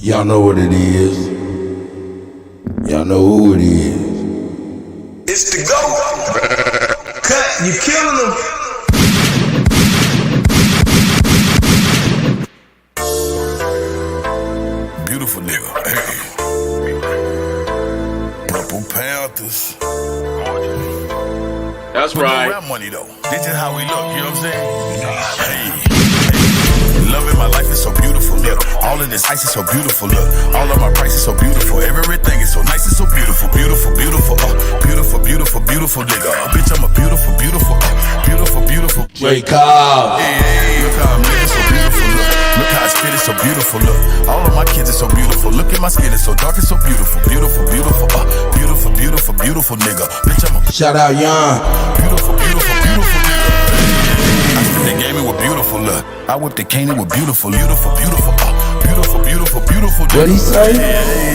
Y'all know what it is. Y'all know who it is. It's the GOAT. Cut, you killing them. Beautiful nigga. Hey. Purple Panthers. That's right. Rap money though. This is how we look, you know what I'm saying? Hey. Loving my life is so beautiful, look. All of this ice is so beautiful, look. All of my price is so beautiful. Everything is so nice and so beautiful. Beautiful, beautiful, beautiful, beautiful, beautiful nigga. Bitch, I'm a beautiful, beautiful, beautiful, beautiful. Wake up. Hey, look how I'm living so beautiful, look. Look how I spit it so beautiful, look. All of my kids are so beautiful. Look at my skin, it's so dark, it's so beautiful. Beautiful, beautiful, beautiful, beautiful, beautiful nigga. Bitch, I'm a shout out Young. Beautiful, beautiful, beautiful nigga. I spit the game with beautiful, look. I whip the cane with beautiful, beautiful, beautiful, beautiful, beautiful, beautiful. What he say?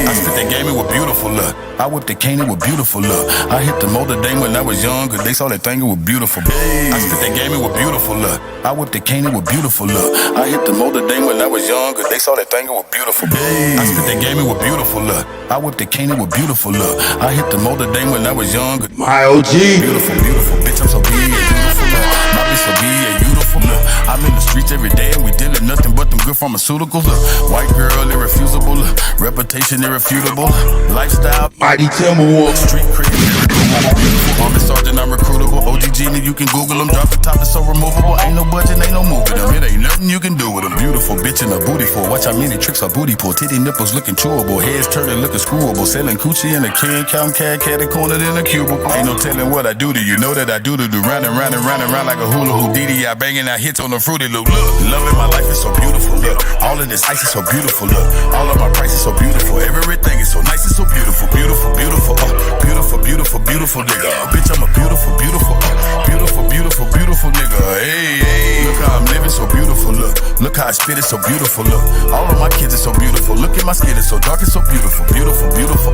I spit the game with beautiful, look. I whip the cane with beautiful, look. I hit the motor dame when I was young, cause they saw that thing with beautiful. I spit the game with beautiful, look. I whip the cane with beautiful, look. I hit the motor dame when I was young, cause they saw that thing with beautiful. I spit the game with beautiful, look. I whip the cane with beautiful, look. I hit the motor dame when I was young. My OG. Beautiful, beautiful, bitch, I'm so big, beautiful, look. My bitch so big, beautiful, look. I'm in the streets every day and we dealing nothing but them good pharmaceuticals, look. White girl, irrefusable, look. Reputation irrefutable. Lifestyle, Mighty Timberwolves. Street cred, Army Sergeant, I'm recruitable. OG Genie, you can Google them. Drop the top, it's so removable. Ain't no budget, ain't no moving them. It ain't nothing you can do with them. Beautiful bitch in a booty for. Watch how many tricks her booty pull. Titty nipples looking chewable. Heads turning looking screwable. Selling coochie in a can, counting cat cornered in a cubicle. Ain't no telling what I do to you. Know that I do to do. Round and round and round and round like a hula hoop. DD, I banging out hits on the fruity loop. Look, loving my life is so beautiful. Look, all of this ice is so beautiful. Look, all of my price is so beautiful. Everything is so nice and so beautiful. Beautiful, beautiful, beautiful, beautiful, beautiful nigga. Bitch, I'm a beautiful, beautiful, beautiful, beautiful, beautiful nigga. Hey, hey, look how I'm living so beautiful. Look how I spit it so beautiful. Look, all of my kids are so beautiful. Look at my skin, it's so dark, it's so beautiful. Beautiful, beautiful,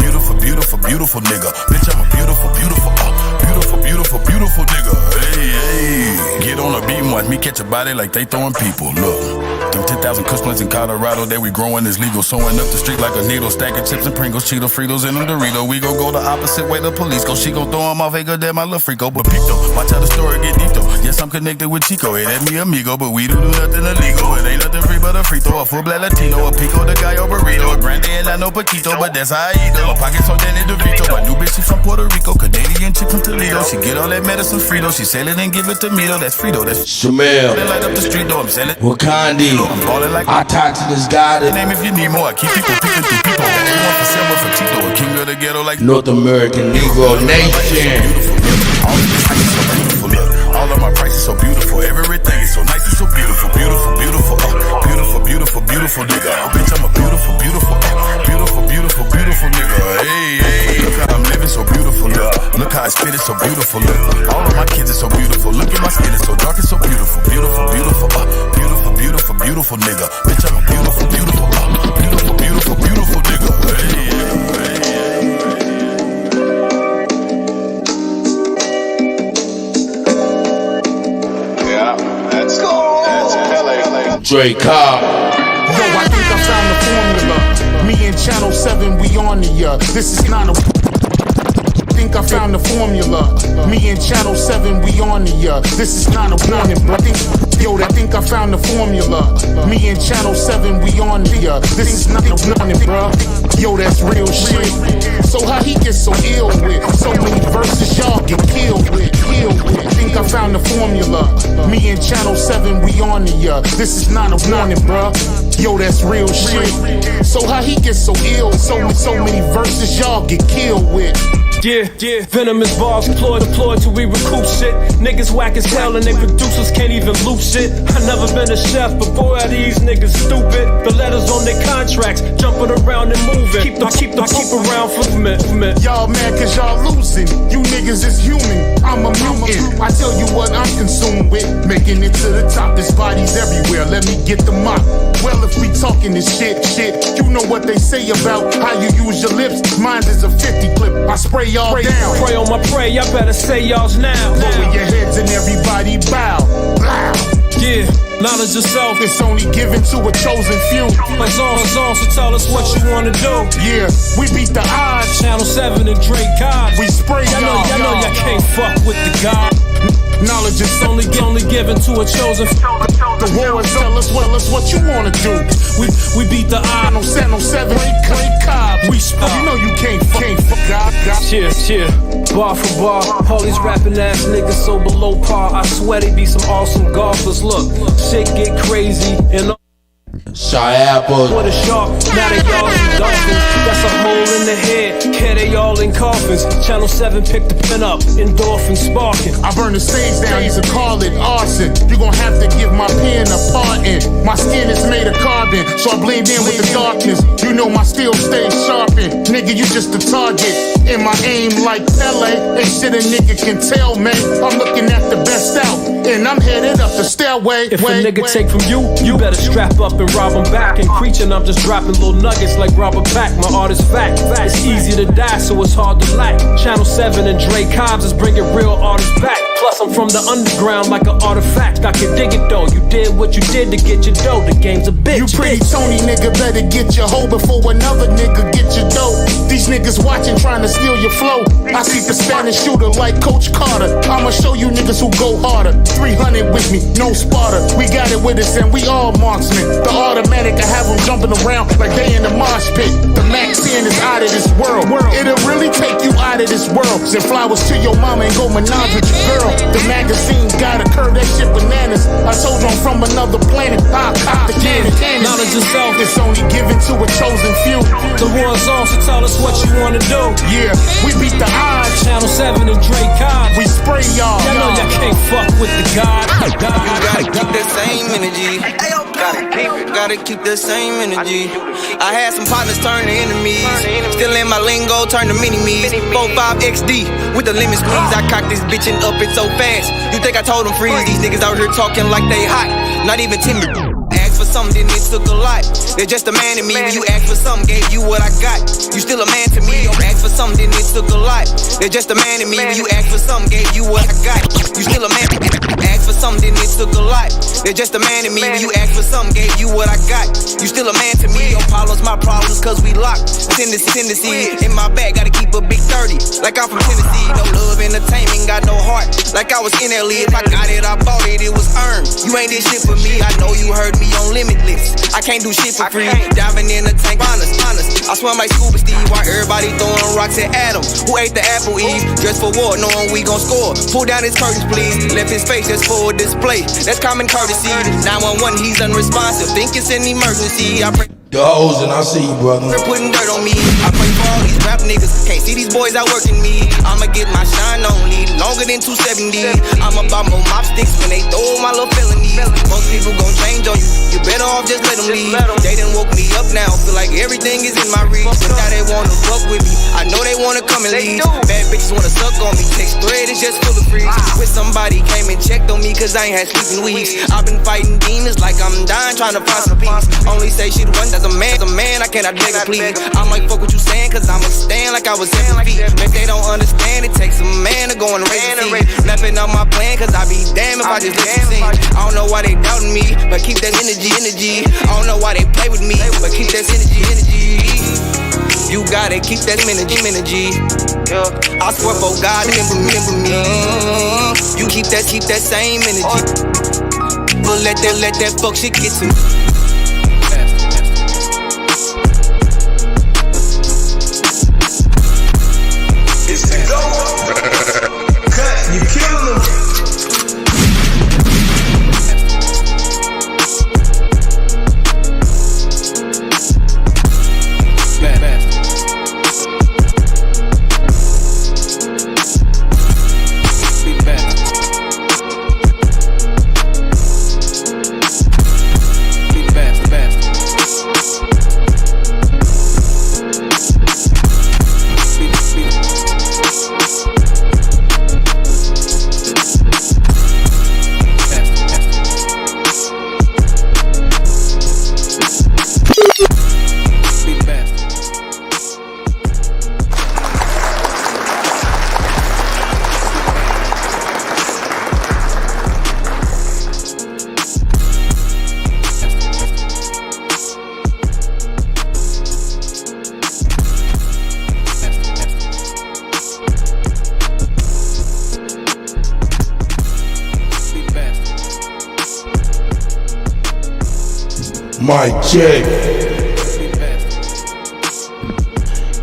beautiful, beautiful, beautiful nigga. Bitch, I'm a beautiful, beautiful, beautiful, beautiful, beautiful nigga. Hey, hey, get on a beat and watch me catch a body like they throwing people. Look, them 10,000 Cushmans in Colorado that we growing is legal. Sewing up the street like a needle, stacking chips and Pringles, Cheeto Fritos and them Doritos. We gon' go the opposite way the police go. She gon' throw them off, ain't good that my little freako. But peep though, watch how the story get deep though. Yes, I'm connected with Chico, it ain't me amigo, but we do nothing illegal. It ain't nothing free but a free throw, a full black Latino, a pico, the gallo burrito, a grande and I know Paquito, but that's how I eat though. My pockets so Danny DeVito, my new bitch she from Puerto Rico, Canadian chick from Toledo. She get all that medicine Frito, she sell it and give it to me though. That's Frito, that's Shamel. They light up the street though, I'm selling Wakandi. I'm ballin' like I talk to this guy that name if you need more. I keep people peeping through people. Everyone for sale, but for Tito, a king of the ghetto like North American Negro Nation. All of this ice is so beautiful, look. All of my price is so beautiful. Everything is so nice and so beautiful. Beautiful, beautiful, beautiful, beautiful, beautiful nigga. Bitch, I'm a beautiful, beautiful, beautiful, beautiful, beautiful nigga. Hey, hey, look how I'm living so beautiful, look. Look how I spit it so beautiful, look. All of my kids are so beautiful. Look at my skin, it's so dark, it's so beautiful. Beautiful, beautiful, beautiful, beautiful, beautiful nigga. Bitch, I'm a beautiful, beautiful, beautiful, beautiful, beautiful nigga. Hey, Drake Cobb. Yo, I think I found the formula. Me and Channel 7, we on the this is not a think I found the formula. Me and Channel 7, we on the this is not a warning, bro. I think I found the formula. Me and Channel 7, we on the this is not a warning, bro. Yo, that's real shit. So how he get so ill with so many verses y'all get killed with, Think I found the formula. Me and Channel 7, we on the this is not a warning, bro. Yo, that's real shit. So how he get so ill, so many verses y'all get killed with. Yeah, venomous bars deployed till we recoup shit. Niggas whack as hell and they producers can't even loop shit. I never been a chef, but boy are these niggas stupid. The letters on their contracts, jumping around and moving. I keep around for a minute. Y'all mad cause y'all losing. You niggas is human, I'm a mutant. I tell you what I'm consumed with. Making it to the top, there's bodies everywhere. Let me get the mop. Well, if we talking this shit, you know what they say about how you use your lips. Mine is a 50 clip. I spray y'all down. Pray on my prey, I better say y'all's now. Lower your heads and everybody bow. Yeah, Knowledge yourself. It's only given to a chosen few. It's on, so tell us what you wanna do. Yeah, we beat the odds. Channel 7 and Drake Cobb. We spray y'all. Y'all know y'all can't fuck with the God. Knowledge is only given to a chosen. The war is tell us what you wanna do. We beat the odds. No 7, Drake Cobb. We spy. You know you can't fuck God. Cheer. Bar for bar, all these rapping ass niggas so below par. I swear they be some awesome golfers. Look, shit get crazy and Shy apples. what a shark, now they all some dolphins. That's a hole in the head, they all in coffins. Channel 7 picked the pen up, endorphin sparking. I burn the stage down, used to call it arson. You gon' have to give my pen a pardon. My skin is made of carbon, so I blend in with the darkness. You know my steel stays sharpened. Nigga, you just a target. And my aim like Pele, ain't shit a nigga can tell, man. I'm looking at the best out, and I'm headed up the stairway. If a nigga take from you, you better strap up and rob him back. And preaching, I'm just dropping little nuggets like Robert Pack. My art is fact. It's easy to die, so it's hard to lack. Channel 7 and Drake Cobbs is bringing real artists back. Plus, I'm from the underground like an artifact. I can dig it though. You did what you did to get your dough. The game's a bitch. You pretty Tony, nigga, better get your hoe before another nigga get your dough. These niggas watching, trying to steal your flow. I see the Spanish shooter like Coach Carter. I'ma show you niggas who go harder. 300 with me, no spotter. We got it with us and we all marksmen. The automatic, I have them jumping around like they in the mosh pit. The Max 10 is out of this world. It'll really take you out of this world. Send flowers to your mama and go menage with your girl. The magazine gotta curve that shit bananas. I told you I'm from another planet. I cop the cannon. Knowledge yourself. It's only given to a chosen few. The war's on, so tell us what you wanna do. Yeah, we beat the odds. Channel 7 and Drake Cobb. We spray y'all. Y'all know y'all can't fuck with the God. You gotta keep that same energy. Gotta keep that same energy. I had some partners turn to enemies. Still in my lingo, turn to mini-me's. 4-5 XD with the lemon squeeze. I cocked this bitch and up it so fast. You think I told them freeze? These niggas out here talking like they hot. Not even timid. Asked for something, it took a lot. They're just a man to me. When you ask for something, gave you what I got. You still a man to me. Don't ask for something, it took a lot. They're just a man to me. When you ask for something, gave you what I got. You still a man. Ask for something, it took a lot. They're just a man to me. When you ask for something, gave you what I got. You still a man to me. Your problems, my problems, cause we locked. Tendency in my bag, gotta keep a big 30. Like I'm from Tennessee. No love, entertainment, got no heart. Like I was in LA. If I got it, I bought it, it was earned. You ain't did shit for me. I know you heard me on Limitless. I can't do shit for free. Diving in the tank, honest. I swim like Scuba Steve. While everybody throwing rocks at Adam, who ate the apple Eve. Dressed for war, knowing we gon' score. Pull down his curtains, please. Left his face just for a display. That's common courtesy. 911, he's unresponsive. Think it's an emergency. I pray. The hoes and I see you, brother. They're putting dirt on me. I pray for all these rap niggas. Can't see these boys out working me. I'ma get my shine only. Longer than 270. I'm about more mop sticks when they throw my little felonies. Most people gon' change on you. You better off just let them leave. They done woke me up now. Feel like everything is in my reach. But now they wanna fuck with me. I know they wanna come and leave. Bad bitches wanna suck on me. Text thread is just full of freaks. When somebody came and checked on me cause I ain't had sleeping weeks. I've been fighting demons like I'm dying trying to find some peace. Only say shit once as a man, I cannot beg or plead. I might fuck what you saying, cause I'ma stand like I was 7 feet. If they don't understand, it takes a man to go and raise a seed. Nothing on my plan, cause I be damn if I just let you see. I don't know why they doubting me, but keep that energy. I don't know why they play with me, but keep that energy. You gotta keep that energy. I swear for God, remember me. You keep that same energy. But let that fuck shit get to me. It's the go. Cut, you killing them. Mic check.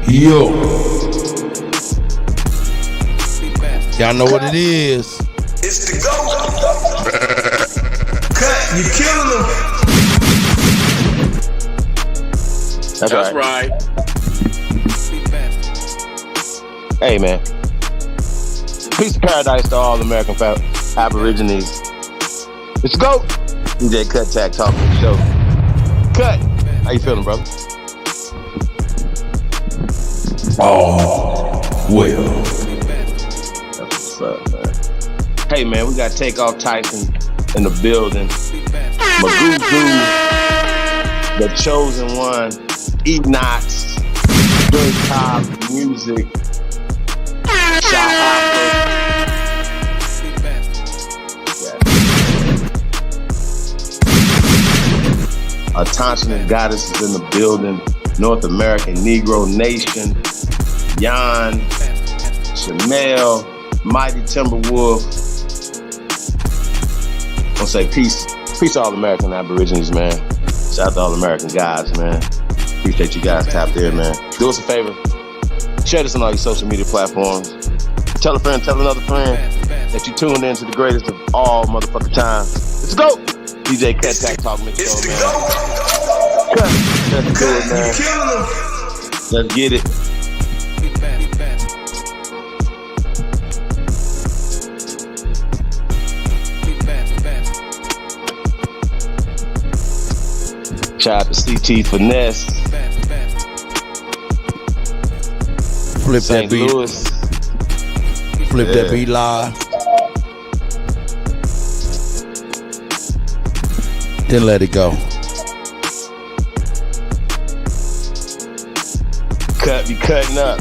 Yo. Y'all know what it is. It's the GOAT. Cut, you killing them. That's right. Hey, man. Peace of paradise to all American Aborigines. It's GOAT. DJ Kuttack talking show. Cut. How you feeling, brother? Oh, well. That's what's up, man. Hey, man, we got Takeoff Tyson in the building. Magoo, The Chosen One, Enox, Good Top Music, Shot Opera. Thompson and Goddess is in the building. North American Negro Nation, Jan, Shamel, Mighty Timberwolf. I'll say peace to all American Aborigines, man. Shout out to all American guys, man. Appreciate you guys tapped in, man. Do us a favor. Share this on all your social media platforms. Tell a friend, tell another friend that you tuned in to the greatest of all motherfucking time. Let's go! DJ Kuttack Talk Mix Show, man. Let's do it, man. Let's get it. Shout out to CT Finesse. Flip St. that beat. Louis. Flip that beat live. Then let it go. Cut, be cutting up.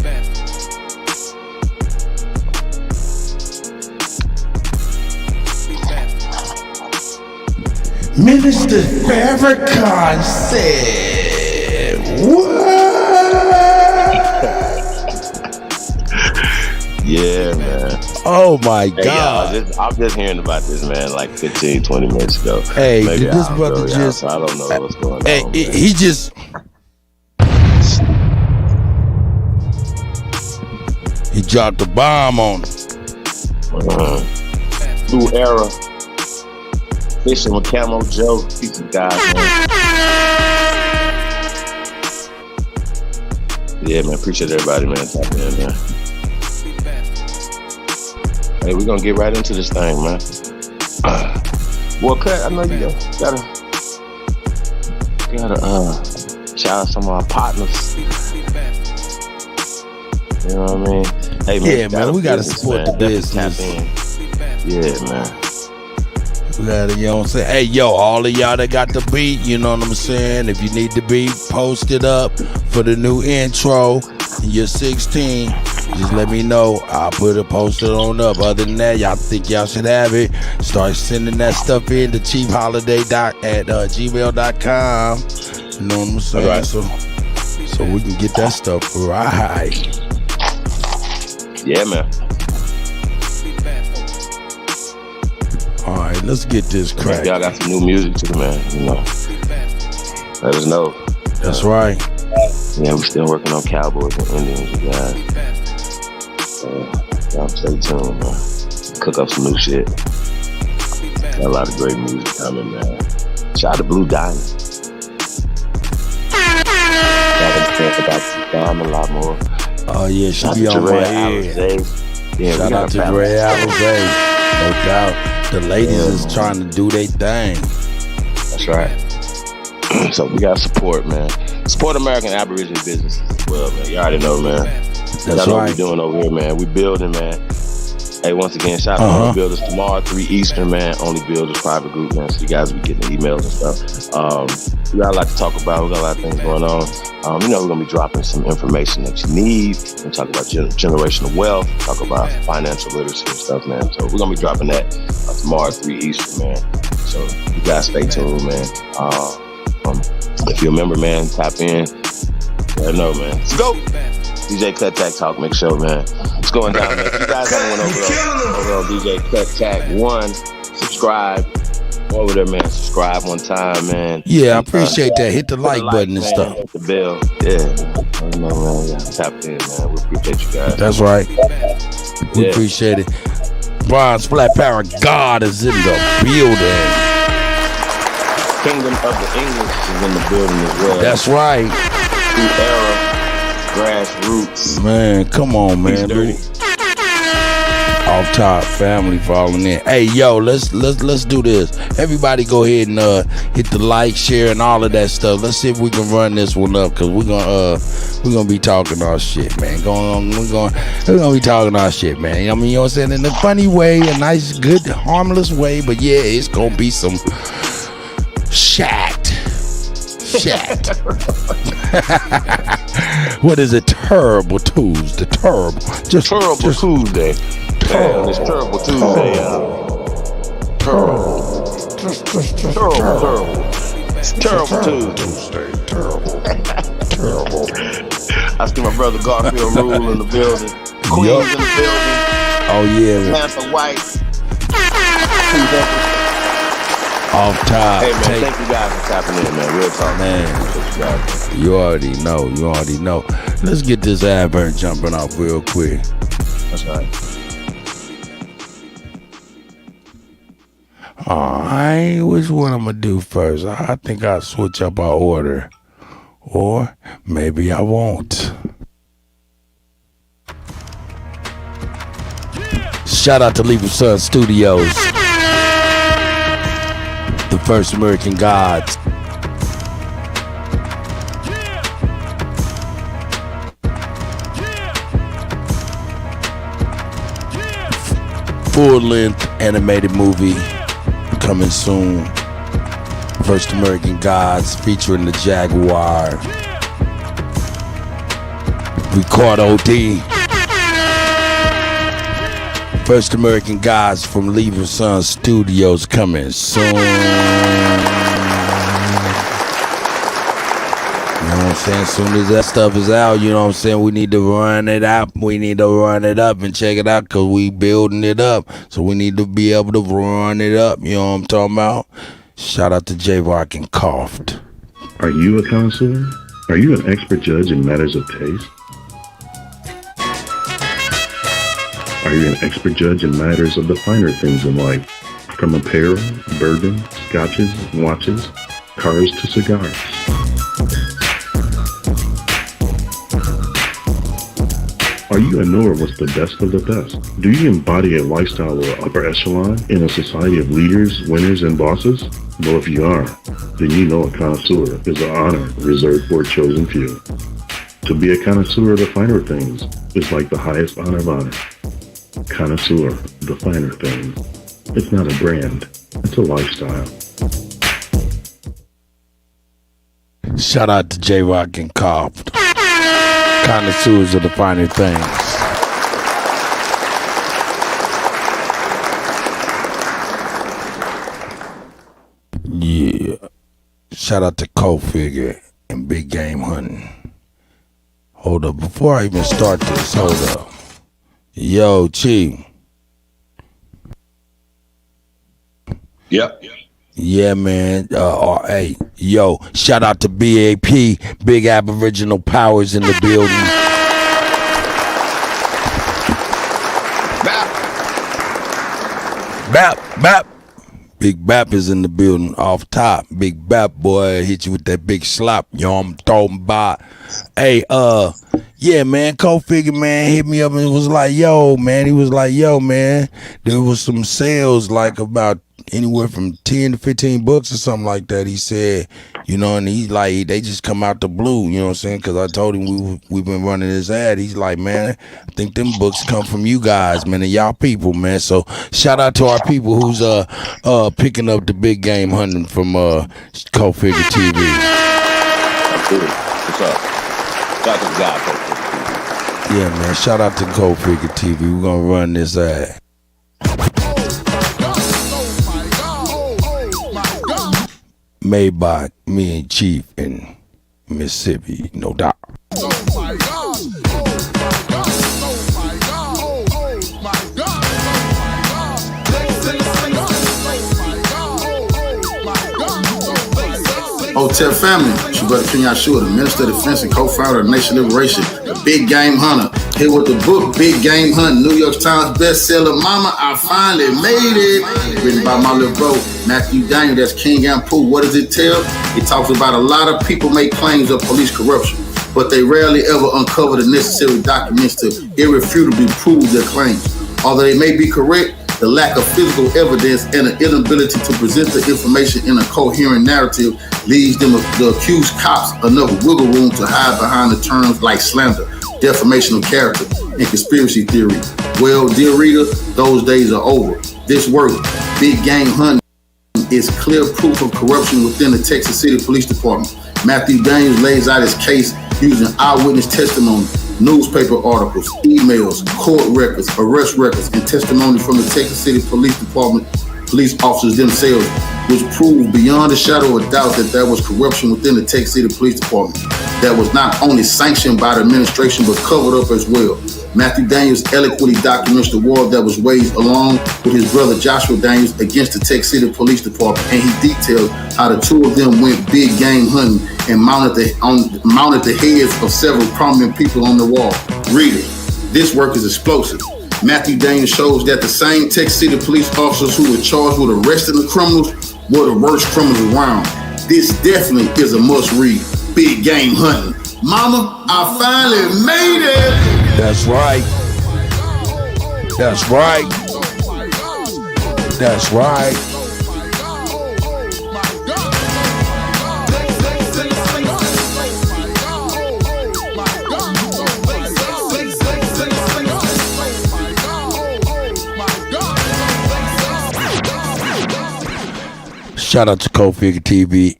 Minister Farahkhan said, what? Yeah, man. Oh my Hey, God. I'm just hearing about this, man, like 15, 20 minutes ago. Hey, maybe this brother just... I don't know what's going hey, on. he just... He dropped the bomb on him. New era. Fishing with Camo Joe. Peace of guys, man. Yeah, man. Appreciate everybody, man. Tap in, man. Hey, we're gonna get right into this thing, man. Well, Cut, I know you gotta shout out some of our partners. You know what I mean? Hey, man, Yeah, man, we gotta support the business. Yeah, man. We gotta, you know what I'm saying? Hey, yo, all of y'all that got the beat, you know what I'm saying? If you need the beat, post it up for the new intro. And you're 16, just let me know. I'll put it posted on up. Other than that, y'all think y'all should have it, start sending that stuff in to chiefholiday@gmail.com. You know what I'm saying? Right. So we can get that stuff right. Yeah, man. All right, let's get this crack. Y'all got some new music too, man. You know, let us know. That's right. Yeah, we're still working on Cowboys and Indians, you guys. Y'all stay tuned, man. Cook up some new shit. Got a lot of great music coming, man. Shout out to Blue Diamond. Diamond a lot more. Oh yeah, she be on my head. Yeah, shout out to Ray Alizé. No doubt. The ladies is trying to do their thing. That's right. So we got support, man. Support American Aborigine businesses as well, man. You already know, man. That's what right. we're doing over here, man. We building, man. Hey, once again, shout out to all the builders tomorrow, 3 Eastern, man. Only Builders private group, man. So you guys will be getting emails and stuff. We got a lot to talk about. We got a lot of things going on. You know, we're going to be dropping some information that you need. We're going to talk about generational wealth, talk about financial literacy and stuff, man. So we're going to be dropping that tomorrow, 3 Eastern, man. So you guys stay tuned, man. If you're a member, man, tap in. Let us know, man. Let's go. DJ Kuttack Talk Mix Show, man. It's going down, man. If you guys haven't went over on DJ Kuttack 1, subscribe. over there, man. Subscribe one time, man. Yeah, I appreciate that. Hit the like button and man. stuff. Hit the bell. Yeah. You know, man. Yeah. Tap in, man. We appreciate you guys. That's right. We appreciate it. Bronze Flat Power God is in the building. Kingdom of the English is in the building as well. That's right. New era, grassroots. Man, come on, man. Off top family falling in. Hey, yo, let's do this. Everybody go ahead and hit the like, share, and all of that stuff. Let's see if we can run this one up, cause we're gonna be talking our shit, man. We're gonna be talking our shit, man. I mean, you know what I'm saying? In a funny way, a nice, good, harmless way, but yeah, it's gonna be some shat. What is it? Terrible Tuesday. Terrible Tuesday. Damn, it's Turrible Tuesday, Terrible. It's Terrible Tuesday. Terrible. I see my brother Garfield Rule in the building. Queens in the building. Oh yeah. Samantha White. Off top. Hey man, thank you guys for tapping in, man. Real talk, man. You already know. Let's get this advert jumping off real quick. That's right. Alright, which one I'm gonna do first? I think I'll switch up our order. Or maybe I won't. Shout out to Leave Sun Studios. The first American Gods. Full-length animated movie coming soon. First American Gods featuring the Jaguar. Ricardo D. First American Gods from Leave Sun Studios coming soon. You know what I'm saying? As soon as that stuff is out, you know what I'm saying? We need to run it out. We need to run it up and check it out because we building it up. So we need to be able to run it up. You know what I'm talking about? Shout out to J-Rock and Coughed. Are you a connoisseur? Are you an expert judge in matters of taste? Are you an expert judge in matters of the finer things in life? From apparel, bourbon, scotches, watches, cars to cigars. Are you a knower of what's the best of the best? Do you embody a lifestyle of upper echelon in a society of leaders, winners, and bosses? Well, if you are, then you know a connoisseur is an honor reserved for a chosen few. To be a connoisseur of the finer things is like the highest honor of honor. Connoisseur, the finer things. It's not a brand, it's a lifestyle. Shout out to J-Rock and Coughed. Connoisseurs of the finer things. Yeah. Shout out to Co-Figure and Big Game Hunting. Hold up. Before I even start this, hold up. Yo, Chief. Yep. Yeah, man. Hey, yo, shout out to BAP, Big Aboriginal Powers in the building. Bap. Big Bap is in the building off top. Big Bap, boy, hit you with that big slap. Yo, I'm talking about. Hey, yeah, man, Co-Figure, man, hit me up and was like, yo, man. He was like, yo, man, there was some sales like about anywhere from 10 to 15 books or something like that. He said, you know, and he's like, they just come out the blue, you know what I'm saying? Because I told him we've been running this ad. He's like, man, I think them books come from you guys, man, and y'all people, man. So shout out to our people who's picking up the Big Game Hunting from Co-Figure TV. What's up? Shout out to the guy, Co-Figure TV. Yeah, man, shout out to Co-Figure TV. We're going to run this ad. Made by me and Chief in Mississippi, no doubt. Hotel family, it's your brother King Yahshua, the Minister of Defense and co-founder of Nation Liberation, the Big Game Hunter. Here with the book, Big Game Hunting, New York Times bestseller, Mama, I Finally Made It. Written by my little bro, Matthew Daniel, that's King and Pooh. What does it tell? It talks about a lot of people make claims of police corruption, but they rarely ever uncover the necessary documents to irrefutably prove their claims. Although they may be correct, the lack of physical evidence and an inability to present the information in a coherent narrative leaves them, the accused cops, enough wiggle room to hide behind the terms like slander, defamation of character, and conspiracy theory. Well, dear reader, those days are over. This work, Big Game Hunting, is clear proof of corruption within the Texas City Police Department. Matthew Daniels lays out his case using eyewitness testimony, newspaper articles, emails, court records, arrest records, and testimony from the Texas City Police Department police officers themselves, which proved beyond a shadow of doubt that there was corruption within the Texas City Police Department that was not only sanctioned by the administration but covered up as well. Matthew Daniels eloquently documents the war that was waged along with his brother Joshua Daniels against the Texas City Police Department, and he details how the two of them went big game hunting and mounted the heads of several prominent people on the wall. Read it. This work is explosive. Matthew Daniels shows that the same Texas City police officers who were charged with arresting the criminals were the worst criminals around. This definitely is a must-read. Big Game Hunting. Mama, I finally made it. That's right. That's right. That's right. Shout out to Kofi TV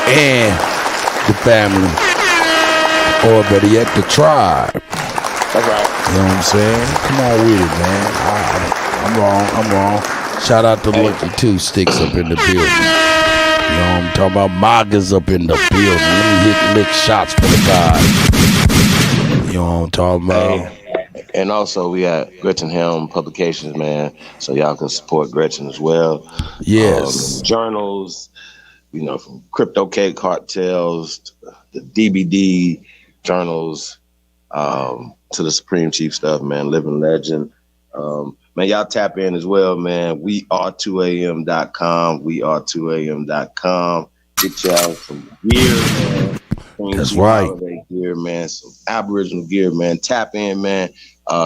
and the family, or better yet, the tribe. That's right. You know what I'm saying? Come on with it, man. I'm wrong. Shout out to Lucky Two Sticks up in the building. You know what I'm talking about? Magas up in the building. Let me lick shots for the guys. You know what I'm talking about? And also, we got Gretchen Helm Publications, man, so y'all can support Gretchen as well. Yes. Journals, you know, from Crypto Cake Cartels, the DBD journals, to the Supreme Chief stuff, man, Living Legend. Man, y'all tap in as well, man. weare2am.com, weare2am.com. Get y'all some gear, man. That's right. Gear, man. Some Aboriginal gear, man. Tap in, man.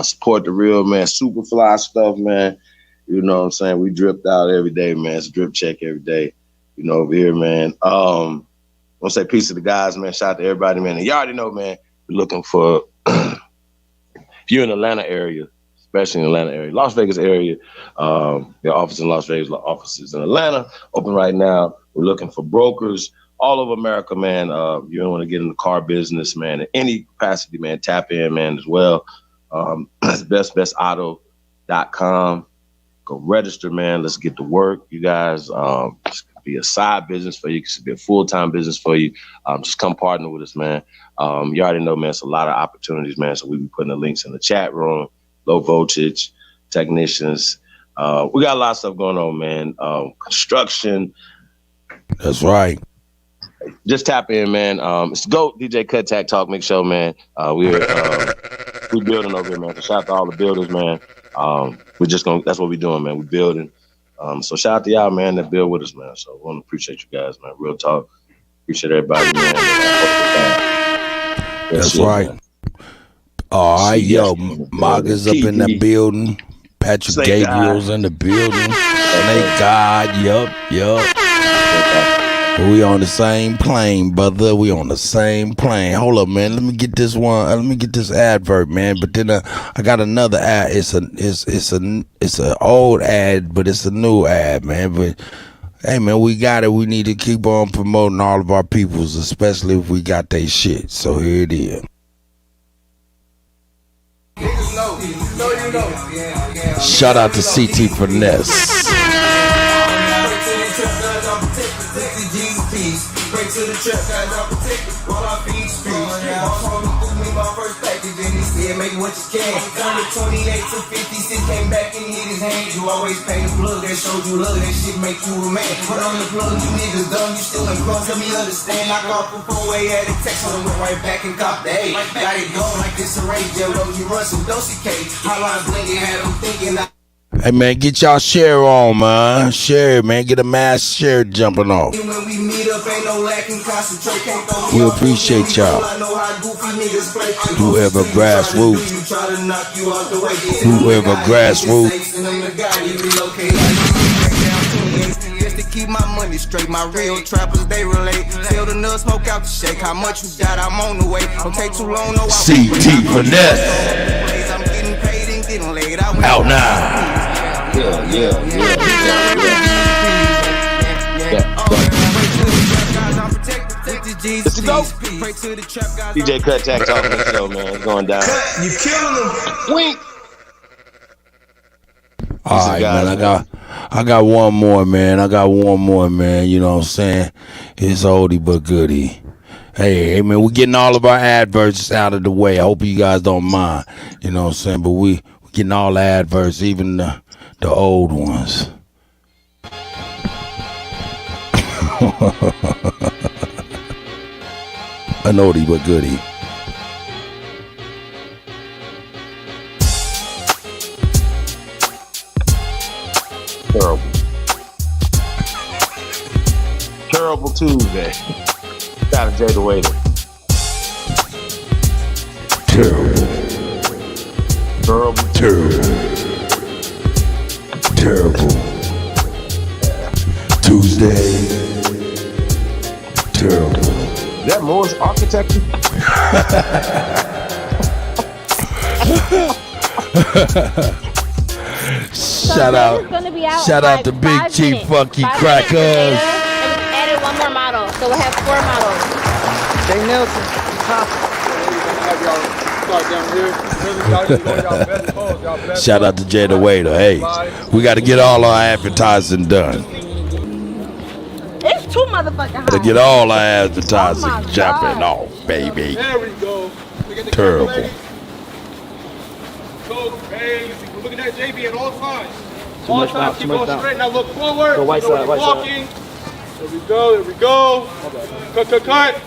Support the real, man. Superfly stuff, man. You know what I'm saying? We dripped out every day, man. It's a drip check every day. You know, over here, man. I want to say peace to the guys, man. Shout out to everybody, man. And you already know, man, we're looking for, if you're in the Atlanta area, especially in the Atlanta area, Las Vegas area, your office in Las Vegas, offices in Atlanta, open right now. We're looking for brokers all over America, man. You don't want to get in the car business, man. In any capacity, man, tap in, man, as well. That's bestauto.com. Go register, man. Let's get to work, you guys. This could be a side business for you. It could be a full-time business for you. Just come partner with us, man. You already know, man, it's a lot of opportunities, man. So we'll be putting the links in the chat room. Low voltage, technicians. We got a lot of stuff going on, man. Construction. That's right. Just tap in, man. It's GOAT DJ Kuttack Talk Mix Show, man. We're building over here, man. So shout out to all the builders, man. That's what we're doing, man. We're building. So shout out to y'all, man, that build with us, man. So I want to appreciate you guys, man. Real talk. Appreciate everybody, man. That's right. Man. All right, yo, Maga's up in the building. Patrick Snake Gabriel's God. in the building. Snake God, yup. We on the same plane, brother. We on the same plane. Hold up, man. Let me get this one. Let me get this advert, man. But then I got another ad. It's an old ad, but it's a new ad, man. But hey, man, we got it. We need to keep on promoting all of our peoples, especially if we got they shit. So here it is. Shout out to CT Finesse. Break to the trap, guys, I'm protected while I feed streets. My phone threw me my first package and he said yeah, make what you can. Turned to 28 to 56, came back and hit his hand. You always pay the plug, that showed you love, that shit make you a man. Put on the plug, you niggas dumb, you still in front, tell me understand. Knock off the 4-way at a text, so I went right back and cop the A. Got it going like this a race, Joe, you run some dosey cake. Hotline blinking, had them thinking Hey man, get y'all share on, man. Share, man. Get a mass share jumping off. when we meet up, ain't no lacking, concentrate, can't throw We appreciate y'all. Whoever grassroots. Whoever grassroots. Just to keep my money straight, my real trappers, they relate. Tell the nut, smoke out the shake. How much you got, I'm on the way. Don't take too long, no. CT Finesse. I'm getting paid and getting laid. Out now. Yeah. Let's go. DJ Kuttack talking the show, man. It's going down. You killing them. Wink. All right, man. I got one more, man. You know what I'm saying? It's oldie but goodie. Hey, man, we're getting all of our adverts out of the way. I hope you guys don't mind. You know what I'm saying? But we're getting all the adverts, even the old ones. An oldie but goodie. Turrible Tuesday. Shout out to Jay the Waiter. Turrible Tuesday. Turrible. Is that Moore's architecture? Shout out to Big Chief Funky Crackers. Added one more model, so we'll have 4 models. Jay Nelson, Shout out to Jay the Waiter. Hey, we got to get all our advertising done. It's too motherfucking hot. To get all our advertising jumping off, baby. There we go. Turrible. Go crazy. Look at that JB at all times. All times, keep going straight. Now look forward. Go white side, white walking. There we go. Cut.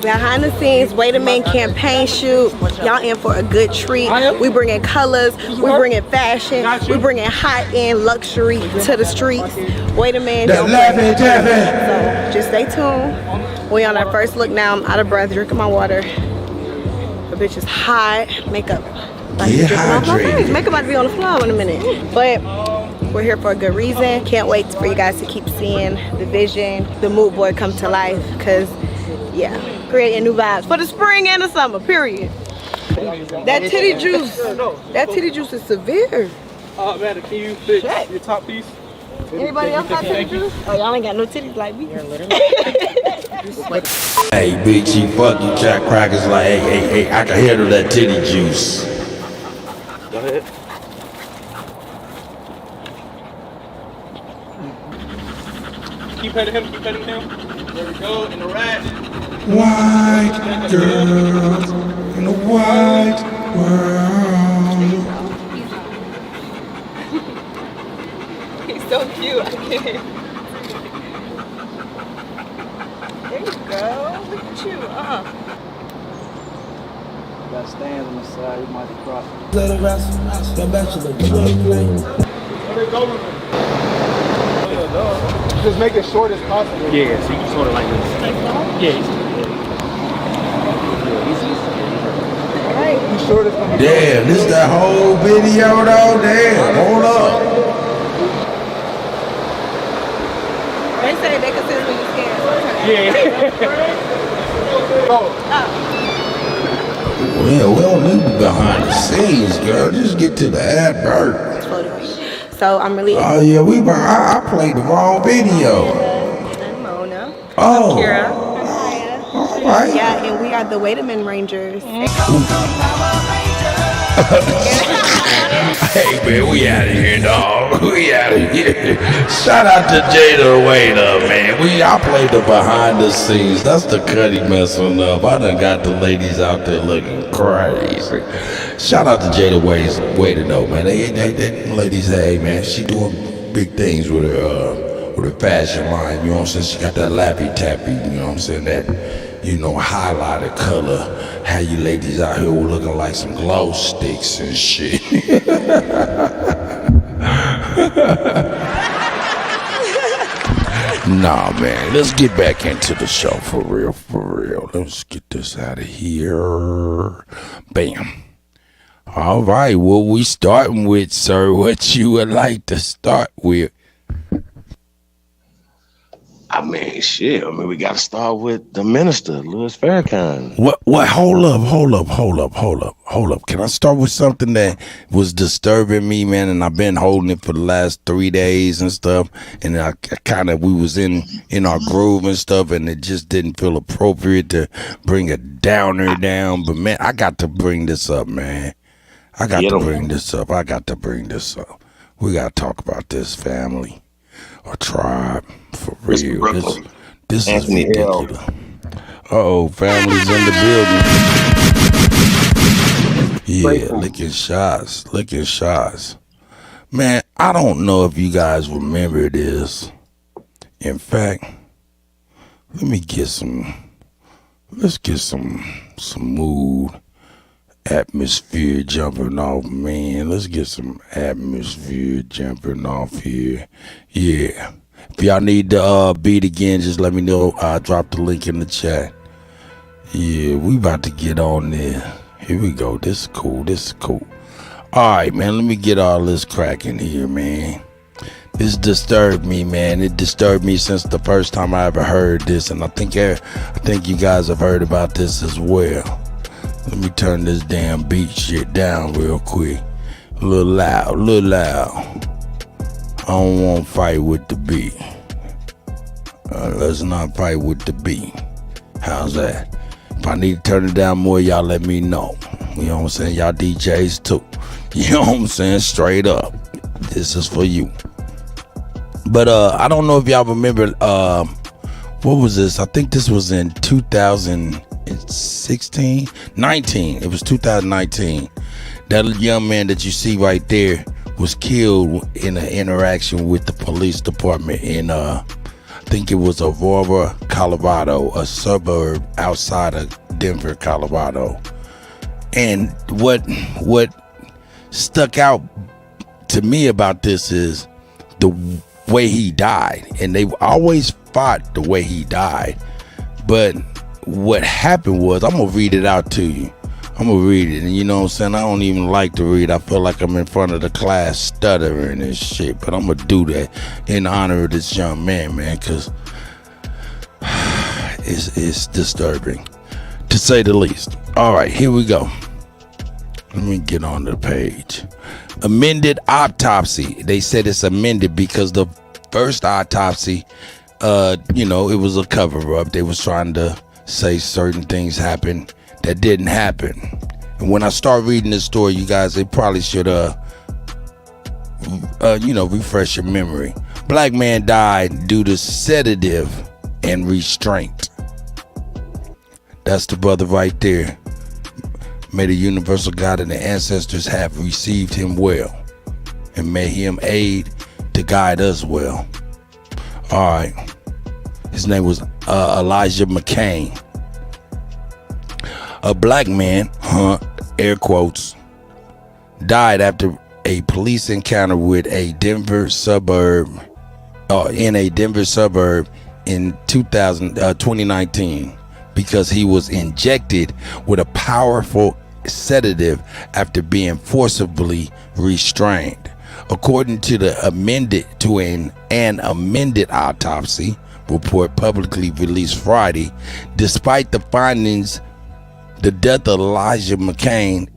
Behind the scenes, Wait a Minute campaign shoot. Y'all in for a good treat. We bringing colors, we bringing fashion, we bringing high-end luxury to the streets. Wait a Minute, don't play. So just stay tuned. We on our first look now. I'm out of breath, drinking my water. The bitch is hot. Makeup. Makeup about to be on the floor in a minute. But we're here for a good reason. Can't wait for you guys to keep seeing the vision, the mood board come to life. Cause yeah, creating new vibes for the spring and the summer, period. That titty juice is severe. Man, can you fix your top piece? Anybody else got titty juice? Oh, y'all ain't got no titties like me. Hey, Big Chief Funky Jack Crackers like, hey, I can handle that titty juice. Go ahead. Keep petting him. There we go, and the rat. White girl in a white world. He's so cute. I can't. There you go. Look at you. Got stands on the side, you might be crossing. Just make it short as possible. Yeah, so you can sort of like this. Yeah, You short as possible. Damn, this that whole video though? Damn, hold up. They say they can sense when you scared. Well, we don't need behind the scenes, girl. Just get to the advert. So I'm really. Oh yeah, I played the wrong video. I'm Mona. Oh. I'm Kira. All right. Yeah, and we are the Wait a Minute Rangers. Hey man, we out of here, dog. We out of here. Shout out to Jada Waiter, man. I played the behind the scenes. That's the Cuddy messing up. I done got the ladies out there looking crazy. Shout out to Jada Waiter though, man. They ladies, hey man, she doing big things with her fashion line. You know what I'm saying? She got that lappy tappy. You know what I'm saying? That highlighted color. How you ladies out here looking like some glow sticks and shit. Nah, man, let's get back into the show for real. Let's get this out of here. Bam. All right, what we starting with, sir? What you would like to start with? I mean, we got to start with the minister, Louis Farahkhan. What? Hold up. Can I start with something that was disturbing me, man? And I've been holding it for the last 3 days and stuff. And we was in our groove and stuff, and it just didn't feel appropriate to bring a downer down. But man, I got to bring this up, man. I got to bring this up. We got to talk about this family or tribe. For real, this is ridiculous. Families in the building. Yeah, licking shots. Man, I don't know if you guys remember this. In fact, let's get some mood atmosphere jumping off, man. Let's get some atmosphere jumping off here. Yeah. If y'all need the beat again, just let me know. I'll drop the link in the chat. Yeah, we about to get on there. Here we go. This is cool. All right, man. Let me get all this cracking here, man. This disturbed me, man. It disturbed me since the first time I ever heard this, and I think you guys have heard about this as well. Let me turn this damn beat shit down real quick. A little loud. I don't want to fight with the beat. Let's not fight with the beat. How's that? If I need to turn it down more, y'all let me know. You know what I'm saying? Y'all DJs too. You know what I'm saying? Straight up. This is for you. But I don't know if y'all remember, what was this? I think this was in 19. It was 2019. That young man that you see right there was killed in an interaction with the police department in I think it was Aurora, Colorado, a suburb outside of Denver, Colorado. And what stuck out to me about this is the way he died. And they always fought the way he died. But what happened was, I'm gonna read it out to you. I'm gonna read it, and you know what I'm saying? I don't even like to read. I feel like I'm in front of the class stuttering and shit, but I'm gonna do that in honor of this young man, because it's disturbing, to say the least. All right, here we go. Let me get on the page. Amended autopsy. They said it's amended because the first autopsy, it was a cover-up. They was trying to say certain things happened that didn't happen. And when I start reading this story, you guys, they probably should refresh your memory. Black man died due to sedative and restraint. That's the brother right there. May the universal God and the ancestors have received him well, and may him aid to guide us well. All right. His name was Elijah McCain. A black man, air quotes, died after a police encounter with a Denver suburb, in 2019 because he was injected with a powerful sedative after being forcibly restrained. According to an amended autopsy report publicly released Friday, despite the findings, the death of Elijah McCain,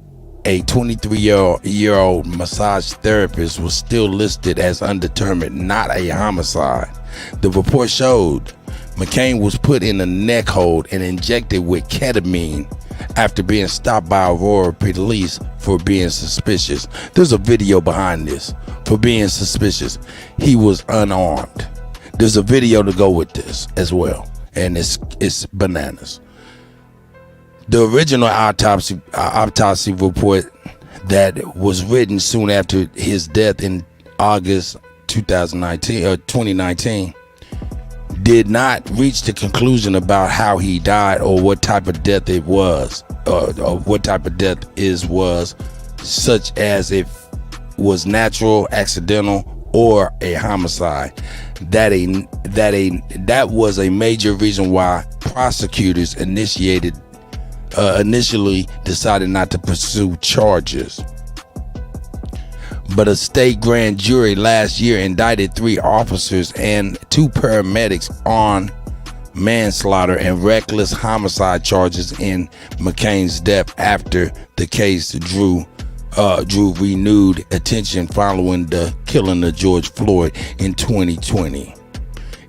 a 23-year-old massage therapist, was still listed as undetermined, not a homicide. The report showed McCain was put in a neck hold and injected with ketamine after being stopped by Aurora police for being suspicious. There's a video behind this for being suspicious. He was unarmed. There's a video to go with this as well, and it's bananas. The original autopsy report that was written soon after his death in August 2019 did not reach the conclusion about how he died or what type of death it was, or what type of death was, such as if was natural, accidental, or a homicide. That was a major reason why prosecutors initially decided not to pursue charges. But a state grand jury last year indicted 3 officers and 2 paramedics on manslaughter and reckless homicide charges in McCain's death after the case drew renewed attention following the killing of George Floyd in 2020.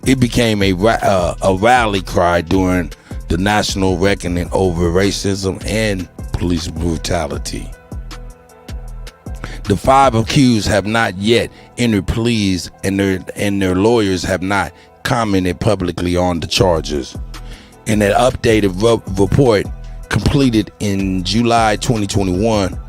It became a rally cry during the national reckoning over racism and police brutality. The 5 accused have not yet entered pleas, and their lawyers have not commented publicly on the charges. In an updated report completed in July 2021,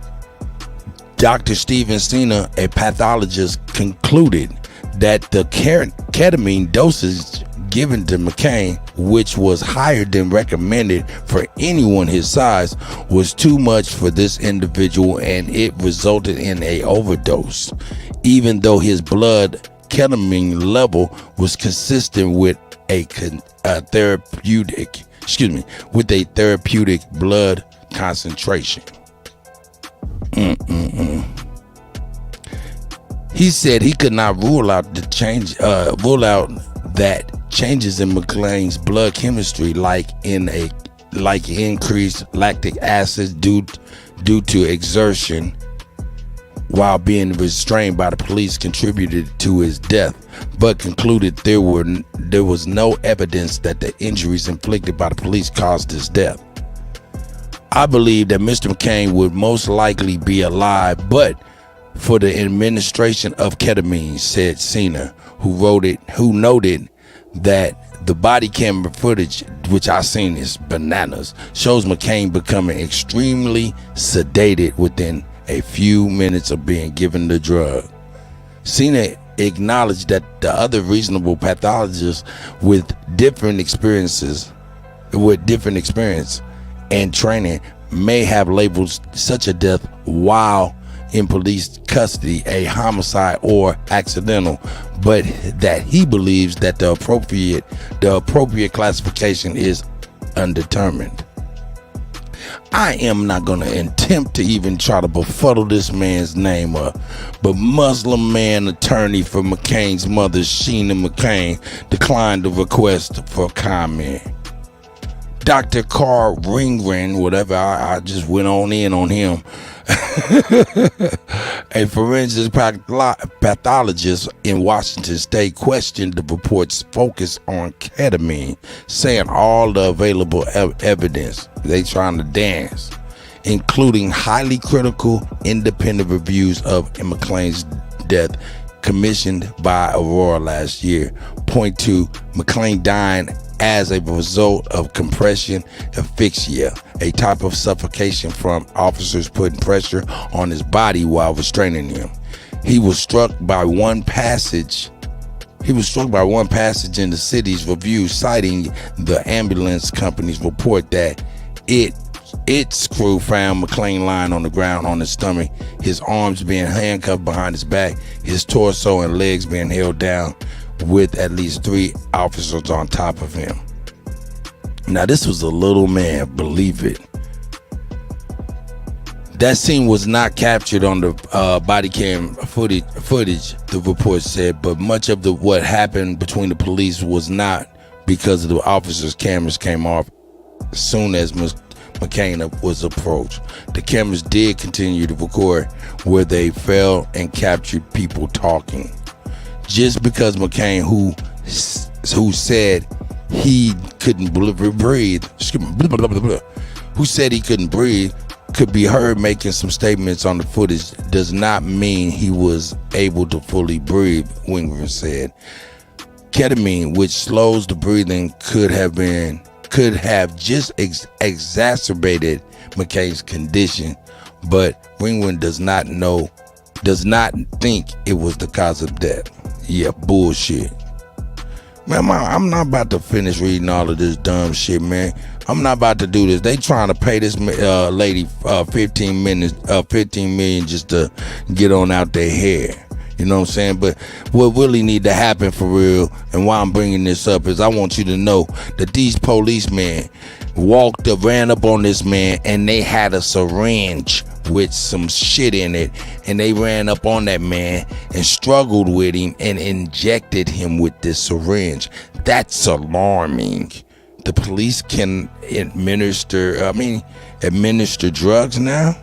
Dr. Steven Sina, a pathologist, concluded that the ketamine dosage given to McCain, which was higher than recommended for anyone his size, was too much for this individual, and it resulted in a overdose, even though his blood ketamine level was consistent with a therapeutic blood concentration. He said he could not rule out that changes in McCain's blood chemistry, like increased lactic acid due to exertion while being restrained by the police, contributed to his death, but concluded there was no evidence that the injuries inflicted by the police caused his death. I believe that Mr. McCain would most likely be alive, but for the administration of ketamine, said Sina, who noted that the body camera footage, which I seen is bananas, shows McCain becoming extremely sedated within a few minutes of being given the drug. Sina acknowledged that the other reasonable pathologists with different experience and training may have labeled such a death while in police custody a homicide or accidental, but that he believes that the appropriate classification is undetermined. I am not going to attempt to even try to befuddle this man's name up, but Muslim man attorney for McCain's mother, Sheena McCain, declined the request for comment. Dr. Carl Ringren, whatever, I just went on in on him. A forensic pathologist in Washington State questioned the report's focus on ketamine, saying all the available evidence, they trying to dance, including highly critical independent reviews of McCain's death commissioned by Aurora last year, point to McCain dying as a result of compression asphyxia, a type of suffocation from officers putting pressure on his body while restraining him. He was struck by one passage in the city's review, citing the ambulance company's report that its crew found McCain lying on the ground on his stomach, his arms being handcuffed behind his back, his torso and legs being held down, with at least 3 officers on top of him. Now, this was a little man, believe it. That scene was not captured on the body cam footage, the report said, but much of what happened between the police was not because of the officers' cameras came off as soon as McCain was approached. The cameras did continue to record where they fell and captured people talking. Just because McCain, who said he couldn't breathe, could be heard making some statements on the footage does not mean he was able to fully breathe, Wingren said. Ketamine, which slows the breathing, could have just exacerbated McCain's condition, but Wingren does not think it was the cause of death. Yeah, bullshit. Man, I'm not about to finish reading all of this dumb shit, man. I'm not about to do this. They trying to pay this lady 15 million just to get on out their hair. You know what I'm saying? But what really need to happen for real, and why I'm bringing this up, is I want you to know that these policemen ran up on this man, and they had a syringe with some shit in it, and they ran up on that man and struggled with him and injected him with this syringe. That's alarming. The police can administer drugs now?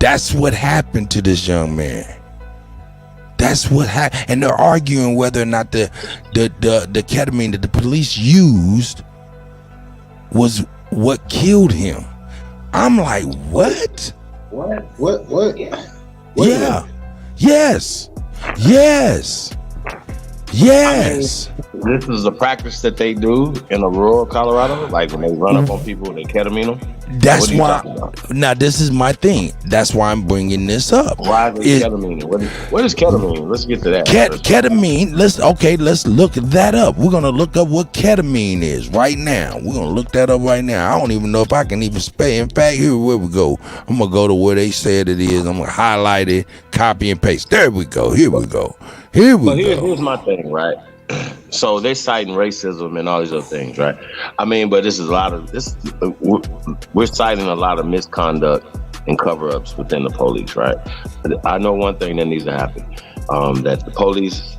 That's what happened to this young man. That's what happened. And they're arguing whether or not the ketamine that the police used was what killed him. I'm like, what? What? Yeah. Yes. This is a practice that they do in a rural Colorado, like when they run up on people and they ketamine them. That's why. Now, this is my thing. That's why I'm bringing this up. Why is ketamine? What is ketamine? Let's get to that. Ketamine. Let's look that up. We're gonna look up what ketamine is right now. We're gonna look that up right now. I don't even know if I can even spell. In fact, here where we go. I'm gonna go to where they said it is. I'm gonna highlight it, copy and paste. There we go. Here we go. Here's my thing, right? So they're citing racism and all these other things, right? I mean, but this is we're citing a lot of misconduct and cover-ups within the police, right? I know one thing that needs to happen, that the police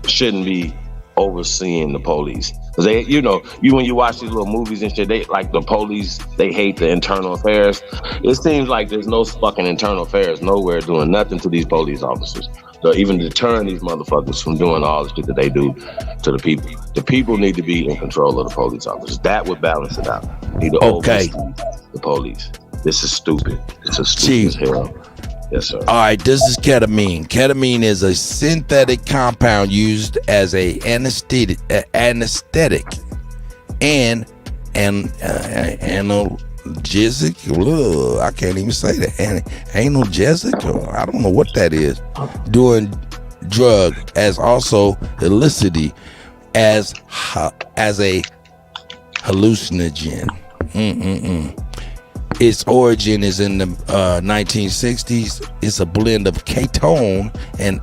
shouldn't be overseeing the police. Because when you watch these little movies and shit, they like the police, they hate the internal affairs. It seems like there's no fucking internal affairs nowhere doing nothing to these police officers. So even deterring these motherfuckers from doing all the shit that they do to the people. The people need to be in control of the police officers. That would balance it out. Need to oversee the police. This is stupid. It's a stupid as hell. Yes, sir. All right, this is ketamine. Ketamine is a synthetic compound used as a anesthetic and analgesic. I can't even say that. Analgesic. I don't know what that is. During drug, as also illicit as a hallucinogen. Its origin is in the 1960s. It's a blend of ketone and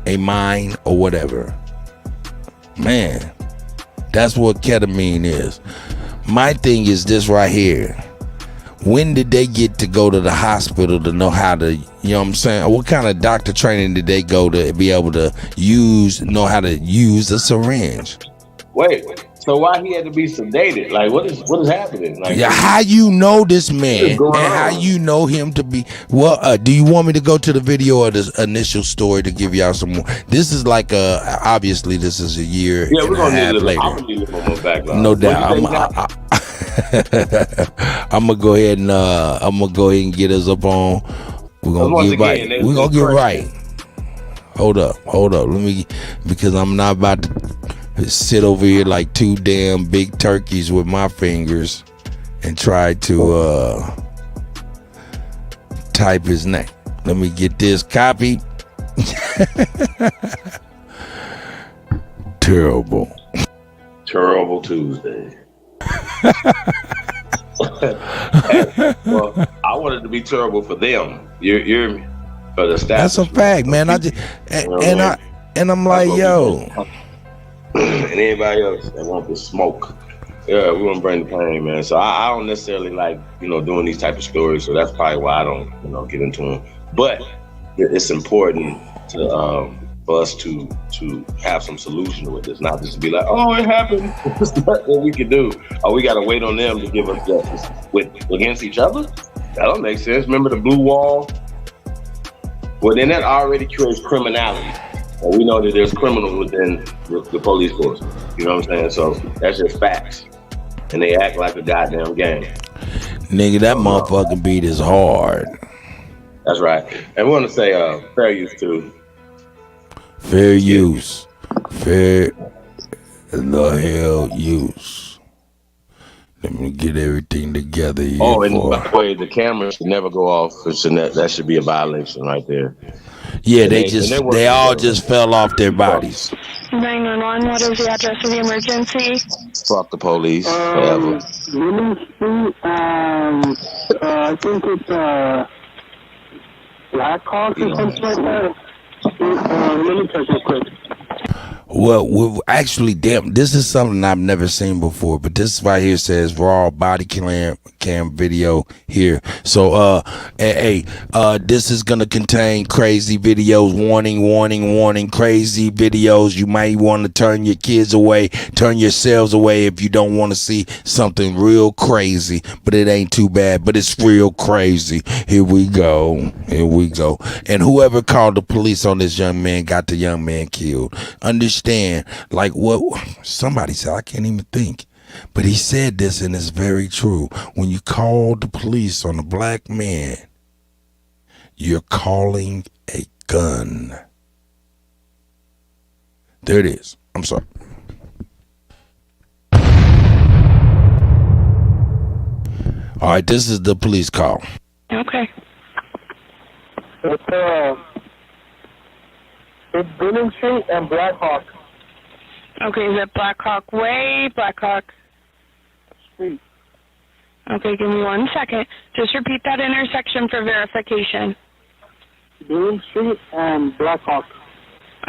amine or whatever. Man, that's what ketamine is. My thing is this right here. When did they get to go to the hospital to know how to, you know what I'm saying? What kind of doctor training did they go to be able to know how to use a syringe? Wait. So why he had to be sedated? Like, what is happening? Like, how you know this man and how you know him to be? Well, do you want me to go to the video or the initial story to give y'all some more? This is like obviously this is a year and a half later. I'm gonna need a little more background. No doubt. I'm gonna go ahead and get us up on. We're gonna get right. We're gonna get right. Hold up. Let me, because I'm not about to sit over here like two damn big turkeys with my fingers and try to type his name. Let me get this copied. Terrible Tuesday. Well, I wanted to be terrible for them. You're for the staff. That's a fact, man. I'm like, yo. And anybody else that want to smoke, we want to bring the pain, man. So I don't necessarily like, doing these type of stories. So that's probably why I don't, get into them. But it's important to for us to have some solution with this, not just be like, oh, it happened. What's what we can do? Oh, we got to wait on them to give us justice against each other? That don't make sense. Remember the blue wall? Well, then that already creates criminality. And we know that there's criminals within the police force. You know what I'm saying? So that's just facts. And they act like a goddamn gang. Nigga, that motherfucking beat is hard. That's right. And we want to say fair use too. Fair use. Fair the hell use. Let me get everything together here. Oh, and by the way, the camera should never go off. That should be a violation right there. Yeah, they all just fell off their bodies. 911, what is the address of the emergency? Fuck the police. Forever. I think it's Black Hawk or something like that. Let me check real quick. Well, actually, damn, this is something I've never seen before, but this right here says raw body cam video here. So, this is gonna contain crazy videos. Warning, crazy videos. You might want to turn your kids away, turn yourselves away if you don't want to see something real crazy, but it ain't too bad, but it's real crazy. Here we go. And whoever called the police on this young man got the young man killed. Understand, like what somebody said, I can't even think, but he said this and it's very true. When you call the police on a black man, you're calling a gun. There it is. I'm sorry. All right, this is the police call. Okay. It's Billing Street and Black Hawk Okay, is it Black Hawk Way, Black Hawk Street. Okay, give me 1 second. Just repeat that intersection for verification. Billing Street and Black Hawk.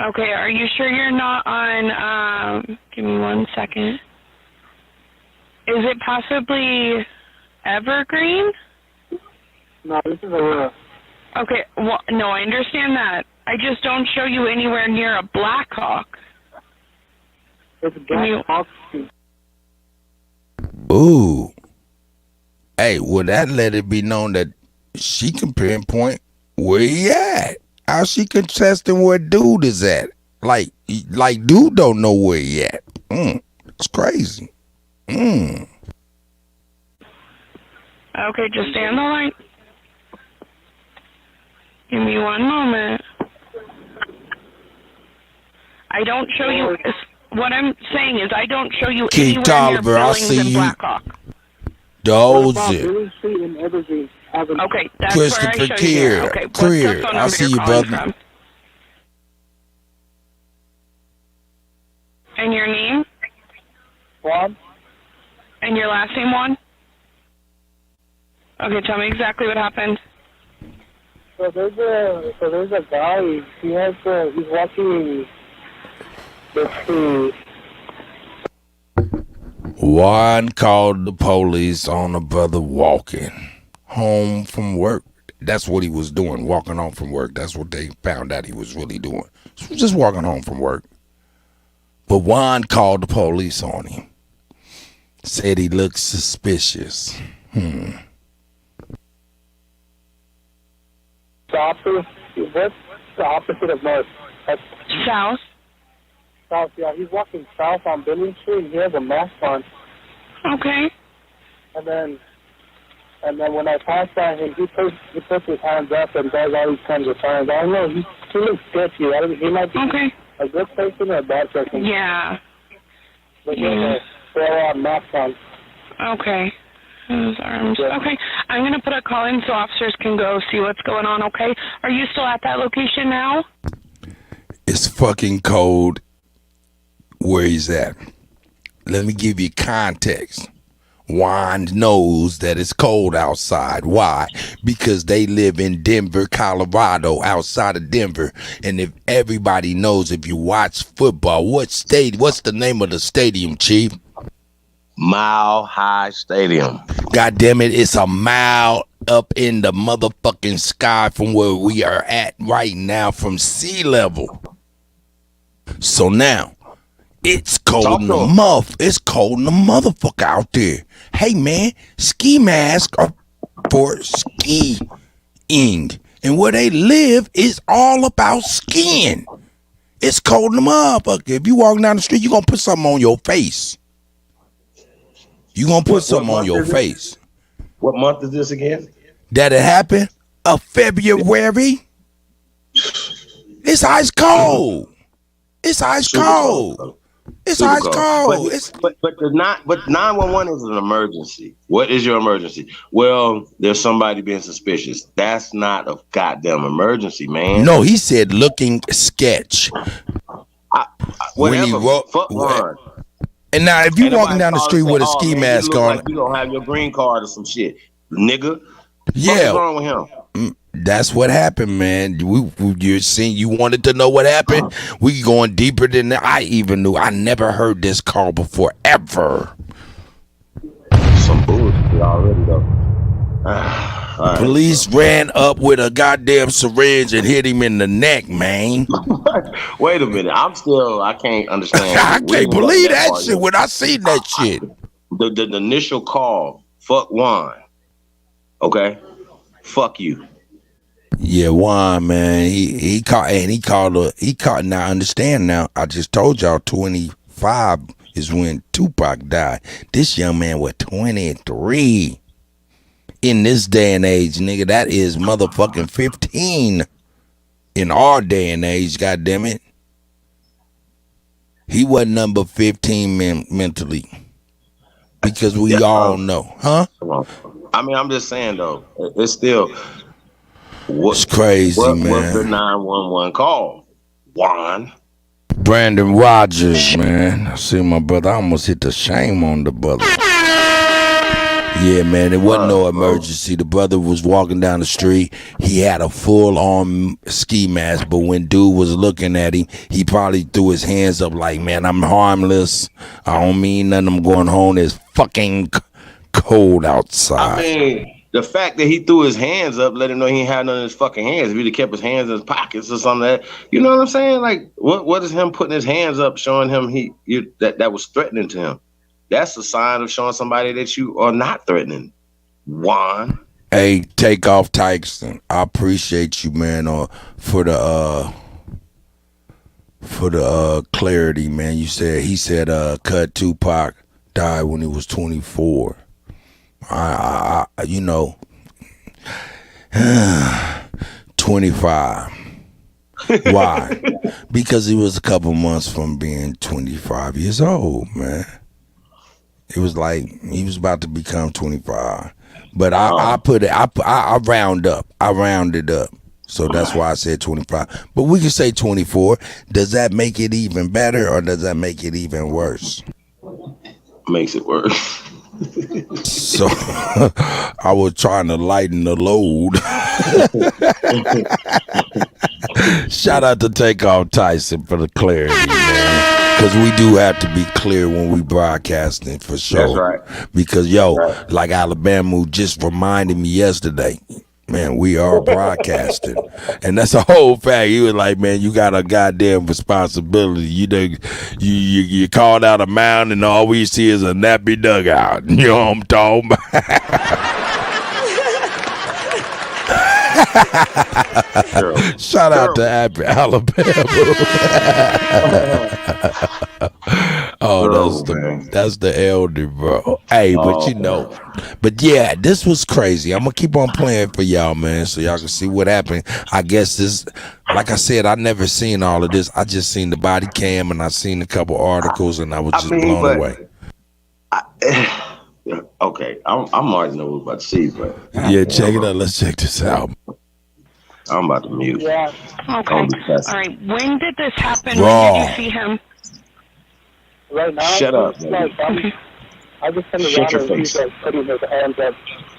Okay, are you sure you're not on, give me 1 second. Is it possibly Evergreen? No, this is Aurora. Okay, well, no, I understand that. I just don't show you anywhere near a Black Hawk. It's Black Hawk Street. Ooh. Hey, well, that let it be known that she can pinpoint where he at. How she contesting where dude is at? Like dude don't know where he at. It's crazy. Okay, just stay on the line. Give me 1 moment. I don't show you. What I'm saying is, I don't show you Keith anywhere Tolliver, near I Billings see and you. Blackhawk. Dozy. Billing Street and Evergreen Avenue. Okay, that's Christopher where I show you. Kier. Okay, what's Creer. the phone I number see you're you, calling brother. from? And your name? Juan. And your last name, Juan? Okay, tell me exactly what happened. So there's a guy. He's walking. Let's see. Juan called the police on a brother walking home from work. That's what he was doing, walking home from work. That's what they found out he was really doing. So he was just walking home from work. But Juan called the police on him. Said he looked suspicious. What's the opposite of north? South. South, yeah. He's walking south on Billing Street, and he has a mask on. Okay. And then when I passed by him, he puts his hands up and does all these kinds of signs. I don't know. He looks sketchy. He might be a good person or a bad person. Yeah. But he has a full-on mask on. Okay. His arms. Okay. I'm going to put a call in so officers can go see what's going on, okay? Are you still at that location now? It's fucking cold where he's at. Let me give you context. Juan knows that it's cold outside. Why? Because they live in Denver, Colorado, outside of Denver. And if everybody knows, if you watch football, what's the name of the stadium, Chief? Mile High Stadium. God damn it, it's a mile up in the motherfucking sky from where we are at right now from sea level. So now, it's cold in the it's cold in the motherfucker out there. Hey man, ski masks are for skiing. And where they live is all about skiing. It's cold in the motherfucker. If you walk down the street, you're gonna put something on your face. You gonna put something on your face. What month is this again? That it happened? February? It's ice cold. It's ice cold. It's ice cold. But 911 is an emergency. What is your emergency? Well, there's somebody being suspicious. That's not a goddamn emergency, man. No, he said looking sketch. When he wrote, fuck Ron. And now, if you walking down the street with a ski mask on, like you don't have your green card or some shit, nigga. Yeah, what's wrong with him? That's what happened, man. You wanted to know what happened. We going deeper than that. I even knew. I never heard this call before, ever. Some bullshit already though. Police ran up with a goddamn syringe and hit him in the neck, man. Wait a minute. I can't understand. I can't believe that shit when I seen that shit. The initial call, fuck Juan. Okay? Fuck you. Yeah, Juan, man. He called. Now, understand now. I just told y'all 25 is when Tupac died. This young man was 23. In this day and age, nigga, that is motherfucking 15 in our day and age, goddammit. He wasn't number 15 mentally. Because we all know. Huh? I mean, I'm just saying, though, it's still... It's crazy, man. What's the 911 call? Juan. Brandon Rogers, man. I see my brother. I almost hit the shame on the brother. Yeah, man, it wasn't no emergency. The brother was walking down the street. He had a full-on ski mask, but when dude was looking at him, he probably threw his hands up like, man, I'm harmless. I don't mean nothing. I'm going home. It's fucking cold outside. I mean, the fact that he threw his hands up let him know he had none in his fucking hands. If he'd have kept his hands in his pockets or something like that, you know what I'm saying? Like, what is him putting his hands up showing him that was threatening to him? That's a sign of showing somebody that you are not threatening. Juan. Hey, Takeoff Tyson, I appreciate you, man, for the clarity, man. He said Cut Tupac died when he was 24. I 25. Why? Because he was a couple months from being 25 years old, man. It was like he was about to become 25, but I round up. I rounded up, so that's why I said 25. But we can say 24. Does that make it even better, or does that make it even worse? Makes it worse. So I was trying to lighten the load. Shout out to Takeoff Tyson for the clarity, man. Because we do have to be clear when we broadcasting, for sure. That's right. Because, like Alabama just reminded me yesterday, man, we are broadcasting. And that's a whole fact. He was like, man, you got a goddamn responsibility. You called out a mound and all we see is a nappy dugout. You know what I'm talking about? Shout out to Alabama. That's the elder, bro. Hey, but yeah, this was crazy. I'm gonna keep on playing for y'all, man, so y'all can see what happened. I guess this, like I said, I never seen all of this. I just seen the body cam and I seen a couple articles and I was just blown away. Okay, I'm already know what we're about to see, but yeah, check it out. Let's check this out. I'm about to mute. Yeah. Okay. All right. When did this happen? Raw. When did you see him? Right now. Shut up. I just sent Shut your around and face. he's putting his hands up.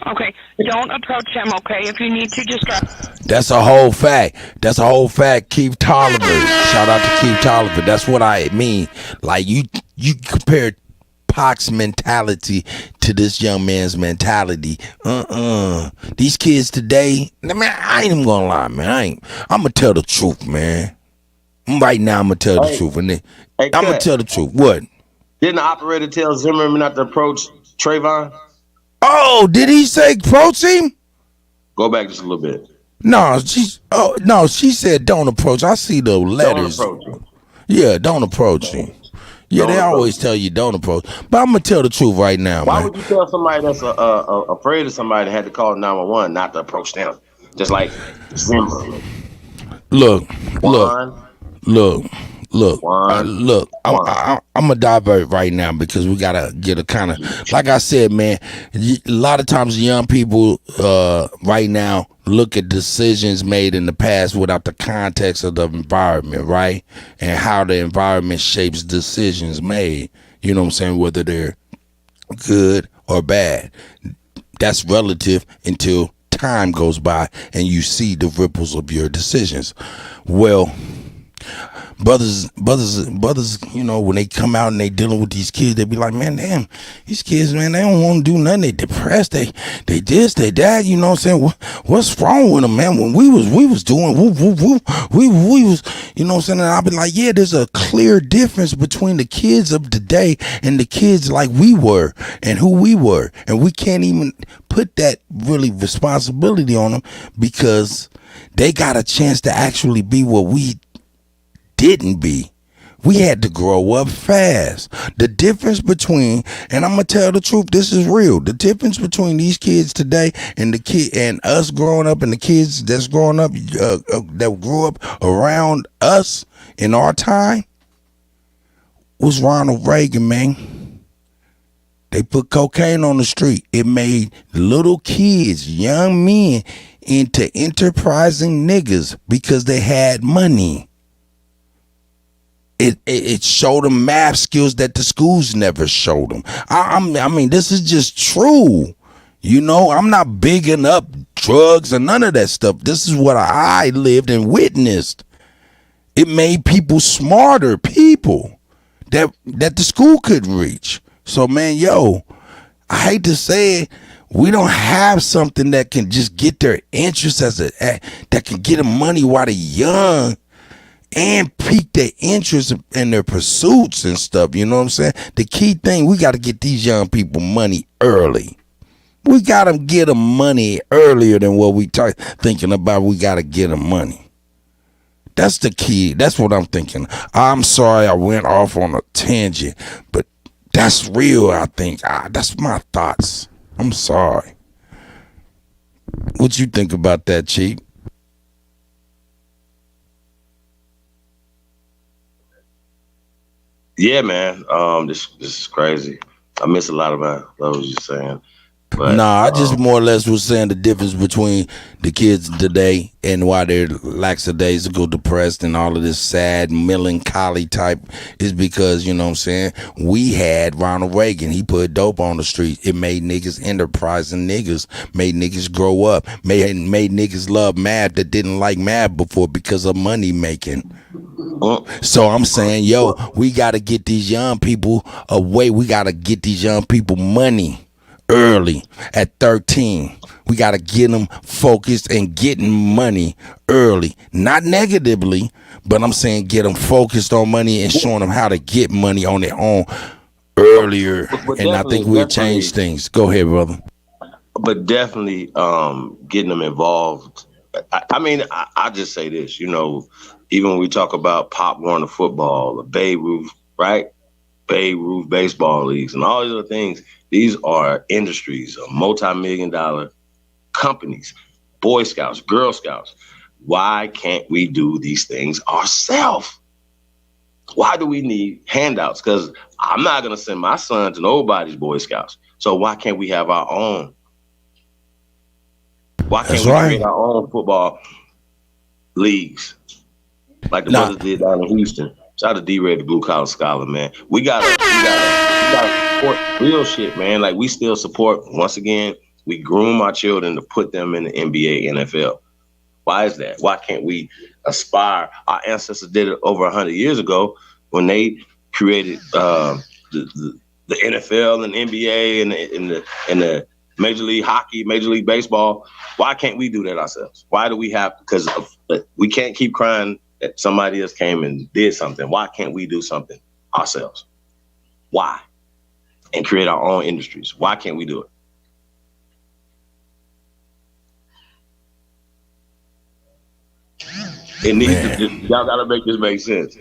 Okay. Don't approach him. Okay. If you need to, just drop. That's a whole fact. Keith Tolliver. Shout out to Keith Tolliver. That's what I mean. Like you compare Pac's mentality to this young man's mentality. These kids today, man, I ain't even gonna lie, man. I'm gonna tell the truth, man. Right now, I'm gonna tell the truth, and I'm gonna tell the truth. What? Didn't the operator tell Zimmerman not to approach Trayvon? Oh, did he say approach him? Go back just a little bit. No, she said don't approach. I see the letters. Don't approach him. Yeah, don't approach him. Yeah, they always tell you don't approach. But I'm gonna tell the truth right now, Why man. would you tell somebody that's afraid of somebody that had to call 911 not to approach them? Just like Zimmerman. Look. Juan. Look. I'm gonna divert right now because we gotta get a kind of, like I said, man. A lot of times, young people right now look at decisions made in the past without the context of the environment, right? And how the environment shapes decisions made. You know what I'm saying? Whether they're good or bad, that's relative until time goes by and you see the ripples of your decisions. Well, brothers, you know, when they come out and they dealing with these kids, they be like, man, damn, these kids, man, they don't want to do nothing. They depressed. They this, they that. You know what I'm saying? What's wrong with them, man? When we was doing woo, woo, woo, we was, you know what I'm saying? And I'll be like, yeah, there's a clear difference between the kids of today and the kids like we were and who we were, and we can't even put that really responsibility on them because they got a chance to actually be what we didn't be. We had to grow up fast. The difference between, and I'm gonna tell the truth, this is real. The difference between these kids today and the kid and us growing up and the kids that's growing up that grew up around us in our time was Ronald Reagan, man. They put cocaine on the street. It made little kids, young men, into enterprising niggas because they had money. It showed them math skills that the schools never showed them. I mean, this is just true. You know, I'm not bigging up drugs or none of that stuff. This is what I lived and witnessed. It made people smarter people that the school couldn't reach. So, man, yo, I hate to say it, we don't have something that can just get their interest that can get them money while they're young and pique their interest in their pursuits and stuff. You know what I'm saying? The key thing, we got to get these young people money early. We got to get them money earlier than what we thinking about. We got to get them money. That's the key. That's what I'm thinking. I'm sorry I went off on a tangent, but that's real, I think. That's my thoughts. I'm sorry. What you think about that, Chief? Yeah, man. This is crazy. I miss a lot of what was you saying. But, nah, I just more or less was saying the difference between the kids today and why they're lackadaisical, depressed, and all of this sad, melancholy type is because, you know what I'm saying, we had Ronald Reagan. He put dope on the street. It made niggas enterprising niggas, made niggas grow up, made niggas love math that didn't like math before because of money making. So I'm saying, yo, we got to get these young people away. We got to get these young people money early at 13. We got to get them focused and getting money early. Not negatively, but I'm saying get them focused on money and showing them how to get money on their own earlier. And I think we'll change things. Go ahead, brother. But definitely getting them involved. I mean, I just say this, you know, even when we talk about Pop Warner football, the Babe Ruth, right? Babe Ruth baseball leagues and all these other things. These are industries, multi-million-dollar companies, Boy Scouts, Girl Scouts. Why can't we do these things ourselves? Why do we need handouts? Because I'm not going to send my son to nobody's Boy Scouts. So why can't we have our own? Why can't we create our own football leagues like the brothers did down in Houston? Shout out to D-Ray, the blue collar scholar, man. We gotta support real shit, man. Like we still support, once again, we groom our children to put them in the NBA, NFL. Why is that? Why can't we aspire? Our ancestors did it over 100 years ago when they created the NFL and NBA and the Major League Hockey, Major League Baseball. Why can't we do that ourselves? Why do we have? Because we can't keep crying that somebody else came and did something. Why can't we do something ourselves? Why? And create our own industries. Why can't we do it? It needs to, y'all gotta make this make sense.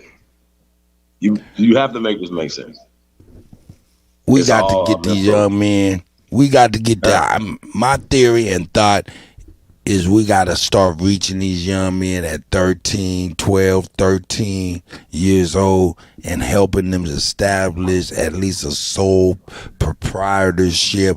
You have to make this make sense. We It's got to all get these young men. We got to get that. My theory and thought is we got to start reaching these young men at 13, 12, 13 years old and helping them establish at least a sole proprietorship,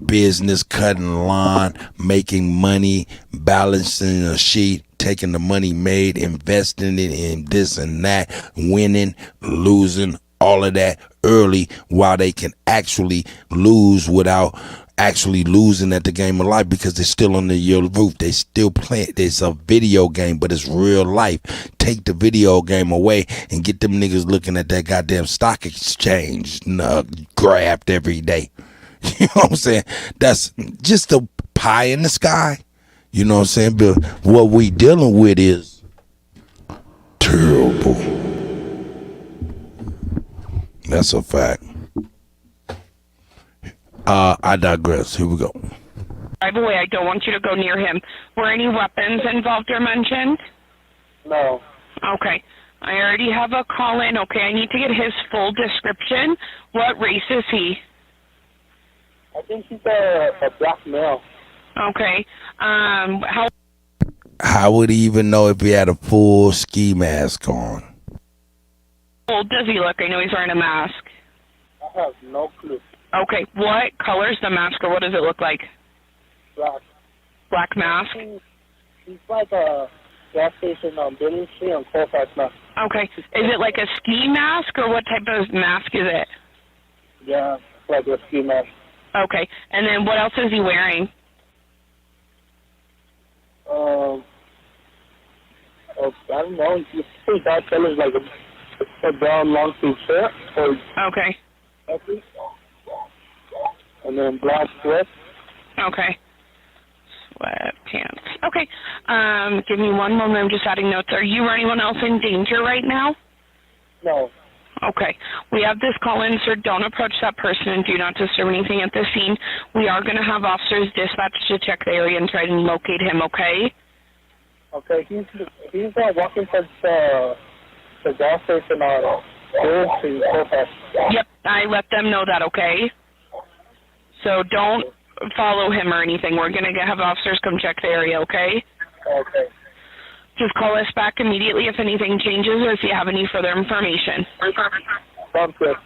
business, cutting lawn, making money, balancing a sheet, taking the money made, investing it in this and that, winning, losing, all of that early while they can actually lose without actually losing at the game of life, because they're still under your roof. They still playing. It's a video game, but it's real life. Take the video game away and get them niggas looking at that goddamn stock exchange grabbed every day. You know what I'm saying? That's just a pie in the sky. You know what I'm saying? But what we dealing with is terrible. That's a fact. I digress. Here we go. By the way, I don't want you to go near him. Were any weapons involved or mentioned? No. Okay. I already have a call in. Okay, I need to get his full description. What race is he? I think he's a black male. Okay. How would he even know if he had a full ski mask on? How old does he look? I know he's wearing a mask. I have no clue. Okay, what color's the mask, or what does it look like? Black. Black mask? He's like a gas station on Billing Street on Colfax now. Okay, is it like a ski mask, or what type of mask is it? Yeah, like a ski mask. Okay, and then what else is he wearing? I don't know. He's pretty dark colors, like a brown long sleeve shirt. Okay. And then black sweats. Okay. Sweatpants. Okay. Give me one moment. I'm just adding notes. Are you or anyone else in danger right now? No. Okay. We have this call in, sir. Don't approach that person and do not disturb anything at the scene. We are going to have officers dispatched to check the area and try to locate him, okay? Okay. He's walking towards the gas station on Billing Street, Colfax. Yep. I let them know that, okay? So don't follow him or anything. We're going to have officers come check the area, okay? Okay. Just call us back immediately if anything changes or if you have any further information. Sounds good.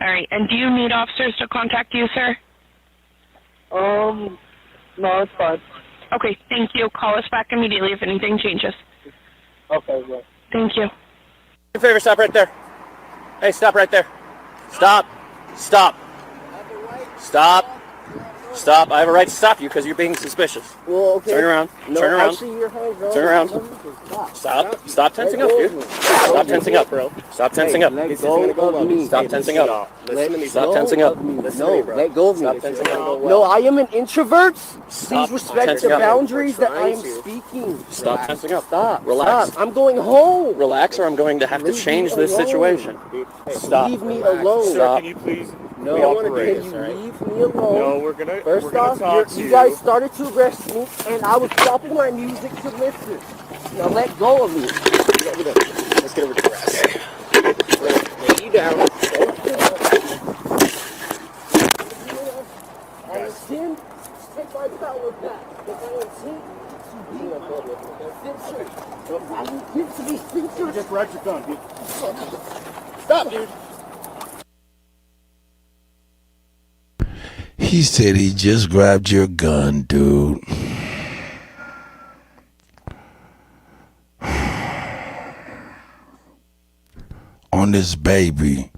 All right. And do you need officers to contact you, sir? No, it's fine. Okay. Thank you. Call us back immediately if anything changes. Okay, well. Thank you. Do me a favor, stop right there. Hey, stop right there. Stop. Stop. Stop. Stop. I have a right to stop you because you're being suspicious. Well, okay. Turn around. No, Turn around. actually, your hands are Turn around. Stop. Stop tensing up, dude. Stop tensing up, bro. Stop tensing up. Let go of me. Stop tensing up. Stop tensing up. No, let go of me. Stop tensing up. No, I am an introvert. Stop Please respect the tensing up. boundaries that I am speaking. Stop tensing up. Stop. Relax. Stop. I'm going home. Relax, or I'm going to have to change this situation. Stop. Leave me alone. Stop. Can you please? No, can you leave me alone? No, we're gonna. First off, you guys started to arrest me, and I was stopping my music to listen. Now let go of me. Let's get over to the grass. Lay you down. I intend to take my power back. If I intend to be a censored, I intend to be censored. Just grab your gun, dude. Stop, dude. He said he just grabbed your gun, dude. On this baby.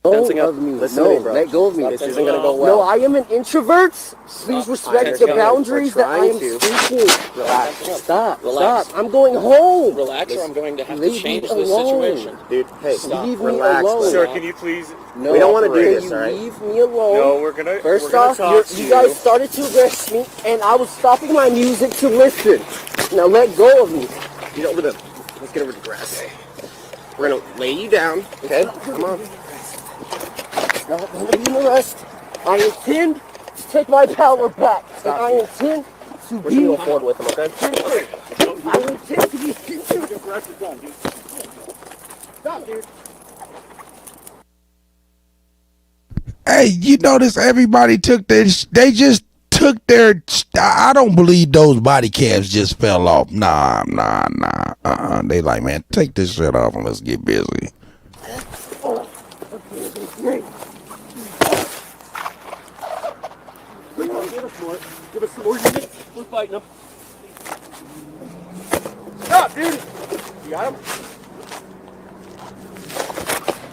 Of me. No, let go of me. This isn't gonna go well. No, I am an introvert. Please respect the boundaries that I am speaking. Relax. Stop. Relax. Stop. I'm going home. Relax, or I'm going to have to Leave change me this alone. situation. Dude, hey, Leave me relax. alone. Sir, can you please? No, We don't wanna do can this, you all right? leave me alone? No, we're gonna. First we're gonna off, talk to you guys started to arrest me, and I was stopping my music to listen. Now let go of me. Get over the. Let's get over the grass. We're gonna lay you down. Okay. Come on. Not gonna be an arrest. I intend to take my power back, and I intend to We're be. gonna go forward with him. Okay. I intend to be censored. Stop, dude. Hey, you notice everybody took their, they just took their, I don't believe those body cams just fell off. Nah. They like, man, take this shit off and let's get busy. Give us some more units. We're fighting them. Stop, dude. You got him?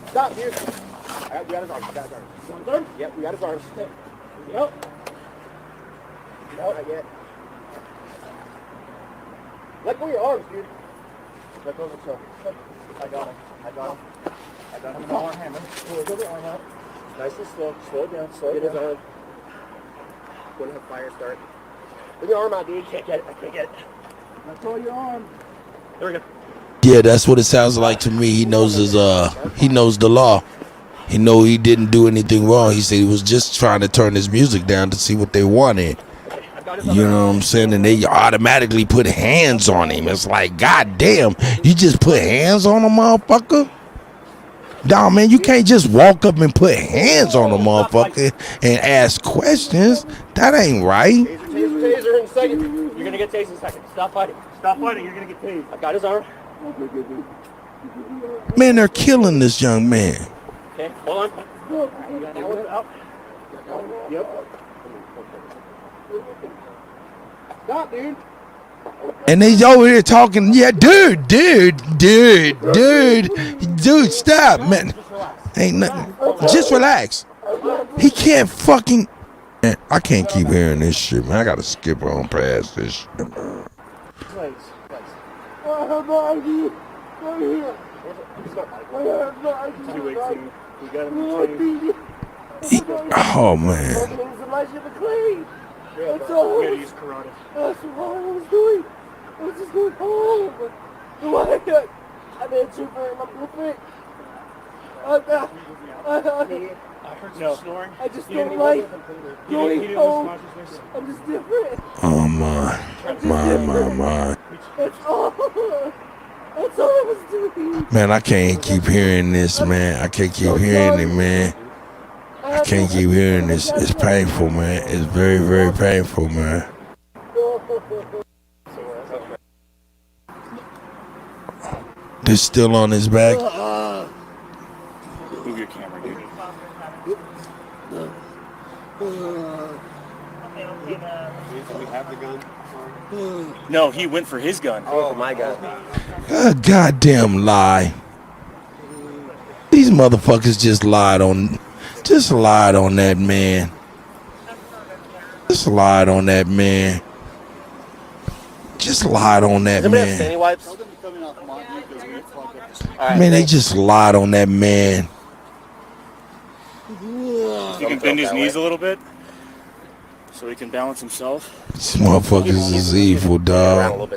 Stop, dude. We got his arms. Yep, we got his arms. Yep. No, not yet. Let go of your arms, dude. Let go of the shoulder. I got him. No arm hammer. Pull the arm out. Nice and slow. Slow it down. Get his arm. Wouldn't have fire start. Bring your arm out, dude. Can't get it. I can't get it. Let go of your arm. There we go. Yeah, that's what it sounds like to me. He knows he knows the law. He know he didn't do anything wrong. He said he was just trying to turn his music down to see what they wanted. You know what I'm saying? And they automatically put hands on him. It's like, God damn, you just put hands on a motherfucker? Nah, man, you can't just walk up and put hands on a motherfucker and ask questions. That ain't right. Taser in a second. You're gonna get tased in a second. Stop fighting. Stop fighting. You're gonna get tased. I got his arm. Man, they're killing this young man. Okay, hold on. Out. Yep. Stop, dude. And they over here talking, yeah, dude, stop, man. Ain't nothing. Just relax. He can't fucking. Man, I can't keep hearing this shit, man. I gotta skip on past this shit. Oh man. That's all. We gotta use karate. That's all I was doing. I was just going home. I made you for my blueprint. I heard some snoring. I just don't like going home. I'm just different. Oh my. That's all. That's all I was doing. Man, I can't keep hearing this, man. I can't keep hearing it, man. I can't keep hearing this. It's painful, man. It's very, very painful, man. They're still on his back. Move your camera, dude. We have the gun. No, he went for his gun. Oh my God. A goddamn lie. These motherfuckers just lied on that man. Just lied on that man. Just lied on that Anybody have man. standing wipes? Man, they just lied on that man. You can bend his knees a little bit so he can balance himself. These motherfuckers is evil, dog.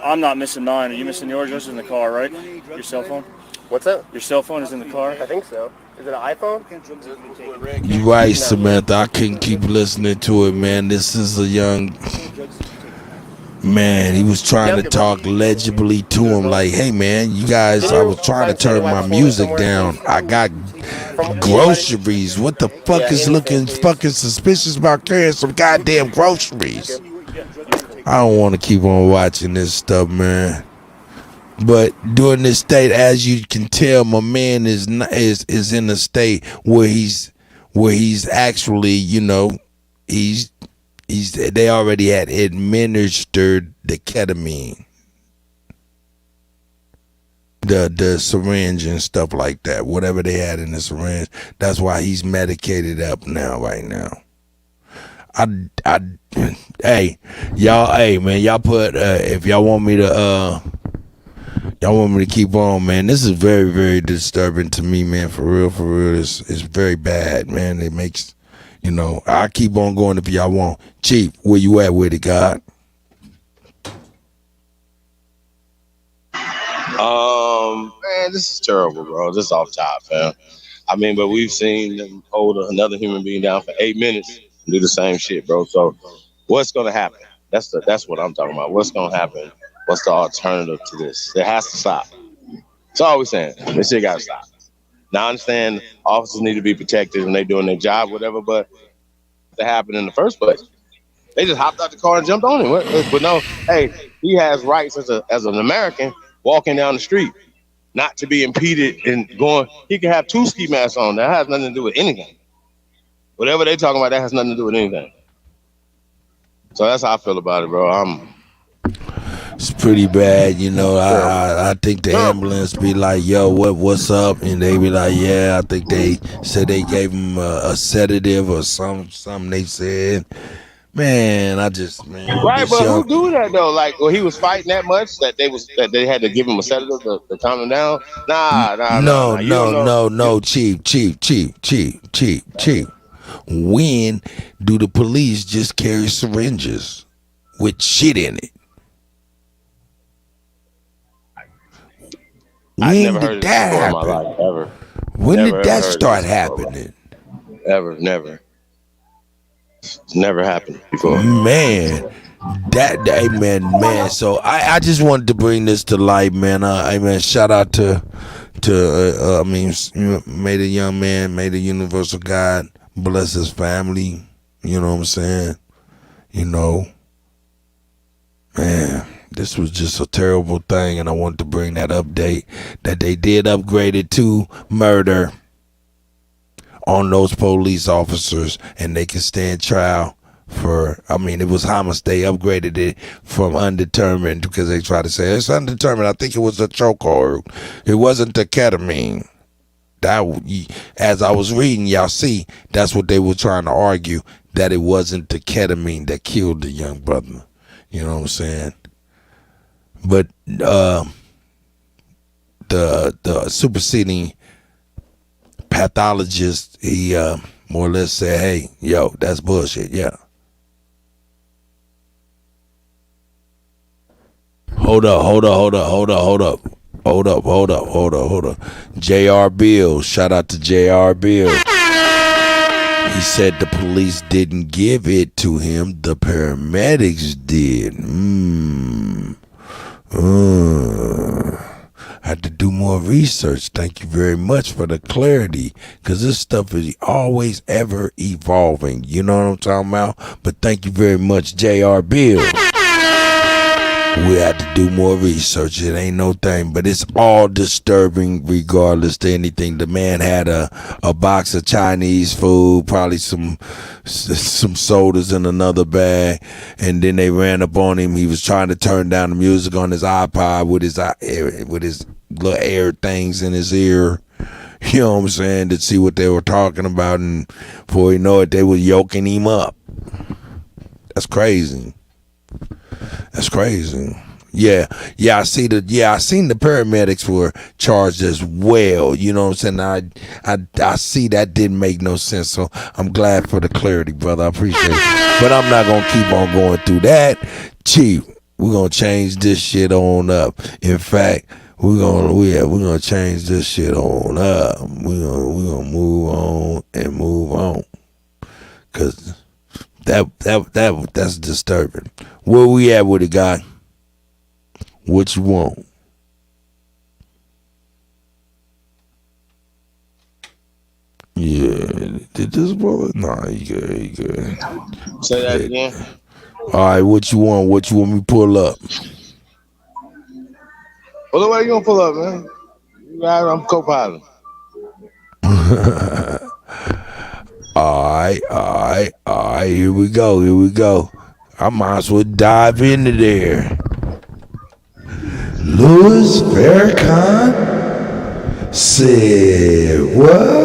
I'm not missing mine. Are you missing yours? Yours is in the car, right? Your cell phone? What's that? Your cell phone is in the car? I think so. Is it an iPhone? You right, Samantha. I couldn't keep listening to it, man. This is a young man. He was trying to talk legibly to him, like, "Hey, man, you guys. I was trying to turn my music down. I got groceries. What the fuck is looking fucking suspicious about carrying some goddamn groceries?" I don't want to keep on watching this stuff, man. But during this state, as you can tell, my man is in a state where he's actually, you know, they already had administered the ketamine. the syringe and stuff like that. Whatever they had in the syringe. That's why he's medicated up now, right now. Hey, man, y'all put, if y'all want me to keep on, man, this is very, very disturbing to me, man, for real, it's very bad, man. It makes, I keep on going if y'all want. Chief, where you at with it, God? Man, this is terrible, bro. This is off top, man. I mean, but we've seen them hold another human being down for 8 minutes and do the same shit, bro. So what's going to happen? That's what I'm talking about. What's going to happen? What's the alternative to this? It has to stop. That's all we're saying. This shit got to stop. Now, I understand officers need to be protected when they're doing their job, whatever, but that happened in the first place. They just hopped out the car and jumped on him. But no, hey, he has rights as an American walking down the street, not to be impeded and going. He can have 2 ski masks on. That has nothing to do with anything. Whatever they're talking about, that has nothing to do with anything. So that's how I feel about it, bro. It's pretty bad, I think the ambulance be like, yo, what's up? And they be like, yeah, I think they said they gave him a sedative or something they said. Man, right, but who do that though? Like, he was fighting that much that they had to give him a sedative to calm him down. No, Chief. When do the police just carry syringes with shit in it? I've never heard that before in my life, ever. When did that start happening? Ever, never. It's never happened before. Man, man. So I just wanted to bring this to light, man. Man, shout out to may the young man, may the universal God bless his family. You know what I'm saying? Man, this was just a terrible thing, and I wanted to bring that update that they did upgrade it to murder on those police officers, and they can stand trial for, it was homicide. They upgraded it from undetermined because they tried to say it's undetermined. I think it was a chokehold. It wasn't the ketamine. As I was reading, y'all see, that's what they were trying to argue, that it wasn't the ketamine that killed the young brother. You know what I'm saying? But the superseding pathologist, he more or less said, hey, yo, that's bullshit. Yeah. Hold up. J.R. Bill, shout out to J.R. Bill. He said the police didn't give it to him, the paramedics did. I had to do more research. Thank you very much for the clarity, because this stuff is always ever evolving. You know what I'm talking about? But thank you very much, J.R. Bill. We had to do more research. It ain't no thing, but it's all disturbing regardless to anything. The man had a box of Chinese food, probably some sodas in another bag, and then they ran up on him. He was trying to turn down the music on his iPod with his little air things in his ear. You know what I'm saying? To see what they were talking about, and before you know it, they were yoking him up. That's crazy. That's crazy. Yeah. I seen the paramedics were charged as well. You know what I'm saying? I see that didn't make no sense. So I'm glad for the clarity, brother. I appreciate it. But I'm not gonna keep on going through that. Chief, we're gonna change this shit on up. In fact, we're gonna change this shit on up. We're gonna move on and move on. Cause that's disturbing. Where we at with it, guy? What you want? Yeah, did this brother? Nah, he good. Say that again. All right, what you want? What you want me to pull up? Well, the way you gonna pull up, man? I'm co-pilot. All right. Here we go. I might as well dive into there. Louis Farahkhan said what?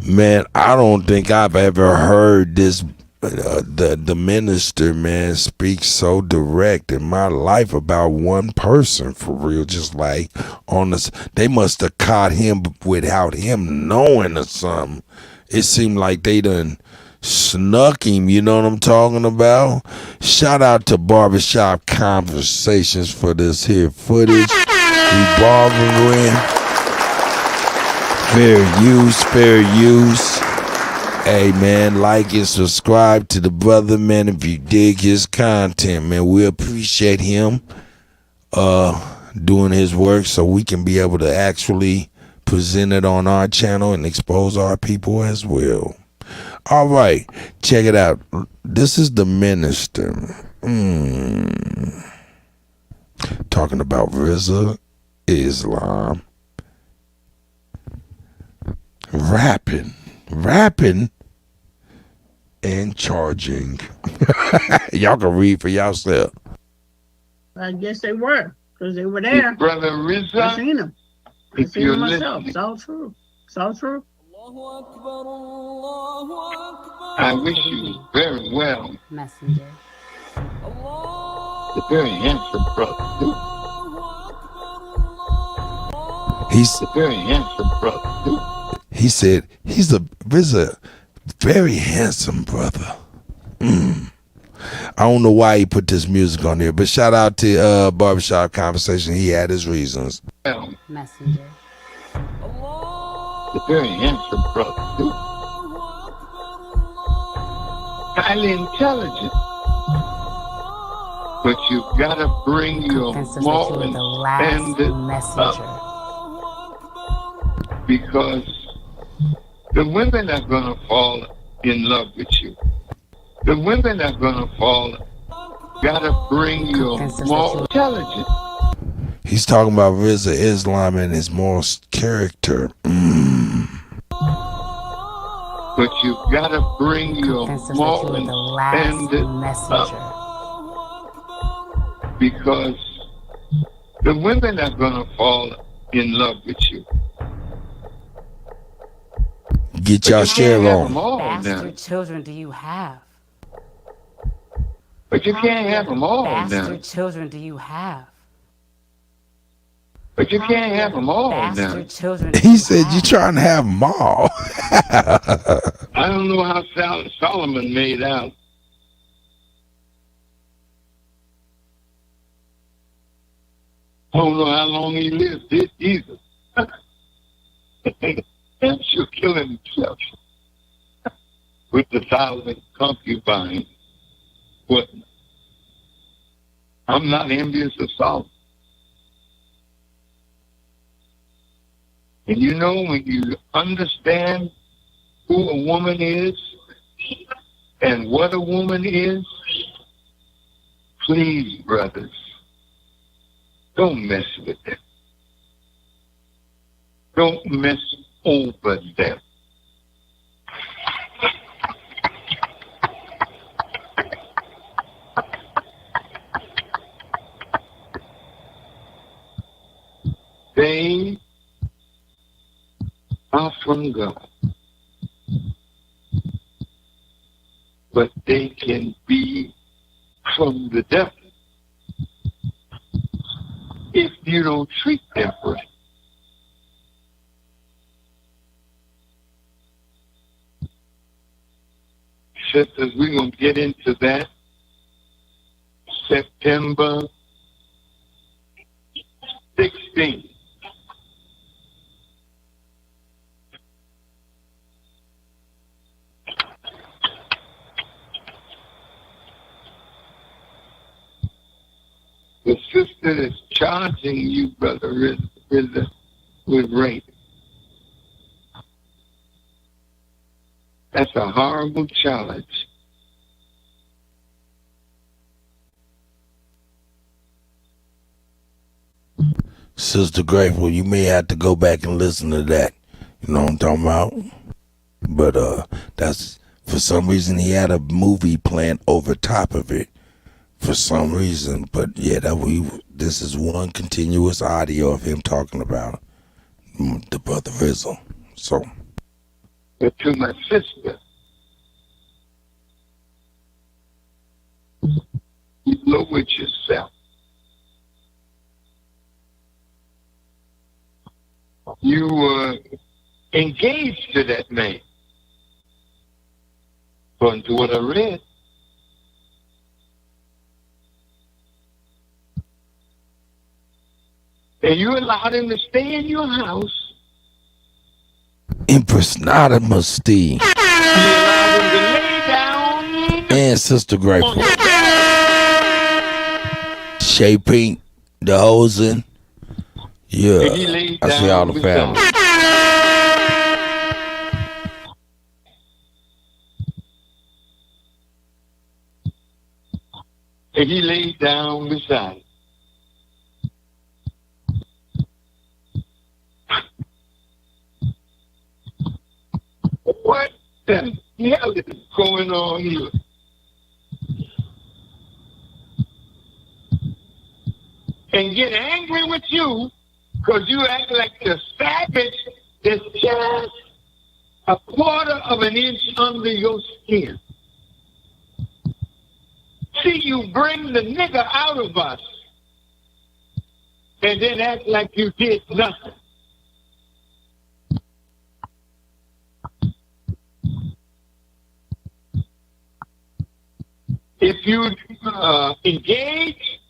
Man, I don't think I've ever heard this the minister, man, speak so direct in my life about one person, for real. Just like on this, they must have caught him without him knowing or something. It seemed like they done snuck him, you know what I'm talking about? Shout out to Barbershop Conversations for this here footage. Revolving Ring. Fair use. Hey, man, like and subscribe to the brother, man, if you dig his content, man. We appreciate him doing his work so we can be able to actually present it on our channel and expose our people as well. All right, check it out. This is the minister. Talking about Rizza Islam. Rapping and charging. Y'all can read for yourself. I guess they were, because they were there. Brother Rizza, I seen them. I if seen you're them myself. listening, It's all true. It's all true. I wish you very well. Messenger. A very handsome brother, too. He's a very handsome brother, too. He said he's a very handsome brother. I don't know why he put this music on there, but shout out to Barbershop Conversation. He had his reasons. Messenger. A very handsome brother, too. Highly intelligent. But you've got to bring your moral standards up. Because the women are going to fall in love with you. The women are going to fall. Got to bring your moral intelligence. He's talking about Rizza Islam and his moral character. But you've got to bring your moral standards up. Because the women are going to fall in love with you. Get y'all share on. Bastard children do you have? But you can't have them all now. Bastard children do you have? But you can't have them all now. Bastard children. He said you trying to have them all. I don't know how Solomon made out. I don't know how long he lived either. I'm sure killing himself with the 1,000 concubines. What? I'm not envious of Solomon. And you know, when you understand who a woman is and what a woman is, please, brothers, don't mess with them. Don't mess over them. They are from God, but they can be from the devil if you don't treat them right. Sisters, we're going to get into that September 16th. The sister is charging you, Brother Rizza, with rape. That's a horrible challenge. Sister Grateful, you may have to go back and listen to that. You know what I'm talking about? But that's For some reason, he had a movie playing over top of it. For some reason, but yeah, this is one continuous audio of him talking about the brother Rizzo. So, But to my sister, you look with yourself. You were engaged to that man. According to what I read. And you allowed him to stay in your house. Empress Nada Musti. You allowed him to lay down. And Sister Grateful. Shay Pink, the Hosen. Yeah, I see all the family. And he laid down beside him. What the hell is going on here? And get angry with you because you act like the savage that's just a quarter of an inch under your skin. See, you bring the nigga out of us and then act like you did nothing. If you engage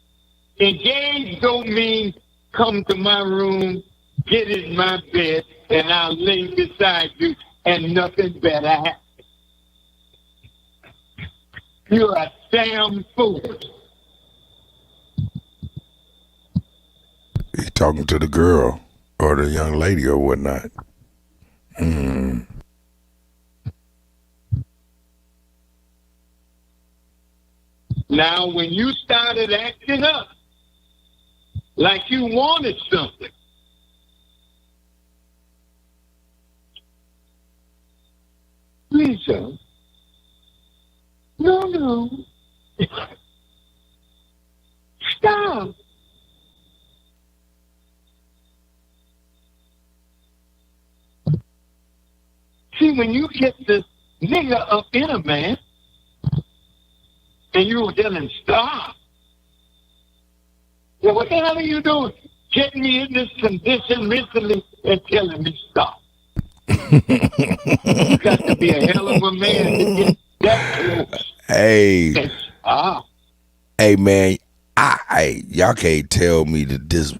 don't mean come to my room, get in my bed, and I'll lay beside you and nothing better happens. You're a damn fool. He talking to the girl or the young lady or whatnot. Now, when you started acting up like you wanted something, Lisa, no. Stop. See, when you get this nigga up in a man, and you were telling stop. Well, what the hell are you doing? Getting me in this condition mentally and telling me stop. You got to be a hell of a man to get that close. Hey. Stop. Hey, man, y'all can't tell me that this.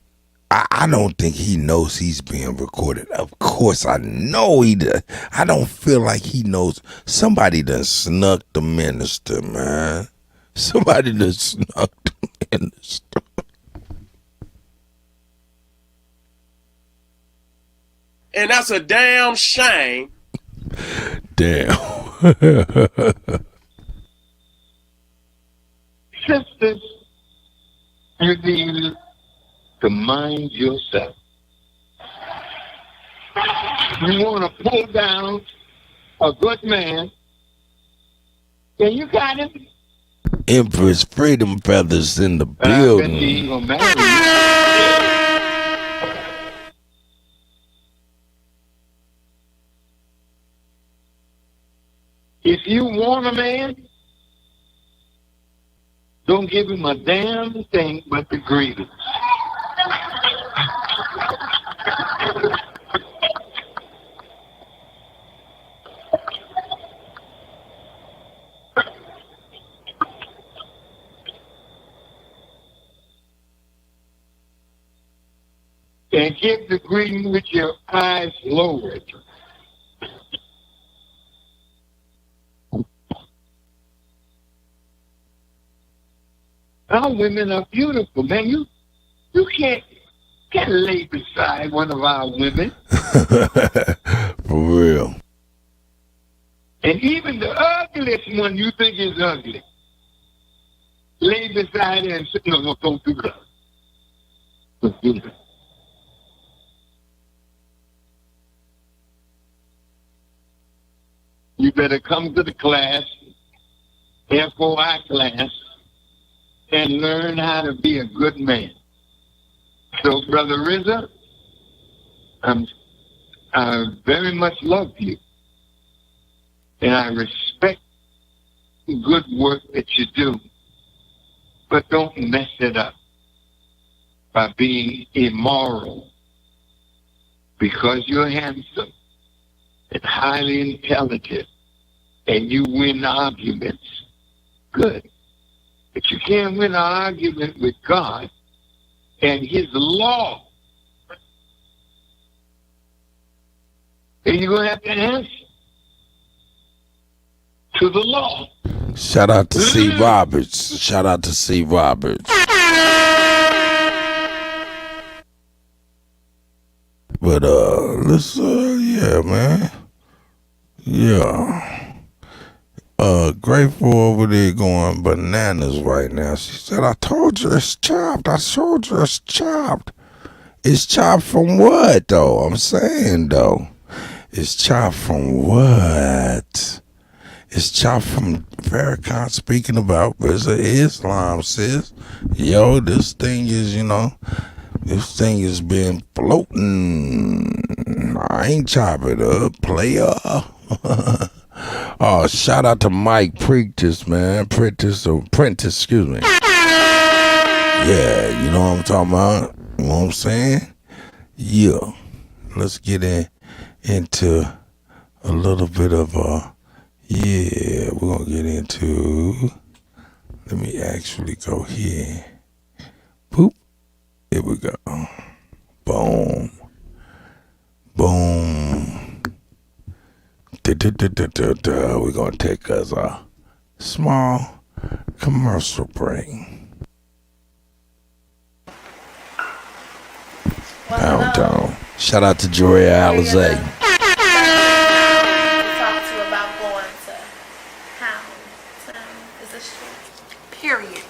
I don't think he knows he's being recorded. Of course, I know he does. I don't feel like he knows. Somebody done snuck the minister, man. Somebody done snuck the minister. And that's a damn shame. Damn. Sisters, you need to mind yourself. You want to pull down a good man, and you got him. Empress Freedom Feathers in the building. If you want a man, don't give him a damn thing but the greetings. And give the greeting with your eyes lowered. Our women are beautiful, man. You can't lay beside one of our women. For real. And even the ugliest one you think is ugly, lay beside her and say, no, don't do that. Don't do that. You better come to the class, FOI class, and learn how to be a good man. So, Brother Rizza, I very much love you. And I respect the good work that you do. But don't mess it up by being immoral. Because you're handsome and highly intelligent and you win arguments. Good. But you can't win an argument with God and His law. And you're going to have to answer to the law. Shout out to C. Roberts. Shout out to C. Roberts. But let's yeah, man. Yeah. Grateful over there going bananas right now. She said, I told you it's chopped. I told you it's chopped. It's chopped from what, though? I'm saying, though. It's chopped from what? It's chopped from Farahkhan speaking about Islam, sis. Yo, this thing is, this thing has been floating. I ain't chop it up, player. Oh, shout out to Mike Prentice, man. Prentice, excuse me. Yeah, you know what I'm talking about? You know what I'm saying? Yeah. Let's get into a little bit of yeah, we're gonna get into, let me actually go here. Boop. Here we go. Boom. Boom. We're going to take us a small commercial break. Downtown. Shout out to Joria Alizé. Talk to you about going to Hamilton. Is this true? Period.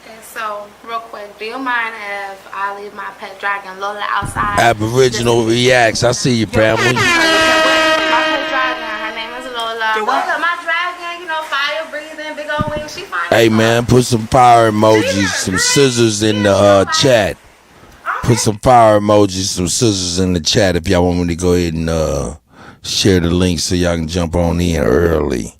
Okay, so real quick, do you mind if I leave my pet dragon Lola outside? Aboriginal reacts. I see you, family. My pet dragon, her name is Lola. Lola, my dragon, fire breathing, big old wings. She fine. Hey, man, put some fire emojis, some scissors in the chat. Put some fire emojis, some scissors in the chat if y'all want me to go ahead and share the link so y'all can jump on in early.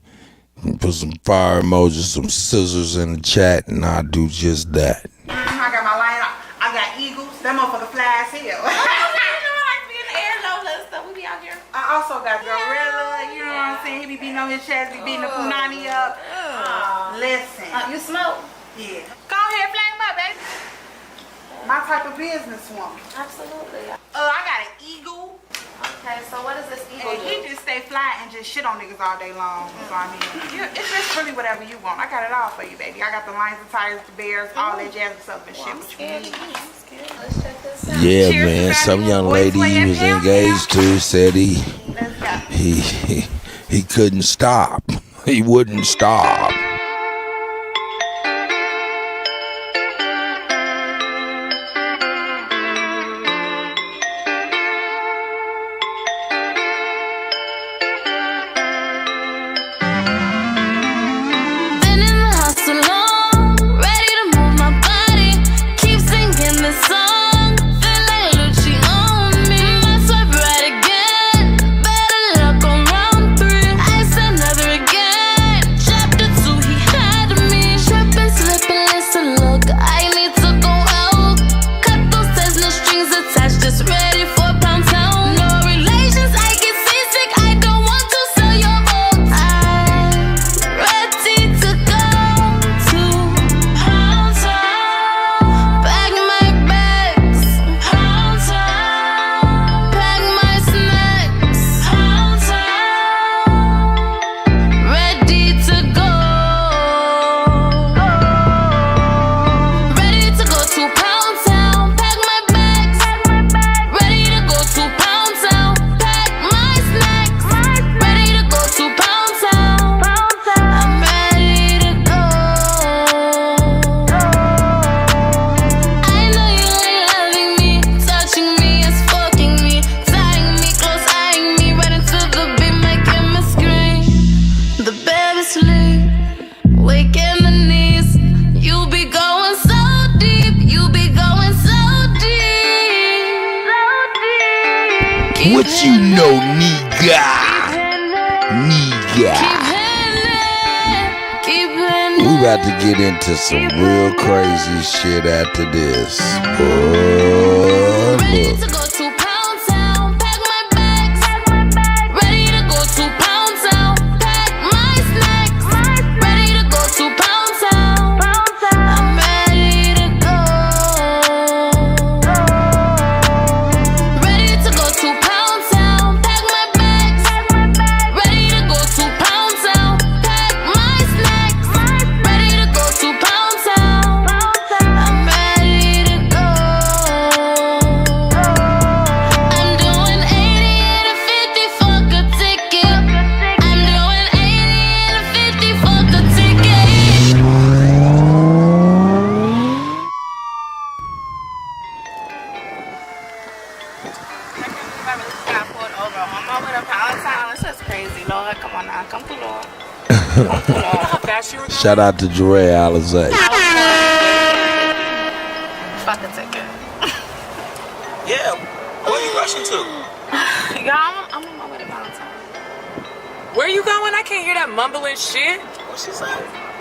Put some fire emojis, some scissors in the chat, and I'll do just that. I got my light on. I got eagles. That motherfucker flies here. I like being in the air, Lola and stuff. We be out here. I also got Gorilla. You know what I'm saying? He be beating on his chest. He beating the punani up. Listen. You smoke? Yeah. Go ahead, flame up, baby. My type of businesswoman. Absolutely. I got an eagle. Okay, so what does this eagle do? He just stay fly and just shit on niggas all day long. So I mean, it's just really whatever you want. I got it all for you, baby. I got the lions, the tigers, the bears, all that jazz and stuff and shit. What you need? Let's check this out. Yeah, man. Some young lady he was engaged to said he couldn't stop. He wouldn't stop. Chapter 2 What you know, nigga? Nigga. We about to get into some real crazy shit after this. Oh, look. Shout out to Dre Alizé. Fuck a ticket. Yeah, where you rushing to? Y'all, I'm on my way to Valentine. Where you going? I can't hear that mumbling shit. What she say?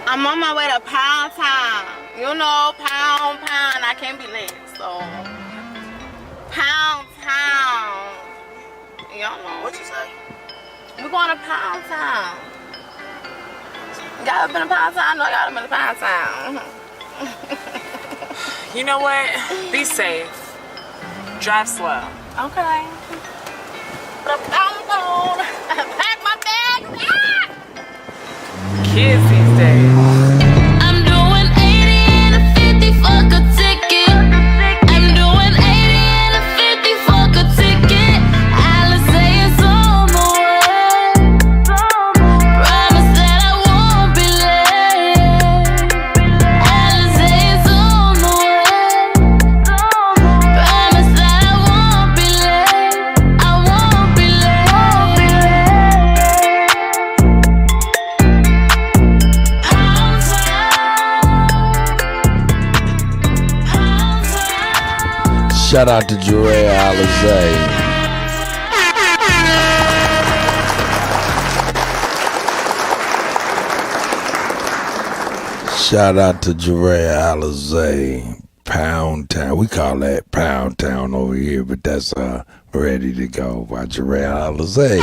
I'm on my way to Pound Town. You know, pound. I can't be late, so Pound Town. Y'all know. What you say? We're going to Pound Town. Y'all been to Pound Town? I know y'all been to Pound Town. You know what? Be safe. Drive slow. Okay. Pack my bags. Kids these days. I'm doing 80 and a 50 fuck a ticket. I'm doing 80 and a 50 fuck a ticket. Alizé is on the way. Promise that I won't be late. Alizé is on the way. Promise that I won't be late. I won't be Shout out to Dre Alizé. Shout out to Dre Alizé. Pound Town. We call that Pound Town over here, but that's Ready to Go by Dre Alizé.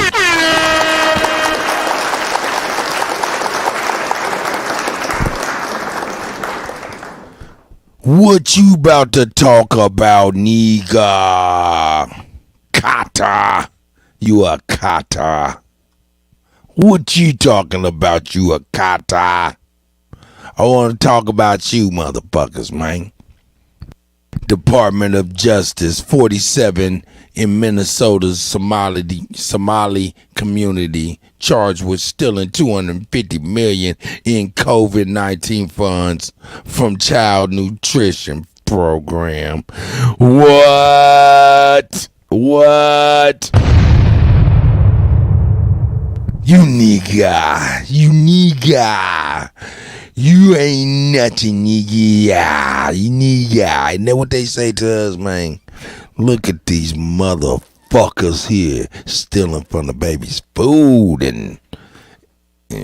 What you about to talk about, nigga? Kata. You a kata. What you talking about, you a kata? I want to talk about you motherfuckers, man. Department of Justice 47 in Minnesota's Somali community charged with stealing $250 million in COVID-19 funds from child nutrition program. What? You nigga. You ain't nothing, nigga. Isn't that what they say to us, man? Look at these motherfuckers here stealing from the baby's food and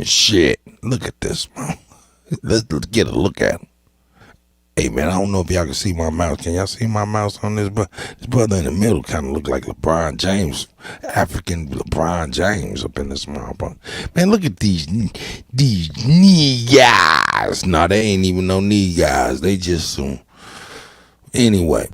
shit. Look at this, man. Let's get a look at him. Hey, man, I don't know if y'all can see my mouse. Can y'all see my mouse on this? This brother in the middle kind of look like LeBron James, African LeBron James up in this motherfucker. Man, look at these niggas. No, they ain't even no niggas. They just some. Anyway.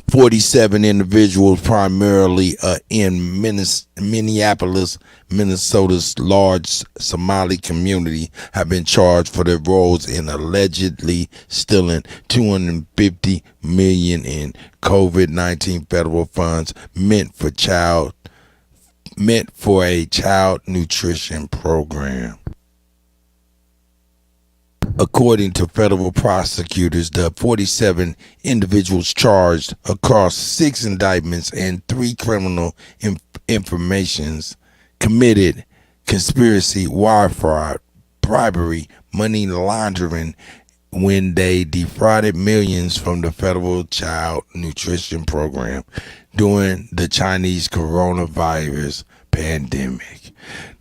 47 individuals, primarily in Minneapolis, Minnesota's large Somali community, have been charged for their roles in allegedly stealing $250 million in COVID-19 federal funds meant for a child nutrition program. According to federal prosecutors, the 47 individuals charged across 6 indictments and 3 criminal informations committed conspiracy, wire fraud, bribery, money laundering, when they defrauded millions from the federal child nutrition program during the Chinese coronavirus pandemic.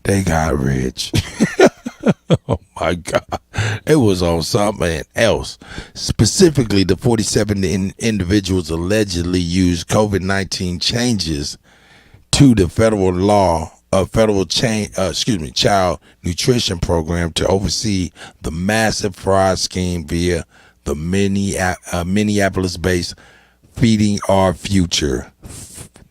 They got rich. Oh my God. It was on something else. Specifically, the 47 individuals allegedly used COVID-19 changes to the federal law of child nutrition program to oversee the massive fraud scheme via the Minneapolis-based Feeding Our Future,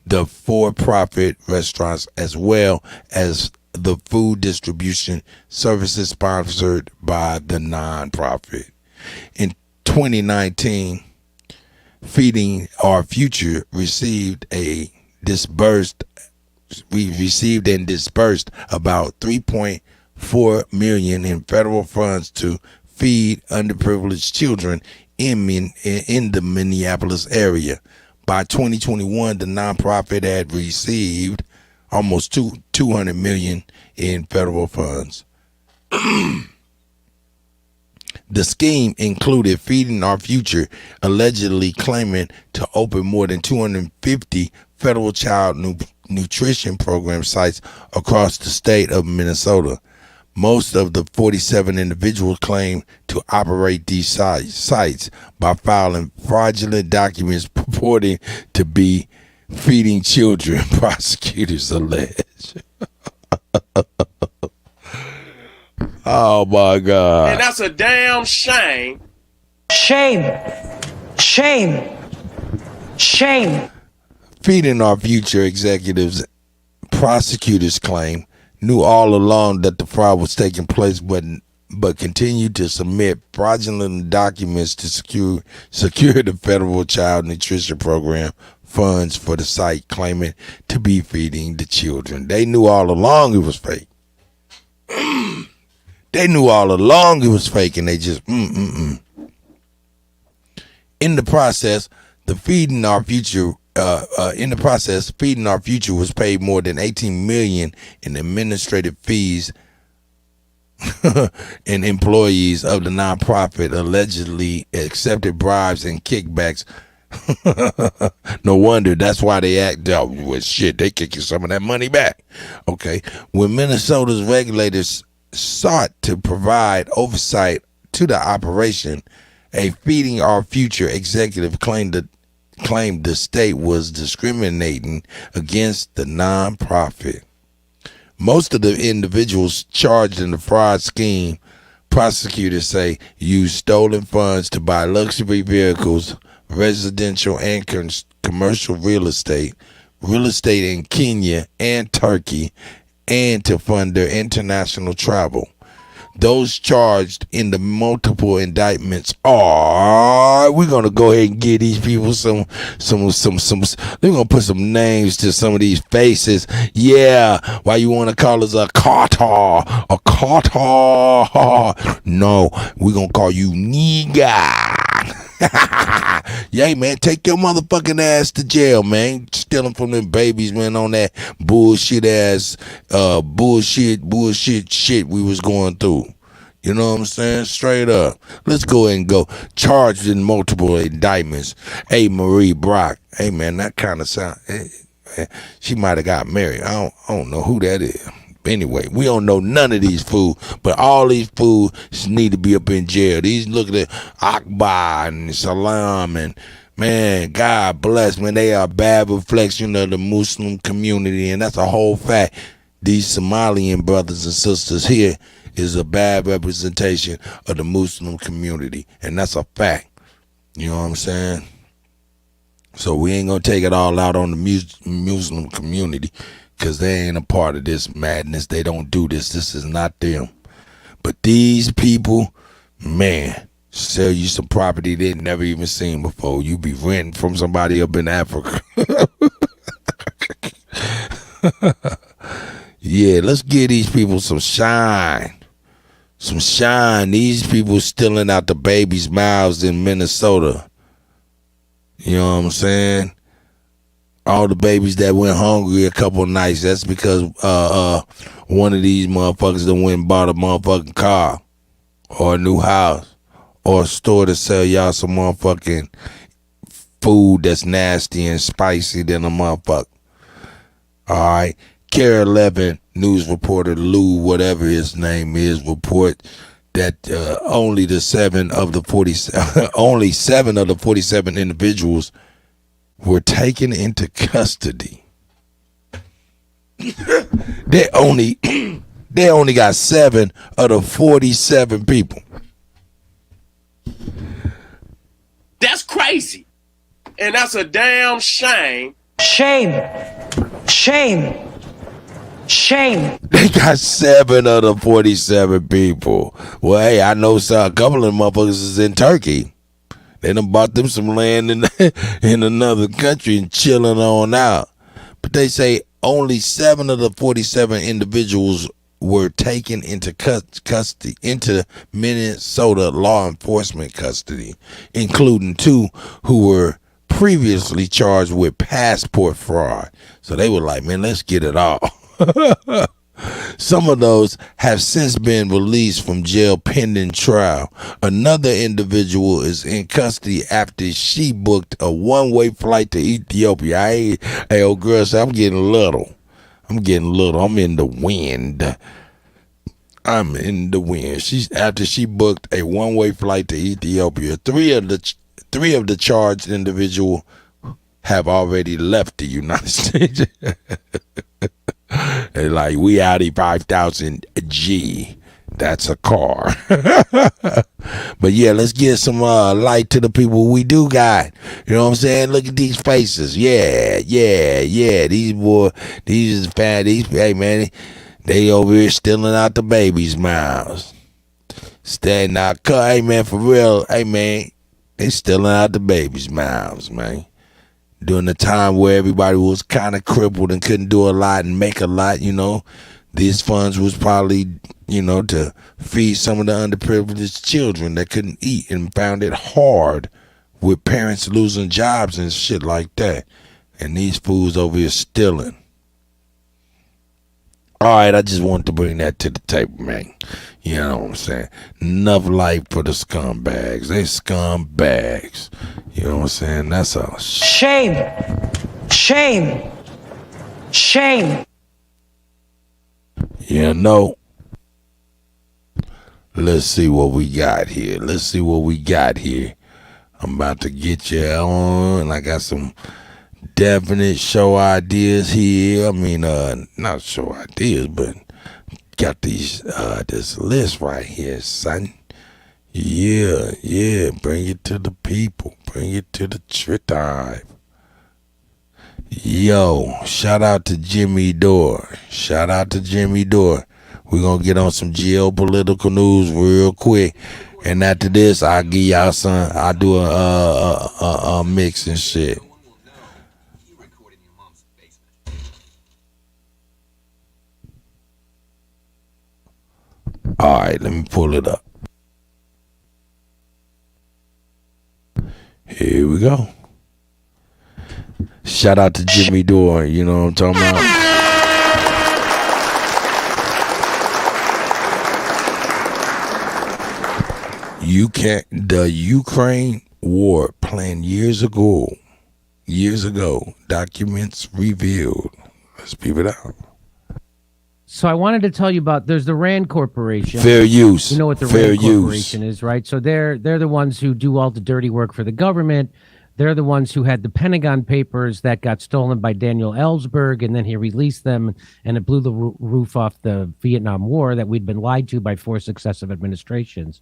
the for-profit restaurants, as well as the food distribution services sponsored by the nonprofit. In 2019, Feeding Our Future received and disbursed about $3.4 million in federal funds to feed underprivileged children in the Minneapolis area. By 2021, the nonprofit had received almost $200 million in federal funds. The scheme included Feeding Our Future allegedly claiming to open more than 250 federal child nutrition program sites across the state of Minnesota. Most of the 47 individuals claim to operate these sites by filing fraudulent documents purporting to be feeding children, prosecutors allege. Oh my God. And that's a damn shame. Shame. Shame. Shame. Feeding Our Future executives, prosecutors claim, knew all along that the fraud was taking place, but continued to submit fraudulent documents to secure the federal child nutrition program funds for the site, claiming to be feeding the children. They knew all along it was fake. They knew all along it was fake, and they just In the process, Feeding Our Future was paid more than $18 million in administrative fees, and employees of the nonprofit allegedly accepted bribes and kickbacks. No wonder. That's why they act out. Well, shit, they kicking some of that money back. Okay. When Minnesota's regulators sought to provide oversight to the operation, a Feeding Our Future executive claimed the state was discriminating against the nonprofit. Most of the individuals charged in the fraud scheme, prosecutors say, used stolen funds to buy luxury vehicles, residential and commercial real estate in Kenya and Turkey, and to fund their international travel. Those charged in the multiple indictments are, we're going to go ahead and give these people some, they're going to put some names to some of these faces. Yeah, why you want to call us a carter? No, we're going to call you nigga. Yeah, man, take your motherfucking ass to jail, man. Stealing from them babies, man, on that bullshit ass, bullshit shit we was going through. You know what I'm saying? Straight up. Let's go ahead and go. Charged in multiple indictments. Hey, Marie Brock. Hey, man, that kind of sound. She might have got married. I don't know who that is. Anyway, we don't know none of these fools, but all these fools need to be up in jail. These look at Akbar and Salam, and man, God bless, man, they are a bad reflection of the Muslim community, and that's a whole fact. These Somalian brothers and sisters here is a bad representation of the Muslim community, and that's a fact. You know what I'm saying? So we ain't gonna take it all out on the Muslim community, because they ain't a part of this madness. They don't do this. This is not them. But these people, man, sell you some property they've never even seen before. You be renting from somebody up in Africa. Yeah, let's give these people some shine. Some shine. These people stealing out the babies' mouths in Minnesota. You know what I'm saying? All the babies that went hungry a couple nights, that's because one of these motherfuckers that went and bought a motherfucking car or a new house or a store to sell y'all some motherfucking food that's nasty and spicy than a motherfucker. All right. Care 11 news reporter Lou, whatever his name is, report that only 7 of the 47 individuals were taken into custody. they only got 7 of the 47 people. That's crazy. And that's a damn shame. Shame. They got 7 of the 47 people. Well, hey, I know a couple of them motherfuckers is in Turkey. They done bought them some land in another country and chilling on out. But they say only 7 of the 47 individuals were taken into custody, into Minnesota law enforcement custody, including 2 who were previously charged with passport fraud. So they were like, man, let's get it all. Some of those have since been released from jail pending trial. Another individual is in custody after she booked a one-way flight to Ethiopia. Hey, old girl, so I'm getting little. I'm in the wind. After she booked a one-way flight to Ethiopia. Three of the charged individuals have already left the United States. They're like, we out here 5,000 G. That's a car. But yeah, let's get some light to the people we do got. You know what I'm saying? Look at these faces. Yeah. These is fat. Hey man, they over here stealing out the babies' mouths. Standing out. Hey man, for real. Hey man, they stealing out the babies' mouths, man. During the time where everybody was kind of crippled and couldn't do a lot and make a lot, these funds was probably, to feed some of the underprivileged children that couldn't eat and found it hard with parents losing jobs and shit like that. And these fools over here stealing. All right, I just want to bring that to the table, man. You know what I'm saying? Enough life for the scumbags. They scumbags. You know what I'm saying? That's a shame. Let's see what we got here. I'm about to get you on. I got some definite show ideas here. I mean, not show ideas, but got these this list right here, son. Yeah. Bring it to the people. Bring it to the tribe. Yo, shout out to Jimmy Dore. We're gonna get on some geopolitical news real quick. And after this, I'll give y'all some. I'll do a mix and shit. All right, let me pull it up. Here we go. Shout out to Jimmy Dore. You know what I'm talking about? The Ukraine war planned years ago, documents revealed. Let's peep it out. So I wanted to tell you about, there's the RAND Corporation. Fair use. You know what the RAND Corporation is, right? So they're the ones who do all the dirty work for the government. They're the ones who had the Pentagon Papers that got stolen by Daniel Ellsberg, and then he released them, and it blew the roof off the Vietnam War that we'd been lied to by 4 successive administrations.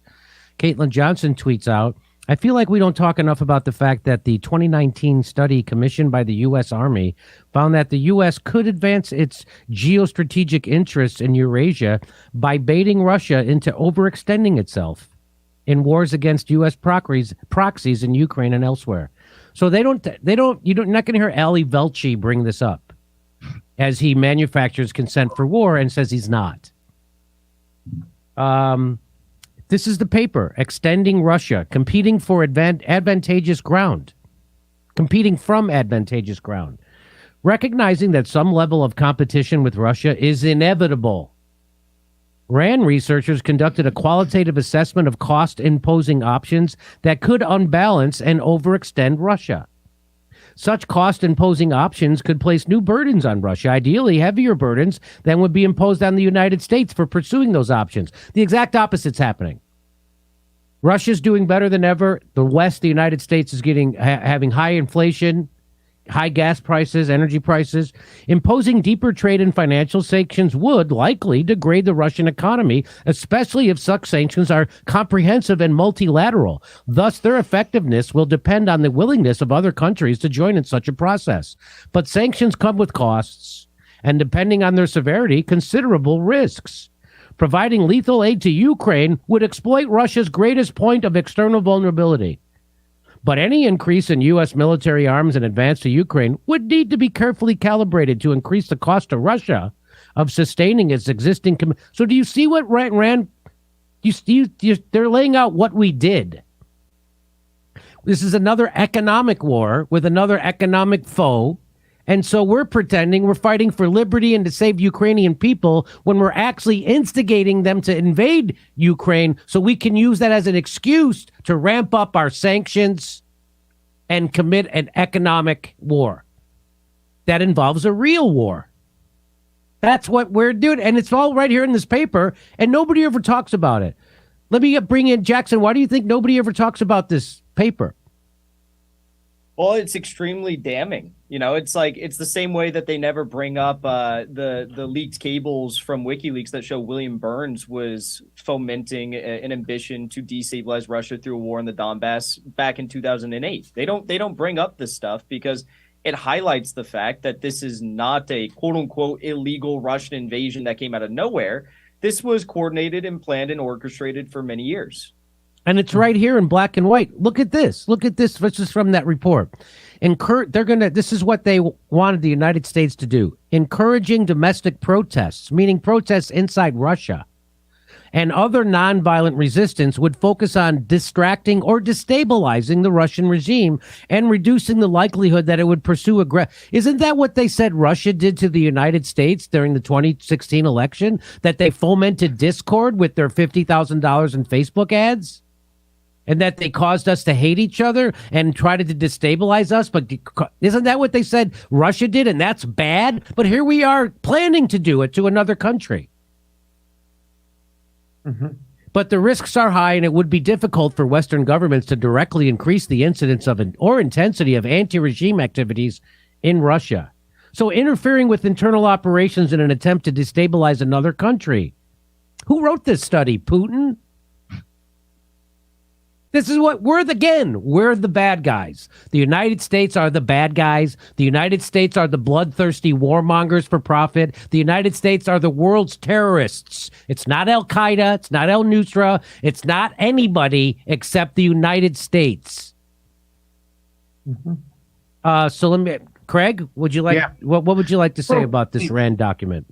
Caitlin Johnson tweets out, I feel like we don't talk enough about the fact that the 2019 study commissioned by the U.S. Army found that the U.S. could advance its geostrategic interests in Eurasia by baiting Russia into overextending itself in wars against U.S. proxies in Ukraine and elsewhere. So you're not going to hear Ali Velshi bring this up as he manufactures consent for war and says he's not. This is the paper, Extending Russia, competing from advantageous ground. Recognizing that some level of competition with Russia is inevitable. RAND researchers conducted a qualitative assessment of cost-imposing options that could unbalance and overextend Russia. Such cost-imposing options could place new burdens on Russia, ideally heavier burdens than would be imposed on the United States for pursuing those options. The exact opposite's happening. Russia's doing better than ever. The West, the United States, is having high inflation, high gas prices, energy prices. Imposing deeper trade and financial sanctions would likely degrade the Russian economy, especially if such sanctions are comprehensive and multilateral. Thus, their effectiveness will depend on the willingness of other countries to join in such a process. But sanctions come with costs, and depending on their severity, considerable risks. Providing lethal aid to Ukraine would exploit Russia's greatest point of external vulnerability. But any increase in U.S. military arms and advance to Ukraine would need to be carefully calibrated to increase the cost to Russia of sustaining its existing. So do you see what Rand? They're laying out what we did. This is another economic war with another economic foe. And so we're pretending we're fighting for liberty and to save Ukrainian people when we're actually instigating them to invade Ukraine so we can use that as an excuse to ramp up our sanctions and commit an economic war. That involves a real war. That's what we're doing. And it's all right here in this paper, and nobody ever talks about it. Let me bring in Jackson. Why do you think nobody ever talks about this paper? Well, it's extremely damning. You know, it's like it's the same way that they never bring up the leaked cables from WikiLeaks that show William Burns was fomenting an ambition to destabilize Russia through a war in the Donbass back in 2008. They don't bring up this stuff because it highlights the fact that this is not a quote unquote illegal Russian invasion that came out of nowhere. This was coordinated and planned and orchestrated for many years. And it's right here in black and white. Look at this. Look at this. This is from that report. This is what they wanted the United States to do. Encouraging domestic protests, meaning protests inside Russia, and other nonviolent resistance would focus on distracting or destabilizing the Russian regime and reducing the likelihood that it would pursue aggression. Isn't that what they said Russia did to the United States during the 2016 election? That they fomented discord with their $50,000 in Facebook ads? And that they caused us to hate each other and tried to destabilize us. But isn't that what they said Russia did? And that's bad. But here we are planning to do it to another country. Mm-hmm. But the risks are high, and it would be difficult for Western governments to directly increase the incidence of or intensity of anti-regime activities in Russia. So interfering with internal operations in an attempt to destabilize another country. Who wrote this study? Putin? This is what we're the bad guys. The United States are the bad guys. The United States are the bloodthirsty warmongers for profit. The United States are the world's terrorists. It's not Al-Qaeda. It's not al-Nusra. It's not anybody except the United States. Mm-hmm. So let me, Craig, what would you like to say about this RAND document?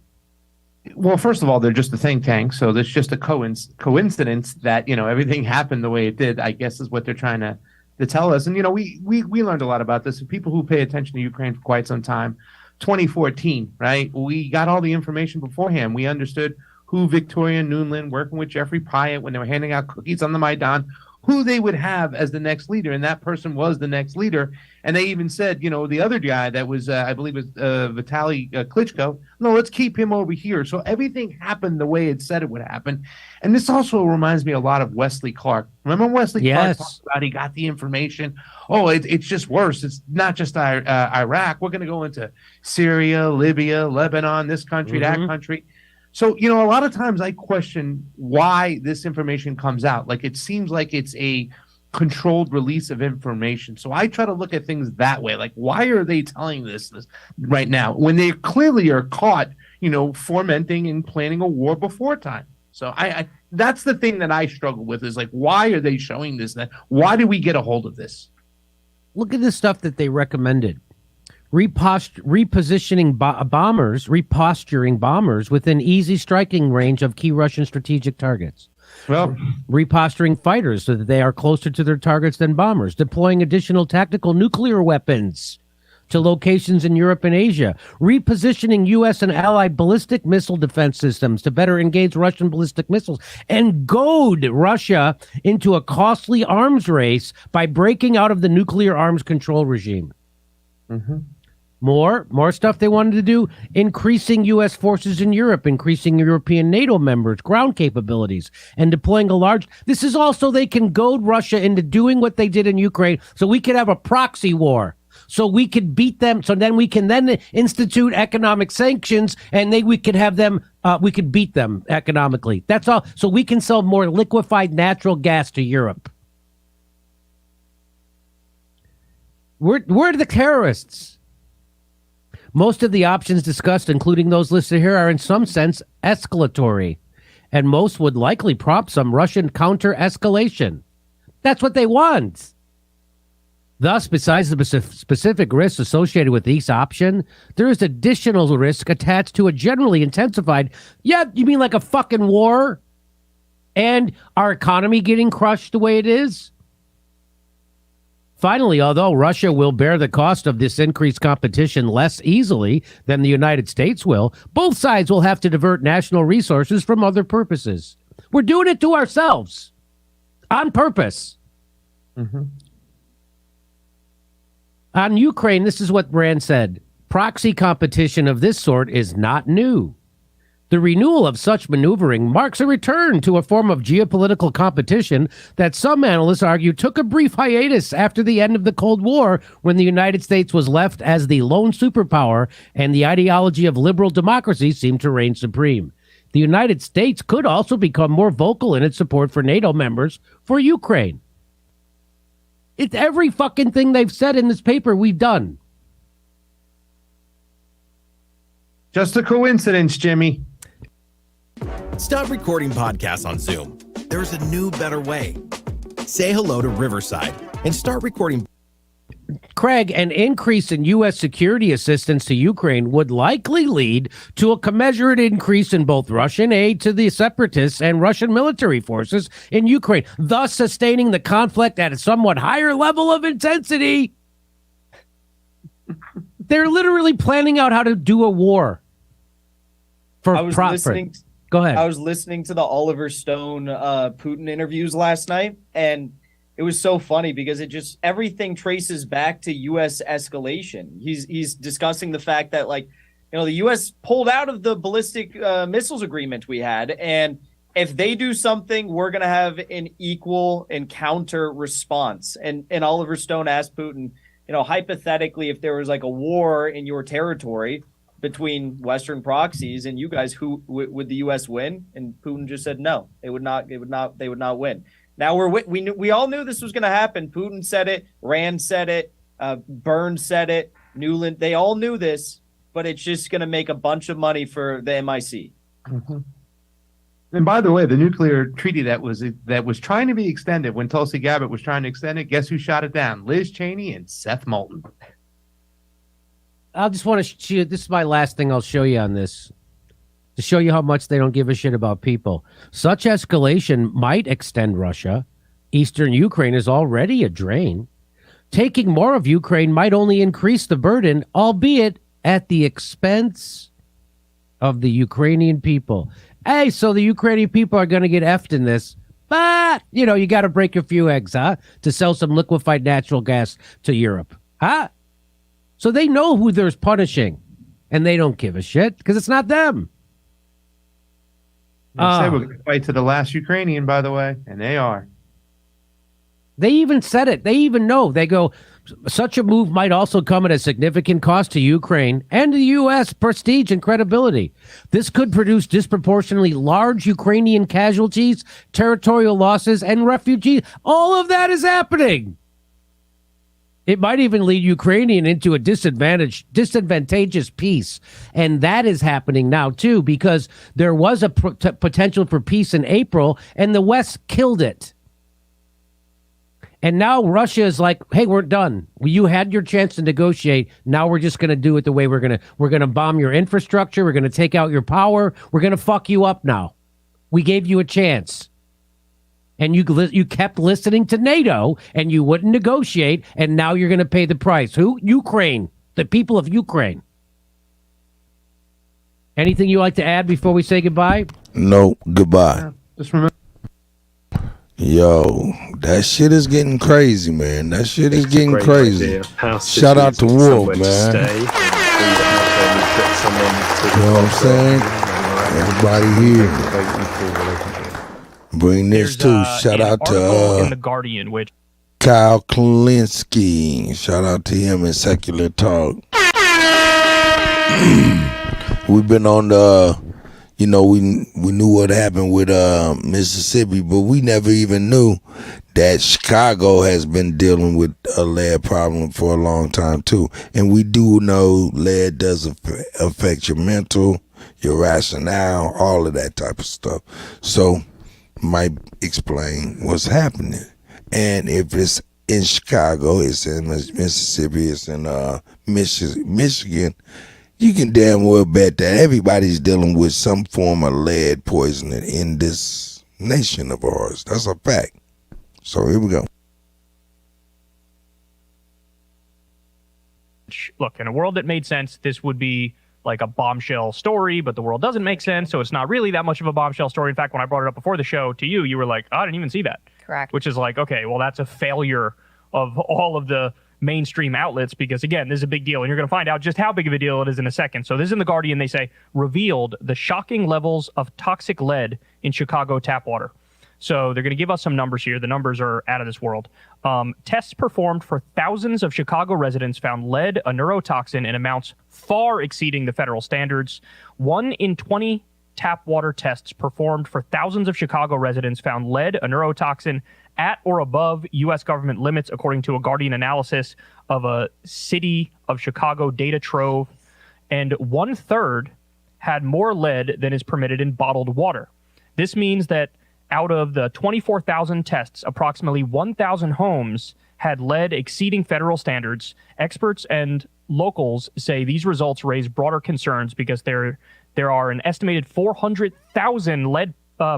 Well, first of all, they're just a think tank, so there's just a coincidence that everything happened the way it did, I guess, is what they're trying to tell us. And we learned a lot about this. People who pay attention to Ukraine for quite some time, 2014, right? We got all the information beforehand. We understood who Victoria Nuland, working with Jeffrey Pyatt when they were handing out cookies on the Maidan, who they would have as the next leader, and that person was the next leader. And they even said, the other guy that was, I believe, was Vitaly Klitschko. No, let's keep him over here. So everything happened the way it said it would happen. And this also reminds me a lot of Wesley Clark. Remember Wesley Clark talked about he got the information? Oh, it's just worse. It's not just Iraq. We're going to go into Syria, Libya, Lebanon, this country, that country. So, a lot of times I question why this information comes out. Like, it seems like it's a controlled release of information. So I try to look at things that way. Like, why are they telling this right now when they clearly are caught, fomenting and planning a war before time? So I that's the thing that I struggle with is like, why are they showing this? Why did we get a hold of this? Look at the stuff that they recommended. Reposturing bombers within easy striking range of key Russian strategic targets. Well, reposturing fighters so that they are closer to their targets than bombers. Deploying additional tactical nuclear weapons to locations in Europe and Asia, repositioning U.S. and allied ballistic missile defense systems to better engage Russian ballistic missiles, and goad Russia into a costly arms race by breaking out of the nuclear arms control regime. Mm-hmm. More stuff they wanted to do, increasing U.S. forces in Europe, increasing European NATO members, ground capabilities, and deploying a large... This is also they can goad Russia into doing what they did in Ukraine so we could have a proxy war. So we could beat them. So then we can then institute economic sanctions and we could have them, we could beat them economically. That's all. So we can sell more liquefied natural gas to Europe. We're the terrorists. Most of the options discussed, including those listed here, are in some sense escalatory, and most would likely prompt some Russian counter-escalation. That's what they want. Thus, besides the specific risks associated with each option, there is additional risk attached to a generally intensified, you mean like a fucking war? And our economy getting crushed the way it is? Finally, although Russia will bear the cost of this increased competition less easily than the United States will, both sides will have to divert national resources from other purposes. We're doing it to ourselves on purpose. Mm-hmm. On Ukraine, this is what Brand said. Proxy competition of this sort is not new. The renewal of such maneuvering marks a return to a form of geopolitical competition that some analysts argue took a brief hiatus after the end of the Cold War, when the United States was left as the lone superpower and the ideology of liberal democracy seemed to reign supreme. The United States could also become more vocal in its support for NATO members for Ukraine. It's every fucking thing they've said in this paper we've done. Just a coincidence, Jimmy. Stop recording podcasts on Zoom. There's a new, better way. Say hello to Riverside and start recording. Craig, an increase in U.S. security assistance to Ukraine would likely lead to a commensurate increase in both Russian aid to the separatists and Russian military forces in Ukraine, thus sustaining the conflict at a somewhat higher level of intensity. They're literally planning out how to do a war for profit. Go ahead. I was listening to the Oliver Stone Putin interviews last night, and it was so funny because it just everything traces back to U.S. escalation. He's discussing the fact that, like, the U.S. pulled out of the ballistic missiles agreement we had, and if they do something, we're going to have an equal and counter response. And Oliver Stone asked Putin, hypothetically, if there was like a war in your territory between Western proxies and you guys, who would the U.S. win? And Putin just said no, they would not win. Now we all knew this was going to happen. Putin said it, Rand said it, Burns said it, Newland. They all knew this, but it's just going to make a bunch of money for the MIC. Mm-hmm. And by the way, the nuclear treaty that was trying to be extended, when Tulsi Gabbard was trying to extend it, guess who shot it down? Liz Cheney and Seth Moulton. I just want to show you, this is my last thing I'll show you on this, to show you how much they don't give a shit about people. Such escalation might extend Russia. Eastern Ukraine is already a drain. Taking more of Ukraine might only increase the burden, albeit at the expense of the Ukrainian people. Hey, so the Ukrainian people are going to get effed in this. But, you got to break a few eggs, huh? To sell some liquefied natural gas to Europe. Huh? So they know who they're punishing, and they don't give a shit because it's not them. They say we're going to fight to the last Ukrainian, by the way, and they are. They even said it. They even know. They go, such a move might also come at a significant cost to Ukraine and the U.S. prestige and credibility. This could produce disproportionately large Ukrainian casualties, territorial losses, and refugees. All of that is happening. It might even lead Ukrainian into a disadvantageous peace. And that is happening now, too, because there was a potential for peace in April, and the West killed it. And now Russia is like, hey, we're done. You had your chance to negotiate. Now we're just going to do it the way we're going to bomb your infrastructure. We're going to take out your power. We're going to fuck you up now. We gave you a chance. And you kept listening to NATO, and you wouldn't negotiate, and now you're going to pay the price. Who? Ukraine. the people of Ukraine. Anything you like to add before we say goodbye? No, goodbye. Just remember. Yo, that shit is getting crazy, man. That shit is getting crazy. Shout out to Wolf, man. You know what I'm saying? Everybody here. Bring this too. Shout out to in the Guardian, which Kyle Klinsky. Shout out to him in Secular Talk. We've been on the, we knew what happened with Mississippi, but we never even knew that Chicago has been dealing with a lead problem for a long time too. And we do know lead does affect your mental, your rationale, all of that type of stuff. So might explain what's happening. And if it's in Chicago, it's in Mississippi, it's in Michigan, you can damn well bet that everybody's dealing with some form of lead poisoning in this nation of ours. That's a fact. So here we go. Look, in a world that made sense, this would be like a bombshell story, but the world doesn't make sense, so it's not really that much of a bombshell story. In fact, when I brought it up before the show to you, you were like, I didn't even see that. Correct. Which is like, okay, well, that's a failure of all of the mainstream outlets, because again, this is a big deal, and you're going to find out just how big of a deal it is in a second. So this is in the Guardian. They say revealed the shocking levels of toxic lead in Chicago tap water. So they're going to give us some numbers here. The numbers are out of this world. Tests performed for thousands of Chicago residents found lead, a neurotoxin, in amounts far exceeding the federal standards. 1 in 20 tap water tests performed for thousands of Chicago residents found lead, a neurotoxin, at or above U.S. government limits, according to a Guardian analysis of a City of Chicago data trove. And 1/3 had more lead than is permitted in bottled water. This means that out of the 24,000 tests, approximately 1,000 homes had lead exceeding federal standards. Experts and locals say these results raise broader concerns because there are an estimated 400,000 lead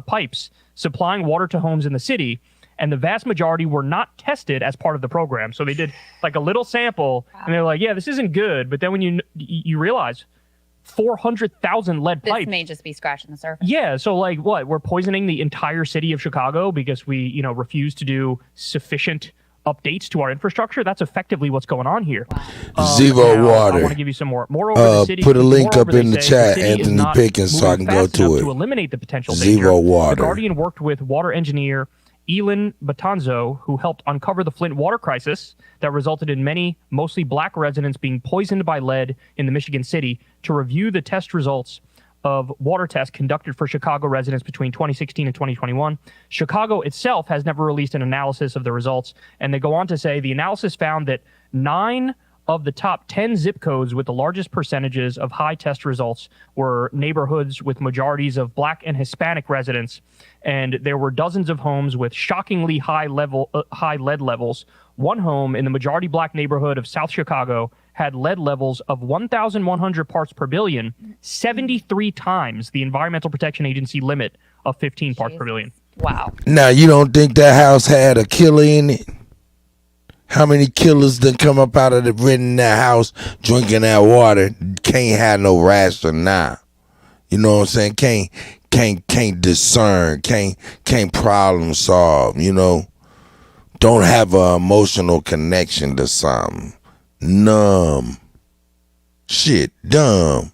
pipes supplying water to homes in the city, and the vast majority were not tested as part of the program. So they did like a little sample, and they're like, yeah, this isn't good. But then when you realize 400,000 lead pipes. This may just be scratching the surface. Yeah, so like what? We're poisoning the entire city of Chicago because we, refuse to do sufficient updates to our infrastructure. That's effectively what's going on here. Zero water. I want to give you some more. Moreover, the city, put a link up in the say, chat, the city is Anthony not Pickens, so I can moving go fast to enough it. To eliminate the potential Zero danger. water. The Guardian worked with water engineer Elin Batanzo, who helped uncover the Flint water crisis that resulted in many, mostly black residents being poisoned by lead in the Michigan city, to review the test results of water tests conducted for Chicago residents between 2016 and 2021. Chicago itself has never released an analysis of the results, and they go on to say the analysis found that 9 of the top 10 zip codes with the largest percentages of high test results were neighborhoods with majorities of black and Hispanic residents, and there were dozens of homes with shockingly high lead levels. One home in the majority black neighborhood of South Chicago had lead levels of 1,100 parts per billion, 73 times the Environmental Protection Agency limit of 15 parts per billion. Wow. Now, you don't think that house had a killer in it? How many killers done come up out of the renting that house, drinking that water? Can't have no rationale. You know what I'm saying? Can't discern. Can't problem solve. Don't have an emotional connection to something. Numb. Shit, dumb.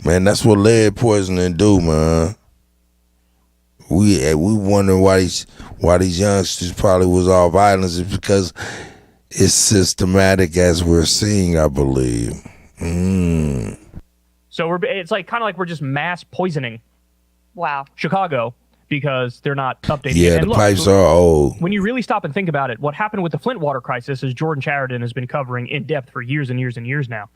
Man, that's what lead poisoning do, man. We wonder why these youngsters probably was all violence, is because it's systematic, as we're seeing, I believe. So it's like kind of like we're just mass poisoning. Wow. Chicago, because they're not updating. Yeah, and the look, pipes are old. When you really stop and think about it, what happened with the Flint water crisis, as Jordan Sheridan has been covering in depth for years and years and years now,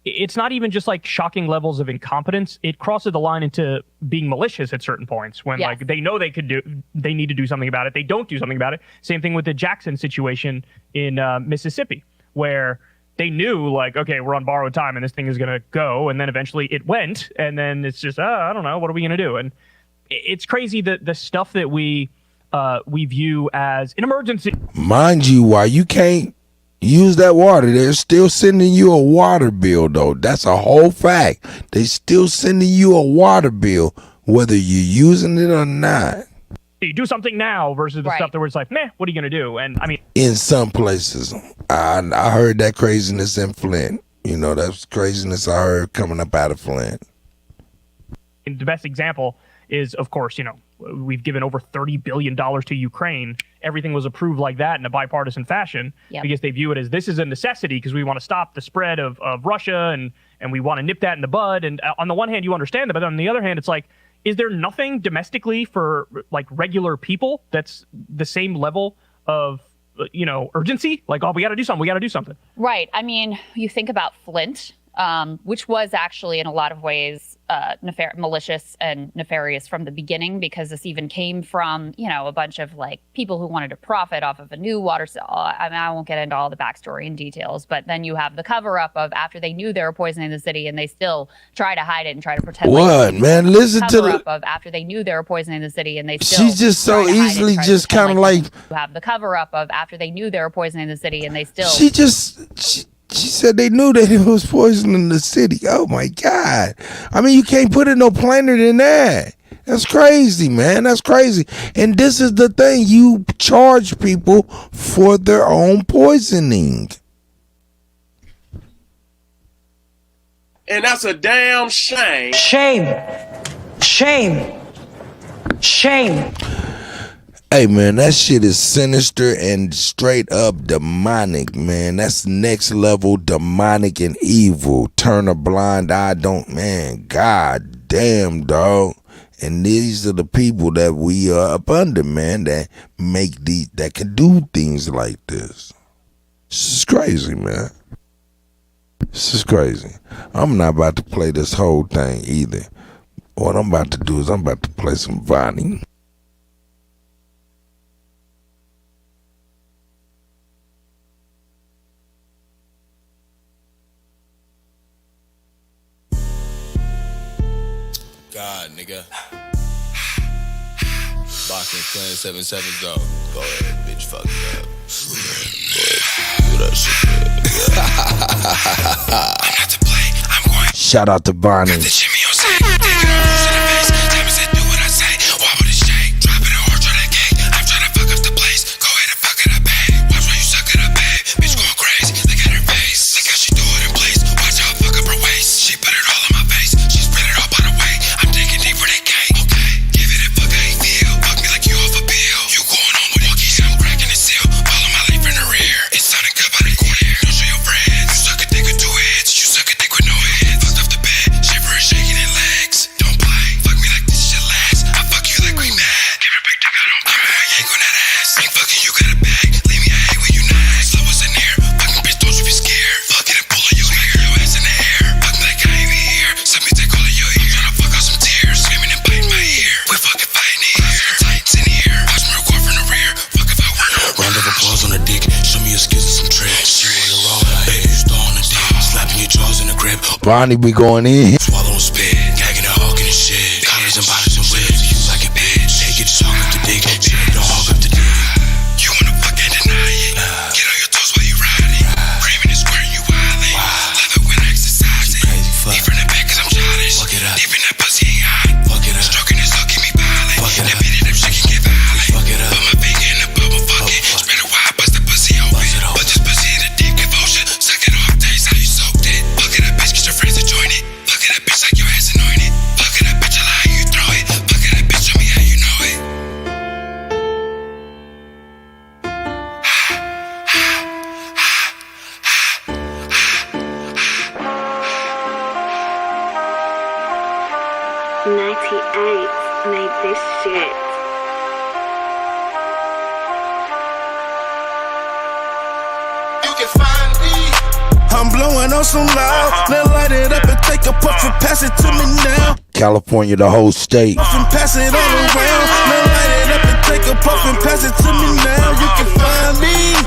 it's not even just like shocking levels of incompetence. It crosses the line into being malicious at certain points when like they know they need to do something about it. They don't do something about it. Same thing with the Jackson situation in Mississippi, where they knew like, okay, we're on borrowed time and this thing is going to go. And then eventually it went. And then it's just, I don't know. What are we going to do? And it's crazy that the stuff that we view as an emergency. Mind you, why you can't Use that water. They're still sending you a water bill, though. That's a whole fact. They still sending you a water bill, whether you're using it or not. You do something now versus the stuff that where it's like, meh, what are you going to do? And I mean, in some places, I heard that craziness in Flint. You know, that's craziness I heard coming up out of Flint. the best example is, of course, you know, we've given over $30 billion to Ukraine. Everything was approved like that in a bipartisan fashion because they view it as this is a necessity because we want to stop the spread of Russia and we want to nip that in the bud. And on the one hand, you understand that, but on the other hand, it's like, is there nothing domestically for like regular people that's the same level of, you know, urgency? Like, oh, we got to do something. We got to do something. Right. I mean, you think about Flint, which was actually in a lot of ways malicious and nefarious from the beginning, because this even came from, you know, a bunch of like people who wanted to profit off of a new water. I mean, I won't get into all the backstory and details, but then you have the cover up of after they knew they were poisoning the city and they still try to hide it and try to pretend. What, like man? Listen to the of after they knew they were poisoning the city and they still. She's just so easily just kind of like. You have the cover up of after they knew they were poisoning the city and they still. She said they knew that it was poisoning the city. Oh my God. I mean, you can't put it no plainer than that. That's crazy, man. That's crazy. And this is the thing. You charge people for their own poisoning. And that's a damn shame. Shame. Shame. Shame. Hey, man, that shit is sinister and straight up demonic, man. That's next level demonic and evil. Turn a blind eye, man, god damn, dog. And these are the people that we are up under, man, that that can do things like this. This is crazy, man. This is crazy. I'm not about to play this whole thing either. What I'm about to do is I'm about to play some Vonnie. God, nigga. Boxing playing 7-7 though. Go ahead, bitch, fuck it up. Go ahead, do that shit. I'm not to play, I'm going. Shout out to Bonnie. Got the shimmy on say, taking on moves in the face. Time said, do what I say. Wobble the shake, drop it or try that cake. I'm trying to fuck up the place. Go ahead and fuck it up, babe. Watch while you suck it up, babe. Bitch going crazy, look at her face. Look how she do it in place. Watch how I fuck up her waist. She put it all in my face. She spread it all by the way. I'm digging deep for that cake. Okay, give it a fuck how you feel. Fuck me like you off a bill. You going on with walkies, I'm cracking the seal. Follow my life in the rear. It sounded good by the corner. Don't show your friends. You suck a dick with 2 heads. You suck a dick with no head. Fucked off the bed, shivering, shaking in legs. Don't play, fuck me like this shit lasts. I fuck you like we mad. Give it a big dick, I don't care. Yank on that ass. Ain't fucking, you got a bag. Leave me a hate when you nag. Slow us in here. Fucking bitch, don't you be scared. Fuck it and pull on your hair. Your ass in the air. Fuck me like I ain't even here. Send me take all of your ear. Tryna fuck out some tears. Screaming and biting my ear. We fucking fighting here. Tights in here. Watch me record from the rear. Fuck if I were. Round of applause on the dick. Show me your skills and some tricks. You on the road. Baby, you stall on the dick. Slapping your jaws in the grip. Bonnie be going in. Swallow and spit. Gagging and hawking and shit. Collars and bodies and whips. You like a bitch. Take it, just hog up the dick. Shit, don't hog up the dick. You wanna fuck and deny it. Get on your toes while you ride it. Creaming and squirting, you wildin'. Love it when I exercise it. Deep from the back cause I'm childish. Fuck it up. Deep in that pussy ain't hot. Fuck it up. Stroking this look, keep me violent. Fuck it up. That beat it up, she can get violent. Fuck it up. Put my finger in the bubble, fuck it. Spread it wide, bust the pussy open. Put this pussy in a deep devotion. Suck it off, taste how you soaked it. Fuck it up, bitch, get your friends to join it. Fuck it up, bitch, like your ass anointed. Fuck it up, bitch, I like how you throw it. Fuck it up, bitch, show me how you know it. Made this shit. You can find me. I'm blowing on some loud. Now light it up and take a puff and pass it to me now. California, the whole state. Puff and pass it all around. Now light it up and take a puff and pass it to me now. You can find me.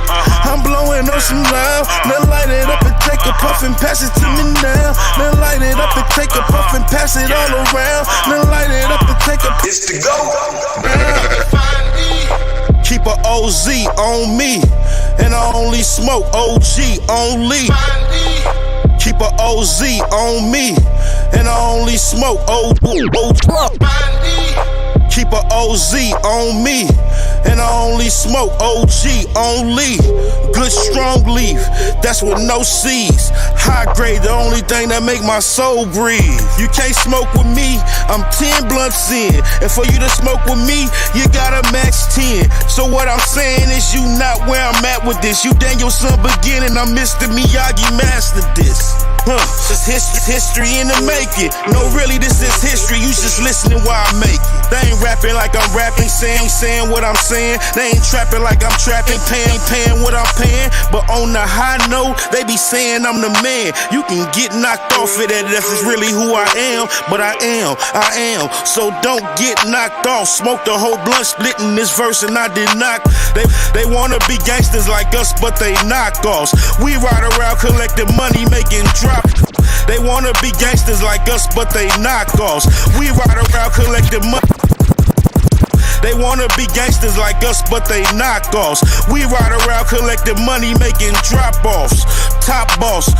I'm blowing on some loud. Now light it up and take a puff and pass it to me now. Now light it up and take a puff and pass it all around. Now light it up and take a. It's the go. Keep a OZ on me. and I only smoke OG only. Keep a OZ on me, and I only smoke OG. Keep a OZ on me, and I only smoke OG only. Good strong leaf, that's with no seeds. High grade, the only thing that make my soul breathe. You can't smoke with me, I'm 10 blunts in. And for you to smoke with me, you gotta max 10. So what I'm saying is you not where I'm at with this. You Danielson beginning, I'm Mr. Miyagi mastered this. It's history in the making. No, really, this is history. You just listening while I make it. They ain't rapping like I'm rapping, saying what I'm saying. They ain't trapping like I'm trapping, paying what I'm paying. But on the high note, they be saying I'm the man. You can get knocked off of that. That's really who I am. But I am. So don't get knocked off. Smoke the whole blunt, splitting this verse, and I did not. They wanna be gangsters like us, but they knockoffs. We ride around collecting money, making drops. They wanna be gangsters like us, but they knockoffs. We ride around collecting money. They wanna be gangsters like us, but they knockoffs. We ride around collecting money, making drop-offs. Top boss,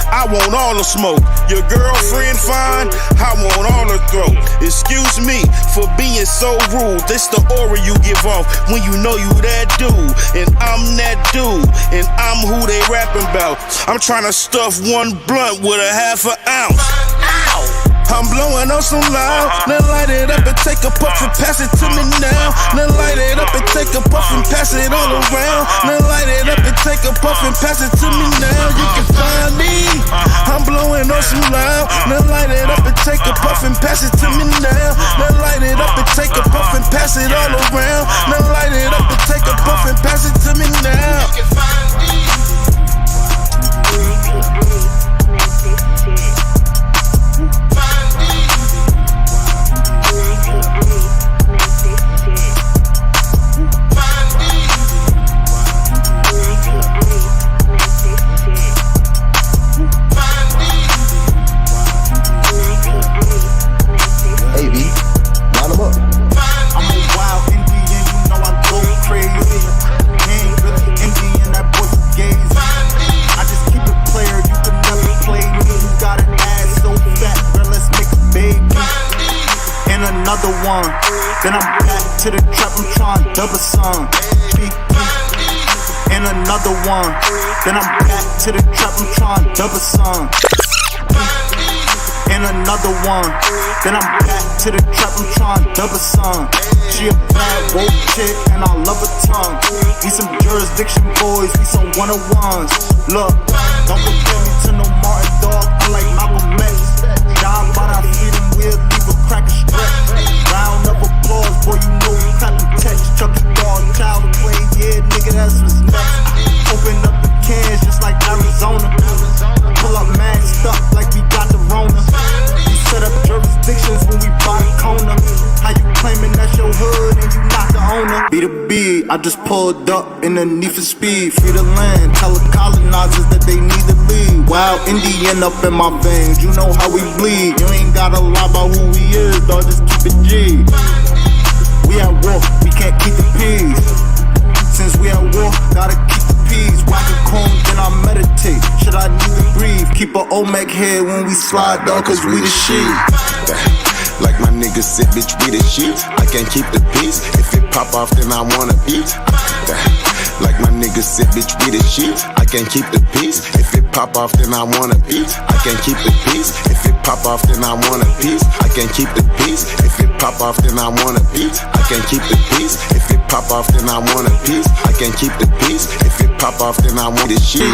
I want all the smoke. Your girlfriend fine, I want all the throat. Excuse me for being so rude. This the aura you give off when you know you that dude. And I'm that dude, and I'm who they rapping about. I'm trying to stuff one blunt with a half an ounce. Ow! I'm blowing on some loud. Then light it up and take a puff and pass it to me now. Then light it up and take a puff and pass it all around. Then light it up and take a puff and pass it to me now. You can find me. I'm blowing on some loud. Then light it up and take a puff and pass it to me now. Then light it up and take a puff and pass it all around. Then light it up and take a puff and pass it to me now. You can find me. One. Then I'm back to the trap, I'm trying to double some. And another one. Then I'm back to the trap, I'm trying to double some. And another one. Then I'm back to the trap, I'm trying to double some. She a bad woke chick and I love her tongue. We some jurisdiction boys, we some one-on-ones. Look, don't compare me to no Martin dog, I like Malcolm X. Die by our freedom, we'll leave a crack a stretch. Round of applause, boy, you know we clapping text. Chucky dog, child play, yeah, nigga, that's what's next. Open up the cans just like Arizona. Pull up mad stuff like we got the Rona. We set up jurisdictions when we buy the corner. How you claiming that's your hood and you not the owner? Be the B, I just pulled up in the need for speed. Free the land, tell the colonizers that they need to leave. Wild Indian up in my veins, you know how we bleed. You ain't gotta lie about who we is, dog, just keep it G. We at war, we can't keep the peace. Since we at war, gotta keep the peace. Whack a comb, then I meditate. Should I need to breathe? Keep a Olmec head when we slide, dog, cause we the shit. Like my niggas said, bitch, we the shit. I can't keep the peace. If it pop off, then I wanna eat. Like my niggas said, bitch, we the shit. I can't keep the peace. If it pop off, then I wanna eat. I can't keep the peace. If it pop off, then I wanna peace. I can't keep the peace. If it pop off, then I wanna eat. I can't keep the peace. If it pop off, then I wanna peace. I can't keep the peace. If it pop off, then I want the shit.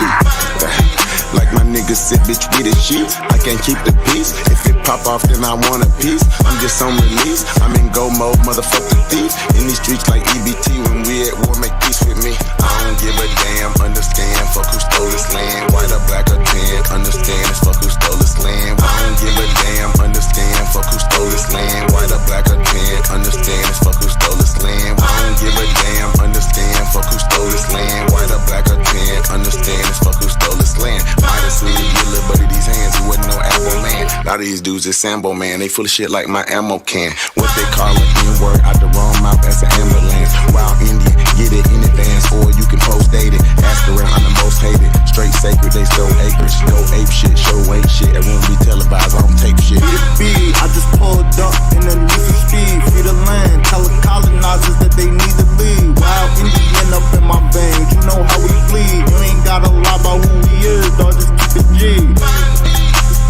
Like my niggas said, bitch, we the shit. I can't keep the peace. If it pop off, then I want a piece. I'm just on release. I'm in go mode, motherfucker thief. In these streets like EBT, when we at war, make peace with me. I don't give a damn, understand. Fuck who stole this land. White or black or tan, understand. It's fuck who stole this land. I don't give a damn, understand. Fuck who stole this land. White or black or tan, understand. It's fuck who stole this land. I don't give a damn, understand. Fuck who stole this land. White or black or tan, understand. It's fuck who stole this land. Might have seen you little buddy these hands, he wasn't no apple man. A lot of these dudes is Sambo, man. They full of shit like my ammo can. What they call an N-word out the wrong mouth, that's an ambulance. Wild Indian, get it in advance, or you can post date it. Ask around, I'm the most hated. Straight sacred, they stole acres. Go ape shit, show weight shit. It won't be televised, I don't tape shit. I just pulled up in a need for speed. Free the land, tell the colonizers that they need to leave. Wild Indian up in my veins, you know how we bleed. You ain't gotta lie about who we is, dog, just keep it G.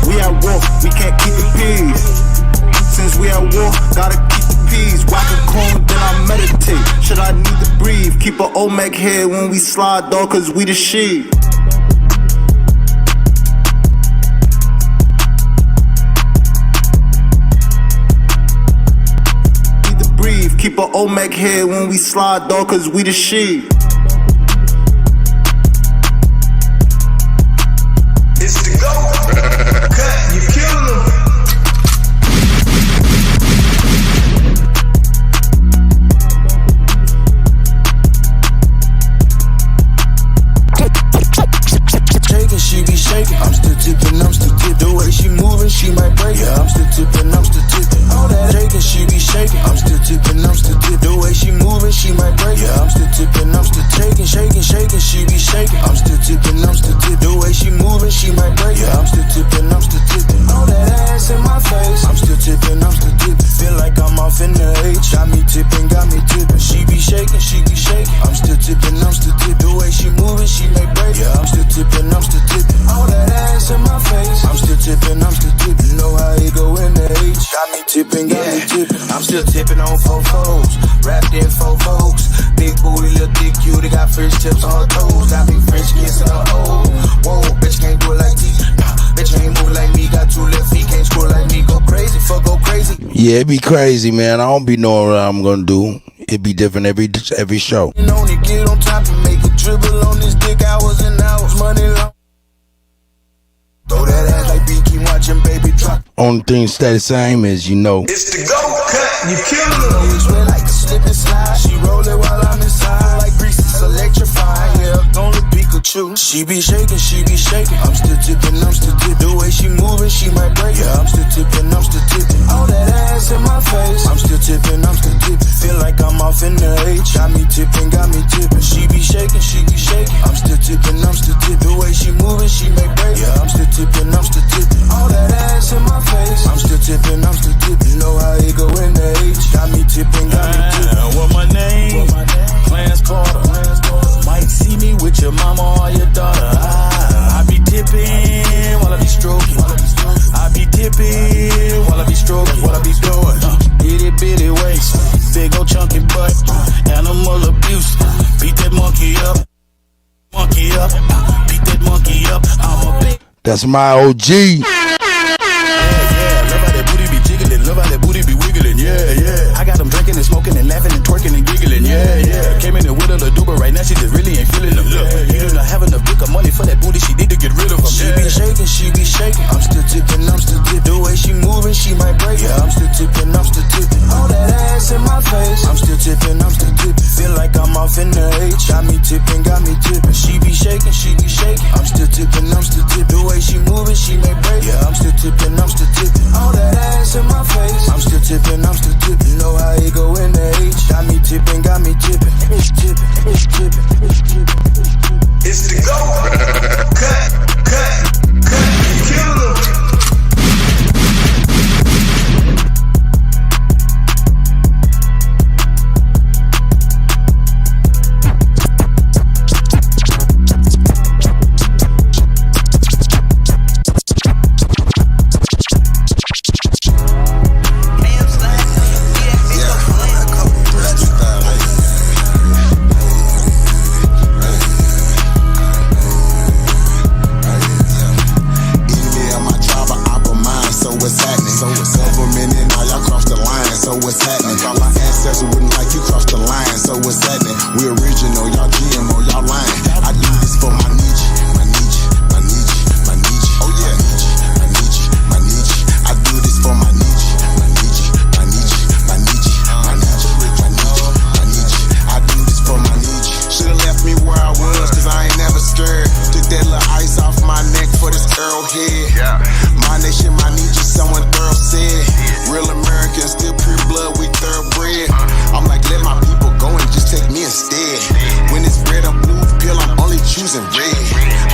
We at war, we can't keep the peace. Since we at war, gotta keep the peace. Whack a cone, then I meditate. Should I need to breathe? Keep a Olmec head when we slide, dog, cause we the sheep. Keep a Olmec head when we slide, dog, cause we the sheep. It's the go. Cut, you killing them. Shaking, she be shaking. I'm still tipping, I'm still tipping. The way she moving, she might break. Yeah, I'm still tipping, I'm still tipping. All that shaking, she be shaking. I'm still tipping, I'm still tipping. The way she moving, she might break. Yeah, I'm still tipping, I'm still shaking, shaking, shaking. She be shaking. I'm still tipping, I'm still tipping. The way she moving, she might break. Yeah, I'm still tipping, I'm still tipping. All that ass in my face. I'm still tipping, I'm still tipping. Feel like I'm off in the H. Got me tipping, got me tipping. She be shaking, she be shaking. I'm still tipping, I'm still tipping. The way she moving, she might break. Yeah, I'm still tipping, I'm still tipping. All that ass in my face. I'm still tipping, I'm still tipping. You know how it go in the H. Got me tipping, got me tipping. I'm still tipping on 4 foes. Wrapped in 4 folks. Big booty, little dick, cutie. Got French tips on her toes. Got me French kissing her hole. Whoa, bitch can't do it like T. Nah, bitch ain't move like me. Got 2 left feet, can't scroll like me. Go crazy, fuck, go crazy. Yeah, it be crazy, man. I don't be knowing what I'm gonna do. It be different every show. You know, get on top and make it dribble on this dick hours and hours. Money long. Throw that ass like B, keep watching, baby, drop. Only thing stay the same is, you know. It's the go cut, you killing them. Swear like a slip and slide. She roll it while I'm inside. Like grease, it's electrifying. Yeah, only Pikachu. She be shaking, she be shaking. I'm still tipping, I'm still tipping. The way she moving, she might break. Yeah, I'm still tipping, I'm still tipping. All that ass in my face. I'm still tipping, I'm still tipping. Feel like I'm off in the H. Got me tipping, got me tipping. She be shaking, she be shaking. I'm still tipping, I'm still tipping. The way she moving, she might break. Yeah, I'm still tipping, I'm still tipping. All that ass in my face. I'm still tipping, I'm still tipping. You know how it go in the H. Got me tipping, got me tipping. What my name? Clarence Carter. Might see me with your mama or your daughter. I be tipping while I be stroking. I be tipping while I be stroking. What I be doing? Itty bitty waist, big ol' chunky butt, animal abuse. Beat that monkey up, monkey up. Beat that monkey up. I'm a big. That's my OG. Yeah, love how that booty be jiggling, love how that booty be wiggling, yeah. I got them drinking and smoking and laughing and twerking and giggling, yeah. Came in the with a little dude, but right now she just really ain't feeling them. Look, you do not have enough dick or money for that booty, she need to get rid of them. She be shaking, she be shaking. I'm still tipping, I'm still tipping. The way she moving, she might break. Yeah, I'm still tipping, I'm still tipping. All that ass in my face. I'm still tipping, I'm still tipping. Feel like I'm off in the H. Got me tipping, got me tipping. She be shaking, she be shaking. I'm still tipping, I'm still tipping. The way she moving, she may break. Yeah, I'm still tipping, I'm still tipping. All that ass in my face. I'm still tipping, I'm still tipping. You know how it go in the H. Got me tipping, got me tipping. It's tipping, it's tipping, it's tipping. It's the go. Cut, you killing them. My nation, my Nietzsche someone Earl said. Real Americans, still pure blood, we thoroughbred. I'm like, let my people go and just take me instead. When it's red or blue pill, I'm only choosing red.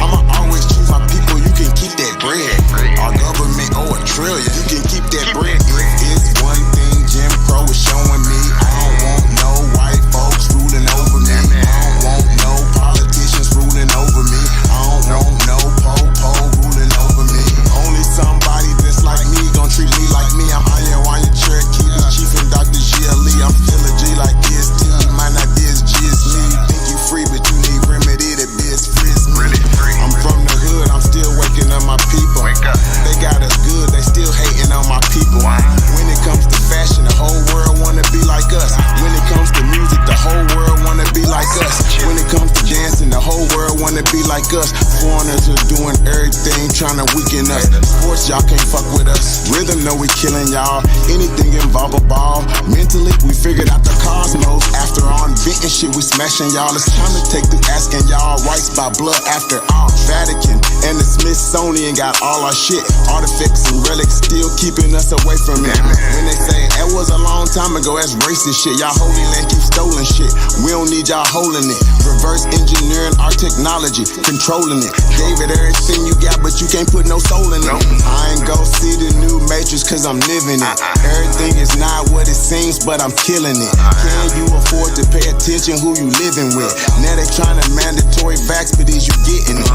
I'ma always choose my people, you can keep that bread. Our government owe $1 trillion, you can keep that bread. If it's one thing Jim Crow is showing me, I don't want no white folks ruling over me. I don't want no politicians ruling over me. I don't want no po-po ruling over me. Only somebody that's like me gon' treat me like me. I'm Iron Cherokee, the Chief and Dr. GLE. I'm still a G like DST. Might not be as G as me. You think you free, but you need remedy to be as free as me. I'm from the hood, I'm still waking up my people. They got us good, they still hating on my people. When it comes to fashion, the whole world wanna be like us. When it comes to music, the whole world wanna be like us. When it comes to dancing, the whole world wanna be like us. Foreigners are doing everything, trying to weaken us. Sports, y'all can't fuck with us. Rhythm, know we killing y'all. Anything involve a ball. Mentally, we figured out the cosmos. After all inventing shit, we smashing y'all. It's time to take through asking y'all rights by blood after all. Vatican and the Smithsonian got all our shit. Artifacts and relics still keeping us away from it. When they say that was a long time ago, that's racist shit. Y'all holy land keep stolen shit. We don't need y'all holding it. Reverse engineering our technology, controlling it. Gave it everything you got, but you can't put no soul in it. I ain't go see the new Matrix cause I'm living it. Everything is not what it seems, but I'm killing it. Can you afford to pay attention who you living with? Now they trying to mandatory vax, but is you getting it?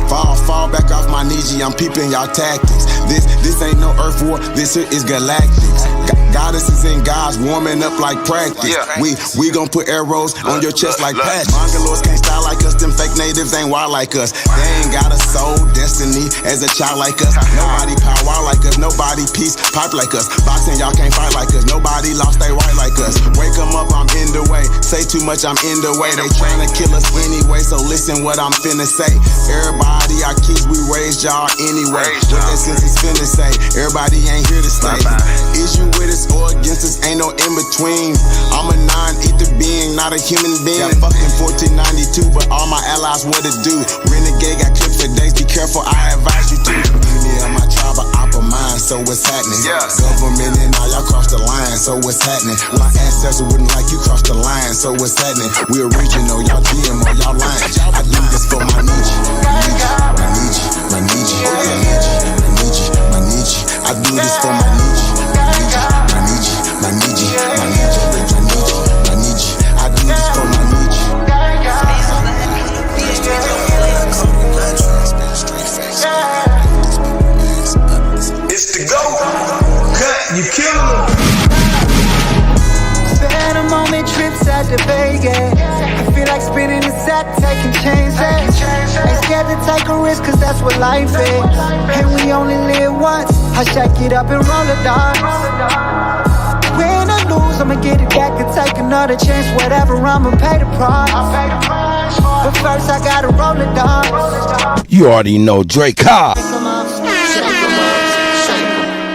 Fall back off my knee, I'm peeping y'all tactics. This ain't no Earth war, this here is galactics. Goddesses and gods warming up like practice. We gon' put arrows on your chest like patches. Mongoloids can't style like us, them fake natives ain't wild like us. They ain't got a soul, destiny as a child like us. Nobody power like us, nobody peace pipe like us. Boxing, y'all can't fight like us, nobody lost they right like us. Wake 'em up, I'm in the way. Say too much, I'm in the way. They tryna kill us anyway, so listen what I'm finna say. Everybody, our kids, we raised y'all anyway. What that sense is finna say, everybody ain't here to stay. Is you with us or against us, ain't no in between. I'm a non-ether being, not a human being. Got fucking 1492, but all my allies what it do. Renegade got clipped for days, be careful, I advise you to. Me and my tribe are opera mind, so what's happening? Government and all y'all cross the line, so what's happening? My ancestors wouldn't like you cross the line, so what's happening? We original, y'all GMO, y'all lying. I do this for my Nietzsche. I do this for my Nietzsche. I do this for my Nietzsche. It's the go. Cut, you killing them. Spend a moment trips out to Vegas. I feel like spinning the sack, taking chances. Ain't scared to take a risk, cause that's what life is. And we only live once. I shake it up and roll the dice. Win or lose, I'ma get it back and take another chance. Whatever, I'ma pay the price. But first I gotta roll the dice. You already know Drake Cobb.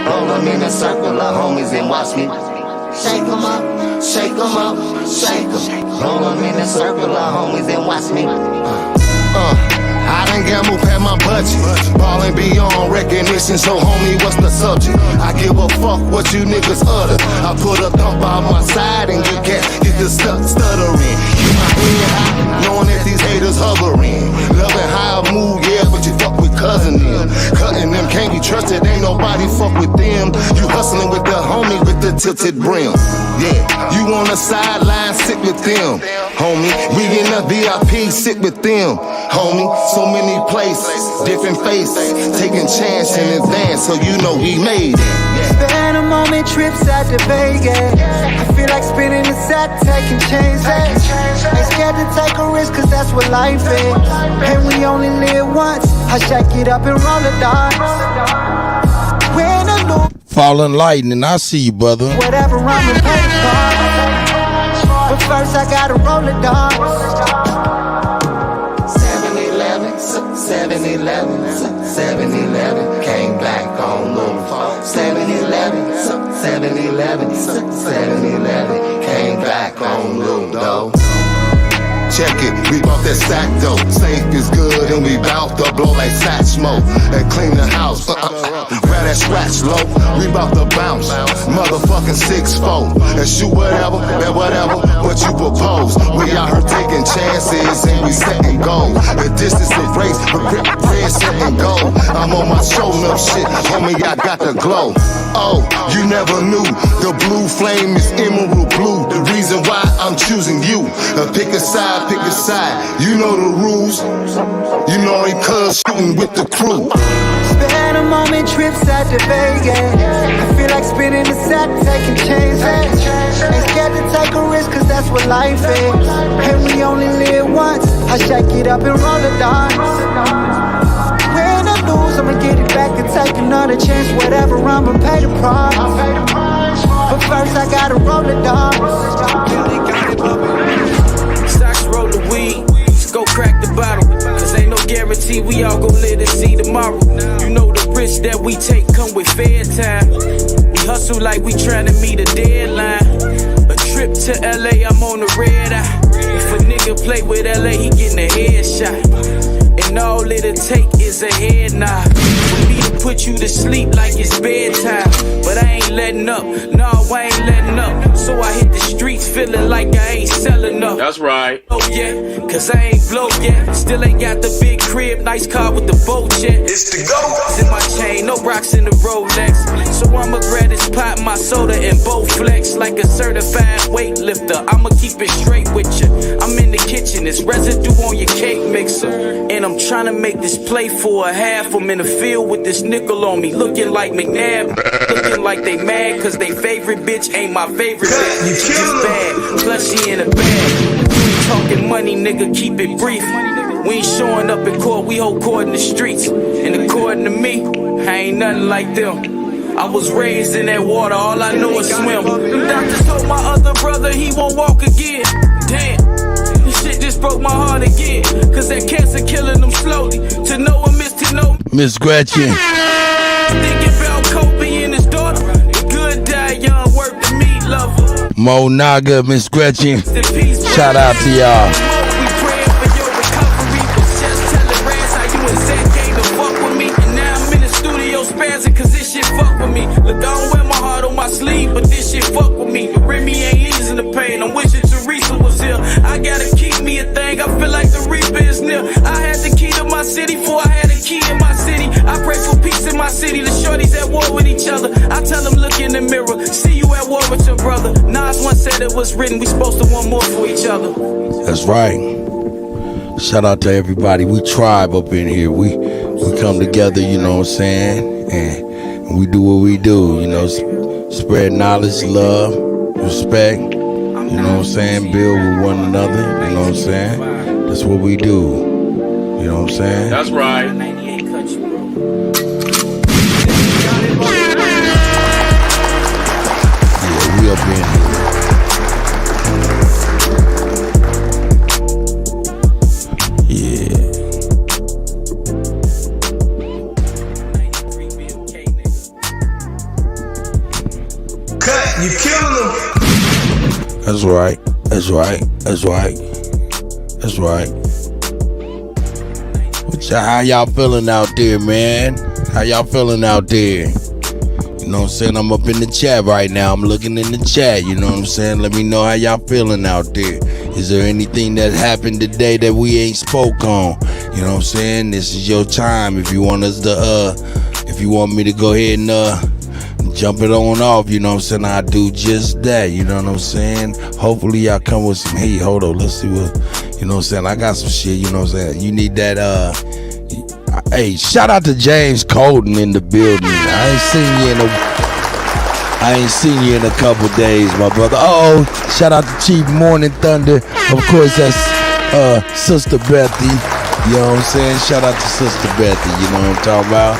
Roll them in a circle of homies and watch me. Shake them up, shake them up, shake them. Roll them in a circle of homies and watch me. I done gamble past my budget. Ballin' beyond recognition, so homie, what's the subject? I give a fuck what you niggas utter. I put a thump by my side and you can't get the stuttering. Keep my head high, knowing that these haters hovering. Loving how I move, yeah, but you fuck with cousin them. Cutting them can't be trusted, ain't nobody fuck with them. You hustling with the homie with the tilted brim. Yeah, you on the sideline, sit with them. Homie, we in the VIP, sit with them. Homie, so many places, different faces, taking chance in advance, so you know we made it. Spend a moment trips out to Vegas. I feel like spinning the sack, taking chances. Ain't scared to take a risk, cause that's what life is. And we only live once. I shake it up and roll the dice. Win or lose, Falling lightning, I see you, brother. whatever, I'ma pay the price. But first I gotta roll the dice. 7-Eleven, came back on little phone. 7-Eleven, came back on little dough. Check it, we bought that sack dope. Safe is good and we bout to blow like sack smoke. And clean the house, that scratch low. We bout to bounce, motherfucking 6'4", and shoot whatever, and whatever, what you propose. We out here taking chances and we setting goals. The distance of race, red, set and gold. I'm on my show enough shit, homie, I got the glow. Oh, you never knew the blue flame is emerald blue. The reason why I'm choosing you. Pick a side, pick a side. You know the rules. You know it cuz shooting with the crew. Spend a moment, trips out to Vegas. I feel like spinning the set, taking chances. Ain't scared to take a risk, cause that's what life is. And we only live once. I shake it up and roll the dice. Win or lose, I'ma get it back and take another chance. Whatever, I'ma pay the price. But first I gotta roll the dice. Stocks roll the weed, let's go crack the bottle. Cause ain't no guarantee we all gon' live to see tomorrow. You know the risk that we take come with fair time. We hustle like we tryna meet a deadline. A trip to LA, I'm on the red eye. If a nigga play with LA, he getting a headshot. And all it'll take is a head nod for me to put you to sleep like it's bedtime. But I ain't letting up, no, I ain't letting up. So I hit the streets feeling like I ain't selling up. That's right. Oh yeah, cause I ain't blow yet. Still ain't got the big crib, nice car with the boat jet. It's the go. It's in my chain, no rocks in the Rolex. So I'ma grab this pot, my soda, and both flex like a certified weightlifter. I'ma keep it straight with you. I'm in the kitchen, it's residue on your cake mixer. And I'm tryna make this play for a half. I'm in the field with this nickel on me, looking like McNabb. Looking like they mad cause they favorite bitch ain't my favorite bitch. She just bad, plus she in a bag. We ain't talking money, nigga, keep it brief. We ain't showing up in court, we hold court in the streets. And according to me, I ain't nothing like them. I was raised in that water, all I know is swim. Them doctors told my other brother he won't walk again. Damn, this shit just broke my heart again. Cause that cancer killing them slowly. To know a miss, to know Miss Gretchen. Thinking about Kobe and his daughter. The good die young, work the meat lover. Mo Naga, Miss Gretchen. Shout out to y'all. We praying for your recovery. But just telling Rance how you and Zach came to fuck with me. And now I'm in the studio spazzing cause this shit fuck with me. Look, I don't wear my heart on my sleeve, but this shit fuck with me. Remy ain't easing the pain. I'm wishing Teresa was here. I gotta keep me a thing. I feel like the reaper is near. I had the key to my city before I had a key in my city. I pray for peace in my city. The shorties at war with each other. I tell them look in the mirror. See you at war with your brother. Nas once said it was written. We supposed to want more for each other. That's right. Shout out to everybody. We tribe up in here. We come together, you know what I'm saying? And we do what we do, you know, spread knowledge, love, respect, you know what I'm saying? Build with one another, you know what I'm saying? That's what we do. You know what I'm saying? That's right. Yeah, we up in here. Yeah. Cut, you killing them. That's right. That's right. That's right. That's right. How y'all feeling out there, man? How y'all feeling out there? You know what I'm saying? I'm up in the chat right now. I'm looking in the chat, you know what I'm saying? Let me know how y'all feeling out there. Is there anything that happened today that we ain't spoke on? You know what I'm saying? This is your time. If you want us to, if you want me to go ahead and jump it on off, you know what I'm saying? I do just that, you know what I'm saying? Hopefully y'all come with some heat. Hold on, let's see what, you know what I'm saying? I got some shit, you know what I'm saying? You need that, hey, shout out to James Colton in the building. I ain't seen you in a couple days, my brother. Shout out to Chief Morning Thunder. Of course, that's Sister Bethy. You know what I'm saying? Shout out to Sister Bethy. You know what I'm talking about?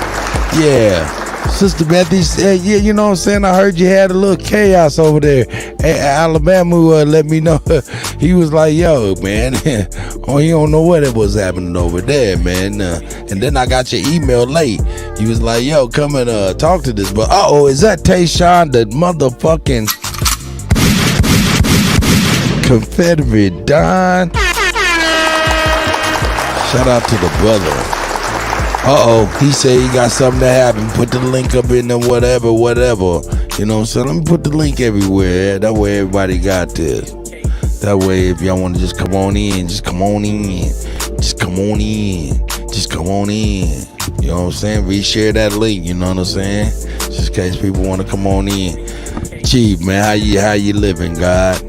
Yeah. Sister Bethy said, yeah, you know what I'm saying? I heard you had a little chaos over there. Alabama let me know. He was like, yo, man, he don't know what it was happening over there, man. And then I got your email late. He was like, yo, come and talk to this. But is that Tayshawn, the motherfucking Confederate Don? Shout out to the brother. He said he got something to happen. Put the link up in there, whatever. You know what I'm saying? Let me put the link everywhere. That way everybody got this. That way if y'all want to just come on in, just come on in. Just come on in. Just come on in. You know what I'm saying? Reshare that link, you know what I'm saying? Just in case people want to come on in. Chief, man, how you living, God?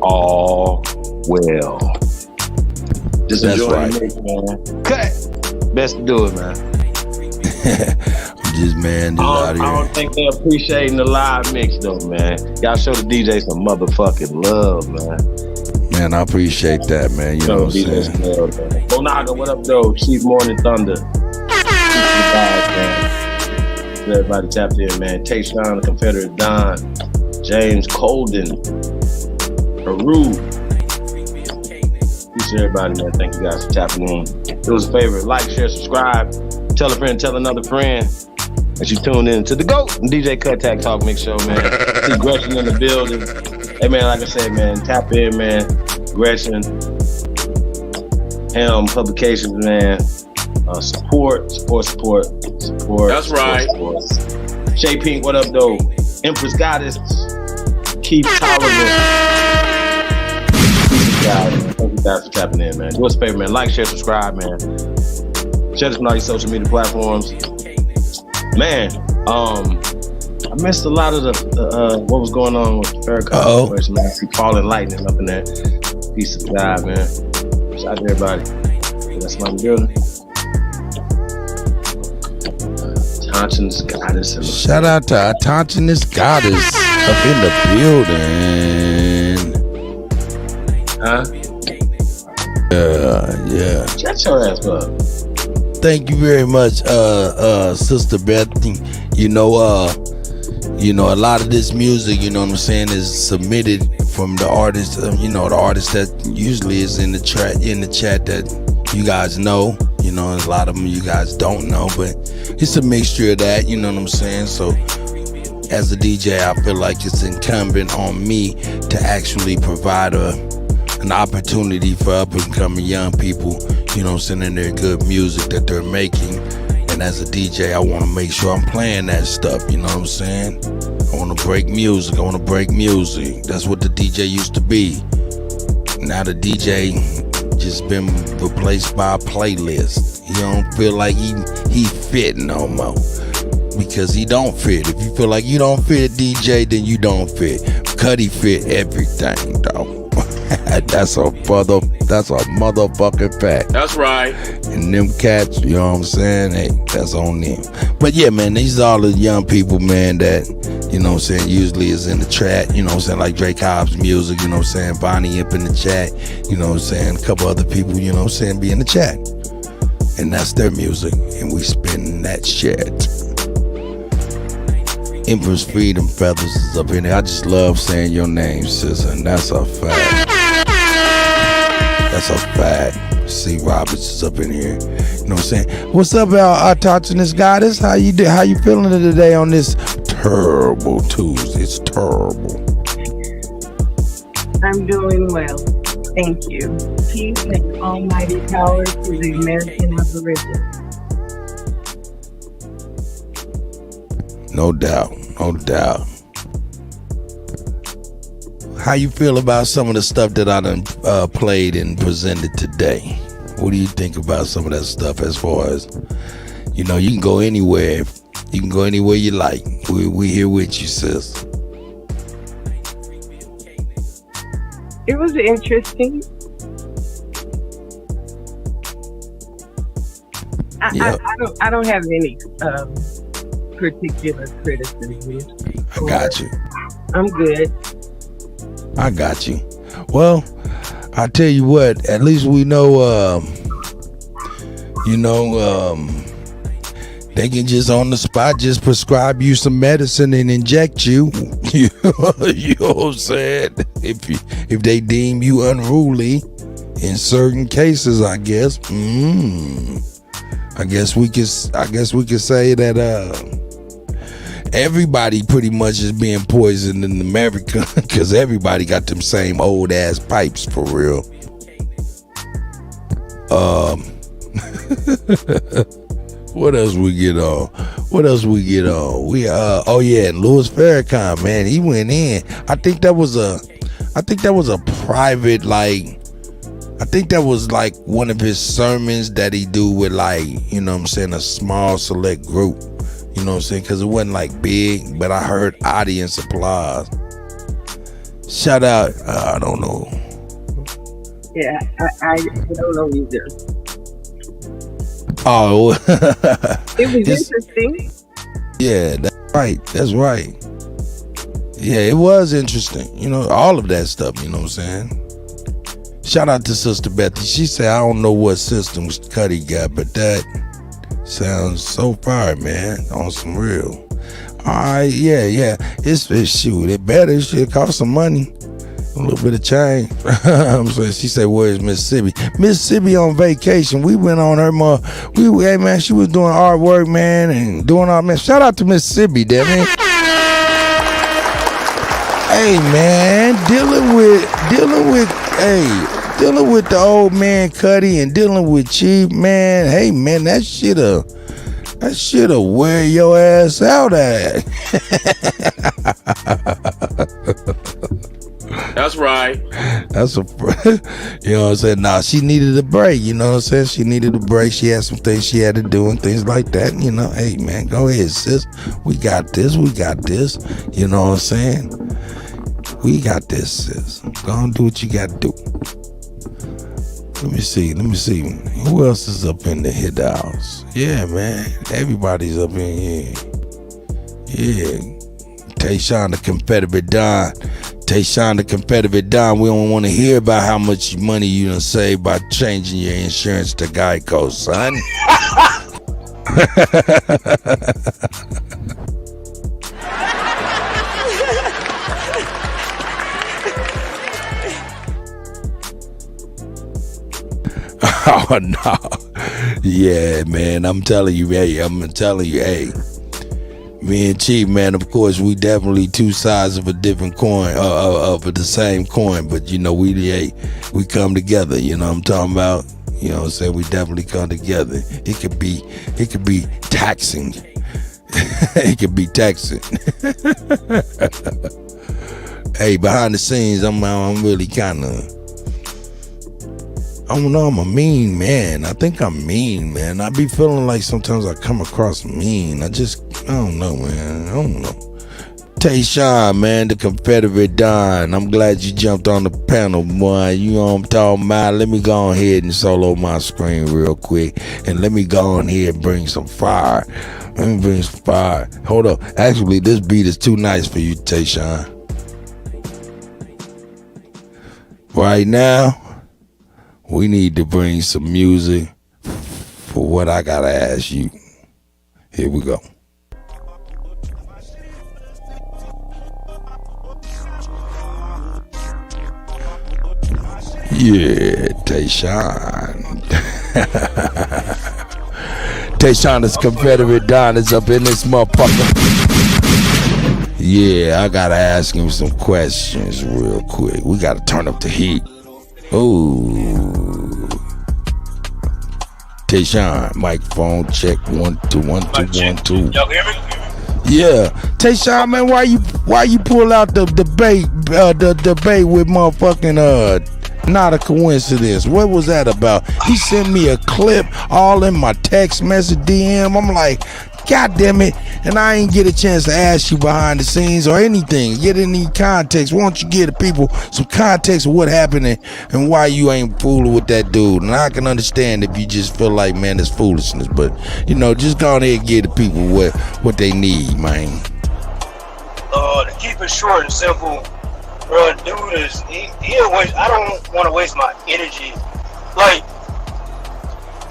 All well. Just That's enjoy right. the mix, man. Cut. Best to do it, man. Out here. I don't think they're appreciating the live mix though, man. Y'all show the DJ some motherfucking love, man. Man, I appreciate that, man. You know what I'm saying? Bonaga, what up, though? Chief Morning Thunder. Everybody tapped in, man. Tayshawn, the Confederate Don, James Colden, Peru. Peace to everybody, man. Thank you guys for tapping in. It was a favorite. Like, share, subscribe. Tell a friend, tell another friend. As you tune in to the GOAT and DJ Kuttack Talk Mix Show, man. See Gretchen in the building. Hey, man, like I said, man, tap in, man. Gretchen, Helm Publications, man. Support. That's right. Support. Shay Pink, what up, though? Empress Goddess. Keith Tolliver. Thank you guys for tapping in, man. Do us a favor, man. Like, share, subscribe, man. Share this on all your social media platforms. Man, I missed a lot of the what was going on with the Farahkhan situation, man. I see falling lightning up in there. Peace of God, man. Shout out to everybody. That's my building. Attention's Goddess. Shout out to Attention's Goddess up in the building. Huh? Yeah. Shut your ass up. Thank you very much, Sister Beth. You know, a lot of this music, you know what I'm saying, is submitted from the artist. The artist that usually is in the chat that you guys know. You know, a lot of them you guys don't know, but it's a mixture of that. You know what I'm saying? So, as a DJ, I feel like it's incumbent on me to actually provide an opportunity for up and coming young people, you know what I'm saying, and their good music that they're making. And as a DJ, I want to make sure I'm playing that stuff, you know what I'm saying? I want to break music. That's what the DJ used to be. Now the DJ just been replaced by a playlist. He don't feel like he fit no more. Because he don't fit. If you feel like you don't fit, DJ, then you don't fit. Cuddy fit everything, though. That's a motherfucking fact. That's right. And them cats, you know what I'm saying? Hey, that's on them. But yeah, man, these are all the young people, man, that, you know what I'm saying, usually is in the chat, you know what I'm saying, like Drake Hobbs music, you know what I'm saying, Bonnie Imp in the chat, you know what I'm saying, a couple other people, you know what I'm saying, be in the chat. And that's their music, and we spin that shit. Empress Freedom Feathers is up in there. I just love saying your name, sis, and that's a fact. That's a fact. C. Roberts is up in here. You know what I'm saying? What's up, y'all? Attention's Goddess. How you feeling today on this terrible Tuesday? It's terrible. I'm doing well. Thank you. Peace and almighty power to the American Aborigines. No doubt. How you feel about some of the stuff that I done played and presented today? What do you think about some of that stuff as far as, you know, you can go anywhere. You can go anywhere you like. We here with you, sis. It was interesting. I don't have any particular criticism. I got you. I'm good. I got you. Well, I tell you what, at least we know, they can just on the spot just prescribe you some medicine and inject you. You know what I'm saying? If they deem you unruly in certain cases, I guess. I guess we could say that everybody pretty much is being poisoned in America because everybody got them same old ass pipes for real. What else we get on? We oh yeah, and Louis Farrakhan, man, he went in. I think that was a private, like, I think that was like one of his sermons that he do with, like, you know what I'm saying, a small select group. You know what I'm saying? Because it wasn't like big, but I heard audience applause. Shout out, I don't know. Yeah, I don't know either. Oh, it was interesting. Yeah, that's right. Yeah, it was interesting. You know, all of that stuff, you know what I'm saying? Shout out to Sister Bethy. She said, I don't know what systems Cuddy got, but that sounds so fire, man. On some real. Alright, yeah. It's shoot, it better. It should cost some money. A little bit of change. She said, where's Mississippi? Mississippi on vacation. We went on her hey man, she was doing artwork, man, and doing all, man. Shout out to Mississippi, damn it. Hey man, dealing with the old man Cuddy and dealing with Chief, man. Hey man, that shit'll wear your ass out at. That's right. That's a, you know what I'm saying? Nah, she needed a break, you know what I'm saying? She needed a break. She had some things she had to do and things like that, you know. Hey man, go ahead, sis. We got this. You know what I'm saying? We got this, sis. Go on, do what you got to do. Let me see. Who else is up in the hit house? Yeah, man. Everybody's up in here. Yeah. Tayshawn the Confederate Don. We don't want to hear about how much money you done saved by changing your insurance to Geico, son. Oh no. Yeah, man. I'm telling you, hey. Me and Chief, man, of course, we definitely two sides of a different coin, of the same coin, but you know, we come together, you know what I'm talking about? You know what I'm saying? We definitely come together. It could be taxing. It could be taxing. Hey, behind the scenes, I'm really kind of, I don't know, I'm a mean man. I think I'm mean, man. I be feeling like sometimes I come across mean. I don't know, man. I don't know. Tayshawn, man, the Confederate Don. I'm glad you jumped on the panel, boy. You know what I'm talking about. Let me go ahead and solo my screen real quick. And let me go on here and bring some fire. Hold up. Actually, this beat is too nice for you, Tayshawn. Right now, we need to bring some music for what I gotta ask you. Here we go. Yeah, Tayshawn. Tayshawn is Confederate Don is up in this motherfucker. Yeah, I gotta ask him some questions real quick. We gotta turn up the heat. Ooh. Tayshawn, microphone check 1 2 1 2 1 2. Y'all hear me? Yeah, Tayshawn, man, why you pull out the debate with motherfucking Not a Coincidence? What was that about? He sent me a clip all in my text message DM. I'm like, God damn it, and I ain't get a chance to ask you behind the scenes or anything, get any context. Why don't you give the people some context of what happened and why you ain't fooling with that dude? And I can understand if you just feel like, man, it's foolishness, but you know, just go on ahead and give the people what they need, man. To keep it short and simple, bro, dude is I don't want to waste my energy. Like,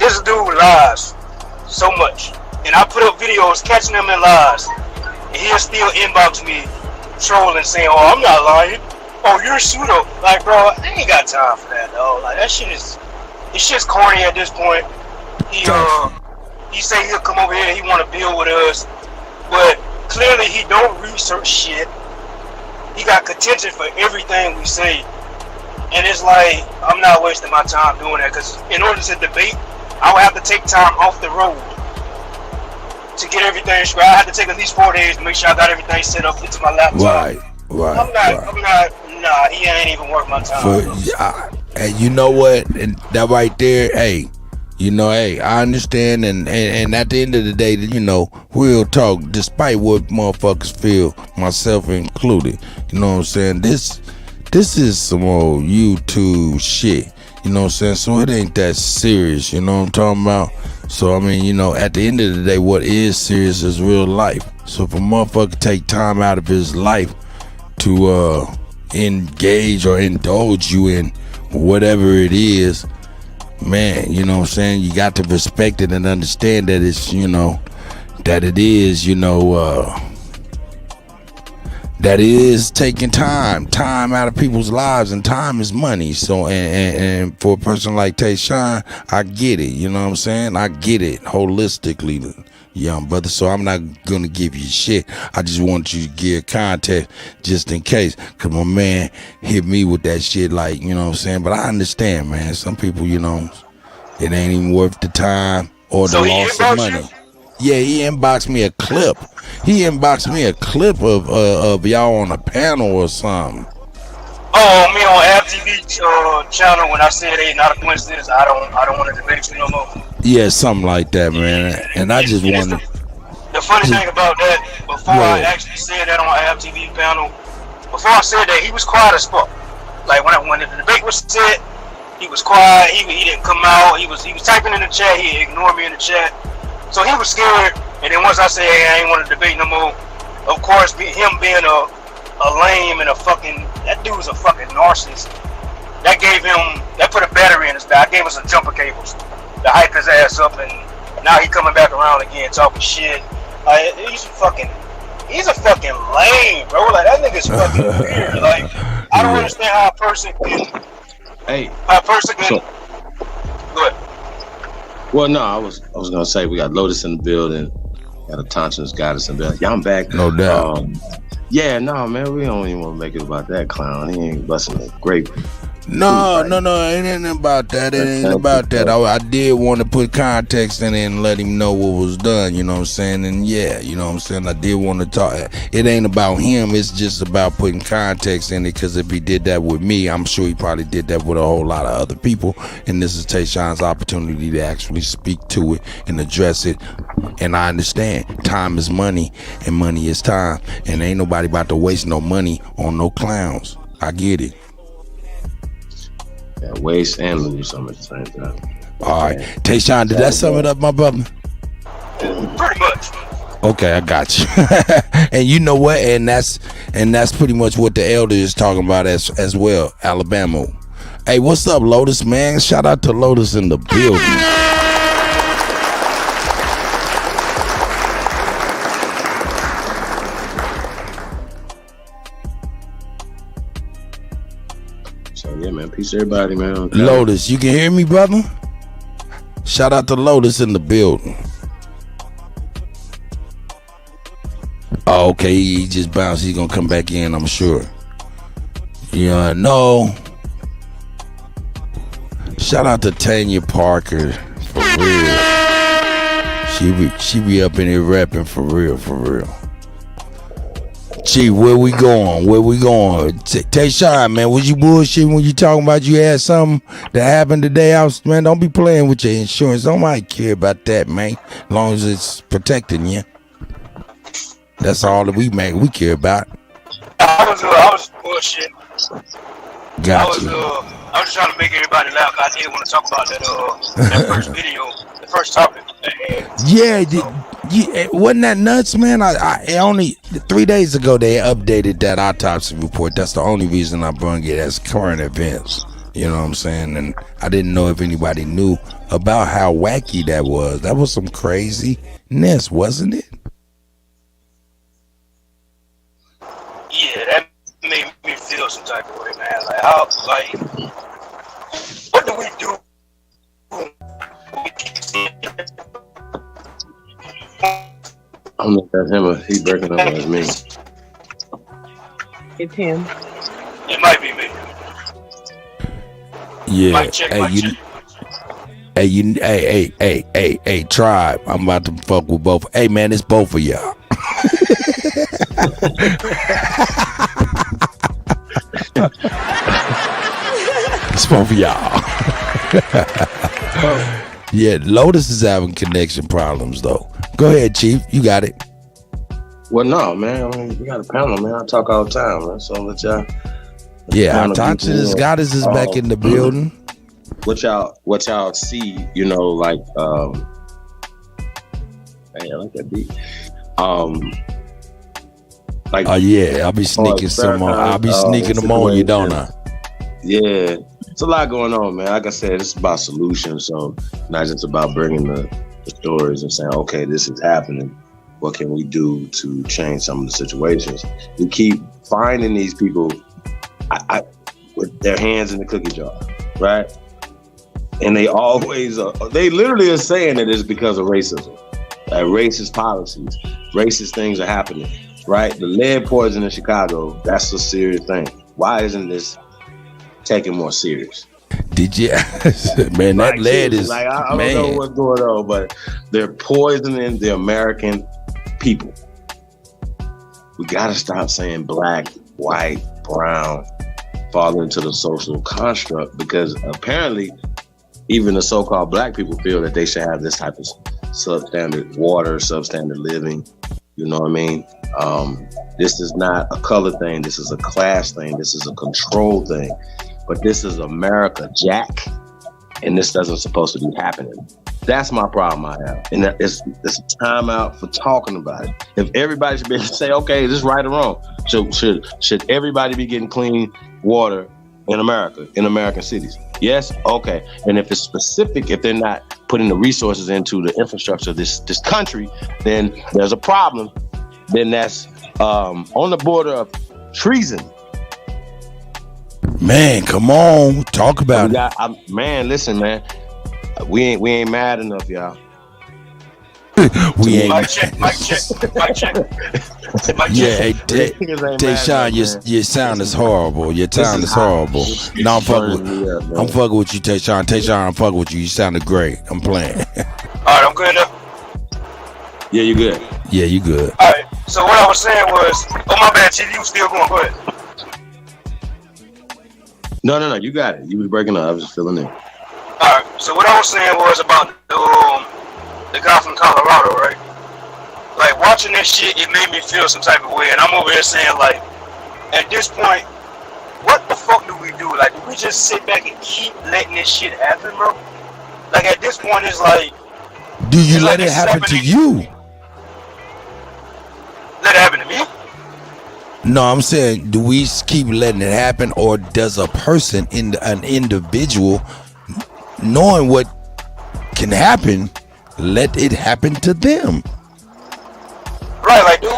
this dude lies so much. And I put up videos catching him in lies. And he'll still inbox me trolling saying, oh, I'm not lying. Oh, you're pseudo. Like, bro, I ain't got time for that, though. Like, that shit's corny at this point. He say he'll come over here and he want to build with us. But clearly he don't research shit. He got contention for everything we say. And it's like, I'm not wasting my time doing that. Because in order to debate, I would have to take time off the road to get everything straight. I had to take at least 4 days to make sure I got everything set up into my laptop. I'm not, nah, he ain't even worth my time. And you know what? And that right there, hey, you know, hey, I understand, and at the end of the day, you know, real talk, despite what motherfuckers feel, myself included, you know what I'm saying? This is some old YouTube shit, you know what I'm saying? So it ain't that serious, you know what I'm talking about? So, I mean, you know, at the end of the day, what is serious is real life. So if a motherfucker take time out of his life to engage or indulge you in whatever it is, man, you know what I'm saying, you got to respect it and understand that it's, you know, that it is, you know, that it is taking time out of people's lives, and time is money. So and for a person like Tayshawn, I get it, you know what I'm saying, I get it holistically, young brother. So I'm not gonna give you shit. I just want you to give context just in case, cause my man hit me with that shit, like, you know what I'm saying. But I understand, man, some people, you know, it ain't even worth the time or the loss of money. Yeah, he inboxed me a clip. He inboxed me a clip of y'all on a panel or something. Oh, me on App TV channel when I said hey, not a coincidence, I don't want to debate you no more. Yeah, something like that, man. And I just wanted. The funny thing about that, before I actually said that on App TV panel, before I said that, he was quiet as fuck. Like when the debate was said, he was quiet. He didn't come out. He was typing in the chat. He ignored me in the chat. So he was scared. And then once I said, hey, I ain't want to debate no more, of course, him being a lame and that dude's a fucking narcissist. That put a battery in his back. I gave him some jumper cables to hype his ass up, and now he coming back around again talking shit. He's a fucking lame, bro. Like, that nigga's fucking weird. Like, I don't understand how a person can. Go ahead. Well, no, I was gonna say we got Lotus in the building, got a Thompson's goddess in the building. Yeah, I'm back. No doubt. Yeah, no, man, we don't even want to make it about that clown. He ain't busting a grape. No, it ain't about that. It ain't about that. I did want to put context in it and let him know what was done, you know what I'm saying? And yeah, you know what I'm saying? I did want to talk. It ain't about him. It's just about putting context in it, because if he did that with me, I'm sure he probably did that with a whole lot of other people. And this is Tayshawn's opportunity to actually speak to it and address it. And I understand time is money and money is time. And ain't nobody about to waste no money on no clowns. I get it. Yeah, waste and lose some at the same time. All right, Tayshawn, did that sum it up, my brother? Pretty much. Okay, I got you. And you know what? And that's pretty much what the elder is talking about as well. Alabama. Hey, what's up, Lotus, man? Shout out to Lotus in the building. Yeah, man. Peace to everybody, man. Lotus, you can hear me, brother? Shout out to Lotus in the building. Oh, okay, he just bounced. He's gonna come back in, I'm sure. Yeah, no. Shout out to Tanya Parker, for real. She be up in here rapping for real. Gee, where we going? Tayshawn, man, was you bullshitting when you talking about you had something that happened today? Man, don't be playing with your insurance. Nobody care about that, man. As long as it's protecting you. That's all that we care about. I was bullshitting. Got you. I was just trying to make everybody laugh. I did want to talk about that first video, the first topic. Yeah, wasn't that nuts, man? I only 3 days ago they updated that autopsy report. That's the only reason I brung it as current events. You know what I'm saying? And I didn't know if anybody knew about how wacky that was. That was some craziness, wasn't it? Yeah, that made me feel some type of way, man. Like, how, like, what do we do? I don't know if that's him or he breaking up as me. It's him. It might be me. Yeah. Mic check, Hey, tribe. I'm about to fuck with both. Hey, man, it's both of y'all. It's both of y'all. Yeah, Lotus is having connection problems, though. Go ahead, Chief. You got it. Well, no, man. I mean, we got a panel, man. I talk all the time, man. So let y'all. Yeah, our toxins goddess is back in the building. What y'all see, you know, like man, I like that beat. Like, oh yeah, I'll be sneaking some on. I'll be sneaking them on you, don't I? Yeah, it's a lot going on, man. Like I said, it's about solutions, so not just about bringing the stories and saying, okay, this is happening. What can we do to change some of the situations? We keep finding these people with their hands in the cookie jar, right? And they always they literally are saying that it's because of racism, racist policies, racist things are happening, right? The lead poison in Chicago, that's a serious thing. Why isn't this taken more serious? Did you, man? That lead is like I don't know what's going on, but they're poisoning the American people. We gotta stop saying black, white, brown, fall into the social construct, because apparently even the so-called black people feel that they should have this type of substandard water, substandard living. You know what I mean? This is not a color thing. This is a class thing. This is a control thing. But this is America, Jack, and this doesn't supposed to be happening. That's my problem I have. And it's a time out for talking about it. If everybody should be able to say, okay, is this right or wrong? Should everybody be getting clean water in America, in American cities? Yes? Okay. And if it's specific, if they're not putting the resources into the infrastructure of this country, then there's a problem. Then that's on the border of treason. Man, come on, talk about it. Man, listen, man. We ain't mad enough, y'all. We ain't. Mic check. Yeah, hey, Tayshawn, your sound is horrible. Your sound is horrible. No, I'm fucking with you, Tayshawn. Tayshawn, I'm fucking with you. You sounded great. I'm playing. All right, I'm good now. Yeah, you good. Yeah, you good. All right. So what I was saying was, oh my bad, Chief, you still going? Go ahead. No, you got it. You was breaking up. I was just filling in. All right. So what I was saying was about the guy from Colorado, right? Like watching that shit, it made me feel some type of way, and I'm over here saying like, at this point, what the fuck do we do? Like, do we just sit back and keep letting this shit happen, bro? Like at this point, it's like, do you let it happen to you? Let it happen to me? No, I'm saying, do we keep letting it happen, or does a person, an individual, knowing what can happen, let it happen to them? Right, like, do we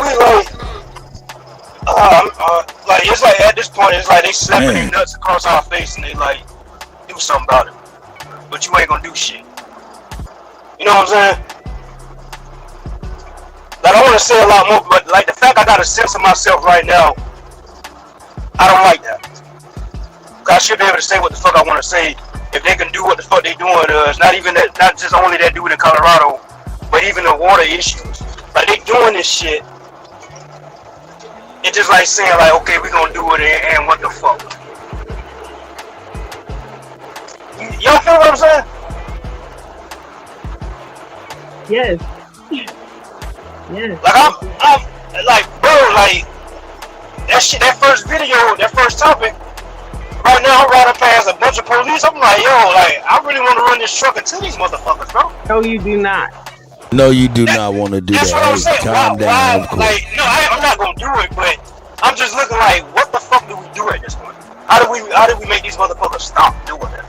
like it's like at this point, it's like they slapping their nuts across our face and they like do something about it, but you ain't gonna do shit. You know what I'm saying? Like, I want to say a lot more, but like the fact I got a sense of myself right now, I don't like that. Cause I should be able to say what the fuck I want to say if they can do what the fuck they doing. It's not even that, not just only that dude in Colorado, but even the water issues. Like they doing this shit. It's just like saying like, okay, we gonna do it and what the fuck. Y'all feel what I'm saying? Yes. Yes. Like I'm like, bro, like that shit, that first video, that first topic. Right now, I'm riding past a bunch of police. I'm like, yo, like I really want to run this truck into these motherfuckers, bro. No, you do not. No, you do not want to do that. Hey, calm down. Like, no, I'm not gonna do it, but I'm just looking like, what the fuck do we do at this point? How do we make these motherfuckers stop doing that?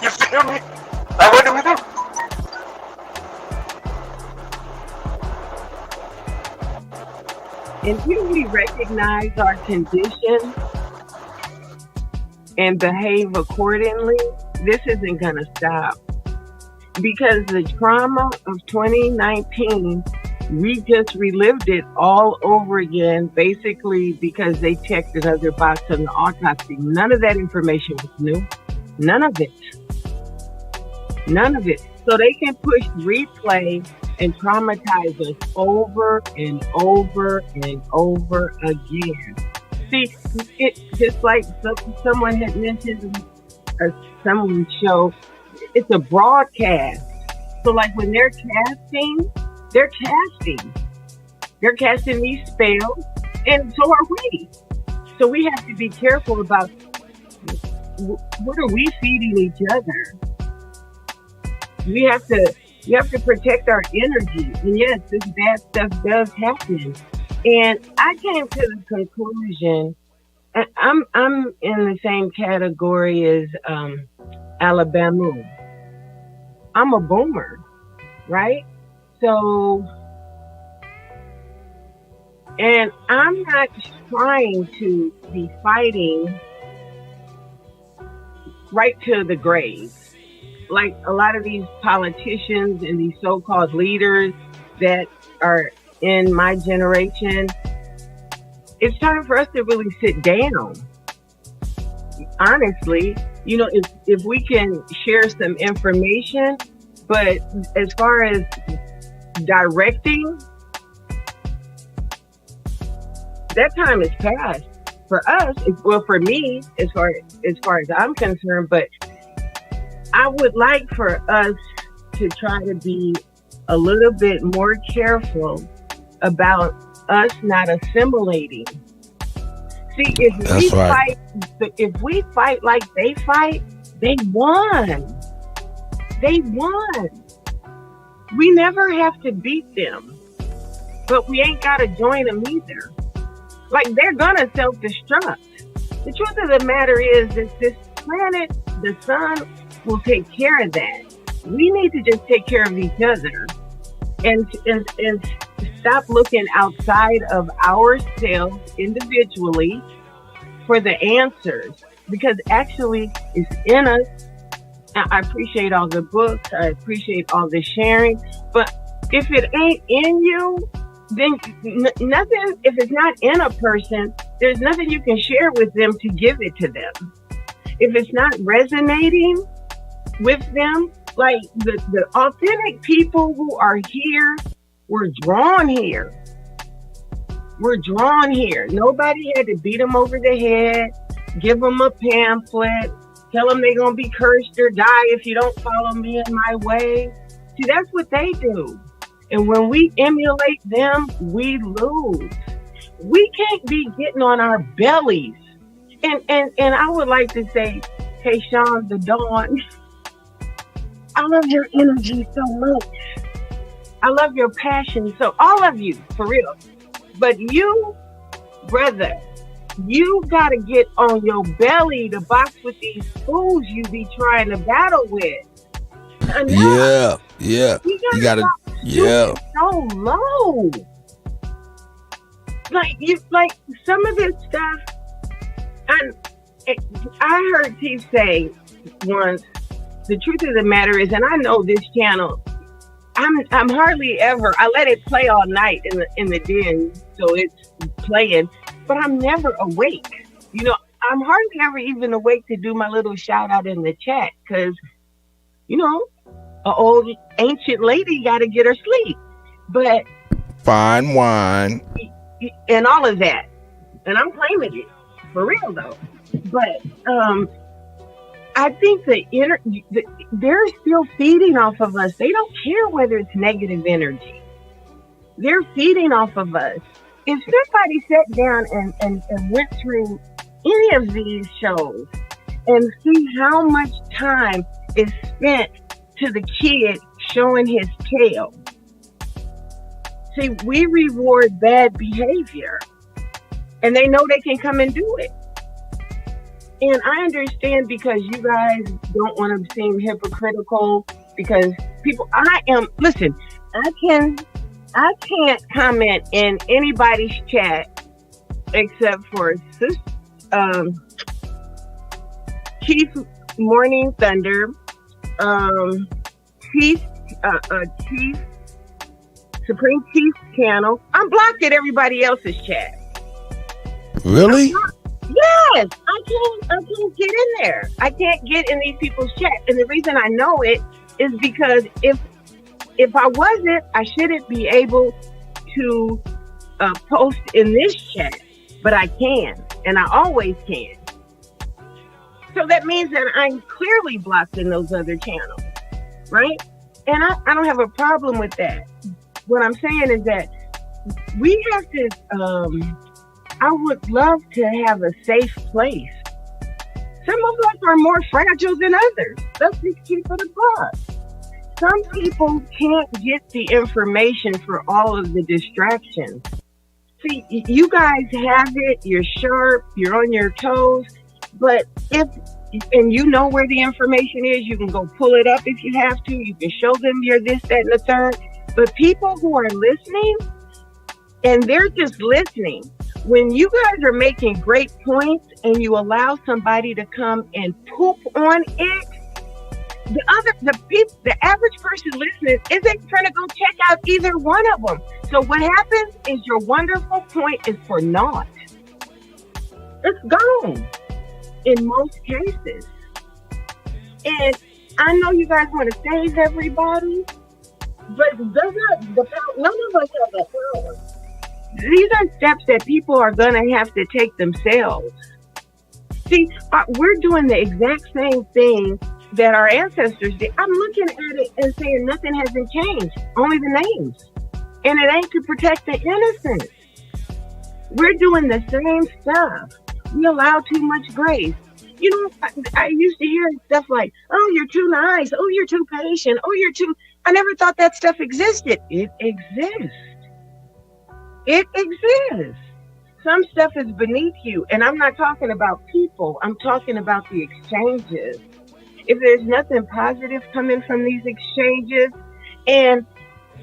You feel me? Like, what do we do? Until we recognize our condition and behave accordingly, this isn't going to stop. Because the trauma of 2019 we just relived it all over again, basically because they checked another box on the autopsy. None of that information was new. None of it. None of it. So they can push replay and traumatize us over and over and over again. See, it just like someone had mentioned, or someone showed, it's a broadcast. So like when they're casting these spells, and so are we. So we have to be careful about what are we feeding each other. You have to protect our energy. And yes, this bad stuff does happen. And I came to the conclusion, I'm in the same category as Alabama. I'm a boomer, right? So, and I'm not trying to be fighting right to the grave. Like a lot of these politicians and these so-called leaders that are in my generation, it's time for us to really sit down. Honestly, you know, if we can share some information, but as far as directing, that time is past for us. Well, for me, as far as I'm concerned, but I would like for us to try to be a little bit more careful about us not assimilating. See, if we fight like they fight, they won. They won. We never have to beat them, but we ain't got to join them either. Like, they're gonna self-destruct. The truth of the matter is that this planet, the sun, will take care of that. We need to just take care of each other and stop looking outside of ourselves individually for the answers, because actually it's in us. I appreciate all the books, I appreciate all the sharing, but if it ain't in you, then nothing, if it's not in a person, there's nothing you can share with them to give it to them. If it's not resonating with them, like the authentic people who are here, we're drawn here. We're drawn here. Nobody had to beat them over the head, give them a pamphlet, tell them they're going to be cursed or die if you don't follow me in my way. See, that's what they do. And when we emulate them, we lose. We can't be getting on our bellies. And I would like to say, hey, Sean, the Dawn, I love your energy so much. I love your passion. So all of you, for real. But you, brother, you got to get on your belly to box with these fools you be trying to battle with. Yeah. You got to, yeah. So low. Like some of this stuff, I heard T say once, the truth of the matter is, and I know this channel, I'm hardly ever, I let it play all night in the den, so it's playing, but I'm never awake. You know, I'm hardly ever even awake to do my little shout out in the chat, because, you know, an old ancient lady got to get her sleep. But fine wine and all of that, and I'm claiming it for real though. But I think they're still feeding off of us. They don't care whether it's negative energy. They're feeding off of us. If somebody sat down and went through any of these shows and see how much time is spent to the kid showing his tail. See, we reward bad behavior, and they know they can come and do it. And I understand, because you guys don't want to seem hypocritical, because people, I can't comment in anybody's chat except for Chief Morning Thunder, Chief Supreme Chief's channel. I'm blocked at everybody else's chat. Really? Yes, I can't get in there. I can't get in these people's chat, and the reason I know it is because if I wasn't, I shouldn't be able to post in this chat, but I can, and I always can. So that means that I'm clearly blocked in those other channels, right? And I don't have a problem with that. What I'm saying is that we have to, I would love to have a safe place. Some of us are more fragile than others. Let's just keep it above. Some people can't get the information for all of the distractions. See, you guys have it, you're sharp, you're on your toes, but and you know where the information is, you can go pull it up if you have to, you can show them you're this, that, and the third. But people who are listening, and they're just listening, when you guys are making great points and you allow somebody to come and poop on it, the average person listening isn't trying to go check out either one of them. So what happens is your wonderful point is for naught. It's gone in most cases. And I know you guys want to save everybody, but none of us have the power. These are steps that people are going to have to take themselves. See, we're doing the exact same thing that our ancestors did. I'm looking at it and saying nothing hasn't changed, only the names. And it ain't to protect the innocent. We're doing the same stuff. We allow too much grace. You know, I used to hear stuff like, oh, you're too nice. Oh, you're too patient. Oh, you're too... I never thought that stuff existed. It exists. It exists. Some stuff is beneath you. And I'm not talking about people. I'm talking about the exchanges. If there's nothing positive coming from these exchanges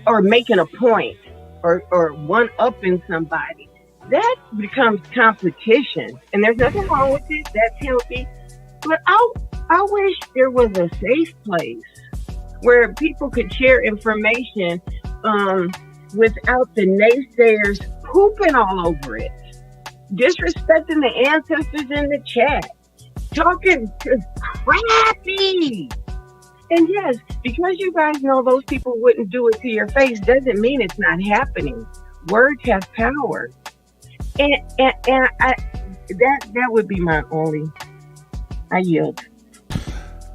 or making a point or one-upping somebody, that becomes competition. And there's nothing wrong with it. That's healthy. But I wish there was a safe place where people could share information without the naysayers pooping all over it, disrespecting the ancestors in the chat, talking crappy. And yes, because you guys know those people wouldn't do it to your face doesn't mean it's not happening. Words have power. And that would be my only. I yield.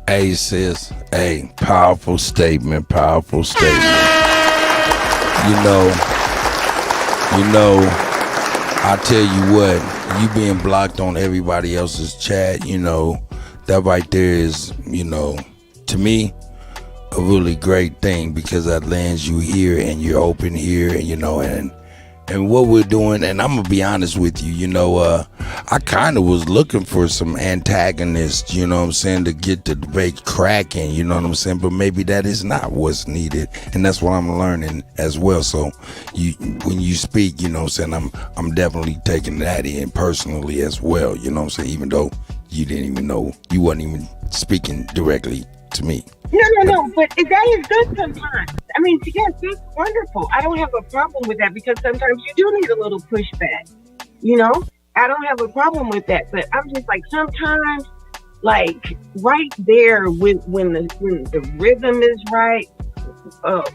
Hey sis, hey, powerful statement. You know, I tell you what, you being blocked on everybody else's chat, you know, that right there is, you know, to me, a really great thing, because that lands you here and you're open here, and you know, and what we're doing, and I'm gonna be honest with you, you know, I kind of was looking for some antagonists, you know what I'm saying, to get the debate cracking, you know what I'm saying, but maybe that is not what's needed, and that's what I'm learning as well. So when you speak, you know what I'm saying, I'm definitely taking that in personally as well, you know what I'm saying, even though you didn't even know, you wasn't even speaking directly to me. No, but that is good sometimes. I mean, yes, that's wonderful. I don't have a problem with that, because sometimes you do need a little pushback, you know? I don't have a problem with that, but I'm just like, sometimes, like, right there, when the rhythm is right,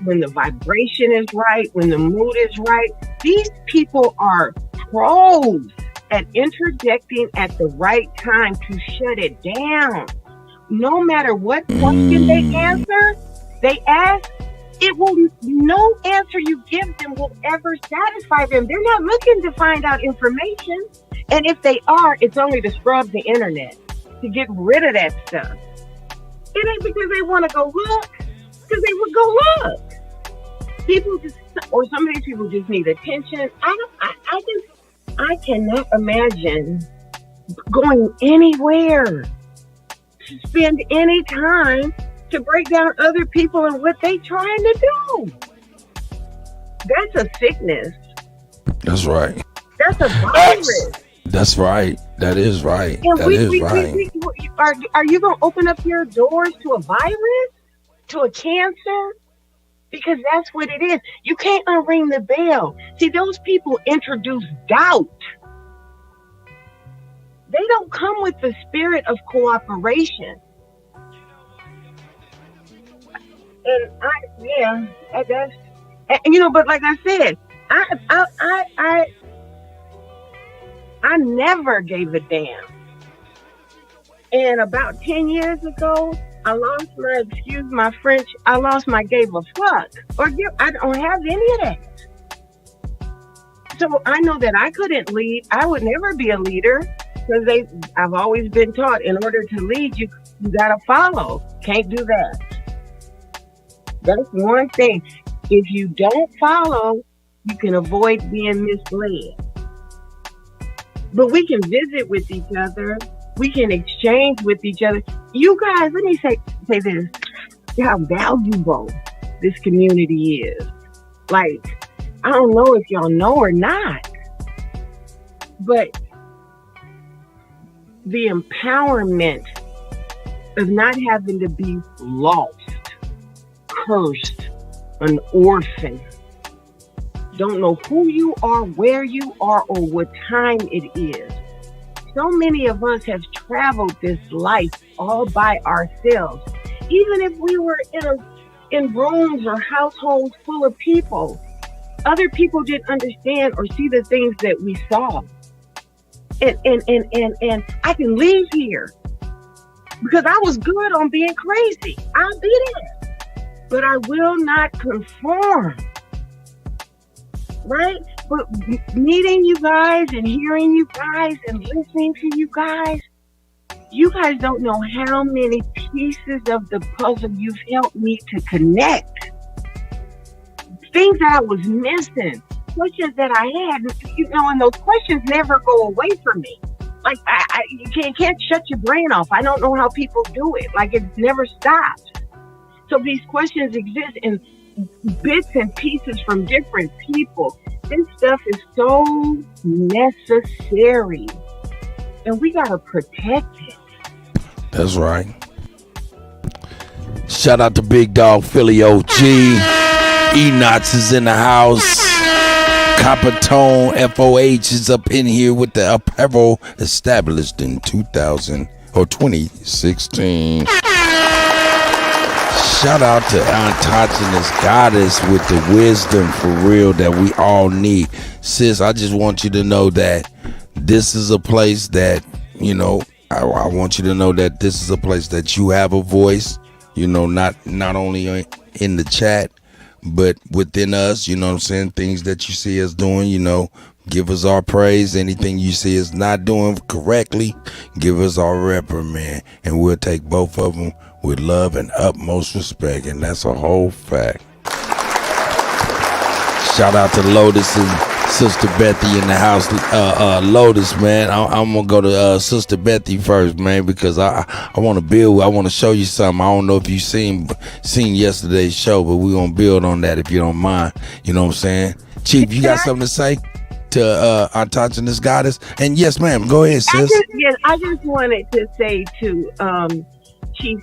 when the vibration is right, when the mood is right, these people are pros at interjecting at the right time to shut it down. No matter what question they ask, no answer you give them will ever satisfy them. They're not looking to find out information. And if they are, it's only to scrub the internet, to get rid of that stuff. It ain't because they want to go look, because they would go look. People just, or some of these people just need attention. I cannot imagine going anywhere to spend any time to break down other people and what they trying to do. That's a sickness. That's right. That's a virus. That's right. That is right. And That is right. Are you going to open up your doors to a virus? To a cancer? Because that's what it is. You can't unring the bell. See, those people introduce doubt. They don't come with the spirit of cooperation. And that's, but like I said, I never gave a damn. And about 10 years ago, I lost my, excuse my French, I gave a fuck. I don't have any of that. So I know that I couldn't lead. I would never be a leader because I've always been taught in order to lead, you gotta follow. Can't do that. That's one thing. If you don't follow, you can avoid being misled. But we can visit with each other. We can exchange with each other. You guys, let me say this, how valuable this community is. Like, I don't know if y'all know or not, but the empowerment of not having to be lost, cursed, an orphan, don't know who you are, where you are, or what time it is. So many of us have traveled this life all by ourselves. Even if we were in rooms or households full of people, other people didn't understand or see the things that we saw. And I can leave here because I was good on being crazy. I'll be there, but I will not conform. Right? But meeting you guys and hearing you guys and listening to you guys don't know how many pieces of the puzzle you've helped me to connect. Things that I was missing, questions that I had, and those questions never go away from me. Like you can't shut your brain off. I don't know how people do it. Like it never stops. So these questions exist in bits and pieces from different people. This stuff is so necessary, and we gotta protect it. That's right. Shout out to Big Dog Philly OG. E-Knots is in the house. Copper Tone FOH is up in here with the apparel established in 2016. Shout out to Androgynous Goddess with the wisdom for real that we all need. Sis, I just want you to know that this is a place that, I want you to know that this is a place that you have a voice, not only in the chat, but within us, you know what I'm saying? Things that you see us doing, give us our praise. Anything you see us not doing correctly, give us our reprimand. And we'll take both of them with love and utmost respect. And that's a whole fact. Shout out to Lotus and Sister Bethy in the house. Lotus, man, I'm going to go to Sister Bethy first, man, because I want to build. I want to show you something. I don't know if you seen yesterday's show, but we're going to build on that if you don't mind. You know what I'm saying? Chief, you got something to say to Androgynous Goddess? And yes, ma'am, go ahead, sis. I just wanted to say to Chief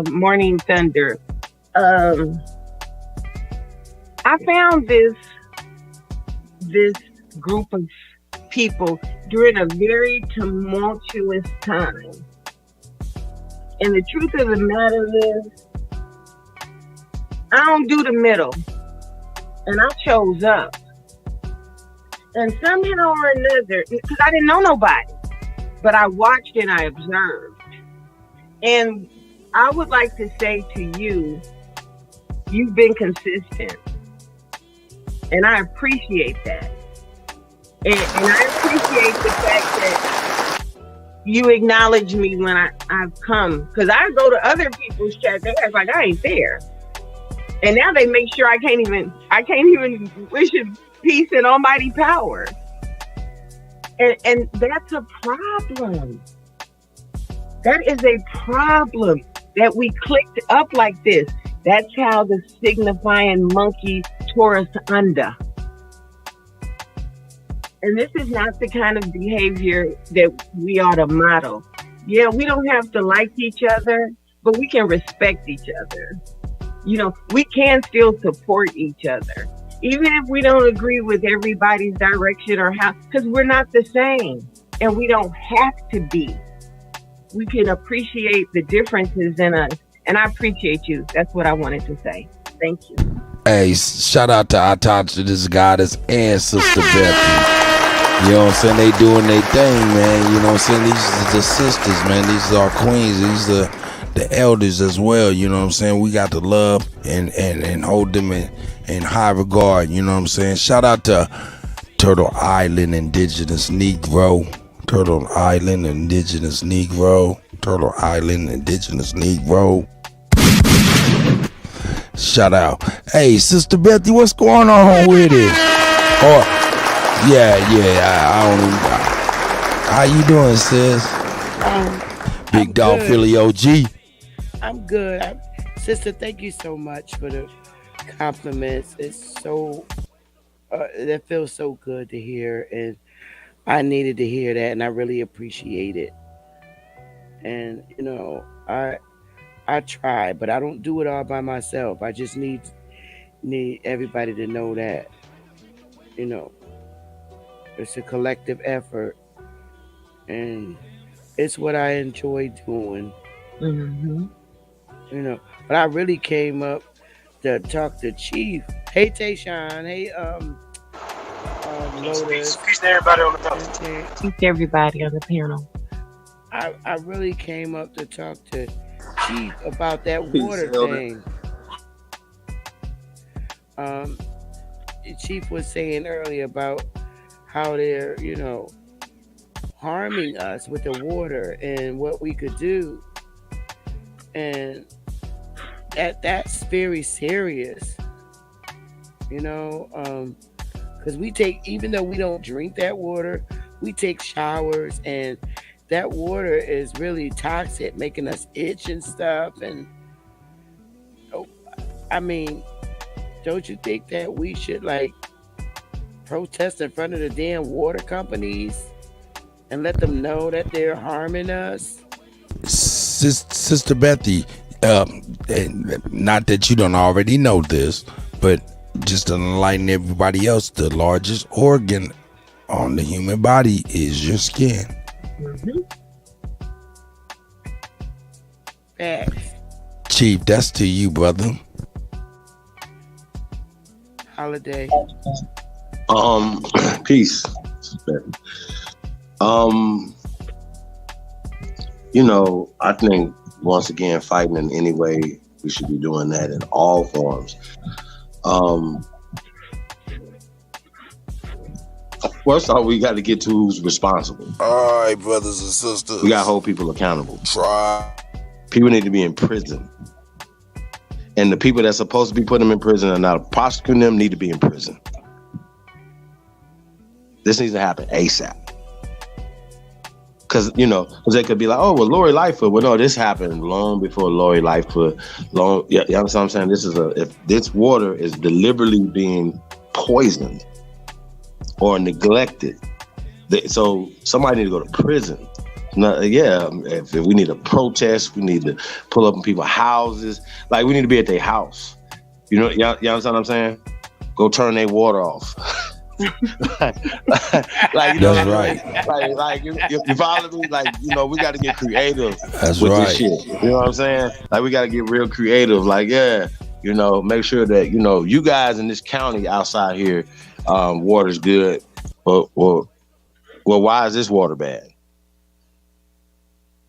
Morning Thunder, I found this group of people during a very tumultuous time. And the truth of the matter is, I don't do the middle. And I chose up. And somehow or another, because I didn't know nobody, but I watched and I observed. And I would like to say to you, you've been consistent. And I appreciate that. And I appreciate the fact that you acknowledge me when I've come. Because I go to other people's chat, they act like I ain't there. And now they make sure I can't even wish him peace and almighty power. And that's a problem. That is a problem that we clicked up like this. That's how the signifying monkey tore us under. And this is not the kind of behavior that we ought to model. Yeah, we don't have to like each other, but we can respect each other. we can still support each other. Even if we don't agree with everybody's direction or how, because we're not the same and we don't have to be. We can appreciate the differences in us. And I appreciate you. That's what I wanted to say. Thank you. Hey, shout out to our this goddess and Sister Becky. You know what I'm saying? They doing their thing, man. You know what I'm saying? These are the sisters, man. These are our queens. These are the elders as well. You know what I'm saying? We got to love and hold them in high regard. You know what I'm saying? Shout out to Turtle Island Indigenous Negro. Turtle Island Indigenous Negro. Turtle Island Indigenous Negro. Shout out. Hey, Sister Bethy, what's going on with it? Yeah, I don't even. How you doing, sis? Big Dog good. Philly OG. I'm good. Sister, thank you so much for the compliments. It's so, that feels so good to hear. And I needed to hear that, and I really appreciate it. And, I try, but I don't do it all by myself. I just need everybody to know that, it's a collective effort, and it's what I enjoy doing. Mm-hmm. But I really came up to talk to Chief. Hey, Tayshawn. Hey, Lotus. Peace to everybody on the panel. Peace to everybody on the panel. I really came up to talk to Chief about that Peace, water Elder. thing. Chief was saying earlier about how they're, harming us with the water and what we could do. And that's very serious, because we take, even though we don't drink that water, we take showers, and that water is really toxic, making us itch and stuff. And don't you think that we should protest in front of the damn water companies and let them know that they're harming us? Sister Bethy, not that you don't already know this, but just to enlighten everybody else, the largest organ on the human body is your skin. Mm-hmm. Facts. Chief, that's to you, brother. Holiday. Peace. I think once again, fighting in any way, we should be doing that in all forms. First off, we got to get to who's responsible. All right, brothers and sisters. We got to hold people accountable. Try. People need to be in prison. And the people that's supposed to be putting them in prison and not prosecuting them need to be in prison. This needs to happen ASAP. Because they could be like, oh, well, Lori Lightfoot. Well, no, this happened long before Lori Lightfoot. You understand what I'm saying? If this water is deliberately being poisoned or neglected, so somebody need to go to prison. If we need to protest, we need to pull up in people's houses. We need to be at their house. You understand what I'm saying? Go turn their water off. That's right. You follow me? We got to get creative. That's with right. This shit. You know what I'm saying? We got to get real creative. Make sure that you guys in this county outside here, water's good. Well, why is this water bad?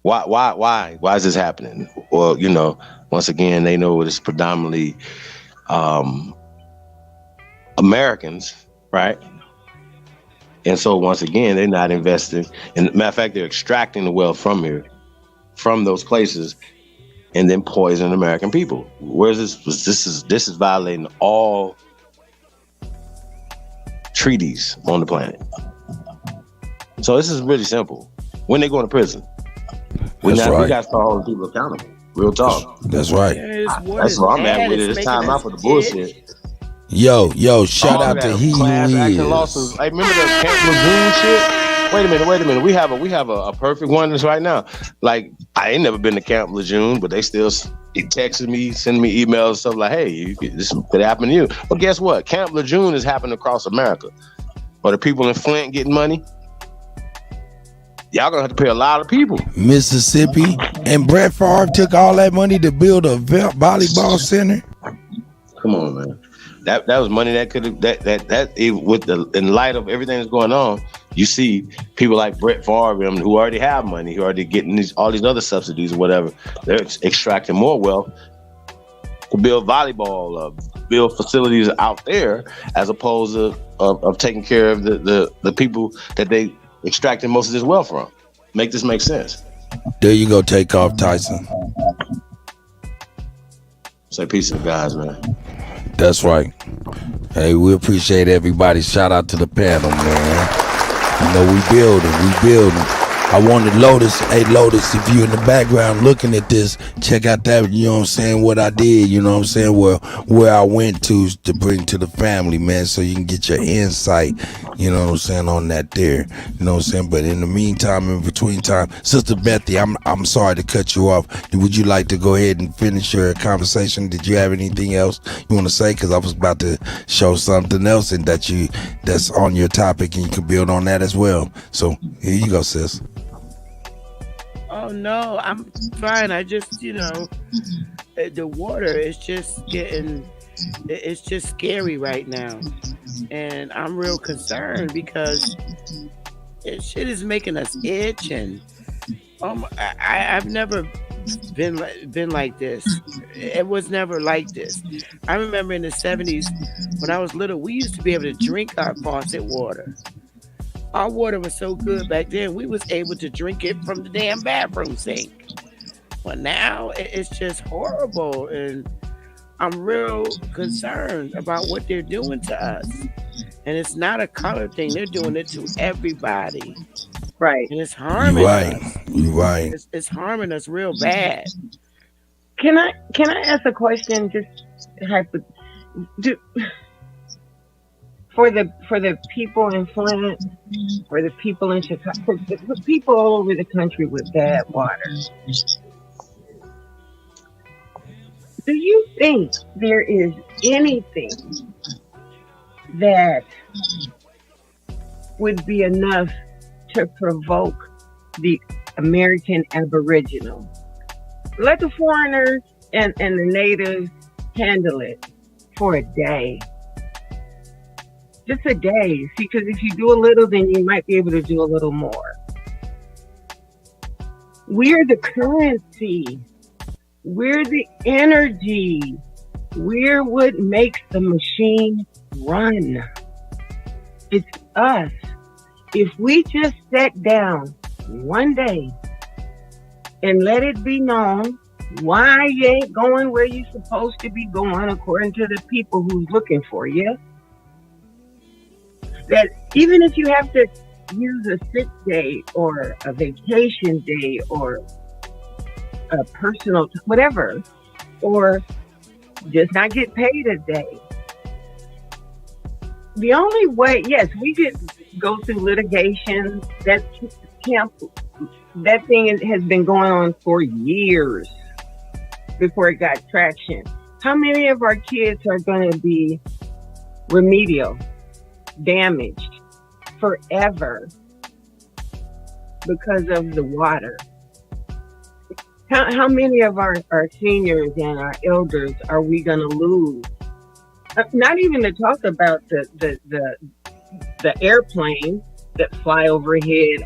Why is this happening? Well, once again, they know it's predominantly Americans, right? And so once again, they're not investing. And matter of fact, they're extracting the wealth from here, from those places, and then poison American people. Where's this? This is violating all treaties on the planet. So this is really simple. When they go to prison, we got to start holding people accountable. Real talk. That's right. That's what I'm at with it. It's time out for the bullshit. Yo, shout out to he who is. Hey, remember the Camp Lagoon shit? Wait a minute. We have a perfect one right now. Like, I ain't never been to Camp Lejeune, but they still texting me, sending me emails and stuff like, hey, this could happen to you. Well, guess what? Camp Lejeune is happening across America. Are the people in Flint getting money? Y'all gonna have to pay a lot of people. Mississippi, and Brett Favre took all that money to build a volleyball center. Come on, man. That was money that could have in light of everything that's going on. You see people like Brett Favre who already have money, who are already getting all these other subsidies or whatever. They're extracting more wealth to build volleyball, build facilities out there, as opposed to of taking care of the people that they extracting most of this wealth from. Make this make sense. There you go, Takeoff Tyson. Say peace to the guys, man. That's right. Hey, we appreciate everybody. Shout out to the panel, man. You know, we building. I wanted Lotus. Hey, Lotus, if you in the background looking at this, check out that, you know what I'm saying, what I did, you know what I'm saying, where I went to bring to the family, man, so you can get your insight, you know what I'm saying, on that there, you know what I'm saying. But in the meantime, in between time, Sister Bethy, I'm sorry to cut you off. Would you like to go ahead and finish your conversation? Did you have anything else you want to say? Because I was about to show something else and that's on your topic, and you can build on that as well. So here you go, sis. Oh no, I'm fine. I just, the water is just it's just scary right now. And I'm real concerned because shit is making us itch, and I've never been like this. It was never like this. I remember in the 70s when I was little, we used to be able to drink our faucet water. Our water was so good back then, we was able to drink it from the damn bathroom sink. But now it's just horrible, and I'm real concerned about what they're doing to us. And it's not a color thing; they're doing it to everybody. Right. And it's harming us. You're right. It's harming us real bad. Can I ask a question? Just for the people in Flint, for the people in Chicago, for the people all over the country with bad water, do you think there is anything that would be enough to provoke the American Aboriginal? Let the foreigners and the natives handle it for a day. Just a day. See, because if you do a little, then you might be able to do a little more. We're the currency. We're the energy. We're what makes the machine run. It's us. If we just sat down one day and let it be known why you ain't going where you're supposed to be going according to the people who's looking for you, that even if you have to use a sick day or a vacation day or a personal, whatever, or just not get paid a day. The only way, yes, we could go through litigation. That thing has been going on for years before it got traction. How many of our kids are going to be remedial, damaged forever because of the water? How many of our seniors and our elders are we going to lose? Not even to talk about the airplanes that fly overhead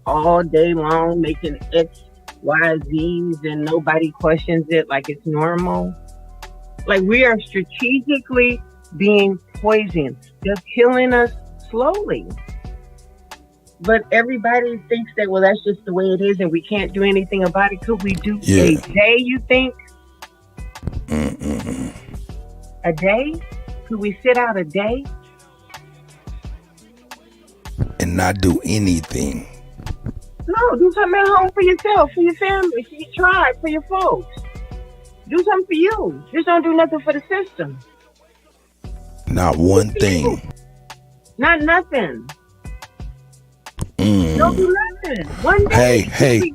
all day long, making X, Y, Z's, and nobody questions it like it's normal. Like we are strategically being poisoned, just killing us slowly. But everybody thinks that, well, that's just the way it is and we can't do anything about it. Could we do a day, you think? A day? Could we sit out a day? And not do anything. No, do something at home for yourself, for your family, for your tribe, for your folks. Do something for you. Just don't do nothing for the system. Not one thing. Not nothing. Don't do nothing. One day. Hey.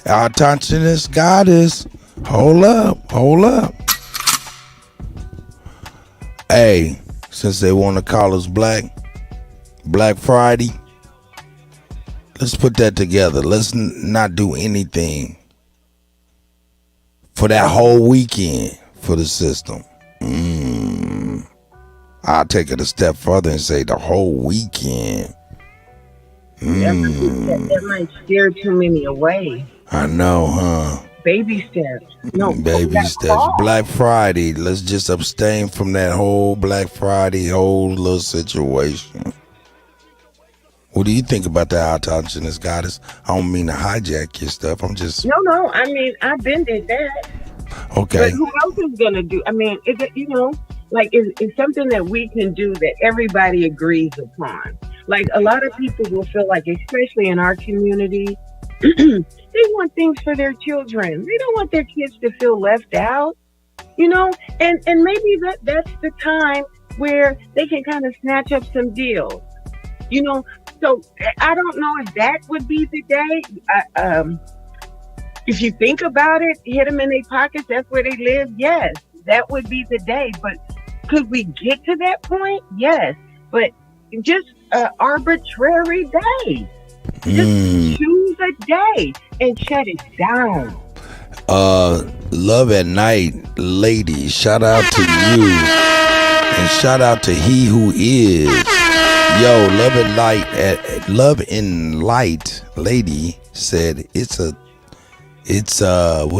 Our Autonomous Goddess. Hold up. Hey, since they want to call us Black Friday, let's put that together. Let's not do anything for that whole weekend for the system. I'll take it a step further and say the whole weekend. That might scare too many away. I know, huh? Baby steps. No, baby steps. Black Friday. Let's just abstain from that whole Black Friday whole little situation. What do you think about that, Autonomous Goddess? I don't mean to hijack your stuff. I'm just... No. I mean, I've been did that. Okay. But who else is going to do? I mean, is it, it's something that we can do that everybody agrees upon. Like, a lot of people will feel like, especially in our community, they want things for their children. They don't want their kids to feel left out, and maybe that's the time where they can kind of snatch up some deals, So I don't know if that would be the day. If you think about it, hit them in their pockets, that's where they live. Yes, that would be the day. But could we get to that point? Yes. But just an arbitrary day. Just choose a day and shut it down. Love at Night, lady, shout out to you. And shout out to he who is. Yo, Love in Light, lady said it's what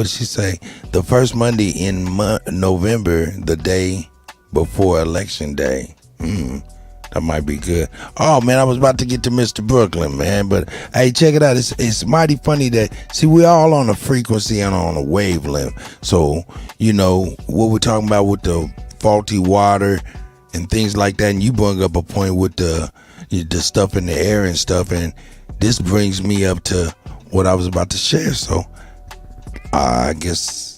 did she say? The first Monday in November, the day before Election Day. That might be good. Oh man, I was about to get to Mr. Brooklyn, man, but hey, check it out. It's mighty funny that we're all on a frequency and on a wavelength. So what we're talking about with the faulty water and things like that, and you bring up a point with the stuff in the air and stuff, and this brings me up to what I was about to share. So I guess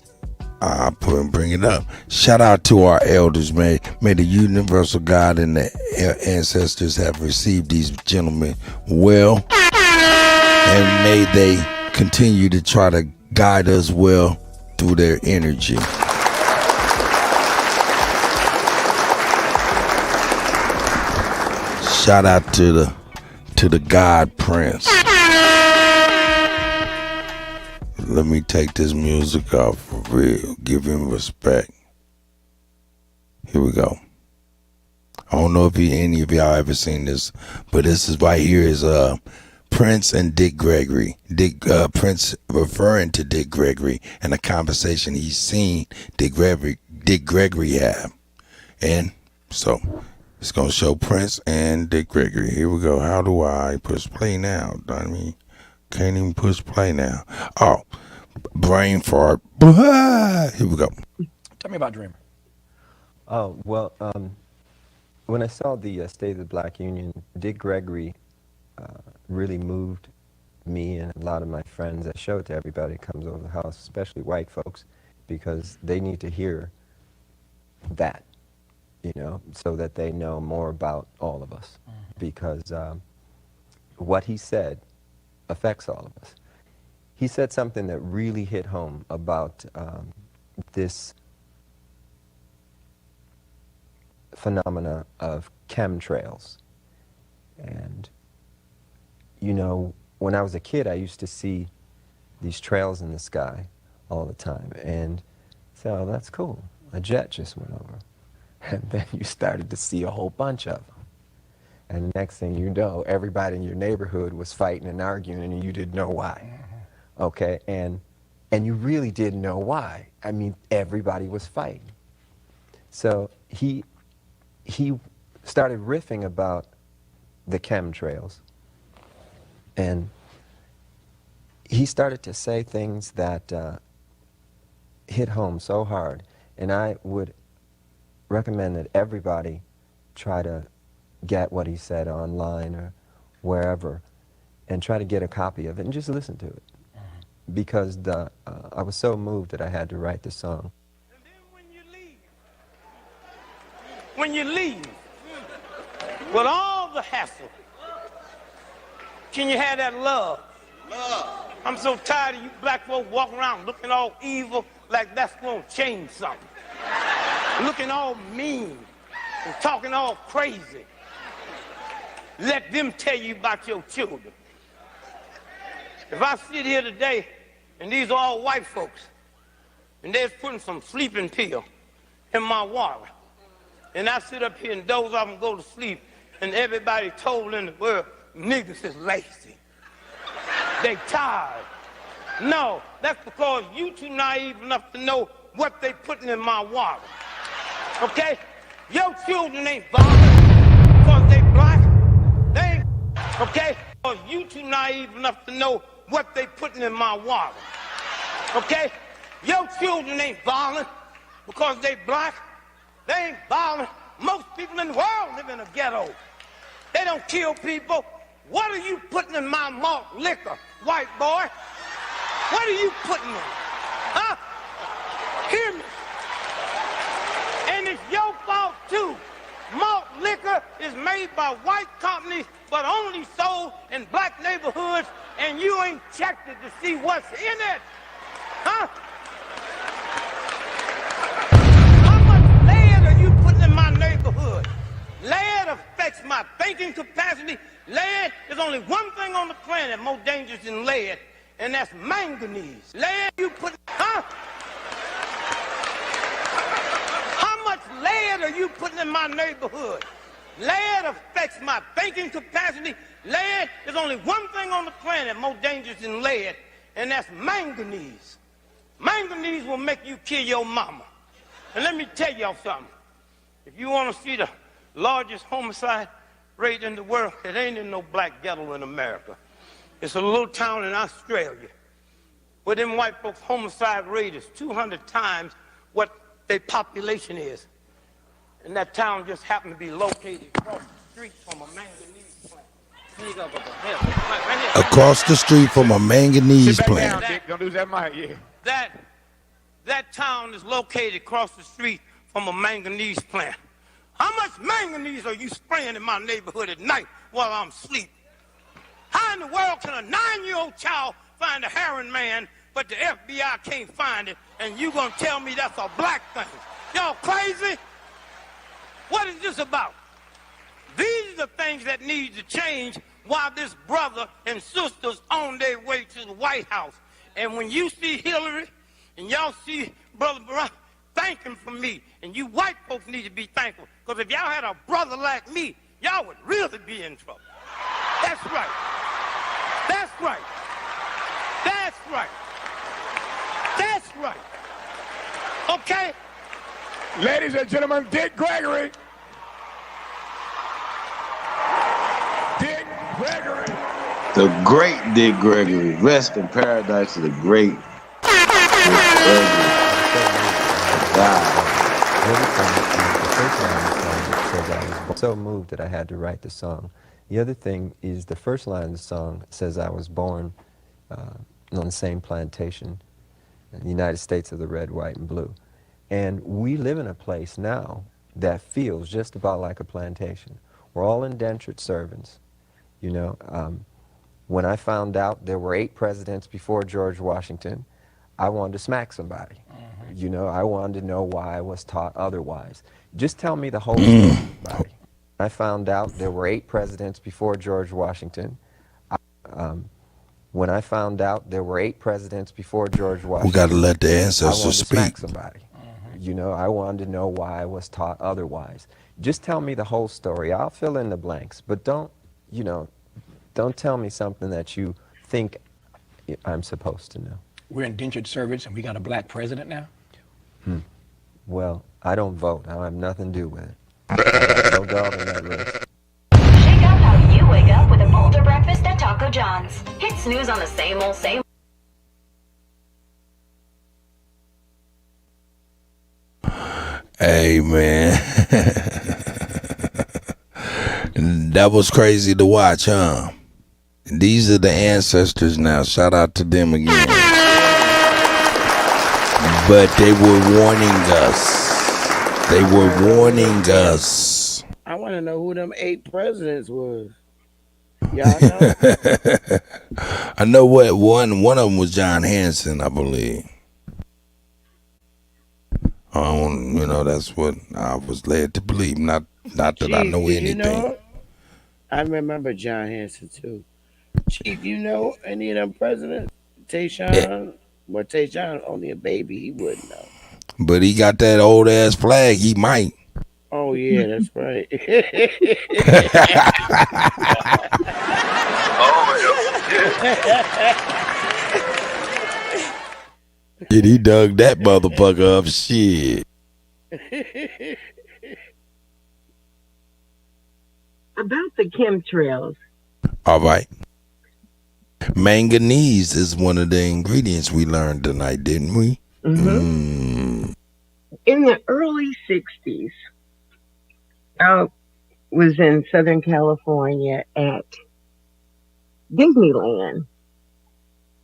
I'll bring it up. Shout out to our elders, man. May the universal God and the ancestors have received these gentlemen well, and may they continue to try to guide us well through their energy. Shout out to the God Prince. Let me take this music off for real. Give him respect. Here we go. I don't know if any of y'all ever seen this, but this is right here is Prince and Dick Gregory. Prince referring to Dick Gregory and a conversation he's seen Dick Gregory have. And so it's gonna show Prince and Dick Gregory. Here we go. How do I push play now? I mean, can't even push play now. Oh, brain fart. Here we go. Tell me about Dreamer. Oh, well, when I saw the State of the Black Union, Dick Gregory really moved me and a lot of my friends. I show it to everybody that comes over the house, especially white folks, because they need to hear that, so that they know more about all of us. Because what he said affects all of us. He said something that really hit home about this phenomena of chemtrails. And, when I was a kid, I used to see these trails in the sky all the time. And so, oh, that's cool. A jet just went over. And then you started to see a whole bunch of them. And the next thing you know, everybody in your neighborhood was fighting and arguing, and you didn't know why. Okay, and you really didn't know why. I mean, everybody was fighting. So he started riffing about the chemtrails, and he started to say things that hit home so hard. And I would recommend that everybody try to get what he said online or wherever, and try to get a copy of it and just listen to it. Because I was so moved that I had to write the song. And then when you leave, with all the hassle, Can you have that love? Love. I'm so tired of you black folks walking around looking all evil like that's gonna change something. Looking all mean and talking all crazy. Let them tell you about your children. If I sit here today, and these are all white folks, and they're putting some sleeping pill in my water, and I sit up here and doze off and go to sleep, and everybody told in the world, niggas is lazy. They tired. No, that's because you too naive enough to know what they putting in my water. Okay? Your children ain't violent because they black. They ain't, okay? Because you too naive enough to know what they putting in my water. Okay? Your children ain't violent because they black. They ain't violent. Most people in the world live in a ghetto. They don't kill people. What are you putting in my malt liquor, white boy? What are you putting in? Huh? Hear me. And it's your fault too. Malt liquor is made by white companies, but only sold in black neighborhoods, and you ain't checked it to see what's in it. Huh? How much lead are you putting in my neighborhood? Lead affects my thinking capacity. Lead is only one thing on the planet more dangerous than lead, and that's manganese. Lead you put, huh? How much lead are you putting in my neighborhood? Lead affects my thinking capacity. Lead is only one thing on the planet more dangerous than lead, and that's manganese. Manganese will make you kill your mama. And let me tell y'all something. If you want to see the largest homicide rate in the world, it ain't in no black ghetto in America. It's a little town in Australia where them white folks' homicide rate is 200 times what their population is. And that town just happened to be located across the street from a manganese plant. Here you go, Across the street from a manganese Sit back plant. down, Dick. Don't lose that mic, yeah. That town is located across the street from a manganese plant. How much manganese are you spraying in my neighborhood at night while I'm asleep? How in the world can a 9-year-old child find a heroin man, but the FBI can't find it, and you gonna tell me that's a black thing? Y'all crazy? What is this about? These are the things that need to change while this brother and sisters on their way to the White House. And when you see Hillary and y'all see Brother Barack, thank him for me. And you white folks need to be thankful. Because if y'all had a brother like me, y'all would really be in trouble. That's right. That's right. That's right. That's right. Okay? Ladies and gentlemen, Dick Gregory. Dick Gregory. The great Dick Gregory. Rest in paradise to the great Dick Gregory. I was so moved that I had to write the song. The other thing is the first line of the song says I was born on the same plantation in the United States of the red, white, and blue. And we live in a place now that feels just about like a plantation. We're all indentured servants, you know. When I found out there were 8 presidents before George Washington, I wanted to smack somebody. You know, I wanted to know why I was taught otherwise. Just tell me the whole story about it. I found out there were 8 presidents before George Washington. When I found out there were 8 presidents before George Washington, We got to let the I ancestors wanted to smack speak. somebody. You know, I wanted to know why I was taught otherwise. Just tell me the whole story. I'll fill in the blanks, but don't, you know, don't tell me something that you think I'm supposed to know. We're indentured servants and we got a black president now? Well, I don't vote. I have nothing to do with it. No dog in that race. Shake up how you wake up with a bolder breakfast at Taco John's. Hit snooze on the same old same. Hey, man. That was crazy to watch, huh? These are the ancestors now. Shout out to them again. But they were warning us. They were warning us. I want to know who them 8 presidents was. Y'all know? I know what one of them was John Hanson, I believe. That's what I was led to believe. Not that I Chief, know did you anything. know? I remember John Hanson too. Chief, you know any of them presidents? Tayshawn? Well, Tayshawn only a baby. He wouldn't know. But he got that old ass flag. He might. Oh yeah, that's right. Shit, he dug that motherfucker up. Shit. About the chemtrails, All right. Manganese is one of the ingredients we learned tonight, didn't we? in the early 60s, I was in Southern California at Disneyland.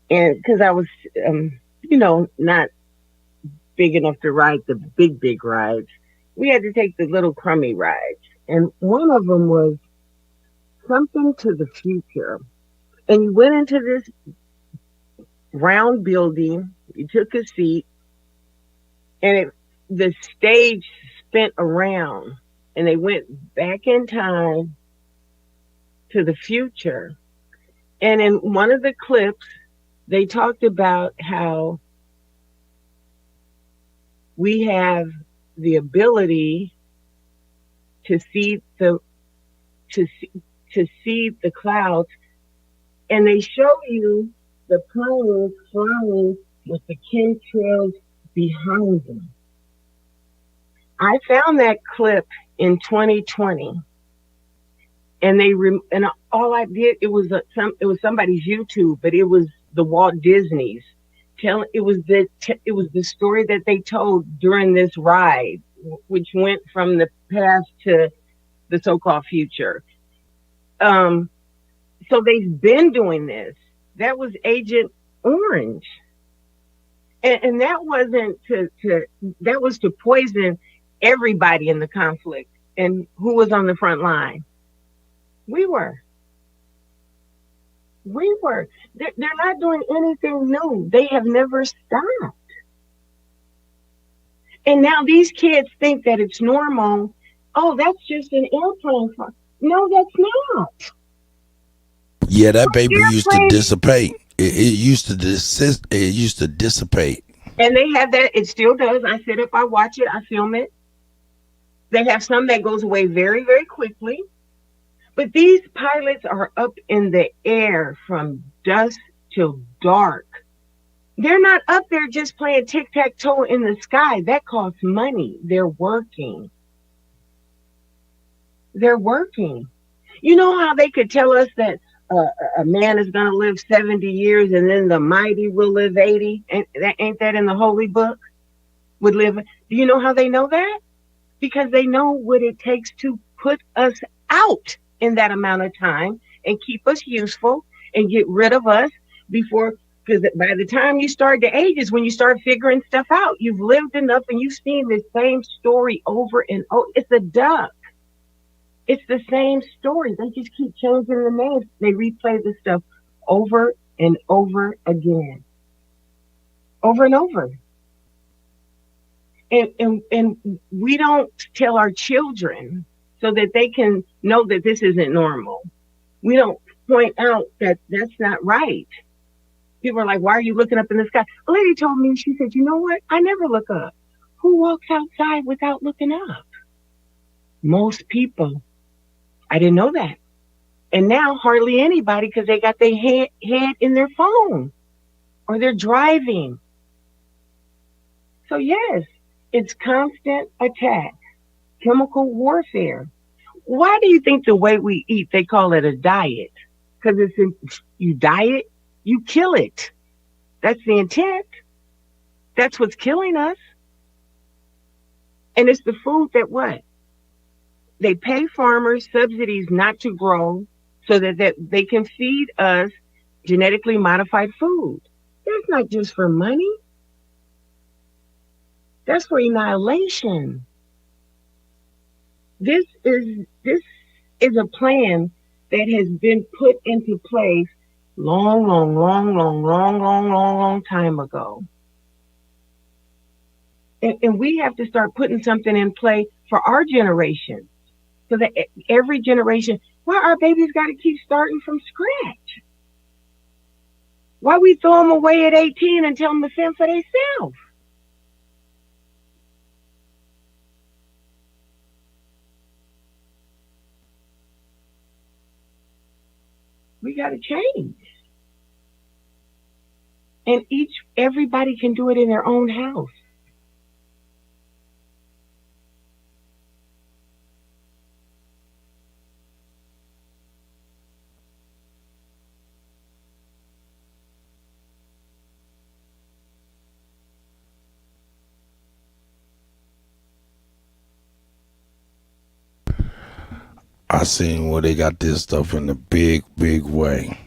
And because I was, not big enough to ride the big rides, we had to take the little crummy rides. And one of them was something to the future. And you went into this round building, you took a seat, and the stage spent around, and they went back in time to the future. And in one of the clips, they talked about how we have the ability to see the clouds, and they show you the planes flying with the chemtrails behind them. I found that clip in 2020, and and all I did, it was somebody's YouTube, but it was the Walt Disney's. It was the story that they told during this ride, which went from the past to the so-called future. So they've been doing this. That was Agent Orange, and that wasn't that was to poison everybody in the conflict. And who was on the front line? We were. They're not doing anything new. They have never stopped. And now these kids think that it's normal. Oh, that's just an airplane. No, that's not. Yeah, that baby used to dissipate. It used to desist. It used to dissipate. And they have that. It still does. I sit up, I watch it, I film it. They have some that goes away very, very quickly. But these pilots are up in the air from dusk till dark. They're not up there just playing tic-tac-toe in the sky. That costs money. They're working. You know how they could tell us that a man is going to live 70 years and then the mighty will live 80? Ain't that in the holy book? Do you know how they know that? Because they know what it takes to put us out in that amount of time and keep us useful and get rid of us before, because by the time you start to age is when you start figuring stuff out. You've lived enough and you've seen the same story over and over. It's a duck. It's the same story. They just keep changing the names. They replay the stuff over and over again. Over and over. And we don't tell our children so that they can know that this isn't normal. We don't point out that that's not right. People are like, why are you looking up in the sky? A lady told me, she said, you know what? I never look up. Who walks outside without looking up? Most people. I didn't know that. And now hardly anybody, because they got their head in their phone or they're driving. So yes, it's constant attack, chemical warfare. Why do you think the way we eat, they call it a diet? Because you diet, you kill it. That's the intent. That's what's killing us. And it's the food that what? They pay farmers subsidies not to grow so that they can feed us genetically modified food. That's not just for money. That's for annihilation. This is a plan that has been put into place long time ago. And we have to start putting something in play for our generation. So that every generation, why our babies got to keep starting from scratch? Why we throw them away at 18 and tell them to fend for themselves? We got to change. And everybody can do it in their own house. I seen where they got this stuff in a big way.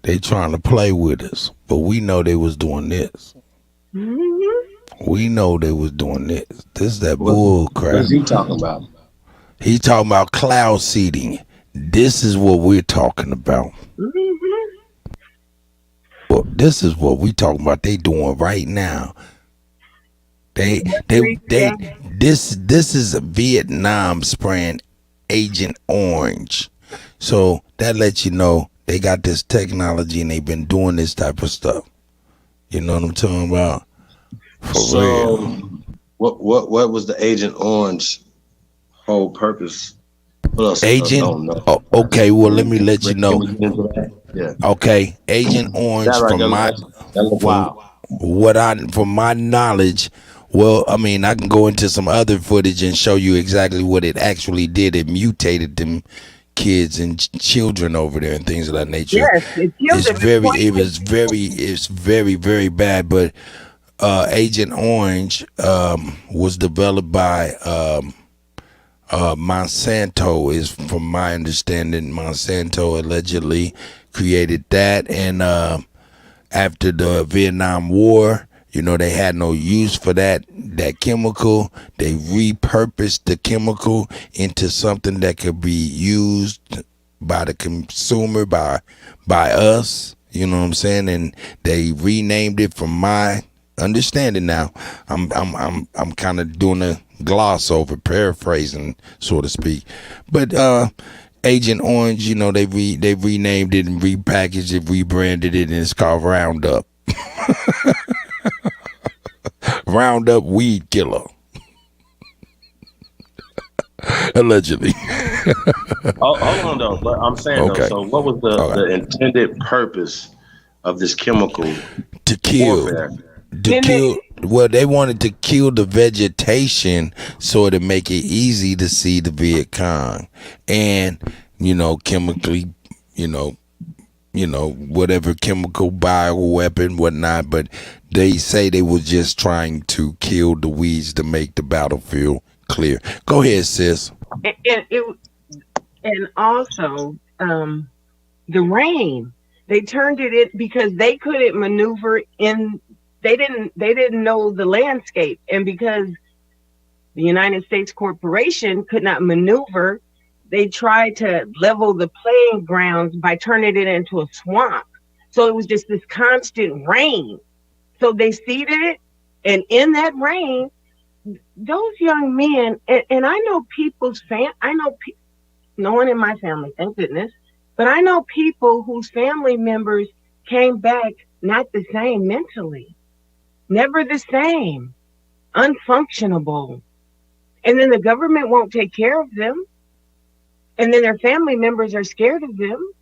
They trying to play with us, but we know they was doing this. We know they was doing this. This is that bull crap. What's he talking about? He talking about cloud seeding. This is what we're talking about. Well, this is what we talking about. They doing right now. This is a Vietnam spraying Agent Orange. So that lets you know they got this technology and they've been doing this type of stuff. You know what I'm talking about? For real. What was the Agent Orange whole purpose? What else? Agent. Okay, well let me let you know. Yeah. Okay, Agent Orange from my knowledge. Well, I mean, I can go into some other footage and show you exactly what it actually did. It mutated them kids and children over there and things of that nature. Yes, it's very bad. But Agent Orange was developed by Monsanto. Is from my understanding, Monsanto allegedly created that, and after the Vietnam War, you know, they had no use for that chemical. They repurposed the chemical into something that could be used by the consumer, by us. You know what I'm saying? And they renamed it. From my understanding now, I'm kind of doing a gloss over, paraphrasing, so to speak. But Agent Orange, you know, they renamed it and repackaged it, rebranded it, and it's called Roundup. Roundup weed killer. Allegedly. Hold on though, but I'm saying though, so what was the intended purpose of this chemical to kill? Warfare? To kill. Well, they wanted to kill the vegetation so to make it easy to see the Viet Cong, and chemically, whatever chemical bioweapon, whatnot. But they say they were just trying to kill the weeds to make the battlefield clear. Go ahead, sis. And also the rain. They turned it in because they couldn't maneuver in. They didn't know the landscape, and because the United States Corporation could not maneuver, they tried to level the playing grounds by turning it into a swamp. So it was just this constant rain. So they seeded it, and in that rain, those young men, and I know people's no one in my family, thank goodness, but I know people whose family members came back not the same mentally. Never the same, unfunctionable. And then the government won't take care of them. And then their family members are scared of them.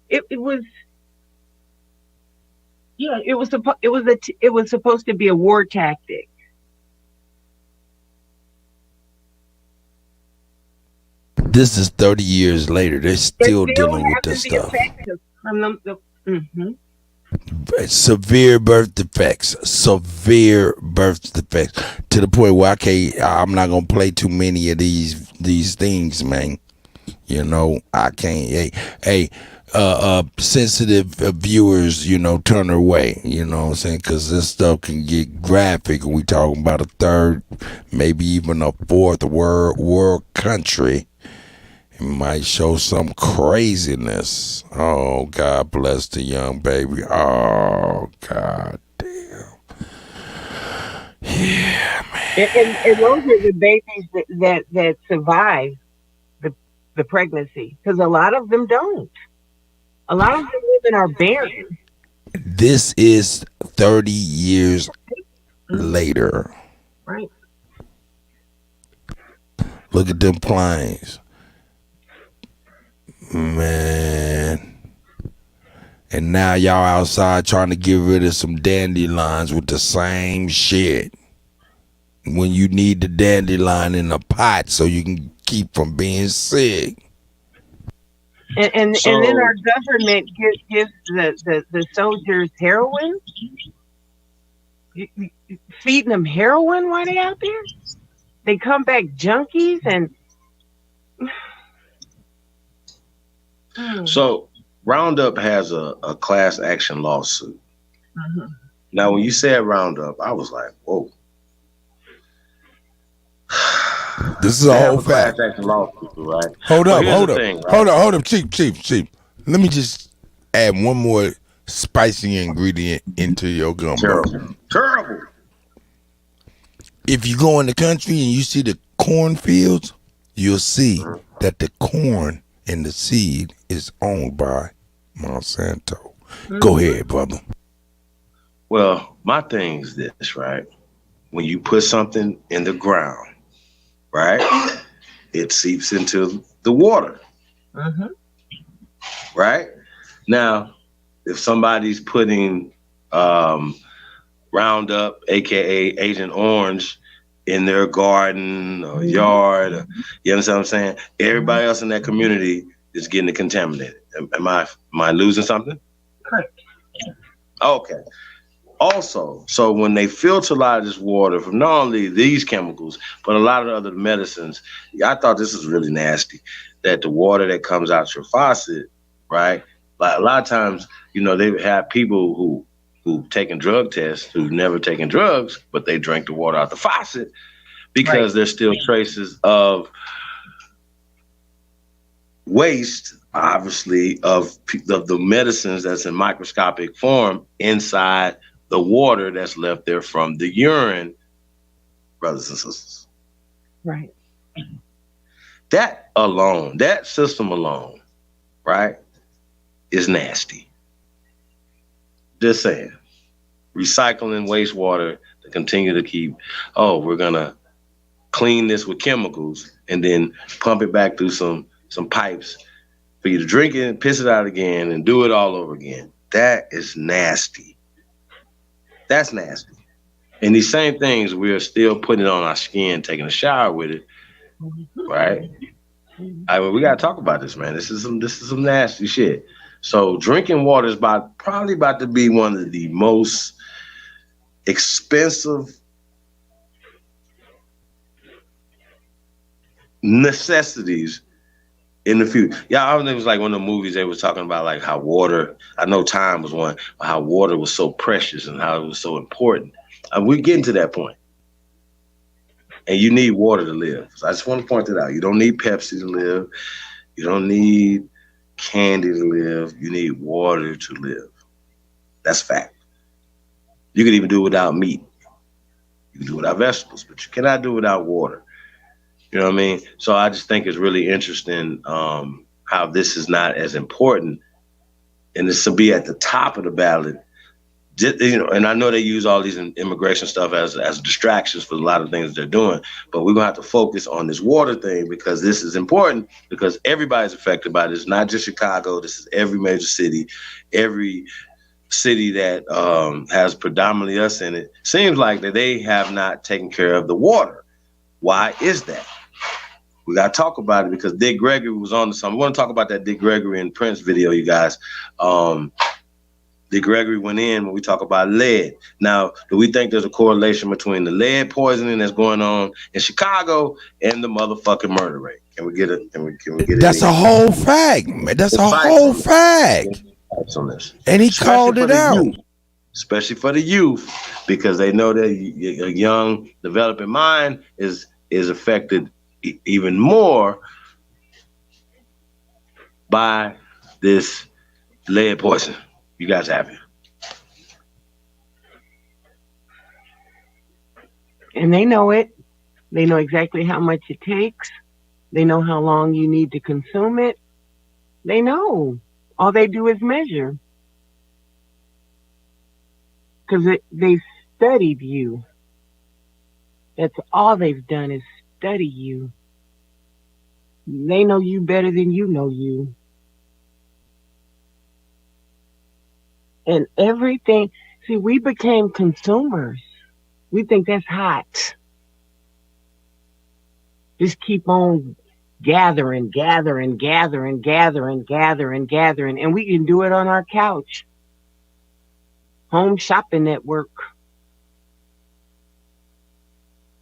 It was supposed to be a war tactic. This is 30 years later. They're still dealing with this stuff. Severe birth defects to the point where I'm not gonna play too many of these things, man. You know, I can't. Hey, sensitive viewers, you know, turn away. You know what I'm saying? Because this stuff can get graphic. And we talking about a third, maybe even a fourth world country. It might show some craziness. Oh, God bless the young baby. Oh, God damn. Yeah, man. And those are the babies that survive the pregnancy, because a lot of them don't. A lot of them women are barren. This is 30 years later. Right. Look at them planes. Man. And now y'all outside trying to get rid of some dandelions with the same shit. When you need the dandelion in a pot so you can keep from being sick. And then our government gives the soldiers heroin, feeding them heroin while they out there. They come back junkies and. So Roundup has a class action lawsuit. Mm-hmm. Now, when you said Roundup, I was like, whoa. This is a whole fact. Class action lawsuit, right? Hold up. Thing, right? Hold up, Chief. Let me just add one more spicy ingredient into your gumbo. Terrible. If you go in the country and you see the cornfields, you'll see that the corn and the seed is owned by Monsanto. Go ahead, brother. Well, my thing is this, right? When you put something in the ground, right, it seeps into the water. Mm-hmm. Right? Now, if somebody's putting Roundup, aka Agent Orange, in their garden or yard, or, you understand what I'm saying? Everybody else in that community is getting it contaminated. Am I losing something? Correct. Okay. Also, so when they filter a lot of this water from not only these chemicals, but a lot of the other medicines, I thought this was really nasty, that the water that comes out your faucet, right? Like a lot of times, you know, they have people who've taken drug tests, who've never taken drugs, but they drink the water out the faucet because there's still traces of waste, obviously, of the medicines that's in microscopic form inside the water that's left there from the urine, brothers and sisters. Right. That alone, that system alone, right, is nasty. Just saying. Recycling wastewater to continue to keep, we're going to clean this with chemicals and then pump it back through some pipes for you to drink it and piss it out again and do it all over again. That is nasty. That's nasty. And these same things, we're still putting it on our skin, taking a shower with it, right? I mean, we got to talk about this, man. This is some nasty shit. So drinking water is probably about to be one of the most expensive necessities in the future. Yeah, I think it was like one of the movies they was talking about, like how water, I know Time was one, how water was so precious and how it was so important. We're getting to that point. And you need water to live. So I just want to point that out. You don't need Pepsi to live. You don't need candy to live. You need water to live. That's fact. You can even do it without meat. You can do it without vegetables, but you cannot do it without water. You know what I mean? So I just think it's really interesting how this is not as important, and this will be at the top of the ballot. You know, and I know they use all these immigration stuff as distractions for a lot of things they're doing, but we're gonna have to focus on this water thing because this is important because everybody's affected by this. Not just Chicago. This is every major city, every city that has predominantly us in it. Seems like that they have not taken care of the water. Why is that? We got to talk about it because Dick Gregory was on to something. We want to talk about that Dick Gregory and Prince video, you guys. Dick Gregory went in when we talk about lead. Now, do we think there's a correlation between the lead poisoning that's going on in Chicago and the motherfucking murder rate? Can we get it? Can we get That's it? a whole fact, man. That's a whole fact. On this. And he Especially called for it the out. youth. Especially for the youth, because they know that a young developing mind is affected even more by this lead poison. You guys happy? And they know it. They know exactly how much it takes. They know how long you need to consume it. They know. All they do is measure. Because they've studied you. That's all they've done is study you. They know you better than you know you. And everything, see, we became consumers. We think that's hot. Just keep on gathering. And we can do it on our couch. Home shopping network.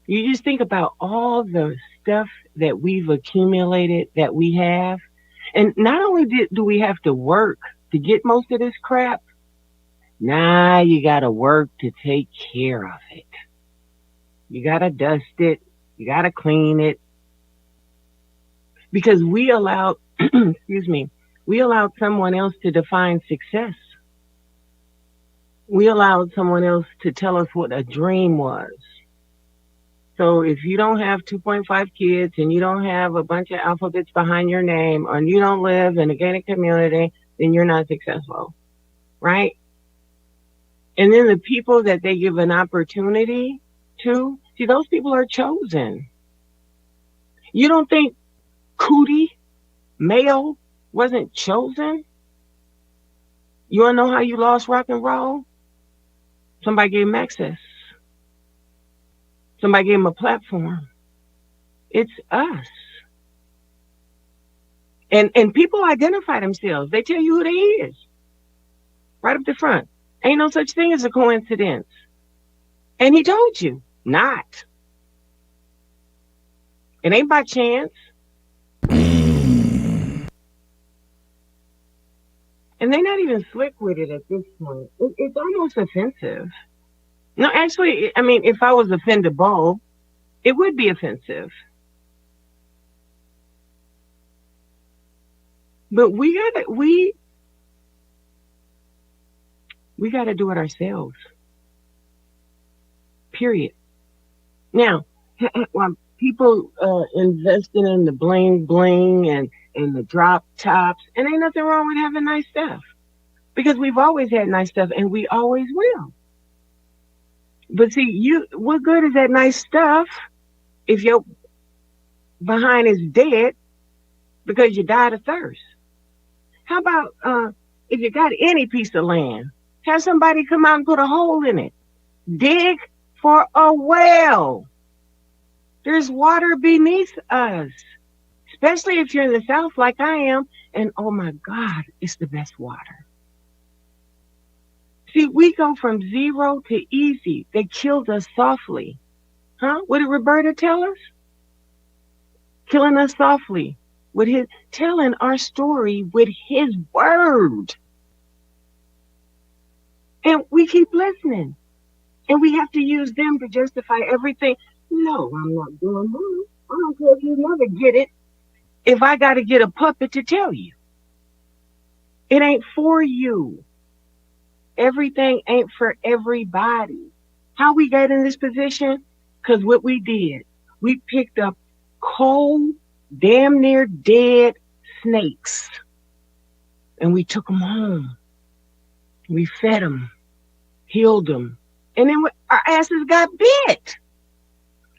You just think about all the stuff that we've accumulated, that we have. And not only do we have to work to get most of this crap, now you got to work to take care of it. You got to dust it. You got to clean it. Because we allowed, we allowed someone else to define success. We allowed someone else to tell us what a dream was. So if you don't have 2.5 kids and you don't have a bunch of alphabets behind your name, or you don't live in a gated community, then you're not successful, right? And then the people that they give an opportunity to, see, those people are chosen. You don't think Cootie Mayo wasn't chosen? You want to know how you lost rock and roll? Somebody gave him access. Somebody gave him a platform. It's us. And people identify themselves. They tell you who they is. Right up the front. Ain't no such thing as a coincidence. And he told you, not. It ain't by chance. And they're not even slick with it at this point. It's almost offensive. No, actually, I mean, if I was offendable, it would be offensive. But we gotta do it ourselves. Period. Now, while people investing in the bling bling and the drop tops, and ain't nothing wrong with having nice stuff, because we've always had nice stuff and we always will. But see, what good is that nice stuff if your behind is dead because you died of thirst? How about if you got any piece of land, have somebody come out and put a hole in it. Dig for a well. There's water beneath us, especially if you're in the South like I am. And oh my God, it's the best water. See, we go from zero to easy. They killed us softly. Huh? What did Roberta tell us? Killing us softly. With his telling our story with his word. And we keep listening. And we have to use them to justify everything. No, I'm not doing that. I don't care if you never get it. If I got to get a puppet to tell you. It ain't for you. Everything ain't for everybody. How we got in this position? Because what we did, we picked up cold, damn near dead snakes. And we took them home. We fed them, healed them. And then our asses got bit.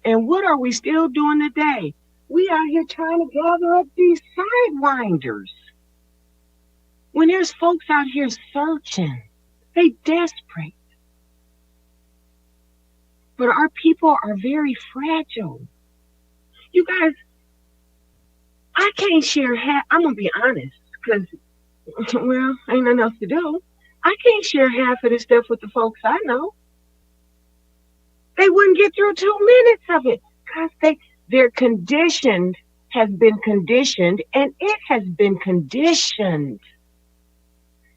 And what are we still doing today? We out here trying to gather up these sidewinders. When there's folks out here searching, they desperate. But our people are very fragile. You guys, I can't share I'm going to be honest, because, well, ain't nothing else to do. I can't share half of this stuff with the folks I know. They wouldn't get through 2 minutes of it because their conditioned has been conditioned and it has been conditioned.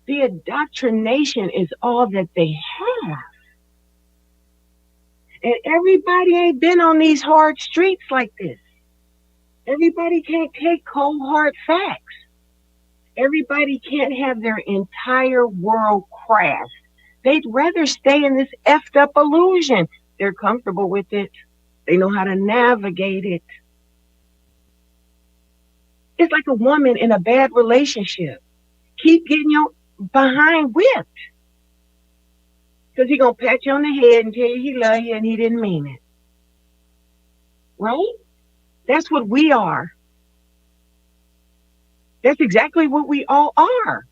The indoctrination is all that they have. And everybody ain't been on these hard streets like this. Everybody can't take cold hard facts. Everybody can't have their entire world crash. They'd rather stay in this effed up illusion. They're comfortable with it. They know how to navigate it. It's like a woman in a bad relationship. Keep getting your behind whipped. Because he going to pat you on the head and tell you he love you and he didn't mean it. Right? That's what we are. That's exactly what we all are.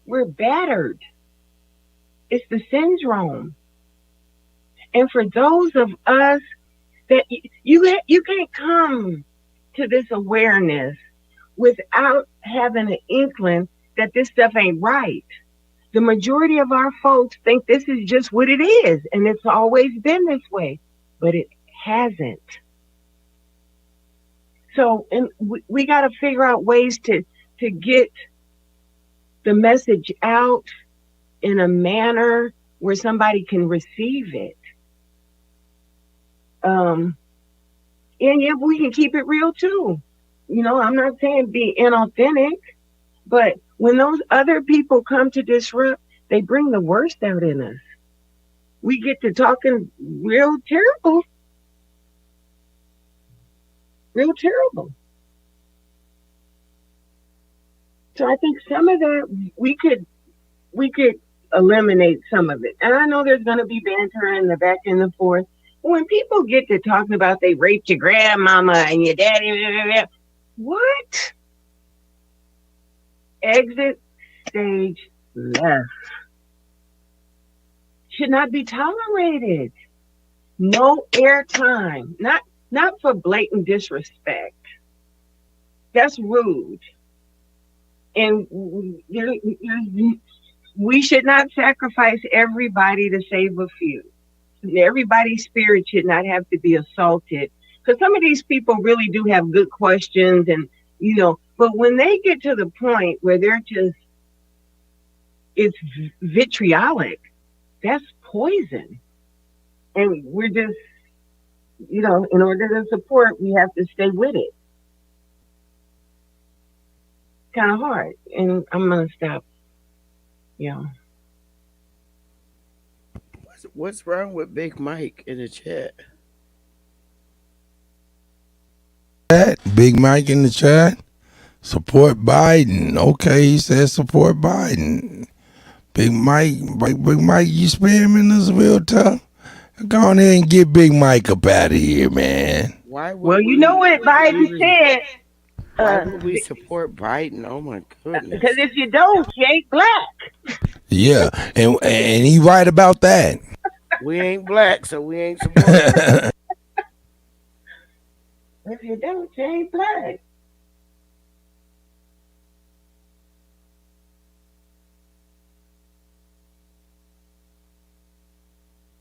We're battered. It's the syndrome. And for those of us that you can't come to this awareness without having an inkling that this stuff ain't right. The majority of our folks think this is just what it is, and it's always been this way, but it hasn't. So, and we got to figure out ways to get the message out in a manner where somebody can receive it. And yeah, we can keep it real too. You know, I'm not saying be inauthentic, but when those other people come to disrupt, they bring the worst out in us. We get to talking real terrible. Real terrible. So I think some of that we could eliminate some of it. And I know there's gonna be banter in the back and the forth. When people get to talking about they raped your grandmama and your daddy, what? Exit stage left. Should not be tolerated. No airtime. Not for blatant disrespect. That's rude. And we should not sacrifice everybody to save a few. Everybody's spirit should not have to be assaulted. Because some of these people really do have good questions and, you know, but when they get to the point where they're just, it's vitriolic, that's poison. And we're just, you know, in order to support, we have to stay with it. Kind of hard. And I'm going to stop. Yeah. What's wrong with Big Mike in the chat? Big Mike in the chat. Support Biden. Okay, he says support Biden. Big Mike, you spamming us real tough. Go on ahead and get Big Mike up out of here, man. Well, you know what Biden said. Why would we support Biden? Oh my goodness. Because if you don't, you ain't black. Yeah, and he right about that. We ain't black, so we ain't supporting. If you don't, you ain't black.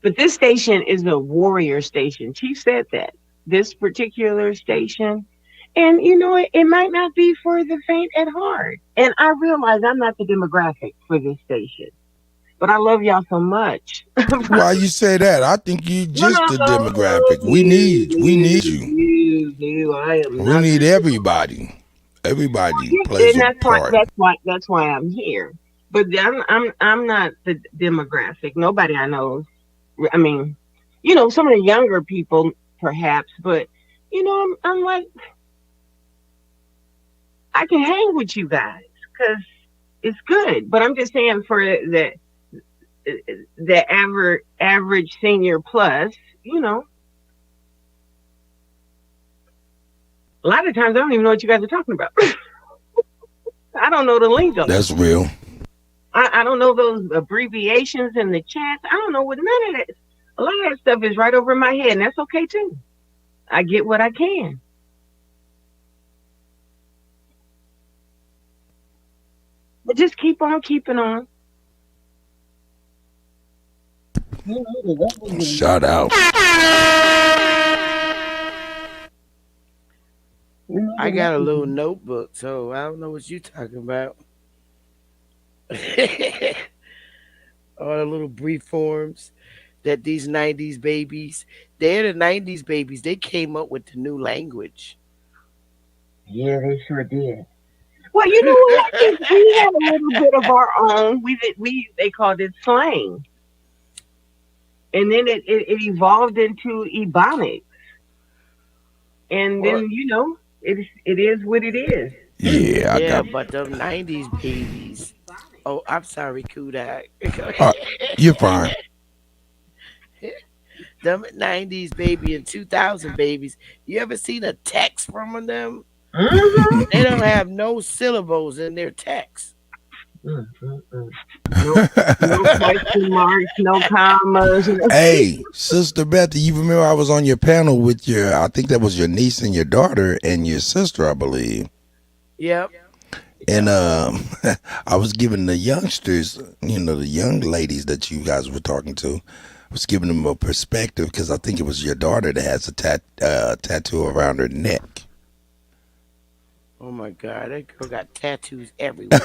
But this station is a warrior station. She said that. This particular station. And, you know, it might not be for the faint at heart. And I realize I'm not the demographic for this station. But I love y'all so much. Why you say that? I think you just the demographic. We need you. We need everybody. Everybody plays a part. That's why I'm here. But I'm not the demographic. Nobody I know. I mean, you know, some of the younger people perhaps, but you know, I'm like, I can hang with you guys because it's good. But I'm just saying for the average senior plus, you know, a lot of times I don't even know what you guys are talking about. I don't know the lingo. That's real. I don't know those abbreviations in the chats. I don't know what none of that. A lot of that stuff is right over my head, and that's okay too. I get what I can. But just keep on keeping on. Shout out. I got a little notebook, so I don't know what you talking about. All the little brief forms that these 90s babies, they're the 90s babies. They came up with the new language. Yeah, they sure did. Well, you know what? I think we had a little bit of our own. They called it slang, and then it evolved into ebonics, and Well, then it is what it is. Yeah, I yeah, got. but them 90s babies. Oh, I'm sorry, Kudak. Uh, you're fine. Them 90s baby and 2000 babies. You ever seen a text from them? Mm-hmm. They don't have no syllables in their text. No question marks, no commas. Hey, Sister Betty, you remember I was on your panel with I think that was your niece and your daughter and your sister, I believe. Yep. And I was giving the youngsters, the young ladies that you guys were talking to, I was giving them a perspective because I think it was your daughter that has a tattoo around her neck. Oh my God, that girl got tattoos everywhere.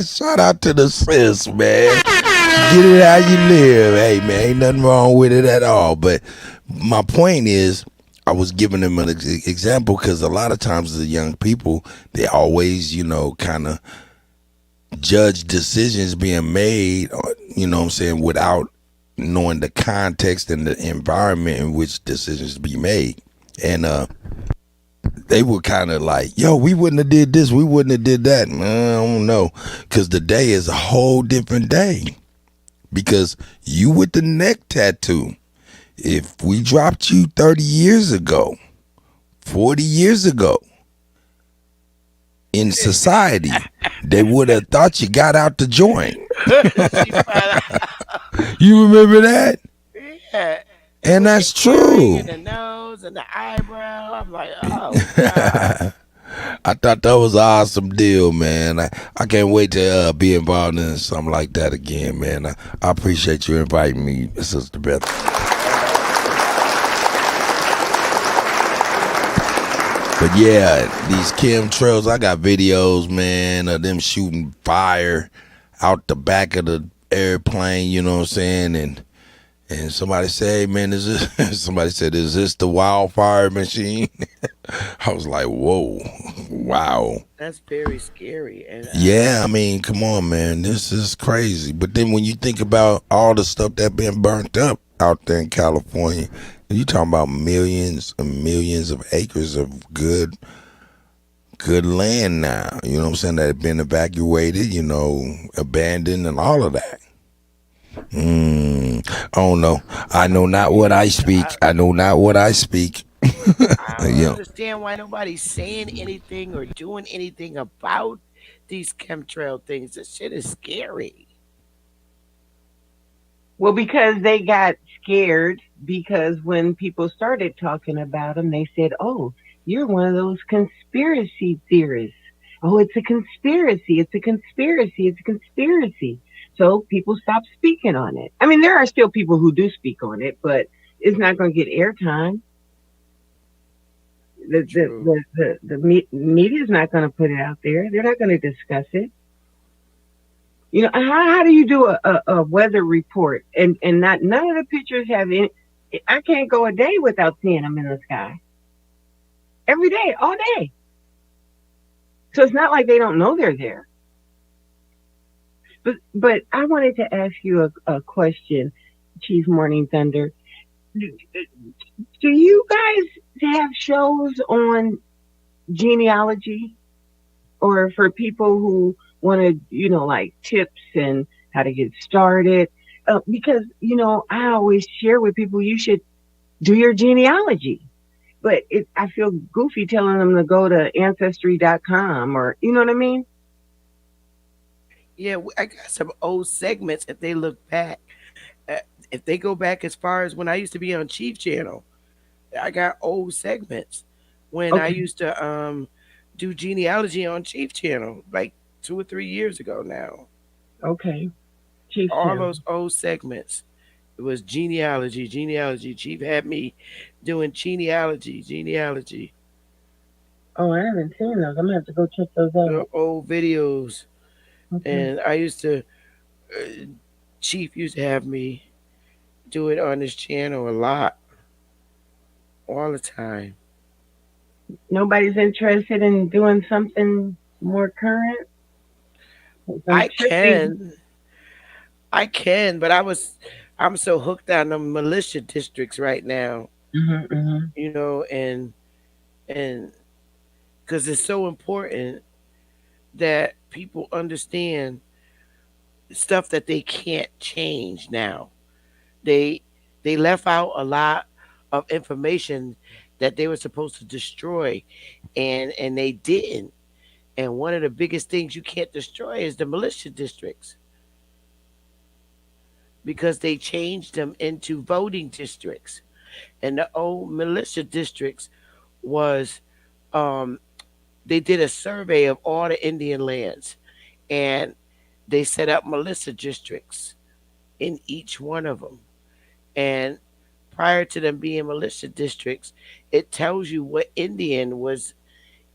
Shout out to the sis, man. Get it how you live. Hey, man, ain't nothing wrong with it at all. But my point is, I was giving them an example because a lot of times the young people, they always, kind of judge decisions being made, what I'm saying, without knowing the context and the environment in which decisions be made. And they were kind of like, yo, we wouldn't have did this, we wouldn't have did that. I don't know, because the day is a whole different day. Because you with the neck tattoo, if we dropped you 30 years ago, 40 years ago in society, they would have thought you got out the joint. You remember that? Yeah. And that's true. And the nose and the eyebrow. I'm like, oh God. I thought that was an awesome deal, man. I can't wait to be involved in something like that again, man. I appreciate you inviting me, Sister Beth. But yeah, these chemtrails, I got videos, man, of them shooting fire out the back of the airplane, you know what I'm saying? And somebody said, hey, man, somebody said, is this the wildfire machine? I was like, whoa, wow. That's very scary. And Yeah, I mean, come on, man, this is crazy. But then when you think about all the stuff that been burnt up out there in California, you talking about millions and millions of acres of good land now, you know what I'm saying, that have been evacuated, abandoned and all of that. I don't know. I know not what I speak. I know not what I speak. I don't understand why nobody's saying anything or doing anything about these chemtrail things. This shit is scary. Well, because they got scared because when people started talking about them, they said, "Oh, you're one of those conspiracy theorists. Oh, it's a conspiracy. It's a conspiracy. It's a conspiracy." So people stopped speaking on it. I mean, there are still people who do speak on it, but it's not going to get airtime. The media is not going to put it out there. They're not going to discuss it. How do you do a weather report and none of the pictures have any? I can't go a day without seeing them in the sky. Every day, all day. So it's not like they don't know they're there. But I wanted to ask you a question, Chief Morning Thunder. Do you guys have shows on genealogy, or for people who want to, like tips and how to get started? Because I always share with people you should do your genealogy, but I feel goofy telling them to go to ancestry.com or you know what I mean. Yeah, I got some old segments. If they look back, if they go back as far as when I used to be on Chief Channel, I got old segments when I used to do genealogy on Chief Channel, like 2 or 3 years ago now. Okay, Chief All Channel. those old segments, It was genealogy, genealogy. Chief had me doing genealogy, genealogy. Oh, I haven't seen those. I'm gonna have to go check those out. Old videos, Okay. and I used to. Chief used to have me do it on his channel a lot, all the time. Nobody's interested in doing something more current. 'Cause I'm I sure these. can, but I'm so hooked on the militia districts right now, Hmm. and because it's so important that people understand stuff that they can't change now. They they left out a lot of information that they were supposed to destroy, and they didn't. And one of the biggest things you can't destroy is the militia districts because they changed them into voting districts. And the old militia districts was um, they did a survey of all the Indian lands, and they set up militia districts in each one of them. And prior to them being militia districts, it tells you what Indian was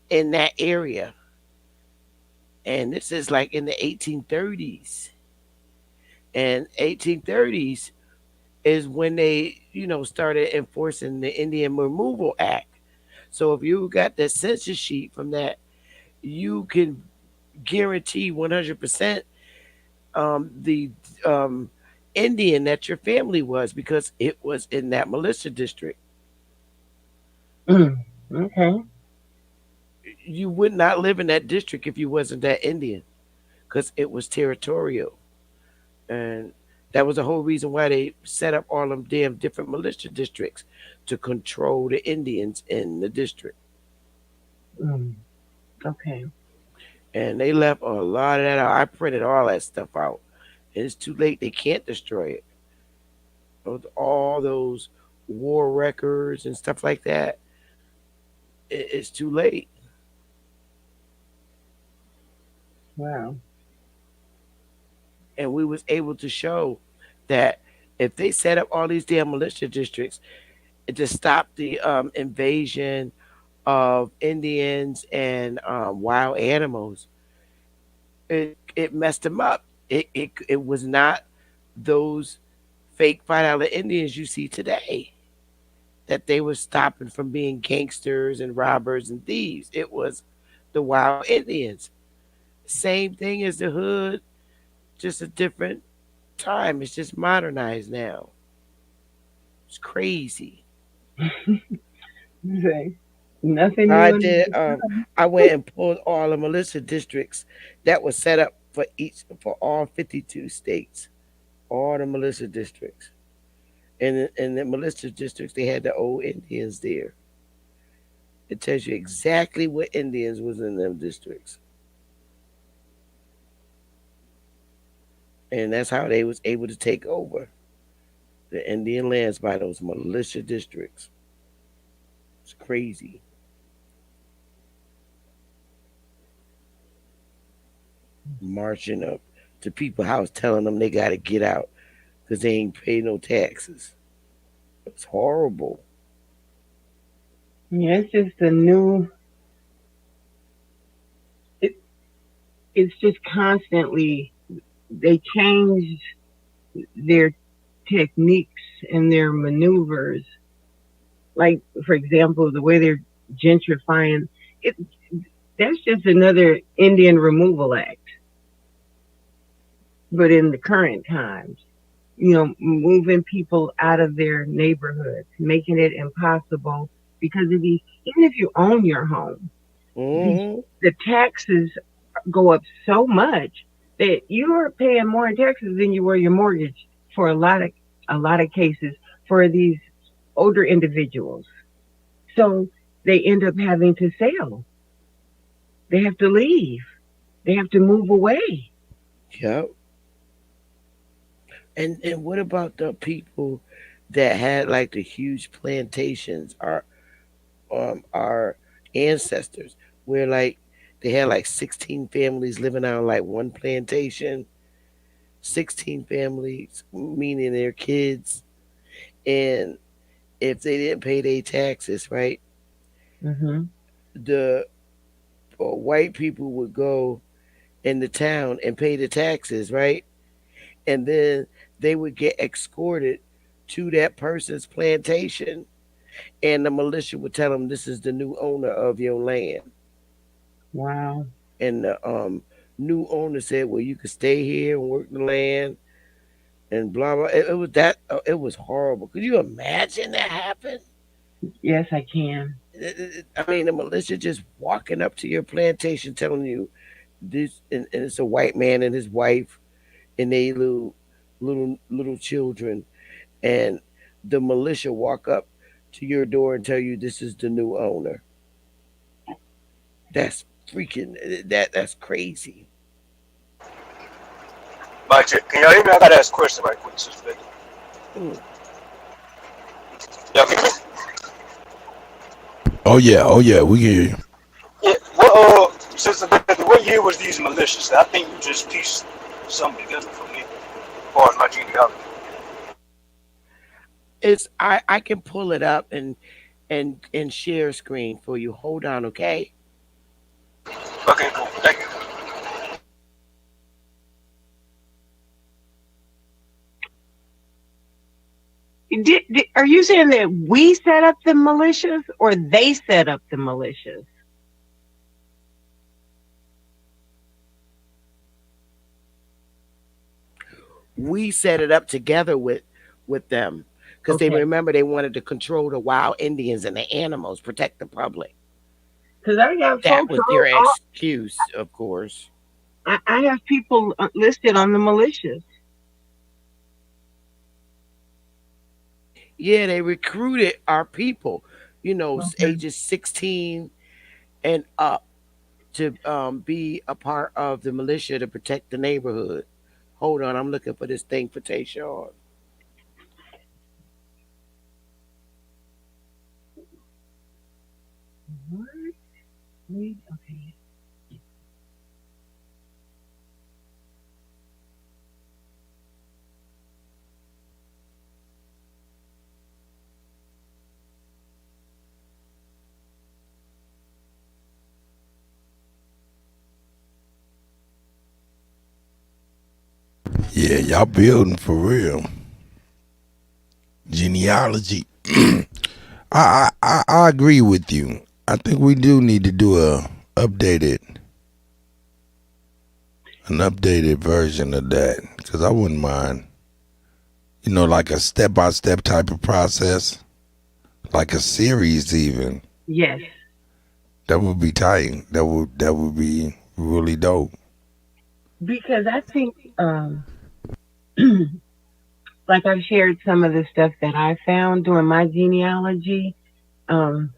in that area. And this is like in the 1830s. And 1830s is when they, started enforcing the Indian Removal Act. So if you got the census sheet from that, you can guarantee 100% the um, Indian that your family was because it was in that militia district. Okay. You would not live in that district if you wasn't that Indian because it was territorial. And that was the whole reason why they set up all them damn different militia districts to control the Indians in the district. Mm. Okay. And they left a lot of that out. I printed all that stuff out. And it's too late. They can't destroy it. All those war records and stuff like that, it's too late. Wow. And we was able to show that if they set up all these damn militia districts to stop the invasion of Indians and wild animals, it messed them up. It was not those fake $5 Indians you see today that they were stopping from being gangsters and robbers and thieves. It was the wild Indians. Same thing as the hood, just a different time. It's just modernized now. It's crazy. Okay. Nothing new I under did. the sun. I went and pulled all the militia districts that were set up for all 52 states. All the militia districts, and in the militia districts, they had the old Indians there. It tells you exactly what Indians was in them districts, and that's how they was able to take over the Indian lands by those militia districts. It's crazy. Marching up to people's house, telling them they got to get out because they ain't pay no taxes. It's horrible. Yeah, it's just a new. It, it's just constantly they change their techniques and their maneuvers. Like, for example, the way they're gentrifying it. That's just another Indian Removal Act, but in the current times. Moving people out of their neighborhoods, making it impossible because of these. Even if you own your home, Hmm. the taxes go up so much that you are paying more in taxes than you were your mortgage for a lot of cases for these older individuals. So they end up having to sell. They have to leave. They have to move away. Yep. And what about the people that had like the huge plantations? Our ancestors, where like they had like 16 families living on like one plantation. 16 families, meaning their kids, and if they didn't pay their taxes, right, Mm-hmm. the white people would go in the town and pay the taxes, right, and then they would get escorted to that person's plantation, and the militia would tell them this is the new owner of your land, Wow. and the new owner said, well, you could stay here and work the land and blah blah. It was that. It was horrible. Could you imagine that happen? Yes, I can. I mean, the militia just walking up to your plantation, telling you this, and it's a white man and his wife and they little children, and the militia walk up to your door and tell you this is the new owner. That's freaking that's crazy. Mike, can y'all hear me? I gotta ask a question right quick, Sister Vicky. Mm. Y'all can hear me? Oh yeah, we can hear you. Yeah. Well, Sister Vicky, what year was these militias? I think you just pieced something together for me, as far as my genealogy. It's I can pull it up and share screen for you. Hold on, okay? Okay, cool. Thank you. Are you saying that we set up the militias or they set up the militias? We set it up together with them because they Okay. remember they wanted to control the wild Indians and the animals, protect the public. Because I got That folks was their all, excuse, of course. I have people listed on the militias. Yeah, they recruited our people, Okay. ages 16 and up to be a part of the militia to protect the neighborhood. Hold on, I'm looking for this thing for Tayshawn. What? Wait, okay. Yeah, y'all building for real. Genealogy. I agree with you. I think we do need to do updated an updated version of that because I wouldn't mind. Like a step by step type of process, like a series even. Yes. That would be tight. That would be really dope. Because I think, like I've shared some of the stuff that I found doing my genealogy um,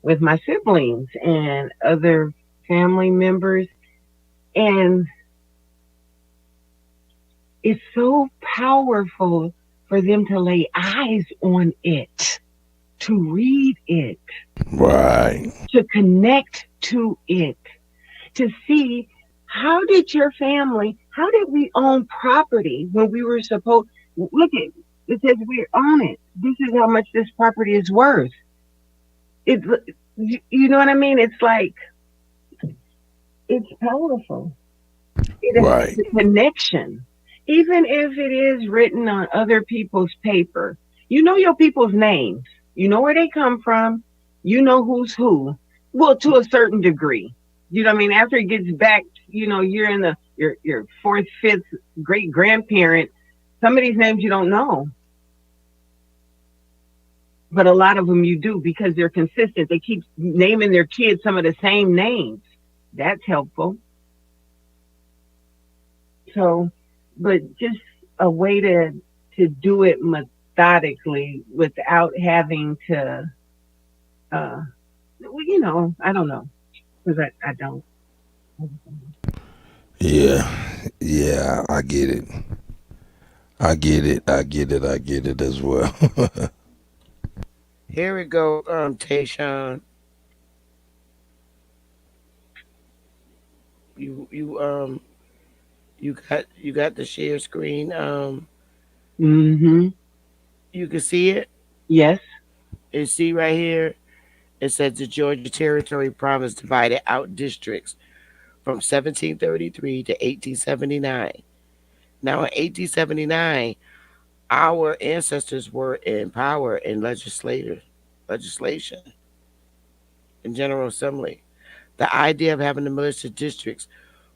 with my siblings and other family members. And it's so powerful for them to lay eyes on it, to read it, Right. to connect to it, to see how did your family, how did we own property when we were supposed, look at, it says we own it. This is how much this property is worth. It, you know what I mean? It's like, it's powerful. It Right. has a connection. Even if it is written on other people's paper, you know your people's names. You know where they come from. You know who's who. Well, to a certain degree. You know what I mean? After it gets back, you're in your fourth, fifth great grandparent. Some of these names you don't know. But a lot of them you do because they're consistent. They keep naming their kids some of the same names. That's helpful. So, but just a way to do it methodically without having to, I don't know, because I don't. Yeah, I get it. I get it as well. Here we go, Tayshawn. You You got the share screen. Mm-hmm. You can see it. Yes. You see right here. It says the Georgia Territory province divided out districts from 1733 to 1879. Now, in 1879, our ancestors were in power in legislation, in General Assembly. The idea of having the militia districts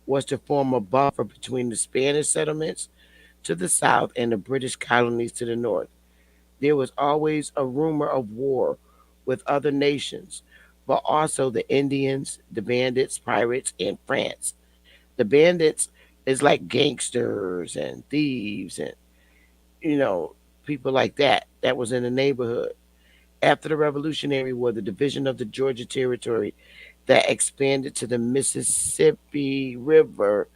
was to form a buffer between the Spanish settlements to the south and the British colonies to the north. There was always a rumor of war with other nations, but also the Indians, the bandits, pirates, and France. The bandits is like gangsters and thieves and you know people like that that was in the neighborhood. After the Revolutionary War, the division of the Georgia Territory that expanded to the Mississippi River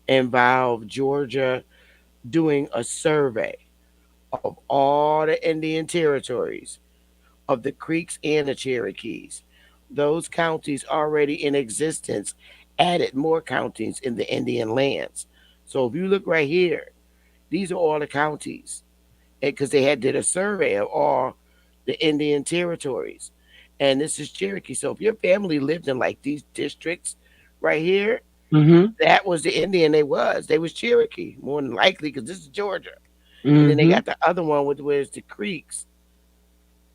involved Georgia doing a survey of all the Indian territories of the Creeks and the Cherokees. Those counties already in existence added more counties in the Indian lands. So if you look right here, these are all the counties because they had did a survey of all the Indian territories. And this is Cherokee. So if your family lived in like these districts right here, Mm-hmm. that was the Indian they was. They was Cherokee, more than likely, because this is Georgia. And then they Mm-hmm. got the other one with where's the Creeks.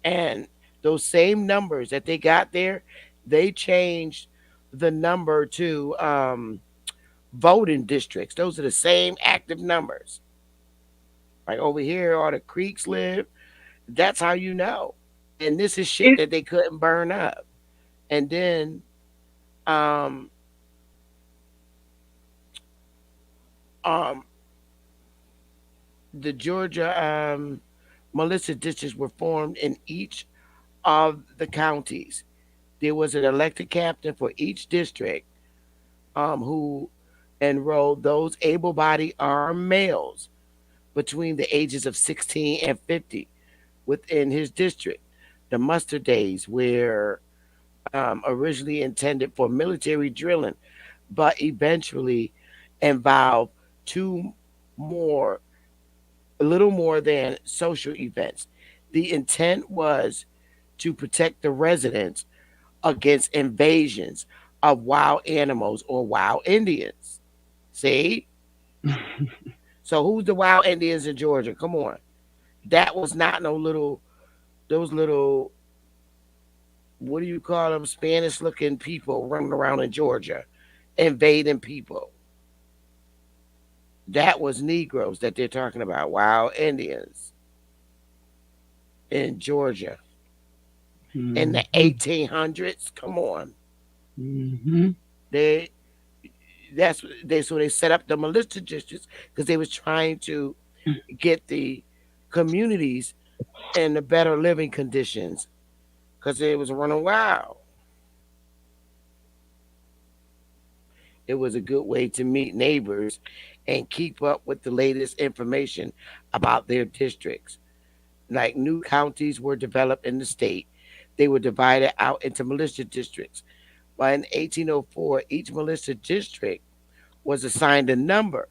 And those same numbers that they got there, they changed the number to voting districts. Those are the same active numbers. Like over here, all the Creeks live. That's how you know. And this is shit It, that they couldn't burn up. And then um um the Georgia militia districts were formed in each of the counties. There was an elected captain for each district who enrolled those able-bodied armed males between the ages of 16 and 50 within his district. The muster days were originally intended for military drilling, but eventually involved two more, a little more than social events. The intent was to protect the residents against invasions of wild animals or wild Indians. See? So who's the wild Indians in Georgia? Come on. That was not no little those little what do you call them Spanish looking people running around in Georgia invading people. That was Negroes that they're talking about, wild Indians in Georgia in the mm-hmm. 1800s. Come on. Mm-hmm. They so they set up the militia districts because they was trying to get the communities in the better living conditions because it was running wild. It was a good way to meet neighbors and keep up with the latest information about their districts. Like new counties were developed in the state, they were divided out into militia districts. By in 1804, each militia district was assigned a number,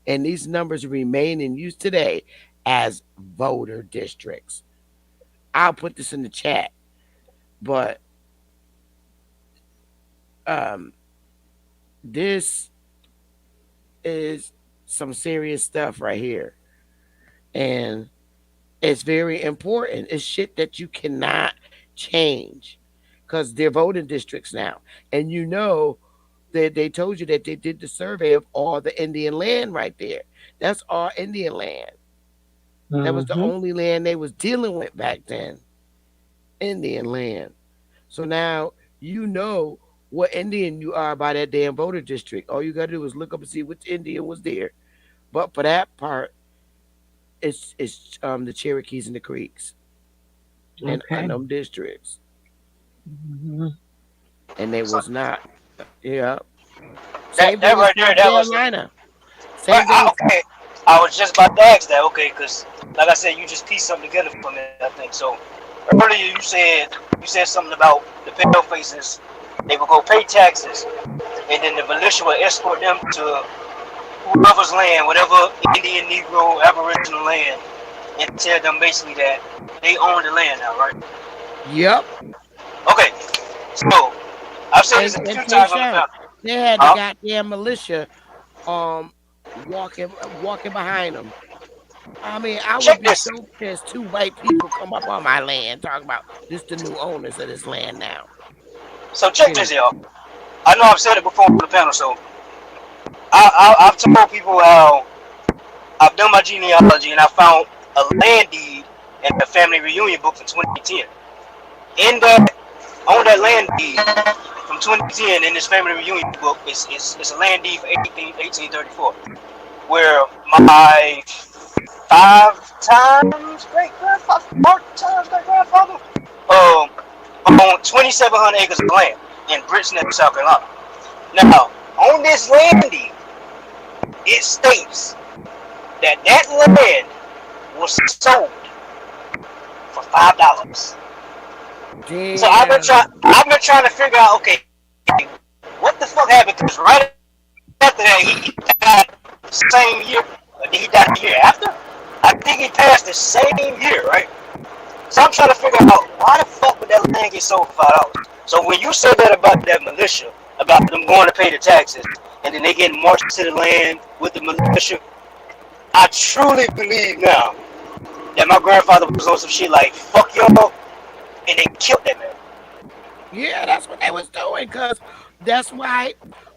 and these numbers remain in use today as voter districts. I'll put this in the chat, but um, this is some serious stuff right here. And it's very important. It's shit that you cannot change because they're voting districts now. And you know that they told you that they did the survey of all the Indian land right there. That's all Indian land. That was the Mm-hmm. only land they was dealing with back then. Indian land. So now you know what Indian you are by that damn voter district. All you gotta do is look up and see which Indian was there. But for that part, it's the Cherokees and the Creeks and Okay. them districts. Mm-hmm. And they So was not yeah. that Same that thing in right there, South that was Carolina. right. Same thing in Okay, I was just about to ask that. Okay, because like I said, you just pieced something together for me. I think so. Earlier you said something about the pale faces. They would go pay taxes, and then the militia would escort them to whoever's land, whatever Indian, Negro, Aboriginal land, and tell them basically that they own the land now, right? Yep. Okay, so I've said this a few times on the panel. They had the goddamn militia walking behind them. I mean, I would be so pissed. 2 white people come up on my land talking about this the new owners of this land now. So check this, y'all. I know I've said it before on the panel, so I've told people how I've done my genealogy and I found a land deed in the family reunion book from 2010. In that, on that land deed from 2010 in this family reunion book, it's a land deed for 1834, where my 5 times great grandfather owned 2,700 acres of land in Bridgeneck, South Carolina. Now, on this land deed, it states that land was sold for $5. Damn. So I've been trying to figure out, okay, what the fuck happened? Because right after that, he died the same year. Or did he die the year after? I think he passed the same year, right? So I'm trying to figure out why the fuck would that land get sold for $5? So when you said that about that militia, about them going to pay the taxes, and then they getting marched to the land with the militia, I truly believe now that my grandfather was on some shit like, fuck y'all, and they killed that man. Yeah, that's what they was doing, because that's why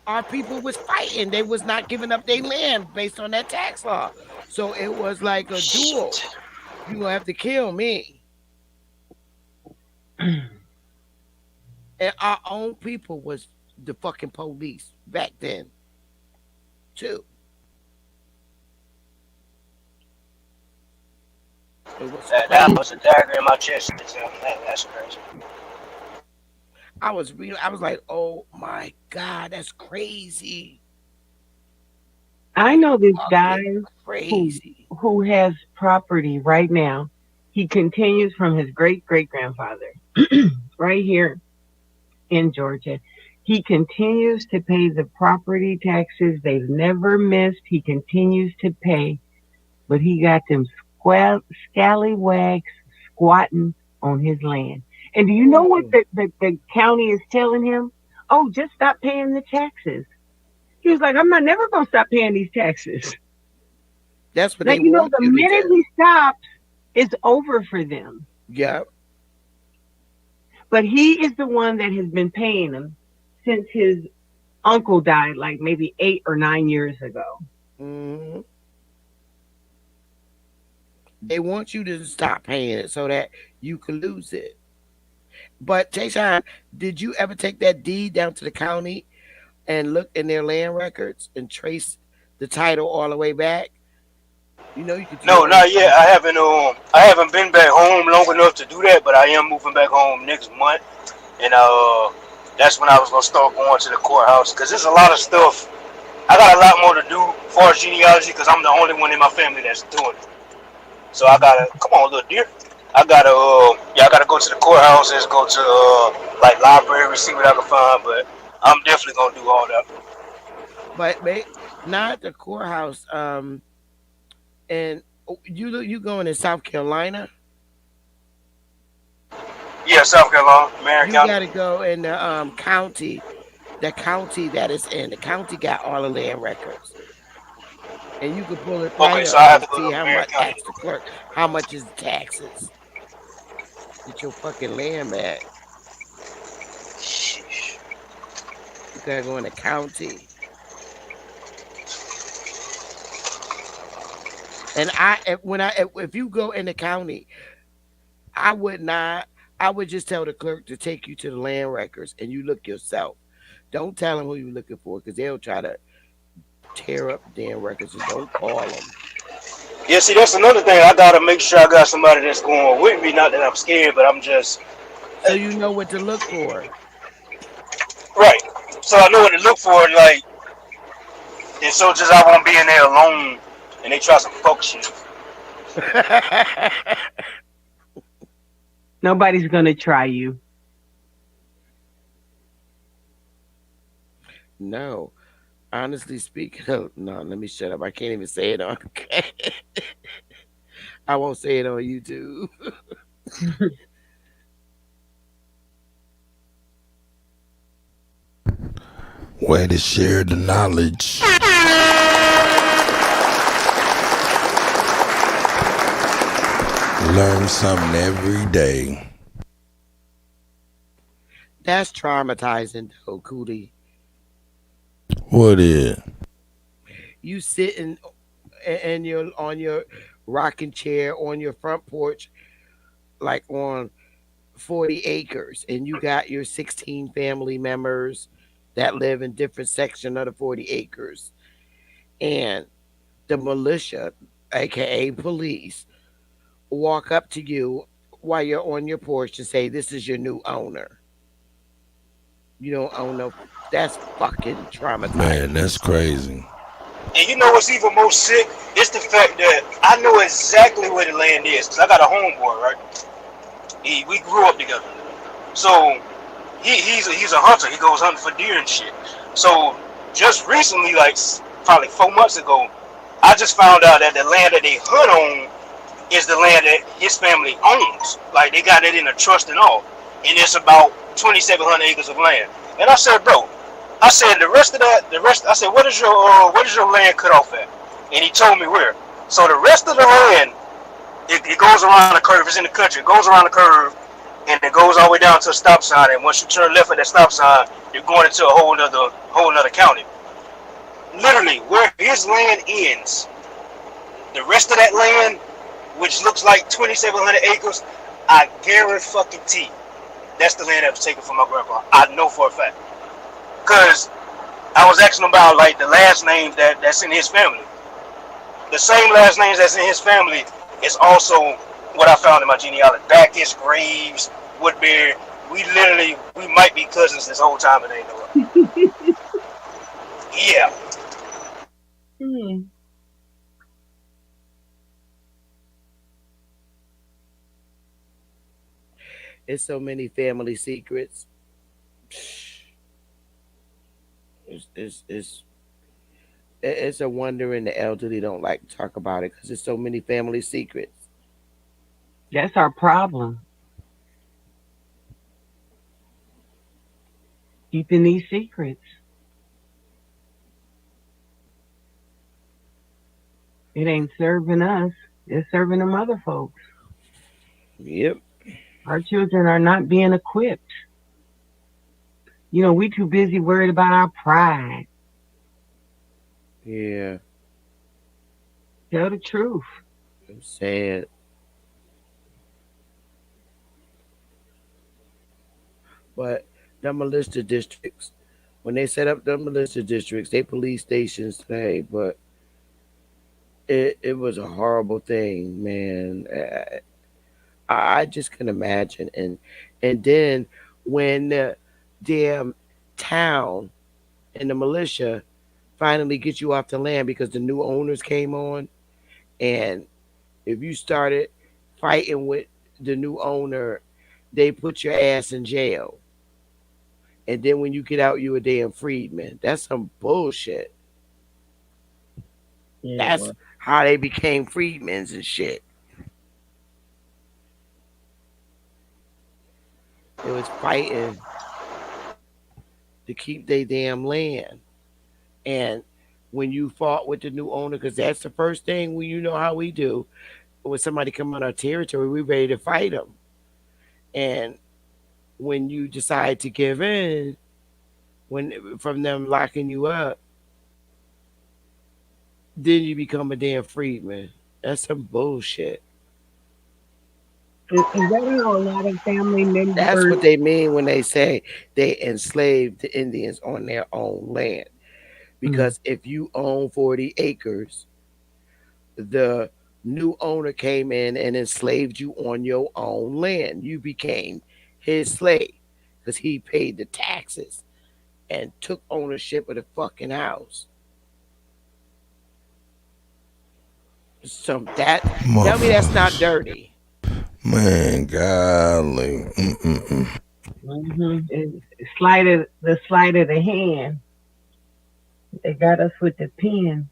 our people was fighting. They was not giving up their land based on that tax law. So it was like a duel. You gonna have to kill me. And our own people was the fucking police back then, too. That was a dagger in my chest. That's crazy. I was like, oh my God, that's crazy. I know this guy crazy who has property right now. He continues from his great grandfather right here in Georgia. He continues to pay the property taxes. They've never missed. He continues to pay, but he got them scallywags squatting on his land. And do you know what the county is telling him? Oh, just stop paying the taxes. He was like, I'm not never going to stop paying these taxes. That's what now, they you know, want the you to minute do. he stops, it's over for them. Yeah. But he is the one that has been paying them since his uncle died, like maybe 8 or 9 years ago. Mm-hmm. They want you to stop paying it so that you can lose it. But Tayshawn, did you ever take that deed down to the county and look in their land records and trace the title all the way back? You know you could. No, not yet. I haven't been back home long enough to do that, but I am moving back home next month, and that's when I was gonna start going to the courthouse, because there's a lot of stuff. I got a lot more to do as far as genealogy, because I'm the only one in my family that's doing it. So I gotta come on, little dear. I gotta go to the courthouses, go to like library, see what I can find. But I'm definitely gonna do all that. But not the courthouse. And you going to South Carolina? Yeah, South Carolina, Marion County. You gotta go in the county. The county that is in. The county got all the land records. And you can pull it right so up I have and to go see to how Marion much County. tax the clerk, how much is the taxes. Get your fucking land back. You gotta go in the county. And if you go in the county, I would just tell the clerk to take you to the land records and you look yourself. Don't tell them who you're looking for, because they'll try to tear up the damn records, and don't call them. Yeah, see, that's another thing. I gotta make sure I got somebody that's going with me. Not that I'm scared, but I'm just. So you know what to look for. Right. So I know what to look for, like, and so just I won't be in there alone, and they try some fuck shit. Nobody's gonna try you. No. Honestly speaking, no, let me shut up. I can't even say it on. I won't say it on YouTube. Way to share the knowledge. Learn something every day. That's traumatizing, though, Cootie. What is? You sitting and you're on your rocking chair on your front porch, like on 40 acres, and you got your 16 family members that live in different section of the 40 acres, and the militia, aka police, walk up to you while you're on your porch and say, "This is your new owner. You don't own no." That's fucking Man, traumatizing. that's crazy. And you know what's even more sick? It's the fact that I know exactly where the land is. Cause I got a homeboy, right? We grew up together. So he's a hunter. He goes hunting for deer and shit. So just recently, like probably 4 months ago, I just found out that the land that they hunt on is the land that his family owns. Like they got it in a trust and all, and it's about 2,700 acres of land. And I said, bro, I said the rest of that, I said, what is your land cut off at? And he told me where. So the rest of the land, it goes around the curve. It's in the country. It goes around the curve, and it goes all the way down to a stop sign. And once you turn left at that stop sign, you're going into a whole nother county. Literally, where his land ends, the rest of that land, which looks like 2,700 acres, I guarantee that's the land that was taken from my grandpa. I know for a fact. Because I was asking about like the last names that's in his family. The same last names that's in his family is also what I found in my genealogy. Backus, Graves, Woodbury. We might be cousins this whole time and ain't know it. Yeah. It's so many family secrets. It's it's a wonder, and the elderly don't like to talk about it because there's so many family secrets. That's our problem. Keeping these secrets. It ain't serving us. It's serving them other folks. Yep. Our children are not being equipped. We too busy worried about our pride. Yeah. Tell the truth. I'm sad. But the militia districts, when they set up the militia districts, they police stations today, but it was a horrible thing, man. I just can imagine. And then when the damn town and the militia finally get you off the land because the new owners came on, and if you started fighting with the new owner, they put your ass in jail. And then when you get out, you a damn freedman. That's some bullshit. Yeah, That's how they became freedmen and shit. They was fighting to keep their damn land. And when you fought with the new owner, because that's the first thing when you know how we do. When somebody come on our territory, we ready to fight them. And when you decide to give in, when from them locking you up, then you become a damn freedman. That's some bullshit. is that how a lot of family That's members? what they mean when they say they enslaved the Indians on their own land. Mm, Because if you own 40 acres, the new owner came in and enslaved you on your own land. You became his slave because he paid the taxes and took ownership of the fucking house. So that tell me that's not Motherfuckers. dirty. Man, golly. It's sleight of the hand. They got us with the pen.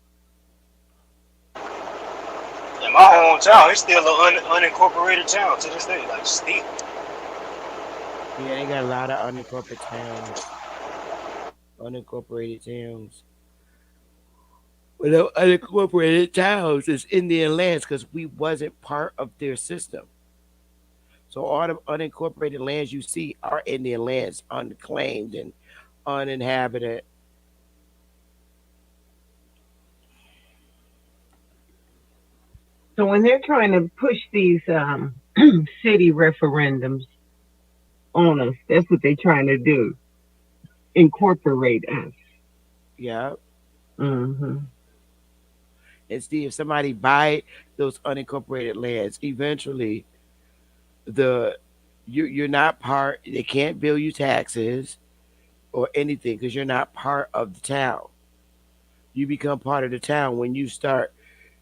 In my hometown, it's still an unincorporated town to this day. Like still. Yeah, they got a lot of unincorporated towns. Unincorporated towns. Well, the unincorporated towns is Indian lands because we wasn't part of their system. So all the unincorporated lands you see are Indian lands, unclaimed and uninhabited. So when they're trying to push these city referendums on us, that's what they're trying to do. Incorporate us. Yeah. Mm-hmm. And see if somebody buy those unincorporated lands, eventually you're not part. They can't bill you taxes or anything because you're not part of the town. You become part of the town when you start.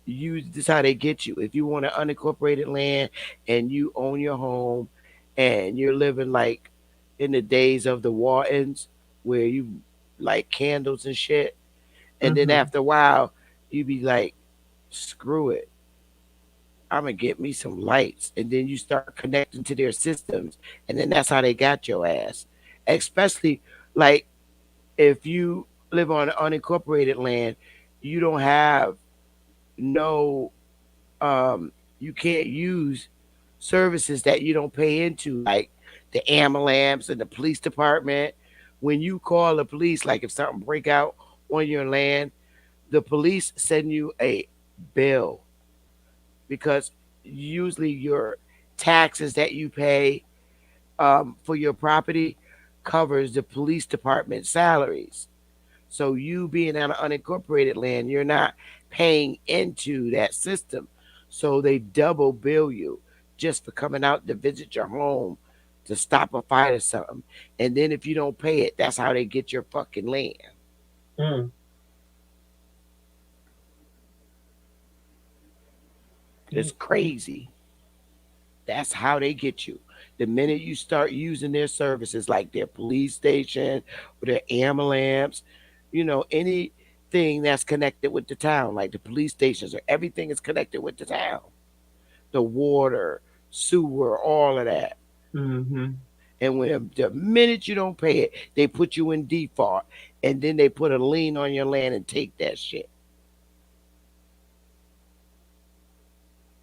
This is how they get you. If you want an unincorporated land and you own your home and you're living like in the days of the Waltons where you like candles and shit, and then Mm-hmm. after a while you be like, screw it, I'm gonna get me some lights, and then you start connecting to their systems, and then that's how they got your ass. Especially like if you live on unincorporated land, you don't have no you can't use services that you don't pay into, like the ambulance and the police department. When you call the police, like if something break out on your land, the police send you a bill because usually your taxes that you pay for your property covers the police department salaries. So you being on an unincorporated land, you're not paying into that system. So they double bill you just for coming out to visit your home to stop a fight or something. And then if you don't pay it, that's how they get your fucking land. Mm. It's crazy. That's how they get you. The minute you start using their services, like their police station or their ambulance, anything that's connected with the town, like the police stations or everything is connected with the town. The water, sewer, all of that. Mm-hmm. And when the minute you don't pay it, they put you in default, and then they put a lien on your land and take that shit.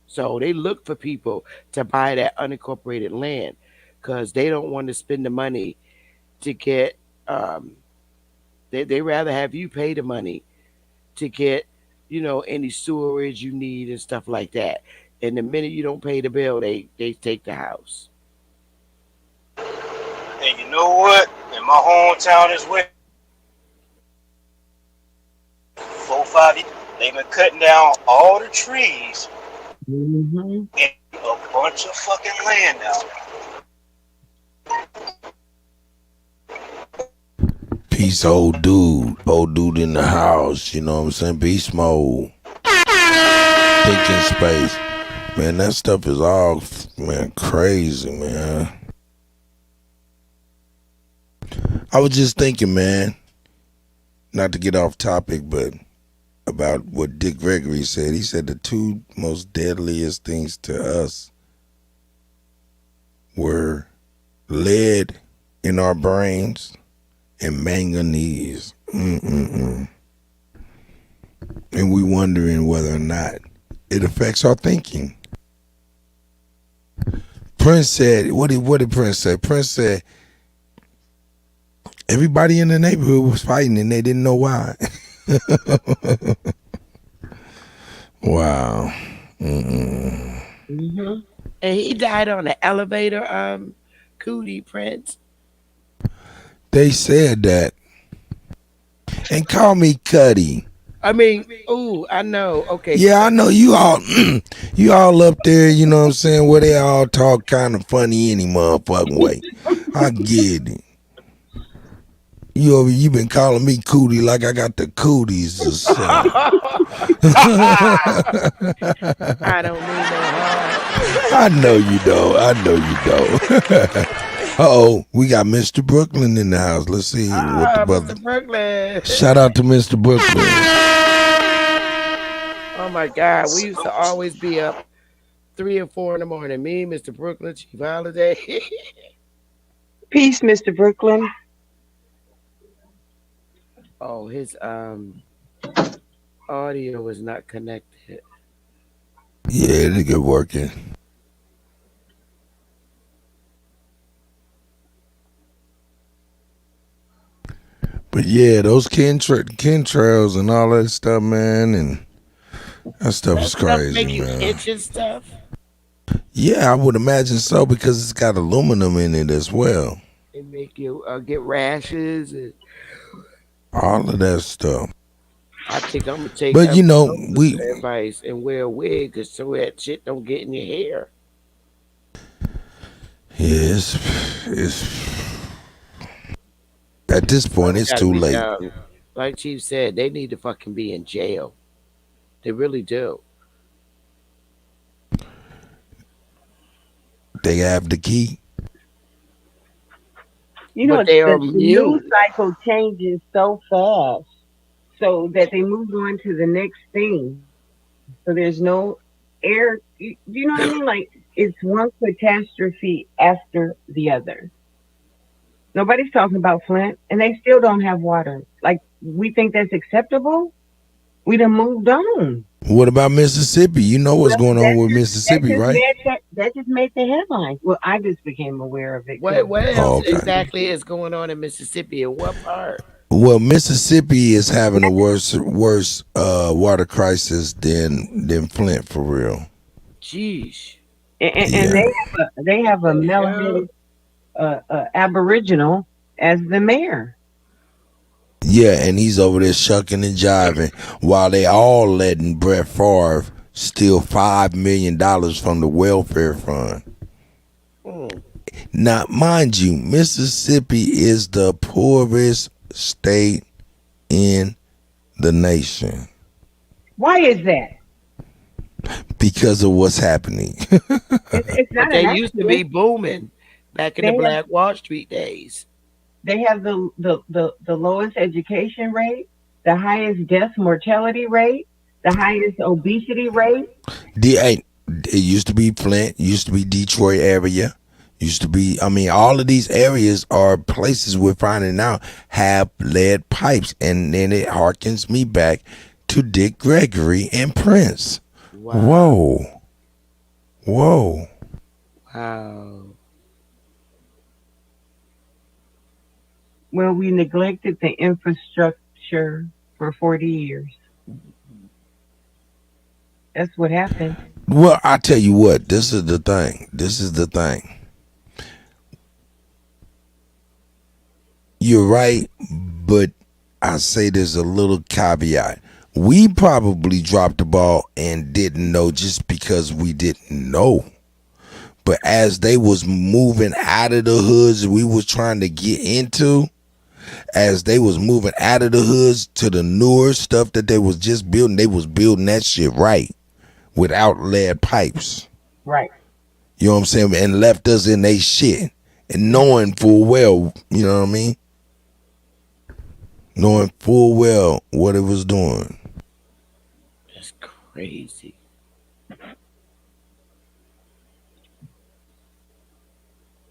So they look for people to buy that unincorporated land because they don't want to spend the money to get. They rather have you pay the money to get, any sewerage you need and stuff like that. And the minute you don't pay the bill, they take the house. And you know what? In my hometown as well, 4-5 years, they've been cutting down all the trees Mm-hmm. and a bunch of fucking land now. Peace, old dude in the house. You know what I'm saying? Beast mode, thinking space. Man, that stuff is all, man, crazy, man. I was just thinking, man, not to get off topic, but about what Dick Gregory said. He said the two most deadliest things to us were lead in our brains and manganese. And we wondering whether or not it affects our thinking. Prince said, what did Prince say? Prince said, everybody in the neighborhood was fighting and they didn't know why. Wow. Mm-hmm. And he died on the elevator, Cootie Prince. They said that. And call me Cuddy. I mean, I know. Okay. Yeah, I know you all you all up there, you know what I'm saying, where they all talk kind of funny any motherfucking way. I get it. You been calling me Cootie like I got the cooties or something. I don't mean no harm. I know you don't. Uh-oh, we got Mr. Brooklyn in the house. Let's see what the brother. Mr. Brooklyn. Shout out to Mr. Brooklyn. Oh my God, we used to always be up 3 or 4 in the morning. Me, Mr. Brooklyn, Chief Holiday. Peace, Mr. Brooklyn. Oh, his audio was not connected. Yeah, it'll get working. But yeah, those chemtrails and all that stuff, man, and that stuff is crazy, Make you man. itch and stuff. Yeah, I would imagine so because it's got aluminum in it as well. It make you get rashes and All of that stuff. I think I'm gonna take. But you know, we advice and wear a wig, cause so that shit don't get in your hair. it's at this point it's too late. Like Chief said, they need to fucking be in jail. They really do. They have the key. You know, But they are the news mute. cycle changes so fast, so that they move on to the next thing. So there's no air. You know what I mean? Like it's one catastrophe after the other. Nobody's talking about Flint, and they still don't have water. Like we think that's acceptable. We done moved on. What about Mississippi? You know what's going on with Mississippi, right? That just made the headline. Well, I just became aware of it. What else exactly is going on in Mississippi? And what part? Well, Mississippi is having a worse water crisis than Flint, for real. Jeez. And they have a melanated Aboriginal as the mayor. Yeah, and he's over there shucking and jiving while they all letting Brett Favre steal $5 million from the welfare fund. Now, mind you, Mississippi is the poorest state in the nation. Why is that? Because of what's happening. It's not. But they used to be booming back in the Black Wall Street days. They have the lowest education rate, the highest death mortality rate, the highest obesity rate. It used to be Flint, used to be Detroit area, used to be, all of these areas are places we're finding out have lead pipes. And then it harkens me back to Dick Gregory and Prince. Wow. Whoa. Wow. Well, we neglected the infrastructure for 40 years. That's what happened. Well, I tell you what, this is the thing. You're right, but I say there's a little caveat. We probably dropped the ball and didn't know just because we didn't know. But as they was moving out of the hoods we was trying to get into, as they was moving out of the hoods to the newer stuff that they was just building, they was building that shit right without lead pipes. Right. You know what I'm saying? And left us in they shit. And knowing full well, you know what I mean? Knowing full well what it was doing. That's crazy.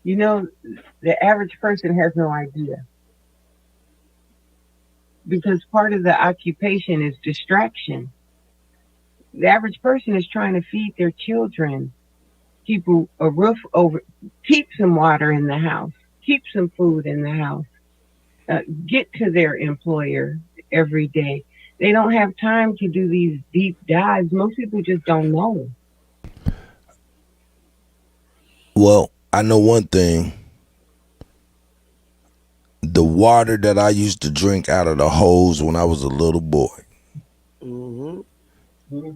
You know, the average person has no idea. Because part of the occupation is distraction. The average person is trying to feed their children, keep a roof over, keep some water in the house, keep some food in the house, get to their employer every day. They don't have time to do these deep dives. Most people just don't know. Well, I know one thing. The water that I used to drink out of the hose when I was a little boy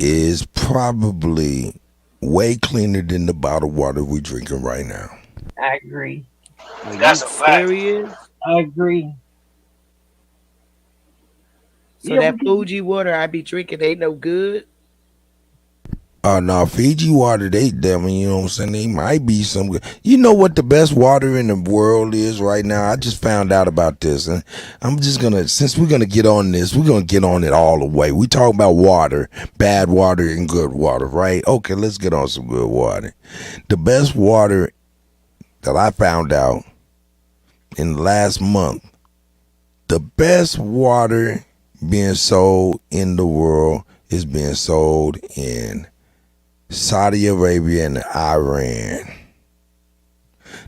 is probably way cleaner than the bottled water we're drinking right now. I agree. That's a fact. I agree. So that Fuji water I be drinking ain't no good. No, Fiji water, I mean, you know what I'm saying? They might be some good. You know what the best water in the world is right now? I just found out about this, and I'm just gonna, since we're gonna get on this, we're gonna get on it all the way. We talk about water, bad water and good water, right? Okay, let's get on some good water. The best water that I found out in the last month, the best water being sold in the world is being sold in Saudi Arabia and Iran.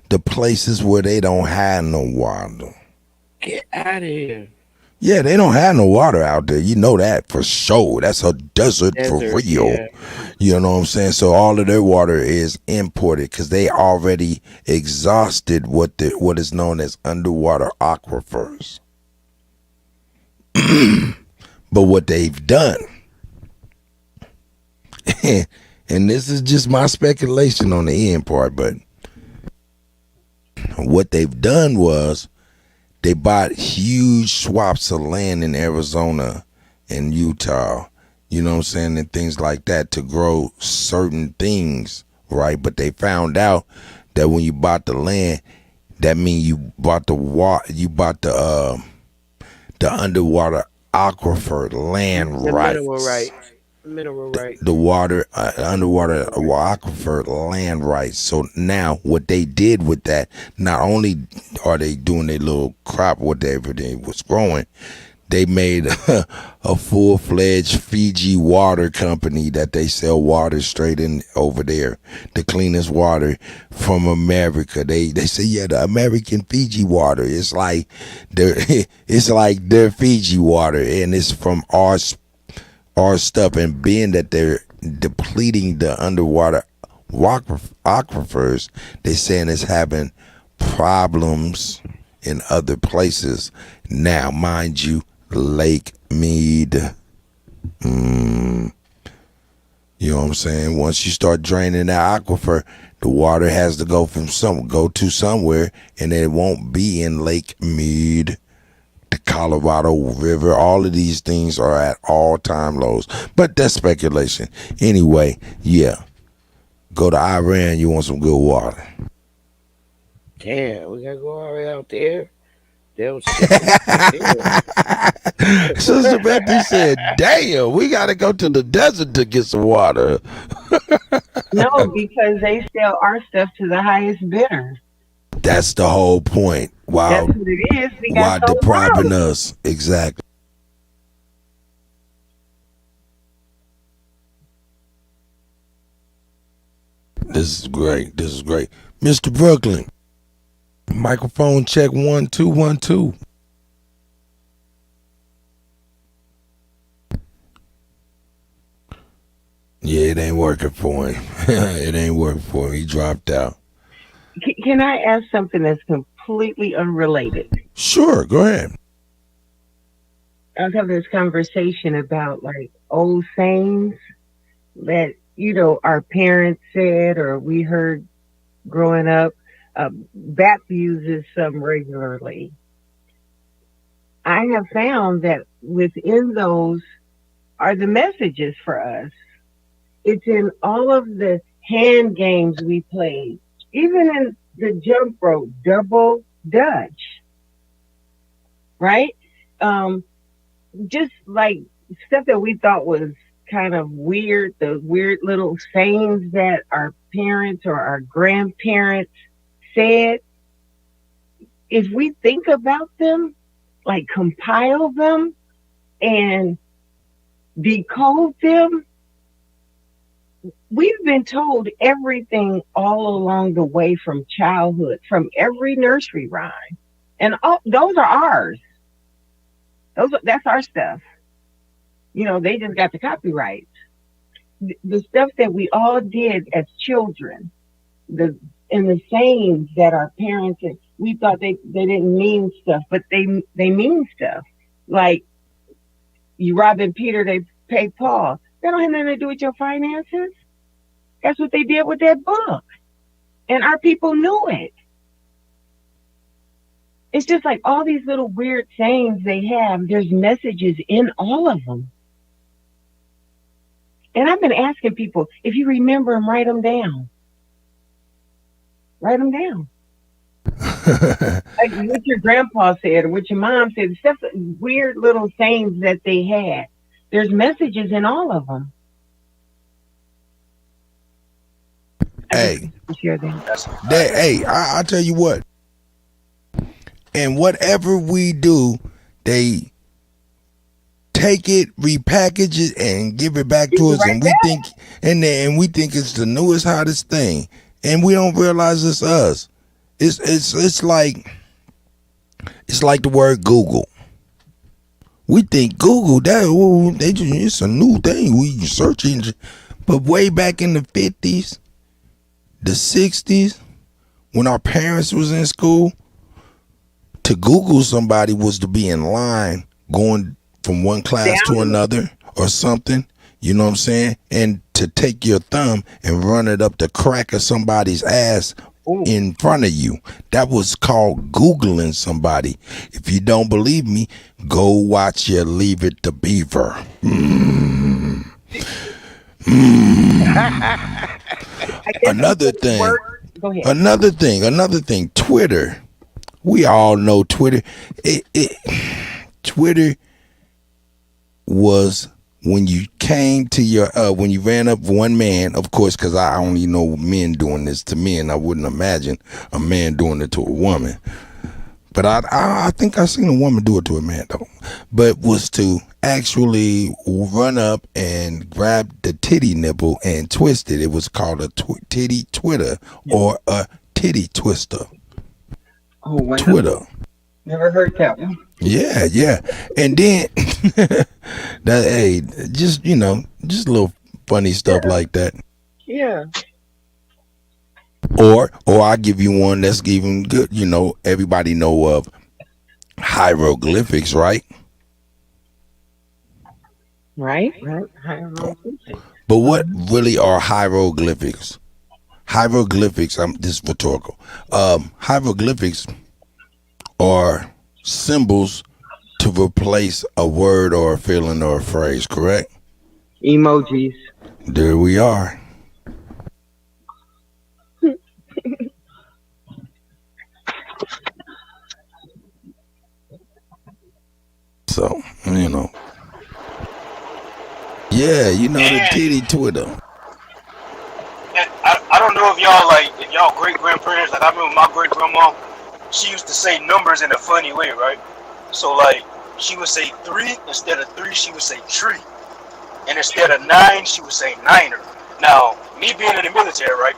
The places where they don't have no water. Get out of here. Yeah, they don't have no water out there. You know that for sure. That's a desert for real. Yeah. You know what I'm saying? So all of their water is imported because they already exhausted what is known as underwater aquifers. But what they've done, and this is just my speculation on the end part, but what they've done was they bought huge swaths of land in Arizona and Utah, you know what I'm saying, and things like that to grow certain things, right? But they found out that when you bought the land, that means you bought the underwater aquifer land The rights. mineral rights. The water, underwater aquifer land rights. So now what they did with that, not only are they doing their little crop, whatever they was growing, they made a full-fledged Fiji water company that they sell water straight in over there, the cleanest water from America. They say, yeah, the American Fiji water. It's like their Fiji water, and it's from our stuff. And being that they're depleting the underwater aquifers, they're saying it's having problems in other places. Now, mind you, Lake Mead. You know what I'm saying? Once you start draining that aquifer, the water has to go to somewhere, and it won't be in Lake Mead. The Colorado River, all of these things are at all-time lows. But that's speculation. Anyway, yeah. Go to Iran, you want some good water. Damn, we gotta go all the way out there. They'll Sister Becky said, damn, we got to go to the desert to get some water. No, because they sell our stuff to the highest bidder. That's the whole point. Wow. That's what it is. We Why got so depriving broke. us? Exactly. This is great. This is great. Mr. Brooklyn, microphone check 1 2 1 2. Yeah, it ain't working for him. It ain't working for him. He dropped out. Can I ask something that's completely unrelated? Sure, go ahead. I was having this conversation about like old sayings that, you know, our parents said or we heard growing up. BAP uses some regularly. I have found that within those are the messages for us. It's in all of the hand games we played, even in the jump rope, double dutch, right? Just like stuff that we thought was kind of weird, the weird little sayings that our parents or our grandparents said. If we think about them, like compile them and decode them, we've been told everything all along the way from childhood, from every nursery rhyme. And those are ours. That's our stuff. You know, they just got the copyrights. The stuff that we all did as children, and the sayings that our parents and we thought they didn't mean stuff, but they mean stuff. Like you robbing Peter, they pay Paul. That don't have nothing to do with your finances. That's what they did with that book. And our people knew it. It's just like all these little weird sayings they have, there's messages in all of them. And I've been asking people, if you remember them, write them down. Write them down. Like what your grandpa said or what your mom said. Stuff, weird little sayings that they had. There's messages in all of them. Hey, I tell you what. And whatever we do, they take it, repackage it, and give it back to us, and we think, and we think it's the newest, hottest thing, and we don't realize it's us. It's like the word Google. We think Google it's a new thing. We search engine, but way back in the 50s, the 60s, when our parents was in school, to Google somebody was to be in line going from one class to another or something, you know what I'm saying? And to take your thumb and run it up the crack of somebody's ass in front of you. That was called Googling somebody. If you don't believe me, go watch your Leave It to Beaver. Another thing, Twitter. We all know Twitter. Twitter was when you came to your when you ran up one man, of course, because I only know men doing this to men. I wouldn't imagine a man doing it to a woman. But I think I seen a woman do it to a man though. But was to actually run up and grab the titty nipple and twist it. It was called a titty twitter or a titty twister. Oh, wow. Twitter. Never heard that one. Yeah. And then just a little funny stuff like that. Yeah. Or I give you one that's even good. Everybody know of hieroglyphics, right? Right. Hieroglyphics. But what really are hieroglyphics? Hieroglyphics, this is rhetorical. Hieroglyphics are symbols to replace a word or a feeling or a phrase, correct? Emojis. There we are. So, yeah, the titty Twitter. I don't know if y'all great grandparents, like I remember my great grandma, she used to say numbers in a funny way, right? So she would say 3 instead of 3, she would say tree, and instead of 9, she would say niner. Now, me being in the military, right?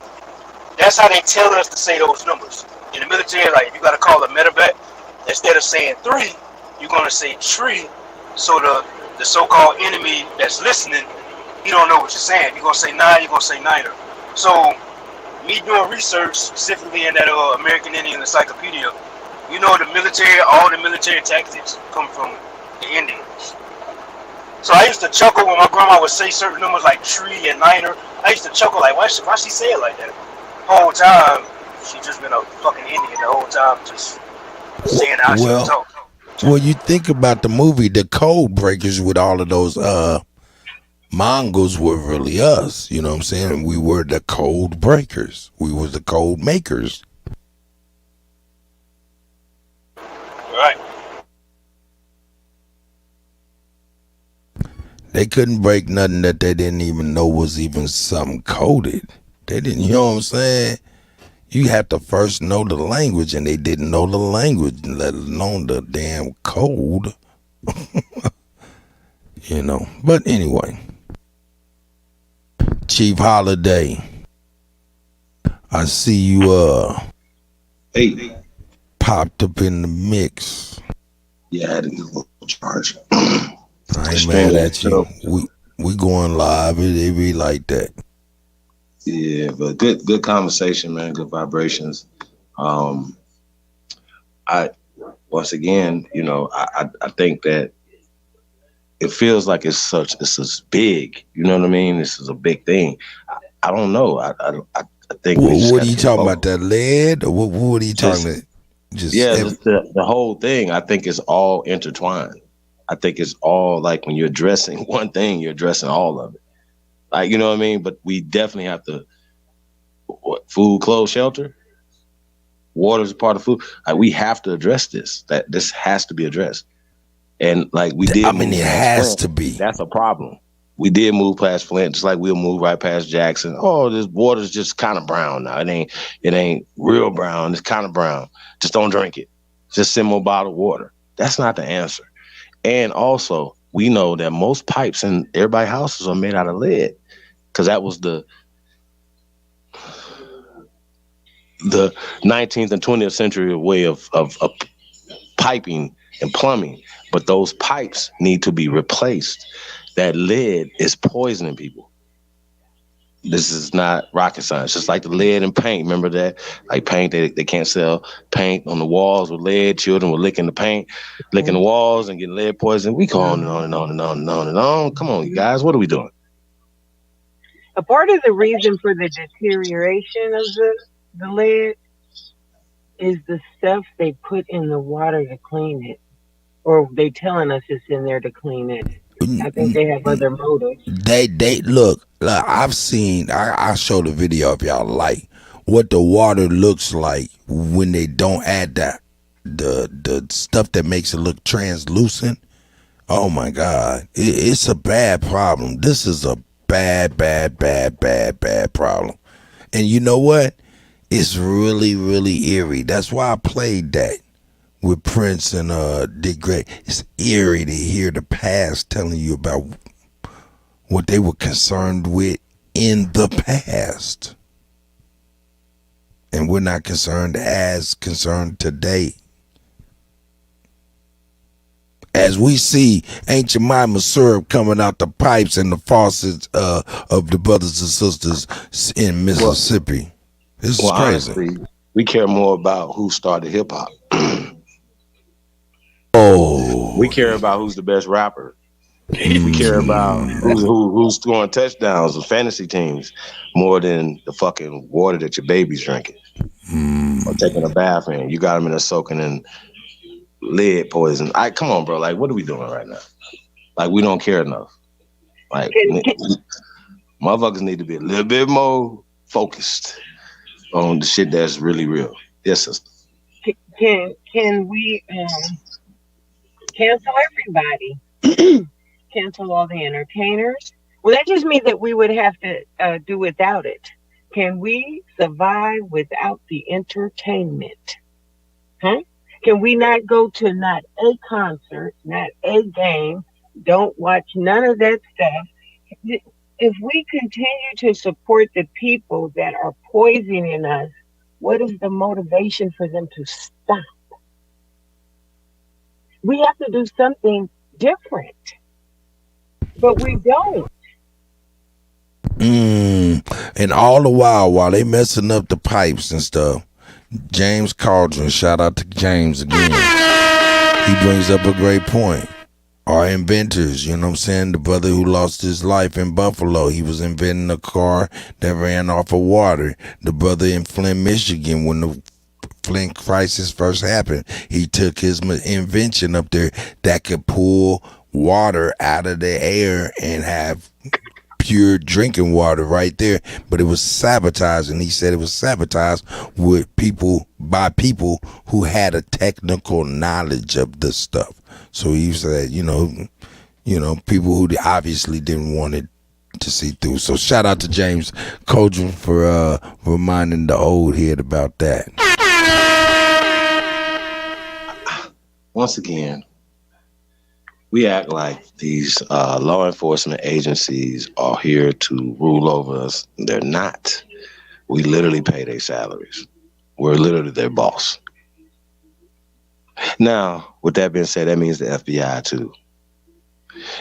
That's how they tell us to say those numbers. In the military, if you gotta call a medevac, instead of saying 3, you're gonna say tree, so the so-called enemy that's listening, he don't know what you're saying. You're gonna say 9, you're gonna say niner. So, me doing research specifically in that American Indian Encyclopedia, the military, all the military tactics come from the Indians. So I used to chuckle when my grandma would say certain numbers like tree and niner. I used to chuckle why she say it like that? The whole time, she just been a fucking Indian the whole time, just saying how she was talking. Well, you think about the movie, The Code Breakers, with all of those Mongols were really us. You know what I'm saying? We were the code breakers. We was the code makers. Right. They couldn't break nothing that they didn't even know was even something coded. They didn't, you know what I'm saying? You have to first know the language, and they didn't know the language, let alone the damn code. But anyway. Chief Holiday, I see you popped up in the mix. Yeah, I had to get a little charge. I ain't mad at you. We going live. It be like that. Yeah, but good conversation, man. Good vibrations. I once again, I think that it feels like it's big. You know what I mean? This is a big thing. I don't know. I think. What are you talking about? That lead? Or what are you talking about? The whole thing. I think it's all intertwined. I think it's all like when you're addressing one thing, you're addressing all of it. Like, you know what I mean? But we definitely have to, food, clothes, shelter, water is a part of food. Like, we have to address this. That this has to be addressed. And like we did, it has to be. That's a problem. We did move past Flint, just like we'll move right past Jackson. Oh, this water's just kind of brown now. It ain't real brown. It's kind of brown. Just don't drink it. Just send more bottled water. That's not the answer. And also, we know that most pipes in everybody's houses are made out of lead, because that was the 19th and 20th century way of piping and plumbing. But those pipes need to be replaced. That lead is poisoning people. This is not rocket science. Just like the lead in paint. Remember that? Like paint, they can't sell paint on the walls with lead. Children were licking the paint, licking the walls and getting lead poison. We go on and on and on and on and on and on. Come on, you guys. What are we doing? A part of the reason for the deterioration of the lead is the stuff they put in the water to clean it. Or they telling us it's in there to clean it. I think they have other motives. They look. I've seen. I showed a video if y'all like what the water looks like when they don't add the stuff that makes it look translucent. Oh my God, it's a bad problem. This is a bad problem. And you know what? It's really, really eerie. That's why I played that with Prince and Dick Gray. It's eerie to hear the past telling you about what they were concerned with in the past. And we're not concerned today. As we see Aunt Jemima syrup coming out the pipes and the faucets of the brothers and sisters in Mississippi. This is crazy. Honestly, we care more about who started hip hop. We care about who's the best rapper. We care about who's scoring touchdowns with fantasy teams more than the fucking water that your baby's drinking or taking a bath in. You got them in there soaking in lead poison. Come on, bro. Like, what are we doing right now? Like, we don't care enough. Like, motherfuckers need to be a little bit more focused on the shit that's really real. Yes, sister. Can we cancel everybody? Cancel all the entertainers? Well, that just means that we would have to do without it. Can we survive without the entertainment? Huh? Can we not go to not a concert, not a game, don't watch none of that stuff? If we continue to support the people that are poisoning us, what is the motivation for them to stop? We have to do something different, but we don't. And all the while they messing up the pipes and stuff, James Cauldron, shout out to James again, he brings up a great point. Our inventors, you know what I'm saying? The brother who lost his life in Buffalo, he was inventing a car that ran off of water. The brother in Flint, Michigan, when the Flint crisis first happened, he took his invention up there that could pull water out of the air and have pure drinking water right there. But it was sabotaged, and he said it was sabotaged by people who had a technical knowledge of this stuff. So he said, you know, people who obviously didn't want it to see through. So shout out to James Cauldron for reminding the old head about that. Once again, we act like these law enforcement agencies are here to rule over us. They're not. We literally pay their salaries. We're literally their boss. Now, with that being said, that means the FBI too.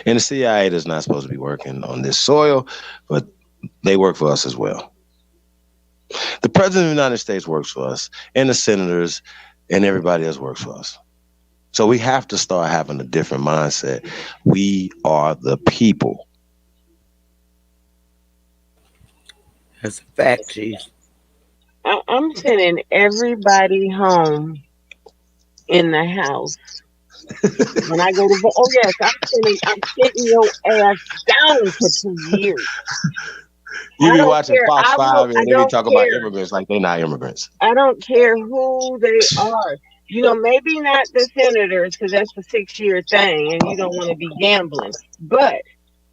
And the CIA is not supposed to be working on this soil, but they work for us as well. The President of the United States works for us, and the senators and everybody else works for us. So we have to start having a different mindset. We are the people. That's a fact, Chief. I'm sending everybody home in the house When I go to vote, oh yes, I'm sitting your ass down for 2 years. You I be don't watching care. Fox 5 I and they be don't talking about care. immigrants like they're not immigrants. I don't care who they are. Maybe not the senators because that's a 6-year thing and you don't want to be gambling. But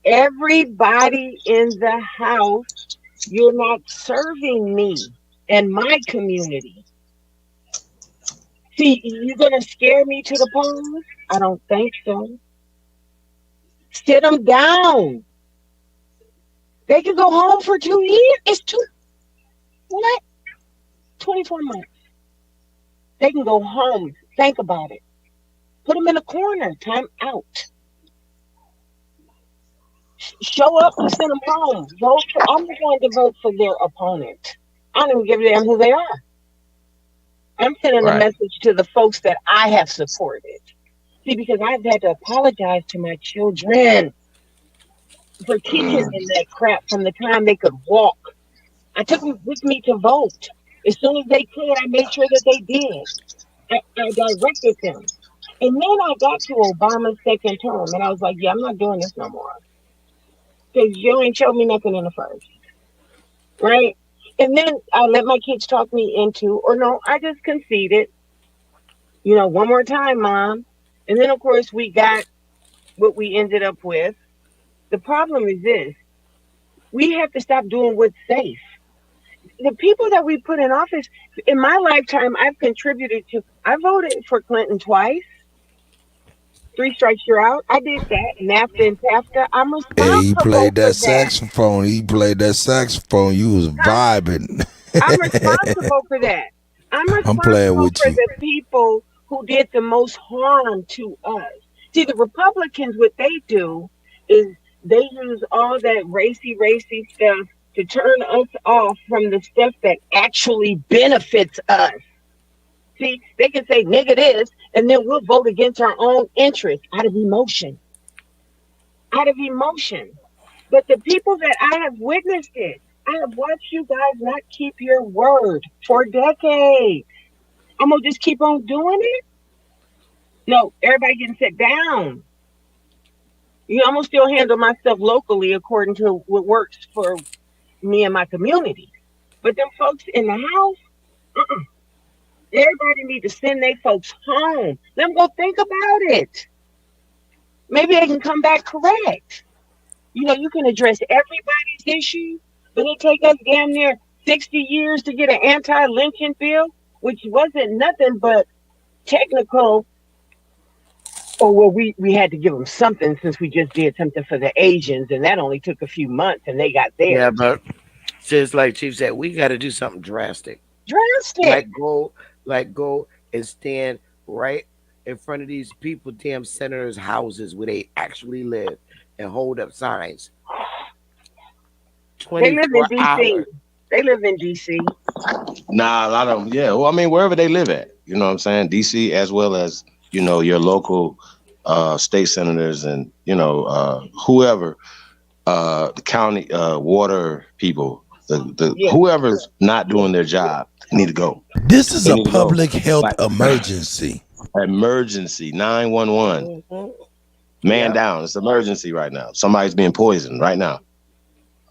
everybody in the house, you're not serving me and my community. See, you're going to scare me to the polls? I don't think so. Sit them down. They can go home for 2 years. It's what? 24 months. They can go home. Think about it. Put them in a corner. Time out. Show up and send them home. I'm going to vote for their opponent. I don't even give a damn who they are. I'm sending a message to the folks that I have supported. See, because I've had to apologize to my children for teaching them that crap from the time they could walk. I took them with me to vote. As soon as they could, I made sure that they did. I directed them. And then I got to Obama's second term, and I was like, yeah, I'm not doing this no more. Because you ain't showed me nothing in the first. Right? And then I let my kids talk me into, or no, I just conceded. One more time, Mom. And then, of course, we got what we ended up with. The problem is this. We have to stop doing what's safe. The people that we put in office, in my lifetime, I've contributed to, I voted for Clinton twice. 3 strikes, you're out. I did that. NAFTA and TAFTA. I'm Yeah, he responsible played for that that. saxophone. You was vibing. I'm responsible for that. I'm I'm playing responsible with for you. the people who did the most harm to us. See, the Republicans, what they do is they use all that racy stuff to turn us off from the stuff that actually benefits us. See, they can say nigga this, and then we'll vote against our own interests out of emotion. Out of emotion. But the people that I have witnessed it, I have watched you guys not keep your word for decades. I'm going to just keep on doing it? No, everybody getting sit down. I'm going to still handle myself locally according to what works for me and my community. But them folks in the house, everybody need to send their folks home. Let them go think about it. Maybe they can come back correct. You can address everybody's issue, but it take us damn near 60 years to get an anti-lynching bill, which wasn't nothing but technical. Oh, well, we had to give them something since we just did something for the Asians, and that only took a few months, and they got theirs. Yeah, but just like Chief said, we got to do something drastic. Drastic. Like go and stand right in front of these people, damn senators' houses where they actually live, and hold up signs. They live in DC. Hours. They live in DC. Nah, a lot of them. Yeah, well, I mean, wherever they live at, you know what I'm saying? DC, as well as your local state senators and whoever, the county water people, whoever's not doing their job need to go. This is a public health emergency. Emergency 911. Man down. It's emergency right now. Somebody's being poisoned right now.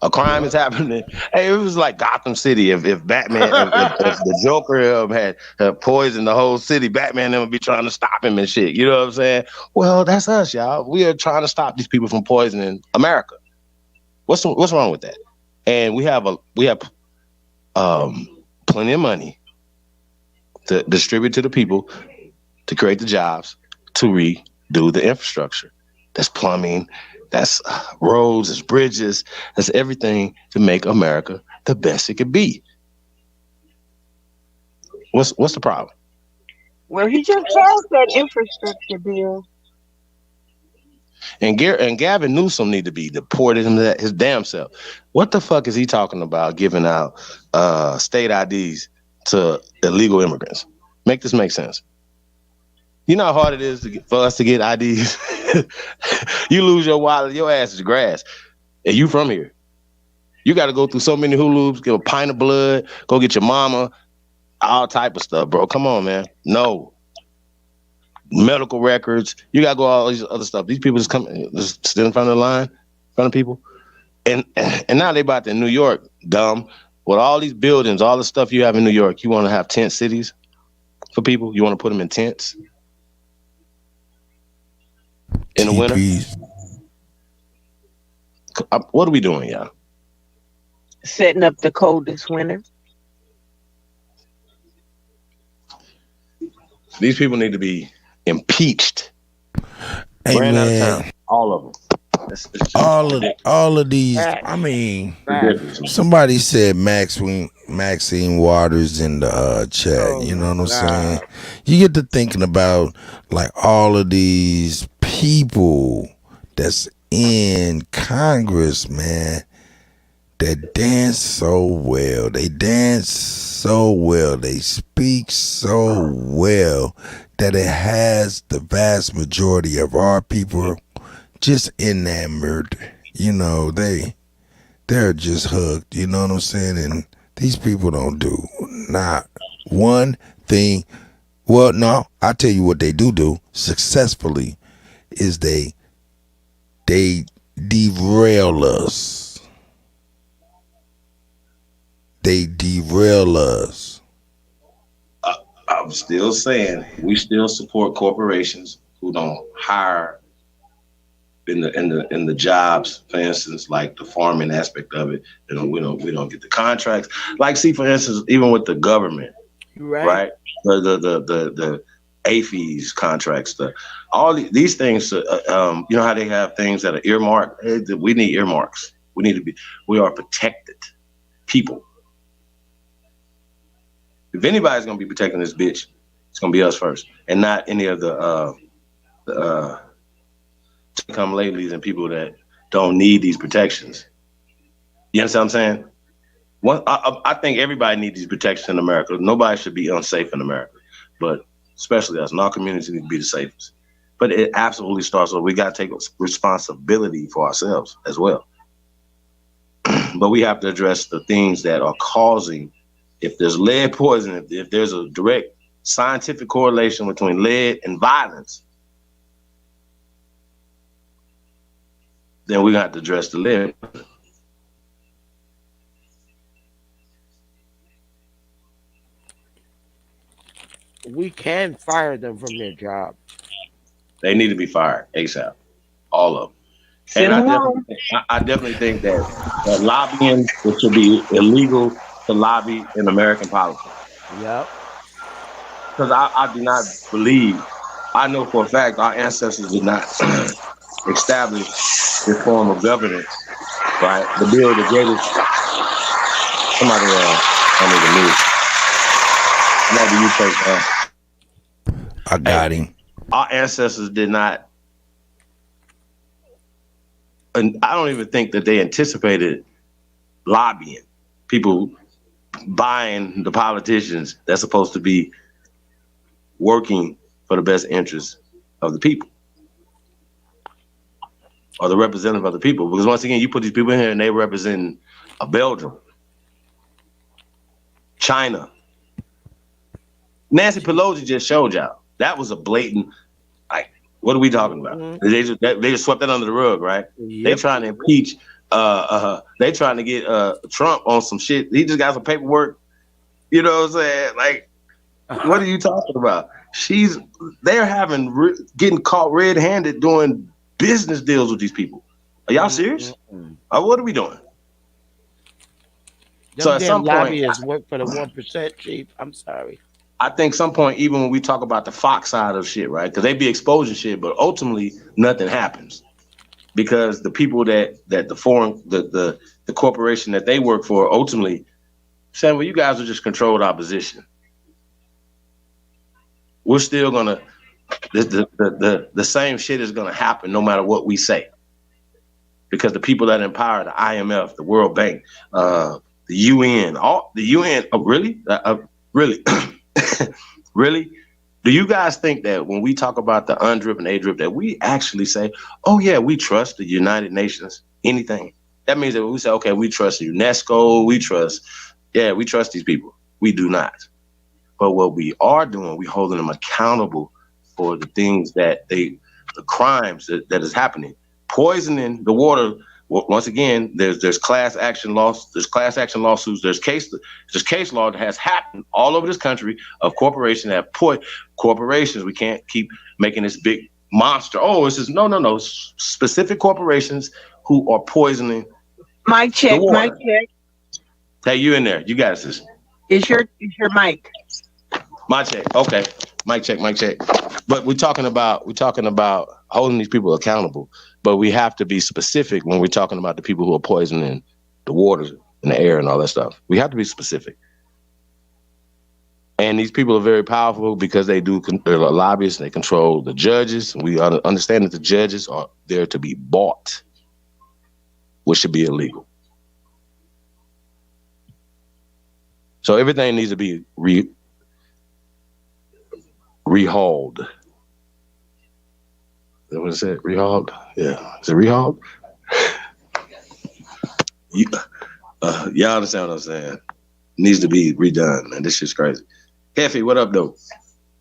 A crime is happening. Hey, it was like Gotham City. If Batman, if the Joker had poisoned the whole city, Batman would be trying to stop him and shit. You know what I'm saying? Well, that's us, y'all. We are trying to stop these people from poisoning America. What's wrong with that? And we have plenty of money to distribute to the people, to create the jobs, to redo the infrastructure. That's plumbing. That's roads, that's bridges, that's everything to make America the best it could be. What's the problem? Well, he just passed that infrastructure bill. And Gavin Newsom need to be deported into his damn self. What the fuck is he talking about giving out state IDs to illegal immigrants? Make this make sense. You know how hard it is for us to get IDs? You lose your wallet, your ass is grass. And you from here. You got to go through so many hoops, get a pint of blood, go get your mama, all type of stuff, bro. Come on, man. No. medical records. You got to go all these other stuff. These people just sit in front of the line, in front of people. And now they about to New York, dumb. With all these buildings, all the stuff you have in New York, you want to have tent cities for people? You want to put them in tents in the winter? What are we doing, y'all? Setting up the coldest winter. These people need to be impeached. Hey, Ran out of man. town. All of them. All of these. I mean, somebody said Maxine Waters in the chat. You know what I'm saying? You get to thinking about like all of these people that's in Congress, man, that dance so well. They dance so well. They speak so well that it has the vast majority of our people just enamored. You know, they're just hooked. You know what I'm saying? And these people don't do not one thing. Well, no, I'll tell you what they do successfully is they derail us. They derail us. I'm still saying we still support corporations who don't hire in the jobs, for instance, like the farming aspect of it. You know, we don't get the contracts. Like, see, for instance, even with the government, right? The AFES contracts, all these things. You know how they have things that are earmarked. We need earmarks. We are protected people. If anybody's gonna be protecting this bitch, it's gonna be us first, and not any of the come latelys and people that don't need these protections. You understand what I'm saying? I think everybody needs these protections in America. Nobody should be unsafe in America, but especially us. And our community need to be the safest. But it absolutely starts with we got to take responsibility for ourselves as well. But we have to address the things that are causing. If there's lead poison, if there's a direct scientific correlation between lead and violence, then we got to address the lead. We can fire them from their job. They need to be fired ASAP, all of them. And I definitely think that lobbying, it should be illegal to lobby in American politics. Yep. Because I do not believe, I know for a fact our ancestors did not establish this form of governance, right? The bill, the greatest, somebody I need to move. I got him. Our ancestors did not, and I don't even think that they anticipated lobbying, people buying the politicians that's supposed to be working for the best interests of the people or the representative of the people. Because once again, you put these people in here and they represent Belgium, China. Nancy Pelosi just showed y'all. That was a blatant, like, what are we talking about? Mm-hmm. They just swept that under the rug, right? Yep. They trying to impeach, they trying to get Trump on some shit. He just got some paperwork. You know what I'm saying? Like, what are you talking about? They're getting caught red-handed doing business deals with these people. Are y'all serious? Mm-hmm. What are we doing? So at some point, lobbyists work for the 1%, Chief. I'm sorry. I think some point, even when we talk about the Fox side of shit, right? Because they be exposing shit, but ultimately nothing happens because the people that the corporation that they work for ultimately saying, well, you guys are just controlled opposition. We're still gonna the same shit is gonna happen no matter what we say, because the people that empower the IMF, the World Bank, the UN, really. Really? Do you guys think that when we talk about the UNDRIP and ADRIP that we actually say, oh yeah, we trust the United Nations, anything? That means that when we say, okay, we trust UNESCO, we trust these people. We do not. But what we are doing, we're holding them accountable for the things the crimes that is happening. Poisoning the water. Once again, there's class action lawsuits. There's case law that has happened all over this country of corporations that corporations. We can't keep making this big monster. Oh, this is no. Specific corporations who are poisoning. Mic check. Mic check. Hey, you in there? You got this. Is your mic? My check. Okay. Mic check. But we're talking about holding these people accountable. But we have to be specific when we're talking about the people who are poisoning the waters and the air and all that stuff. We have to be specific. And these people are very powerful because they're lobbyists. They control the judges. We understand that the judges are there to be bought, which should be illegal. So everything needs to be rehauled. Is that what it said? Rehauled? Yeah. Is it rehauled? Y'all understand what I'm saying? It needs to be redone, man. This shit's crazy. Hefe, what up, though?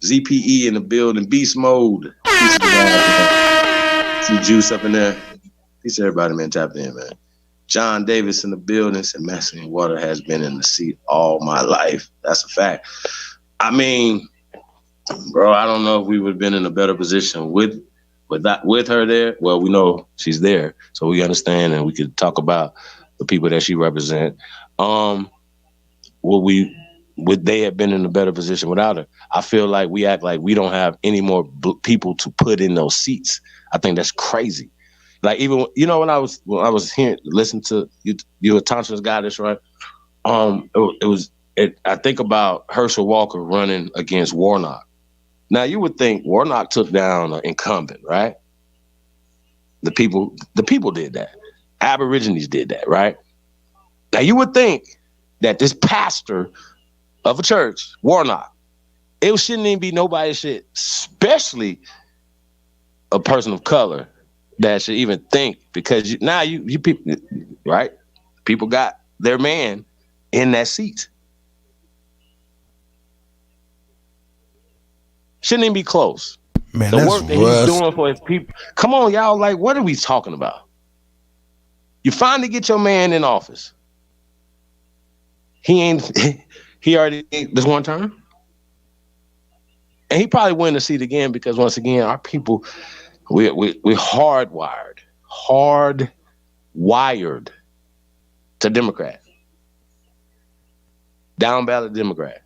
ZPE in the building. Beast mode. See Juice up in there. Peace to everybody, man. Tapped in, man. John Davis in the building. Said Maxine Water has been in the seat all my life. That's a fact. I mean, bro, I don't know if we would have been in a better position with her there. Well, we know she's there, so we understand, and we could talk about the people that she represents. Would they have been in a better position without her? I feel like we act like we don't have any more people to put in those seats. I think that's crazy. Like, even when I was hearing, listening to you, Thompson's got this right. I think about Herschel Walker running against Warnock. Now, you would think Warnock took down an incumbent, right? The people did that. Aborigines did that, right? Now, you would think that this pastor of a church, Warnock, it shouldn't even be nobody's shit, especially a person of color, that should even think, because you people, right? People got their man in that seat. Shouldn't even be close. Man, the that's work that he's doing for his people. Come on, y'all. Like, what are we talking about? You finally get your man in office. He already did this one term. And he probably win the seat again because, once again, our people, we're hardwired to Democrat. Down ballot Democrat.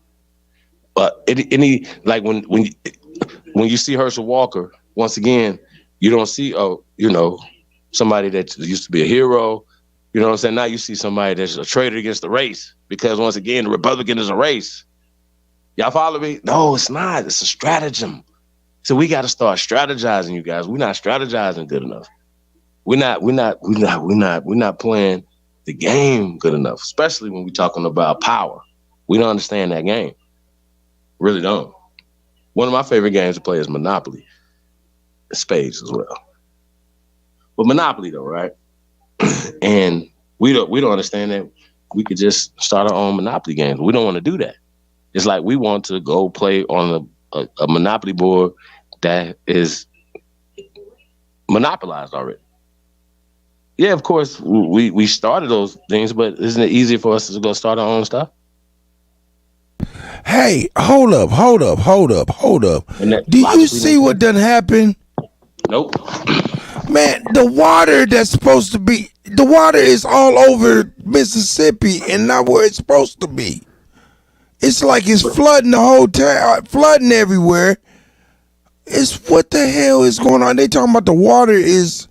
But when you see Herschel Walker, once again, you don't see somebody that used to be a hero. You know what I'm saying? Now you see somebody that's a traitor against the race, because, once again, the Republican is a race. Y'all follow me? No, it's not. It's a stratagem. So we got to start strategizing, you guys. We're not strategizing good enough. We're not playing the game good enough, especially when we're talking about power. We don't understand that game. Really don't. One of my favorite games to play is Monopoly. Spades as well. But Monopoly though, right? And we don't understand that we could just start our own Monopoly games. We don't want to do that. It's like we want to go play on a Monopoly board that is monopolized already. Yeah, of course, we started those things, but isn't it easier for us to go start our own stuff? Hey, hold up. Do you see what done happened? Nope. Man, the water is all over Mississippi and not where it's supposed to be. It's like it's flooding the whole town, flooding everywhere. It's what the hell is going on? They talking about the water is,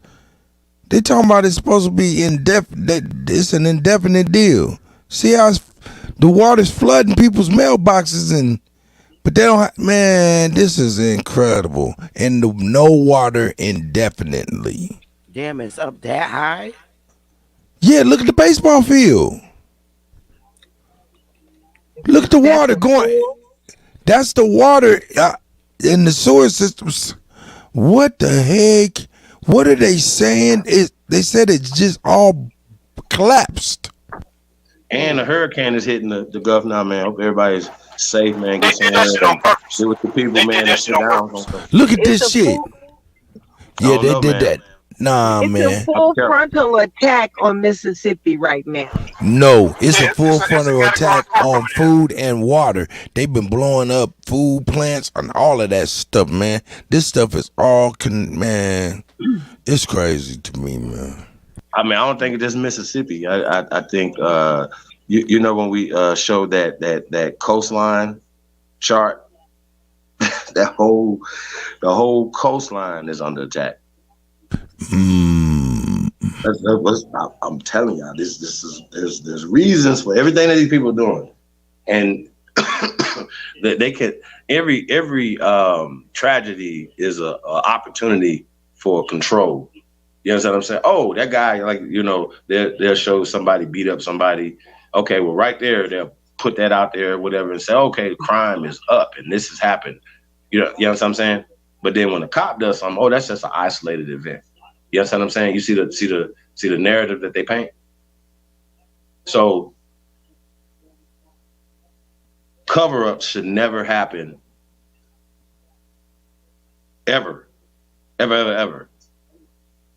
they talking about it's supposed to be indefinite. It's an indefinite deal. See how the water's flooding people's mailboxes, but they don't. Man, this is incredible. And no water indefinitely. Damn, it's up that high? Yeah, look at the baseball field. Look at the water going. That's the water in the sewer systems. What the heck? What are they saying? They said it's just all collapsed. And a hurricane is hitting the Gulf now, man. I hope everybody's safe, man. Get They did that shit on somewhere. purpose. Sit with the people, They man. did And that sit shit on down. purpose. Look at It's this a shit. full, Yeah, don't they know, did man. that. Nah, it's a man. full Careful. frontal attack on Mississippi right now. No, it's a Yeah, full it's a frontal categorical attack on food and water. They've been blowing up food plants and all of that stuff, man. This stuff is all, man, it's crazy to me, man. I mean, I don't think it's just Mississippi. I think you know when we showed that coastline chart, the whole coastline is under attack. I'm telling y'all, this is there's reasons for everything that these people are doing, and that they could every tragedy is a opportunity for control. You understand what I'm saying? Oh, that guy, like, you know, they'll show somebody beat up somebody. Okay, well, right there, they'll put that out there, whatever, and say, okay, crime is up and this has happened. You know what I'm saying? But then when a cop does something, oh, that's just an isolated event. You understand what I'm saying? You see the narrative that they paint. So cover-ups should never happen, ever.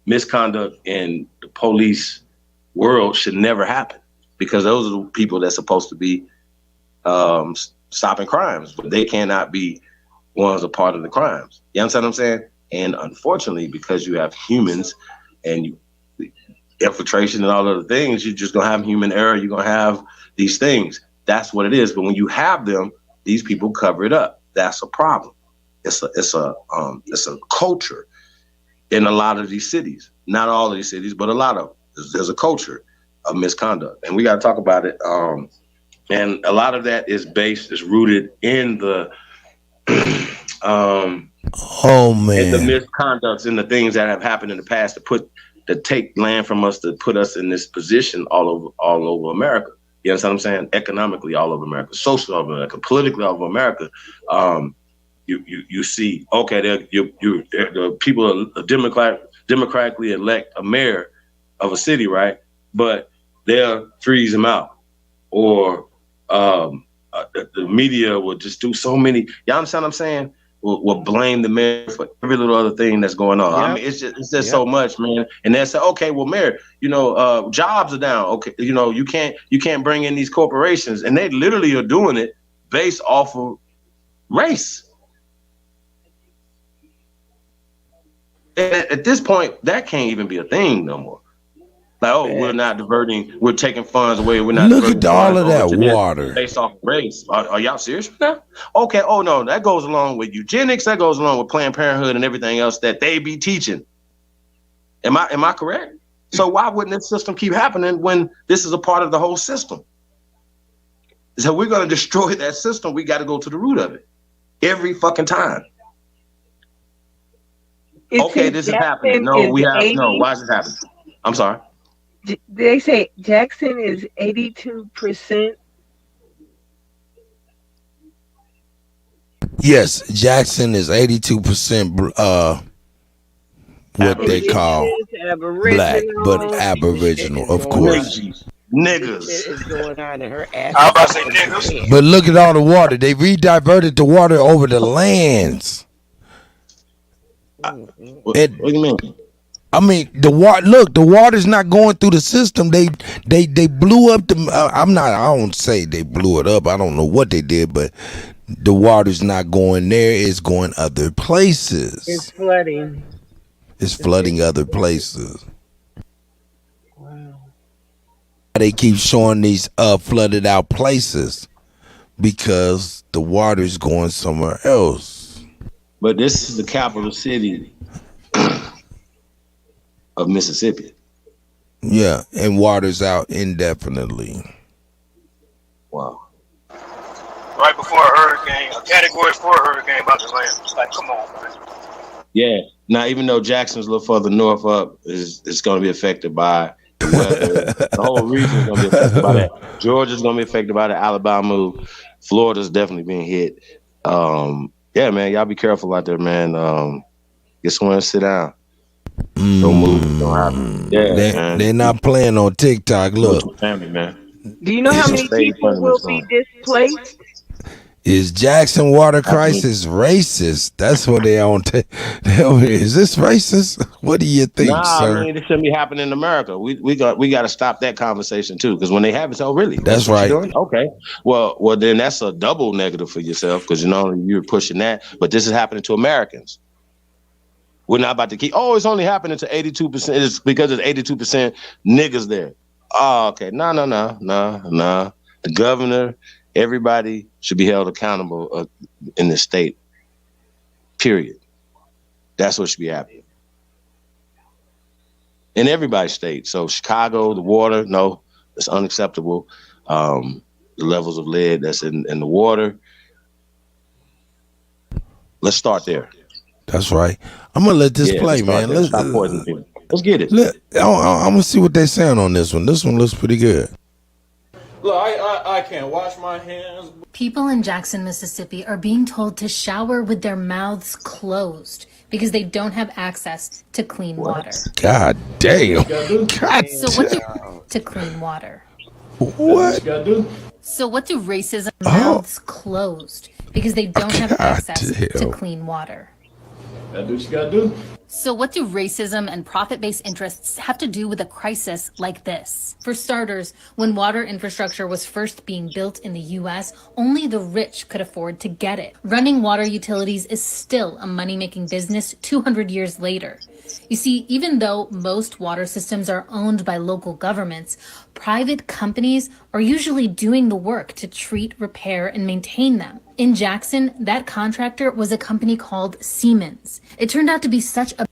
Misconduct in the police world should never happen, because those are the people that's supposed to be stopping crimes, but they cannot be ones a part of the crimes. You understand what I'm saying? And unfortunately, because you have humans and infiltration and all other things, you're just gonna have human error. You're gonna have these things. That's what it is. But when you have them, these people cover it up. That's a problem. It's a culture in a lot of these cities. Not all of these cities, but a lot of them. There's a culture of misconduct, and we got to talk about it. And a lot of that is rooted in the oh man, in the misconducts and the things that have happened in the past to take land from us, to put us in this position all over America. You understand what I'm saying? Economically all over America, socially all over America, politically all over America. You see, okay, the people are democratically elect a mayor of a city, right? But they'll freeze him out, or the media will just do so many. Y'all understand what I'm saying? Will blame the mayor for every little other thing that's going on. Yep. I mean, it's just so much, man. And they say, okay, well, mayor, you know, jobs are down. Okay, you know, you can't bring in these corporations, and they literally are doing it based off of race. And at this point, that can't even be a thing no more. Like, oh, we're not diverting, we're taking funds away. We're not. Look at all of that water based off race. Are y'all serious right now? Okay. Oh no, that goes along with eugenics. That goes along with Planned Parenthood and everything else that they be teaching. Am I correct? So why wouldn't this system keep happening when this is a part of the whole system? So we're going to destroy that system. We got to go to the root of it every fucking time. Okay, this is happening. No, we have no. Why is this happening? I'm sorry. They say Jackson is 82%. Yes, Jackson is 82% what they call black, but Aboriginal, of course. Niggas. It's going on in her ass. I was about to say niggas. But look at all the water. They re-diverted the water over the lands. What do you mean? I mean, the water. Look, the water's not going through the system. They blew up the. I don't say they blew it up. I don't know what they did, but the water's not going there. It's going other places. It's flooding. It's flooding other places. Wow. They keep showing these flooded out places because the water's going somewhere else. But this is the capital city of Mississippi. Yeah, and water's out indefinitely. Wow. Right before a hurricane, a Category 4 hurricane about to land. It's like, come on, man. Yeah. Now, even though Jackson's a little further north up, it's going to be affected by the weather. The whole region is going to be affected by that. Georgia's going to be affected by the Alabama. Florida's definitely being hit. Yeah, man, y'all be careful out there, man. Get somewhere and sit down. Don't move. Don't happen. Yeah, they're not playing on TikTok. Look, family, man. Do you know how many people will be displaced? Is Jackson water crisis racist? That's what they on. Is this racist? What do you think, Nah, sir? I mean, it shouldn't be happening in America. We got to stop that conversation too, because when they have it, oh really? That's what right. you're doing? Okay. Well, then that's a double negative for yourself, because you're pushing that. But this is happening to Americans. We're not about to keep. Oh, it's only happening to 82%. It's because there's 82% niggas there. Oh, okay. No. The governor, everybody should be held accountable in the state. Period. That's what should be happening in everybody's state. So Chicago, the water, no, it's unacceptable. The levels of lead that's in the water. Let's start there. That's right. I'm gonna let this play, man. Let's stop poisoning people. Let's get it. I'm gonna see what they're saying on this one. This one looks pretty good. Look, I can't wash my hands. People in Jackson, Mississippi are being told to shower with their mouths closed because they don't have access to clean water. God damn. To clean water. What? So what do racism mouths closed because they don't have access to clean water? Gotta do what you gotta do. So what do racism and profit-based interests have to do with a crisis like this? For starters, when water infrastructure was first being built in the US, only the rich could afford to get it. Running water utilities is still a money-making business 200 years later. You see, even though most water systems are owned by local governments, private companies are usually doing the work to treat, repair, and maintain them. In Jackson, that contractor was a company called Siemens. It turned out to be such a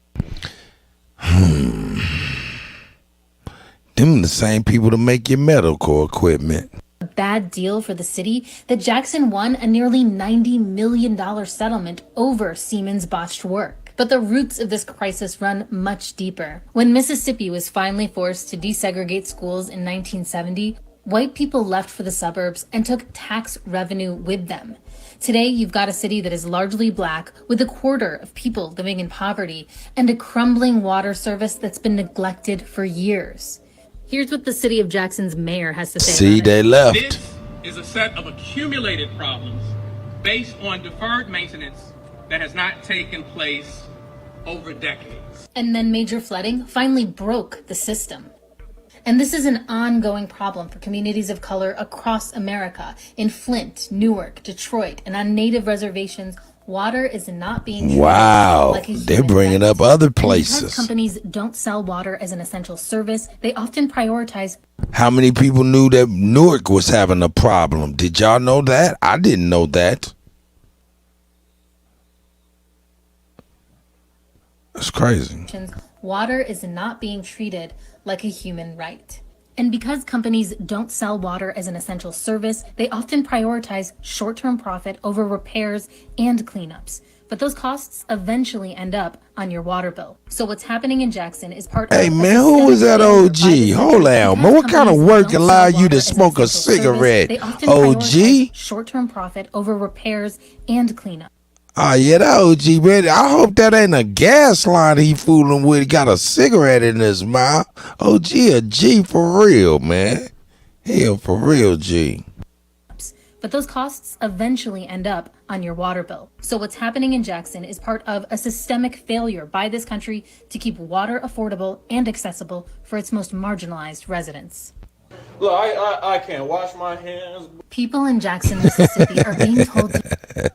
Them the same people that make your medical equipment. bad deal for the city that Jackson won a nearly $90 million settlement over Siemens' botched work. But the roots of this crisis run much deeper. When Mississippi was finally forced to desegregate schools in 1970, white people left for the suburbs and took tax revenue with them. Today, you've got a city that is largely black, with a quarter of people living in poverty, and a crumbling water service that's been neglected for years. Here's what the city of Jackson's mayor has to say. See, they left. This is a set of accumulated problems based on deferred maintenance that has not taken place over decades. And then major flooding finally broke the system. And this is an ongoing problem for communities of color across America. In Flint, Newark, Detroit, and on native reservations, water is not being treated like a They're human bringing right. up other And because places. companies don't sell water as an essential service, they often prioritize. How many people knew that Newark was having a problem? Did y'all know that? I didn't know that. That's crazy. Water is not being treated like a human right. And because companies don't sell water as an essential service, they often prioritize short-term profit over repairs and cleanups. But those costs eventually end up on your water bill. So what's happening in Jackson is part Hey of man, who was that OG? Hold on, man. What kind of work allow you to smoke a cigarette? they often OG? prioritize short-term profit over repairs and cleanup. Oh yeah, that OG, man. I hope that ain't a gas line he fooling with. He got a cigarette in his mouth. OG a G for real, man. Hell, for real, G. But those costs eventually end up on your water bill. So what's happening in Jackson is part of a systemic failure by this country to keep water affordable and accessible for its most marginalized residents. Look, I can't wash my hands. People in Jackson, Mississippi are being told to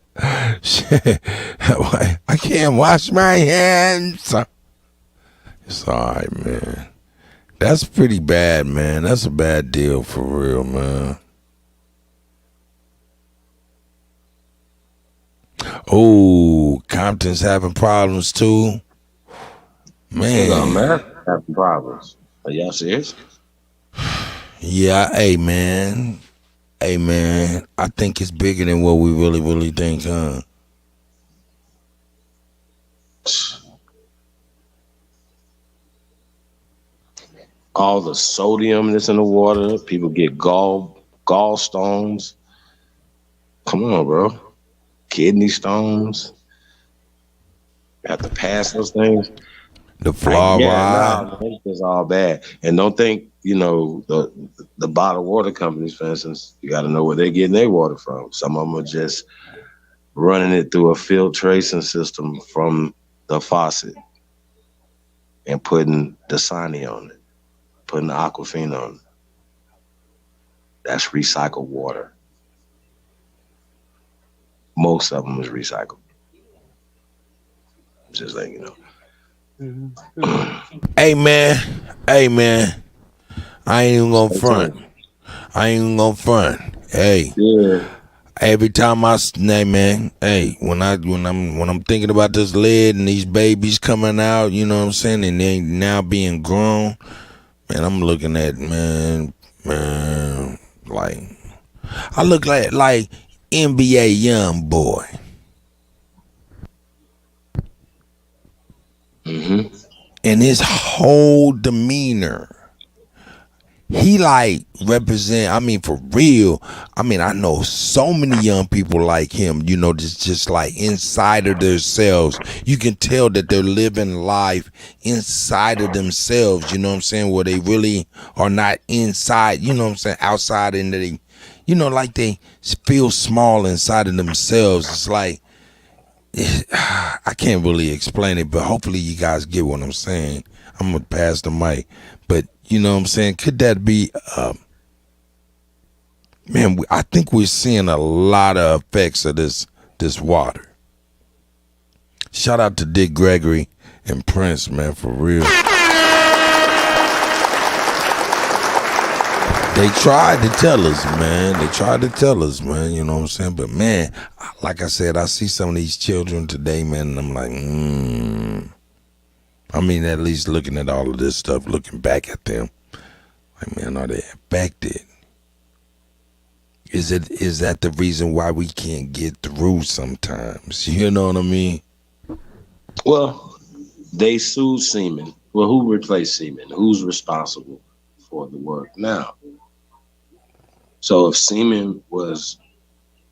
Shit. I can't wash my hands. It's all right, man. That's pretty bad, man. That's a bad deal for real, man. Oh, Compton's having problems too. Man. America having problems. Are y'all serious? Yeah, hey man. Hey man, I think it's bigger than what we really think, huh? All the sodium that's in the water, people get gallstones. Come on, bro. Kidney stones. Have to pass those things. The fluoride. It's just all bad. And don't think, the bottled water companies, for instance, you got to know where they're getting their water from. Some of them are just running it through a filtration system from the faucet and putting Dasani on it, putting Aquafina on it. That's recycled water. Most of them is recycled. Just like, Hey man, I ain't even gonna front. Hey, every time when I'm thinking about this lid and these babies coming out, you know what I'm saying, and they now being grown, man, I'm looking at man, like I look like NBA young boy. Mm-hmm. And his whole demeanor, he like represent, I mean, for real, I mean, I know so many young people like him, just like inside of themselves. You can tell that they're living life inside of themselves, you know what I'm saying, where they really are not inside, you know what I'm saying, outside, and they, like they feel small inside of themselves. It's like, I can't really explain it, but hopefully you guys get what I'm saying. I'm gonna pass the mic, but you know what I'm saying, could that be man, I think we're seeing a lot of effects of this water. Shout out to Dick Gregory and Prince, man, for real. They tried to tell us, man. You know what I'm saying? But, man, like I said, I see some of these children today, man, and I'm like, I mean, at least looking at all of this stuff, looking back at them, like, man, are they affected? Is that the reason why we can't get through sometimes? You know what I mean? Well, they sued Seaman. Well, who replaced Seaman? Who's responsible for the work now? So if Seaman was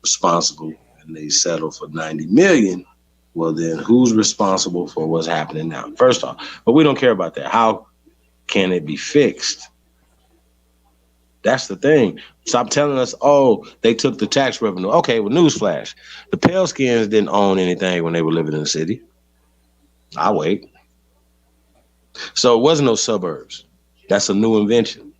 responsible and they settled for $90 million, well then who's responsible for what's happening now? First off, but we don't care about that. How can it be fixed? That's the thing. Stop telling us, oh, they took the tax revenue. Okay, well, newsflash. The pale skins didn't own anything when they were living in the city. I'll wait. So it wasn't no suburbs. That's a new invention.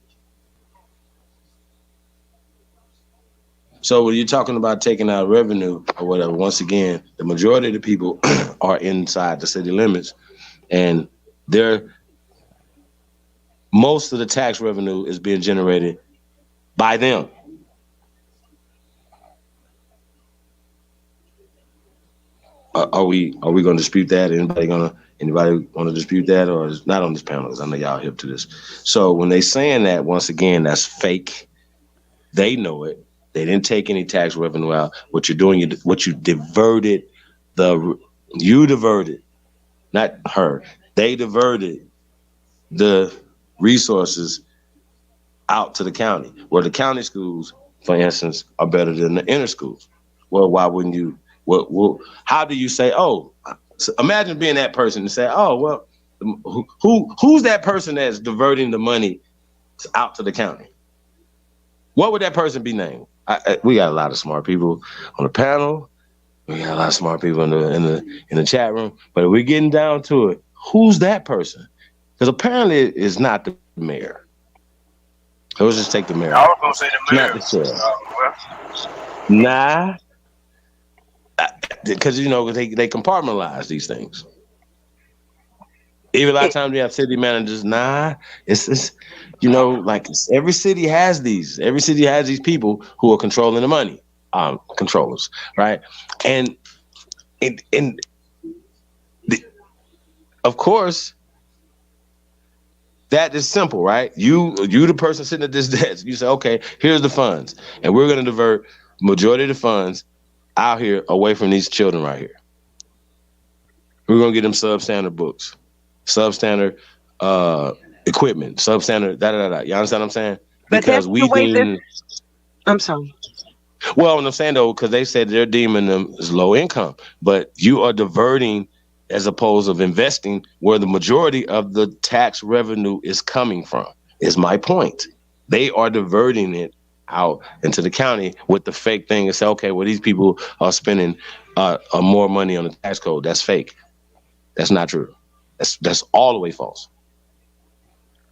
So when you're talking about taking out revenue or whatever, once again, the majority of the people are inside the city limits, and most of the tax revenue is being generated by them. Are we going to dispute that? Anybody want to dispute that, or is not on this panel? Because I know y'all hip to this. So when they saying that, once again, that's fake. They know it. They didn't take any tax revenue out. What you're doing, you diverted, not her. They diverted the resources out to the county, where the county schools, for instance, are better than the inner schools. Well, why wouldn't you? Well, how do you say, oh, so imagine being that person and say, oh, well, who's that person that's diverting the money out to the county? What would that person be named? We got a lot of smart people on the panel. We got a lot of smart people in the chat room. But if we're getting down to it, who's that person? Because apparently it's not the mayor. Let's just take the mayor. I was gonna say the mayor. Not the sheriff. Nah. Because they compartmentalize these things. Even a lot of times we have city managers. Nah, it's like every city has these. Every city has these people who are controlling the money, controllers, right? And of course, that is simple, right? You the person sitting at this desk. You say, okay, here's the funds, and we're going to divert majority of the funds out here away from these children right here. We're going to get them substandard books, substandard equipment, substandard da-da-da-da. You understand what I'm saying? But because that's the way I'm sorry. Well, what I'm saying, though, because they said they're deeming them as low income, but you are diverting as opposed of investing where the majority of the tax revenue is coming from. is my point. They are diverting it out into the county with the fake thing and say, okay, well, these people are spending more money on the tax code. That's fake. That's not true. That's all the way false.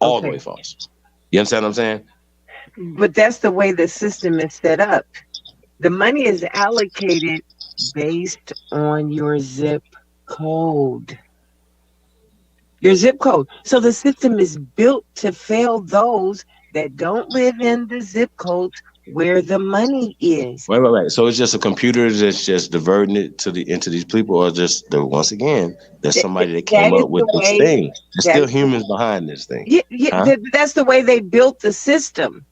All the way false. You understand what I'm saying? But that's the way the system is set up. The money is allocated based on your zip code. Your zip code. So the system is built to fail those that don't live in the zip codes where the money is. Right. So it's just a computer that's just diverting it into these people, or just once again, there's somebody that came up with this thing. There's still humans behind this thing. Yeah, that's the way they built the system.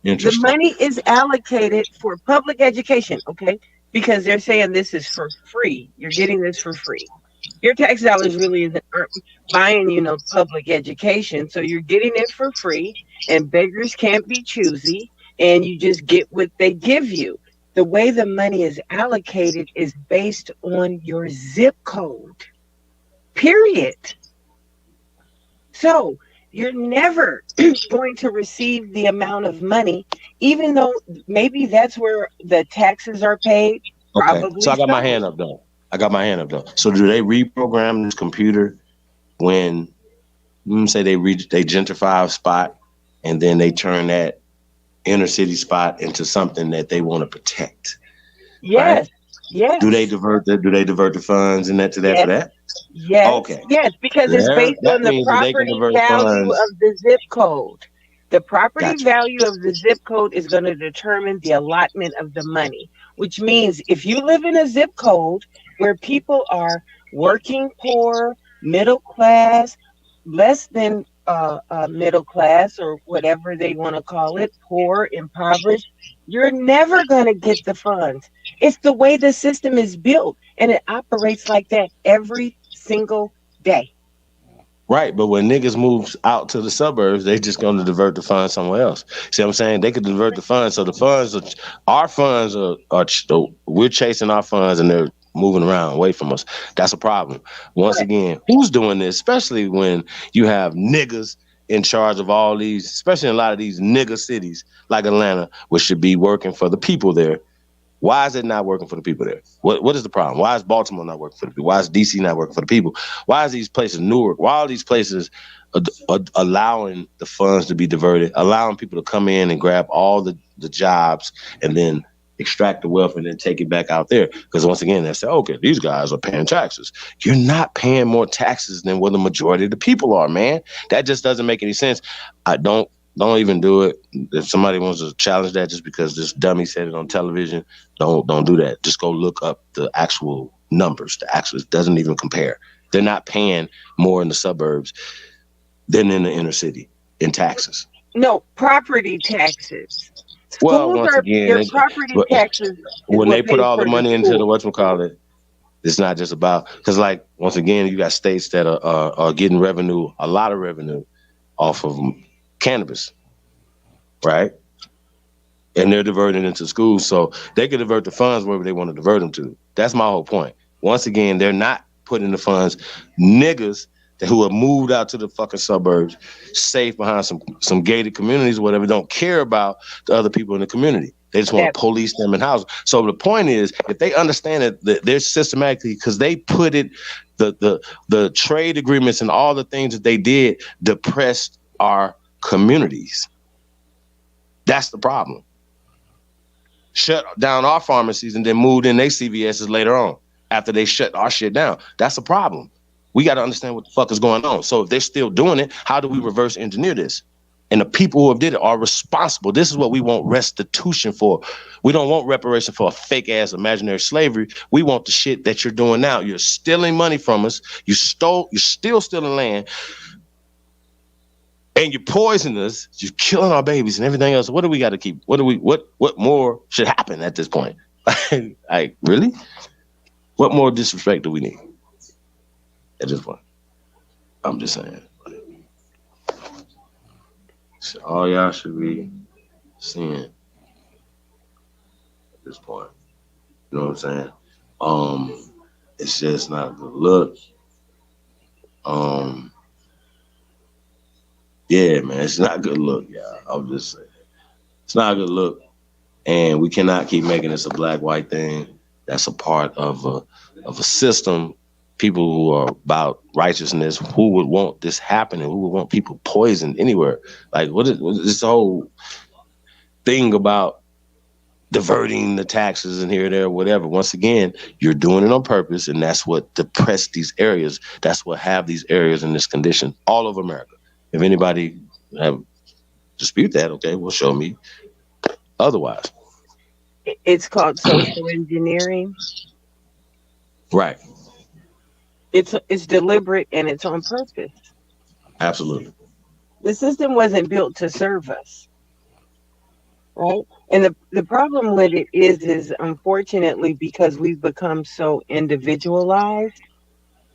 The money is allocated for public education, okay? Because they're saying this is for free. You're getting this for free. Your tax dollars really aren't buying, public education. So you're getting it for free, and beggars can't be choosy, and you just get what they give you. The way the money is allocated is based on your zip code, period. So you're never going to receive the amount of money, even though maybe that's where the taxes are paid. Okay, so I got my hand up though. So do they reprogram this computer when, say they gentrify a spot, and then they turn that inner city spot into something that they want to protect? Yes. Right? Yes. Do they divert the funds and that to that for that? Yes. Okay. Yes, because it's based on the property value of the zip code. The property value of the zip code is going to determine the allotment of the money, which means if you live in a zip code where people are working poor, middle class, less than middle class, or whatever they want to call it, poor, impoverished, you're never going to get the funds. It's the way the system is built, and it operates like that every single day. Right, but when niggas move out to the suburbs, they just going to divert the funds somewhere else. See what I'm saying? They could divert the funds, so the funds, our funds are we're chasing our funds, and they're moving around away from us. That's a problem. Once again, who's doing this? Especially when you have niggas in charge of all these, especially in a lot of these nigga cities like Atlanta, which should be working for the people there. Why is it not working for the people there? What is the problem? Why is Baltimore not working for the people? Why is DC not working for the people? Why is these places, Newark, why are these places allowing the funds to be diverted, allowing people to come in and grab all the jobs and then extract the wealth and then take it back out there? Because once again, they say, okay, these guys are paying taxes. You're not paying more taxes than what the majority of the people are, man. That just doesn't make any sense. Don't even do it. If somebody wants to challenge that just because this dummy said it on television, don't do that. Just go look up the actual numbers. It doesn't even compare. They're not paying more in the suburbs than in the inner city in taxes. No, property taxes. Well, once again, your property taxes. When they put all the money into the whatchamacallit, it's not just about, because like, once again, you got states that are getting revenue, a lot of revenue off of cannabis, right? And they're diverting into schools, so they can divert the funds wherever they want to divert them to. That's my whole point. Once again, they're not putting the funds, niggas who have moved out to the fucking suburbs, safe behind some gated communities, whatever, don't care about the other people in the community. They just want to police them and house them. So the point is, if they understand that they're systematically, because they put it, the trade agreements and all the things that they did depressed our communities. That's the problem. Shut down our pharmacies and then moved in their CVS's later on after they shut our shit down. That's a problem. We got to understand what the fuck is going on. So if they're still doing it, how do we reverse engineer this? And the people who have did it are responsible. This is what we want restitution for. We don't want reparation for a fake ass imaginary slavery. We want the shit that you're doing now. You're stealing money from us. You're still stealing land. And you're poisoning us, you're killing our babies and everything else. What do we got to keep? What more should happen at this point? Like, really? What more disrespect do we need at this point? I'm just saying. So all y'all should be seeing at this point. You know what I'm saying? It's just not a good look. Yeah, man, it's not a good look, y'all. I'm just saying. It's not a good look. And we cannot keep making this a black-white thing. That's a part of a system. People who are about righteousness, who would want this happening, who would want people poisoned anywhere. Like, what is this whole thing about diverting the taxes and here, there, whatever? Once again, you're doing it on purpose, and that's what depressed these areas. That's what have these areas in this condition all over America. If anybody have dispute that, okay, well, show me otherwise. It's called social engineering. Right. It's deliberate and it's on purpose. Absolutely. The system wasn't built to serve us. Right? And the problem with it is unfortunately, because we've become so individualized,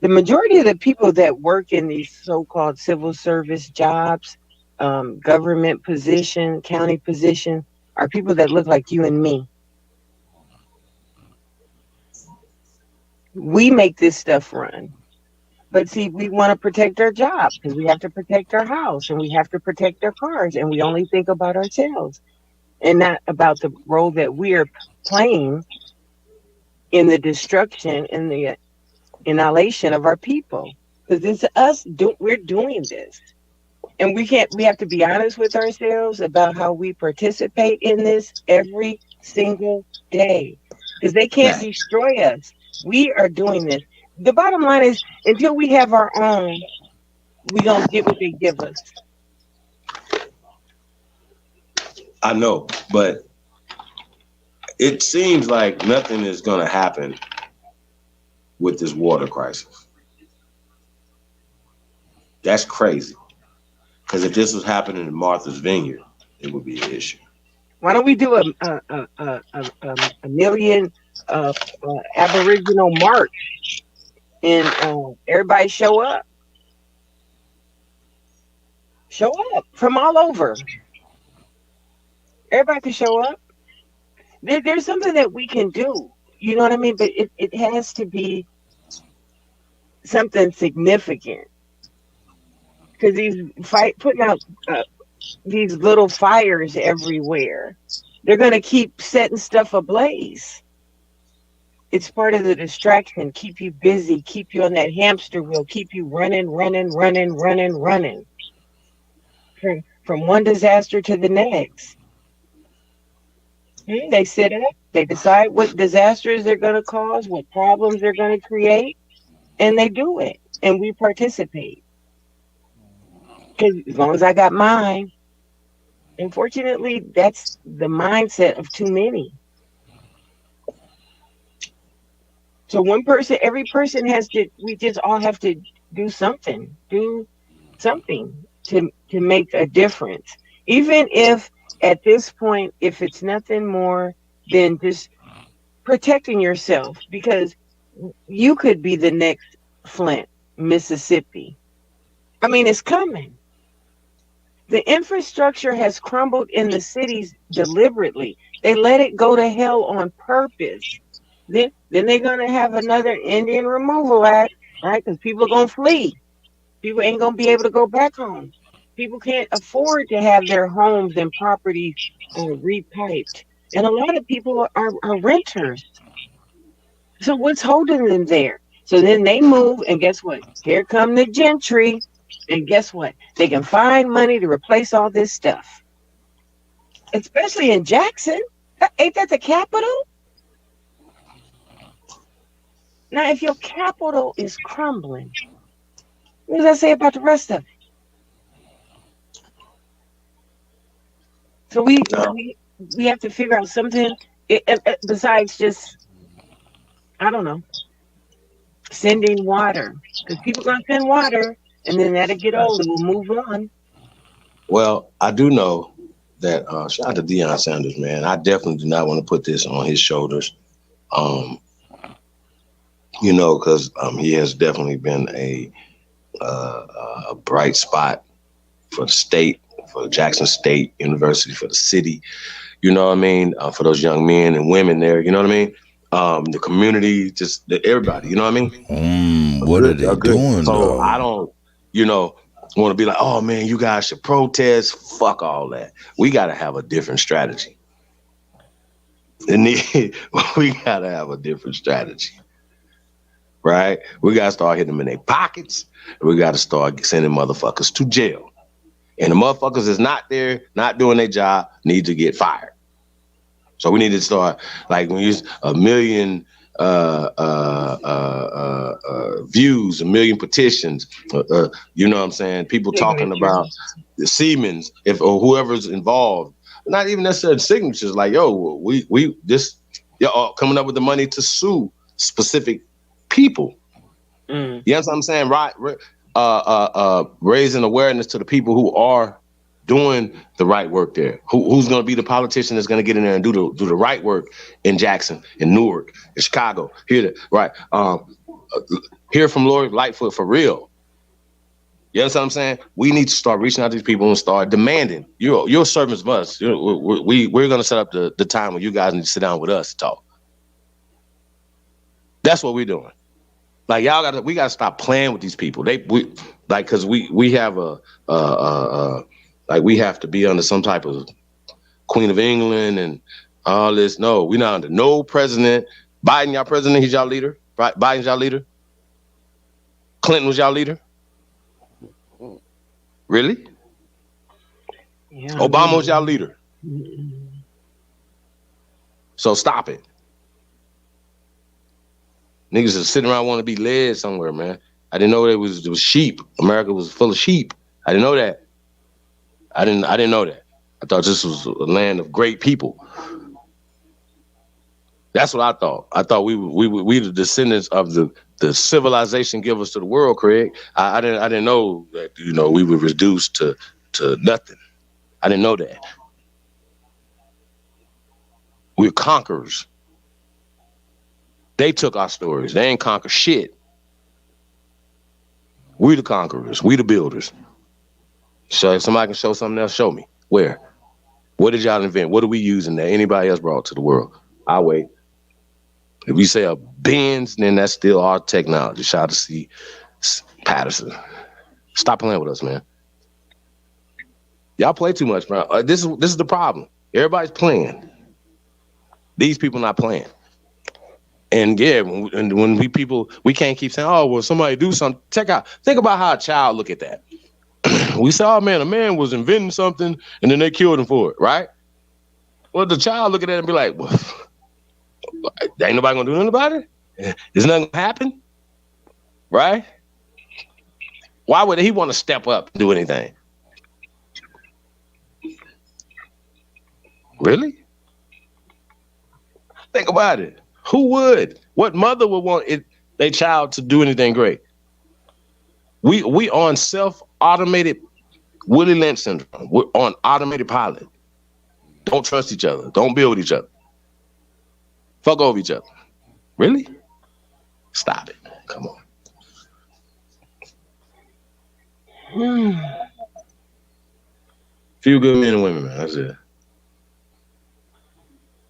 the majority of the people that work in these so-called civil service jobs, government position, county position, are people that look like you and me. We make this stuff run. But see, we want to protect our job because we have to protect our house and we have to protect our cars, and we only think about ourselves and not about the role that we are playing in the destruction and the annihilation of our people. Because it's us, we're doing this. And we have to be honest with ourselves about how we participate in this every single day. Because they can't destroy us. We are doing this. The bottom line is, until we have our own, we don't get what they give us. I know, but it seems like nothing is going to happen with this water crisis. That's crazy. Because if this was happening in Martha's Vineyard, it would be an issue. Why don't we do a million Aboriginal march and everybody show up? Show up from all over. Everybody can show up. There's something that we can do. You know what I mean? But it has to be something significant. Because putting out these little fires everywhere, they're going to keep setting stuff ablaze. It's part of the distraction. Keep you busy. Keep you on that hamster wheel. Keep you running. From one disaster to the next. They sit up. They decide what disasters they're going to cause, what problems they're going to create, and they do it. And we participate. Because as long as I got mine, unfortunately, that's the mindset of too many. So every person we just all have to do something to make a difference. Even if at this point, if it's nothing more than just protecting yourself, because you could be the next Flint, Mississippi. I mean, it's coming. The infrastructure has crumbled in the cities deliberately. They let it go to hell on purpose. Then they're going to have another Indian Removal Act, right? Because people are going to flee. People ain't going to be able to go back home. People can't afford to have their homes and properties repiped. And a lot of people are renters. So what's holding them there? So then they move, and guess what? Here come the gentry. And guess what? They can find money to replace all this stuff. Especially in Jackson. Ain't that the capital? Now, if your capital is crumbling, what does that say about the rest of it? So we have to figure out something besides just, I don't know, sending water. Because people are going to send water, and then that'll get old and we'll move on. Well, I do know that, shout out to Deion Sanders, man. I definitely do not want to put this on his shoulders. Because he has definitely been a bright spot for the state, for Jackson State University, for the city. You know what I mean? For those young men and women there. You know what I mean? The community, just everybody. You know what I mean? What are they doing? So though? I don't. want to be like, oh man, you guys should protest. Fuck all that. We got to have a different strategy. We got to have a different strategy. Right? We got to start hitting them in their pockets. We got to start sending motherfuckers to jail. And the motherfuckers that's not there, not doing their job, need to get fired. So we need to start, like, when you use 1 million views, 1 million petitions, you know what I'm saying? People talking about the Siemens, or whoever's involved, not even necessarily signatures, like, yo, we just coming up with the money to sue specific people. You know what I'm saying? Right. Raising awareness to the people who are doing the right work there. Who's going to be the politician that's going to get in there and do the right work in Jackson, in Newark, in Chicago? Hear from Lori Lightfoot for real. You know what I'm saying? We need to start reaching out to these people and start demanding. Your servants must. We're going to set up the time when you guys need to sit down with us to talk. That's what we're doing. Like, we gotta stop playing with these people. Because we have we have to be under some type of Queen of England and all this. No, we're not under no president. Biden, y'all president, he's y'all leader. Right? Biden's y'all leader. Clinton was y'all leader. Really? Yeah, Obama was y'all leader. So stop it. Niggas is sitting around wanting to be led somewhere, man. I didn't know it was sheep. America was full of sheep. I didn't know that. I didn't know that. I thought this was a land of great people. That's what I thought. I thought we the descendants of the civilization givers to the world, Craig. I didn't know that, we were reduced to nothing. I didn't know that. We're conquerors. They took our stories. They ain't conquer shit. We the conquerors. We the builders. So if somebody can show something else, show me. Where? What did y'all invent? What are we using that anybody else brought to the world? I'll wait. If we say a Benz, then that's still our technology. Shout out to C. Patterson. Stop playing with us, man. Y'all play too much, bro. This is the problem. Everybody's playing. These people not playing. And yeah, when we can't keep saying, oh, well, somebody do something. Think about how a child look at that. We say, oh man, a man was inventing something and then they killed him for it, right? Well, the child look at that and be like, well, ain't nobody gonna do nothing about it? Is nothing gonna happen? Right? Why would he want to step up and do anything? Really? Think about it. Who would? What mother would want their child to do anything great? We on self-automated Willie Lynch syndrome. We're on automated pilot. Don't trust each other. Don't build with each other. Fuck over each other. Really? Stop it. Come on. Few good men and women, man. That's it.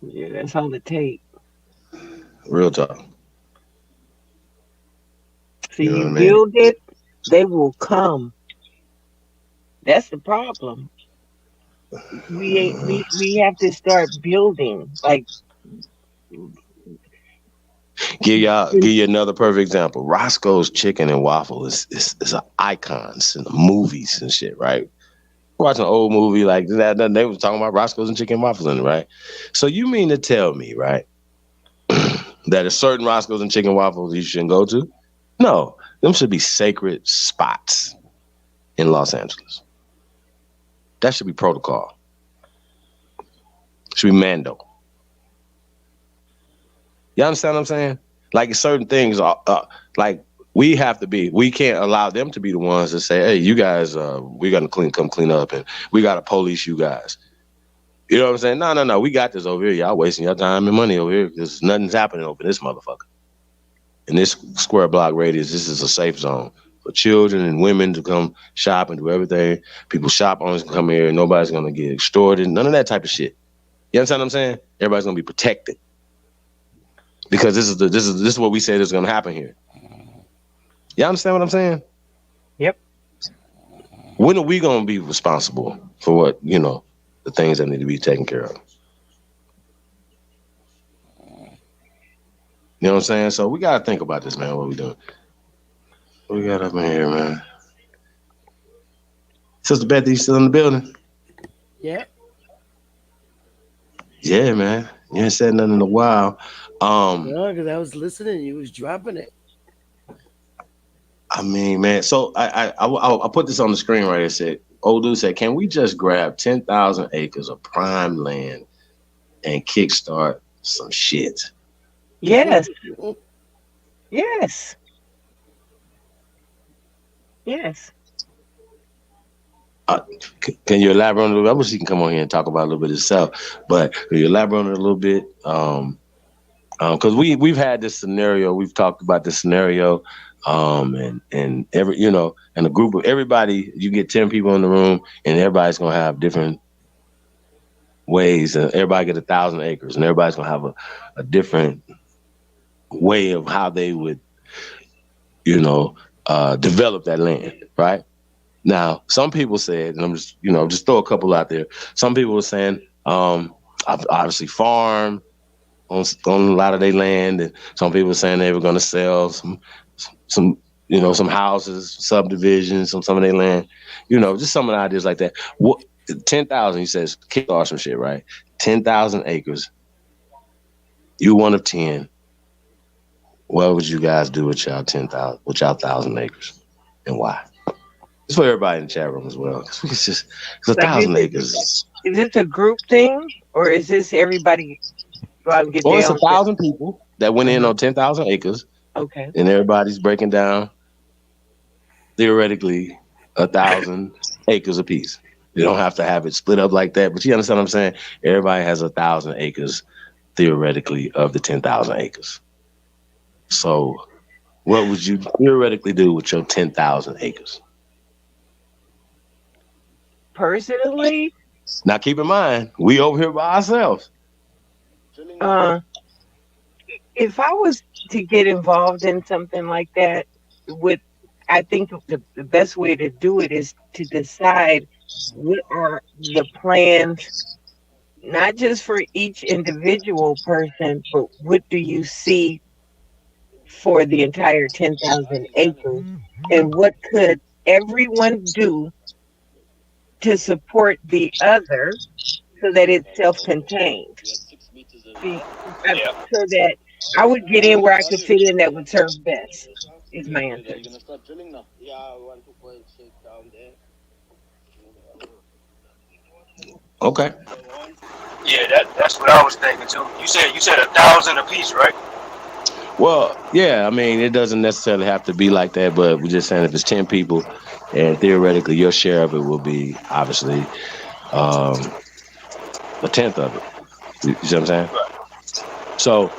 Yeah, that's all it takes. Real talk. So you build it, they will come. That's the problem. We have to start building. Like, give you another perfect example. Roscoe's Chicken and Waffle is an icon in the movies and shit, right? Watching an old movie like that, they was talking about Roscoe's and Chicken and Waffles in it, right? So you mean to tell me, right, that a certain Roscoe's and Chicken Waffles you shouldn't go to? No, them should be sacred spots in Los Angeles. That should be protocol. Should be Mando. You understand what I'm saying? Like certain things are like we can't allow them to be the ones that say, hey, you guys, we got to come clean up and we got to police you guys. You know what I'm saying? No. We got this over here. Y'all wasting your time and money over here because nothing's happening over this motherfucker. In this square block radius, this is a safe zone for children and women to come shop and do everything. People shop owners can come here. Nobody's going to get extorted. None of that type of shit. You understand what I'm saying? Everybody's going to be protected because this is what we said is going to happen here. You understand what I'm saying? Yep. When are we going to be responsible for what, you know, the things that need to be taken care of? You know what I'm saying? So we got to think about this, man, what we doing. What we got up in here, man? Sister Betty, you still in the building? Yeah. Yeah, man. You ain't said nothing in a while. No, because I was listening. You was dropping it. I mean, man. So I put this on the screen right here. Said, old dude said, can we just grab 10,000 acres of prime land and kickstart some shit? Yes. Yes. Yes. Can you elaborate on it a little bit? I wish you can come on here and talk about it a little bit yourself, but can you elaborate on it a little bit? Because we've had this scenario, we've talked about this scenario, and every, you know, and a group of everybody, you get 10 people in the room, and everybody's gonna have different ways, and everybody get 1,000 acres, and everybody's gonna have a different way of how they would, you know, develop that land, right? Now, some people said, and I'm just, you know, just throw a couple out there. Some people were saying, obviously farm on a lot of their land, and some people were saying they were going to sell some, you know, some houses, subdivisions, some of their land, you know, just some of the ideas like that. What 10,000? He says, kick off some shit, right? 10,000 acres. You one of 10. What would you guys do with y'all 10,000, with y'all 1,000 acres, and why? It's for everybody in the chat room as well. It's just 1,000 acres. Is this a group thing, or is this everybody go out and get Well, down? it's 1,000 people that went in on 10,000 acres. Okay. And everybody's breaking down theoretically 1,000 acres apiece. You don't have to have it split up like that, but you understand what I'm saying? Everybody has 1,000 acres theoretically of the 10,000 acres. So what would you theoretically do with your 10,000 acres? Personally, now keep in mind, we over here by ourselves. If I was to get involved in something like that, I think the best way to do it is to decide what are the plans, not just for each individual person, but what do you see for the entire 10,000 acres, and what could everyone do to support the other so that it's self-contained. So that I would get in where I could fit in that would serve best, is my answer. Okay. Yeah, that's what I was thinking too. You said 1,000 apiece, right? Well, yeah, I mean, it doesn't necessarily have to be like that, but we're just saying if it's 10 people, and theoretically your share of it will be obviously a tenth of it. You see what I'm saying? So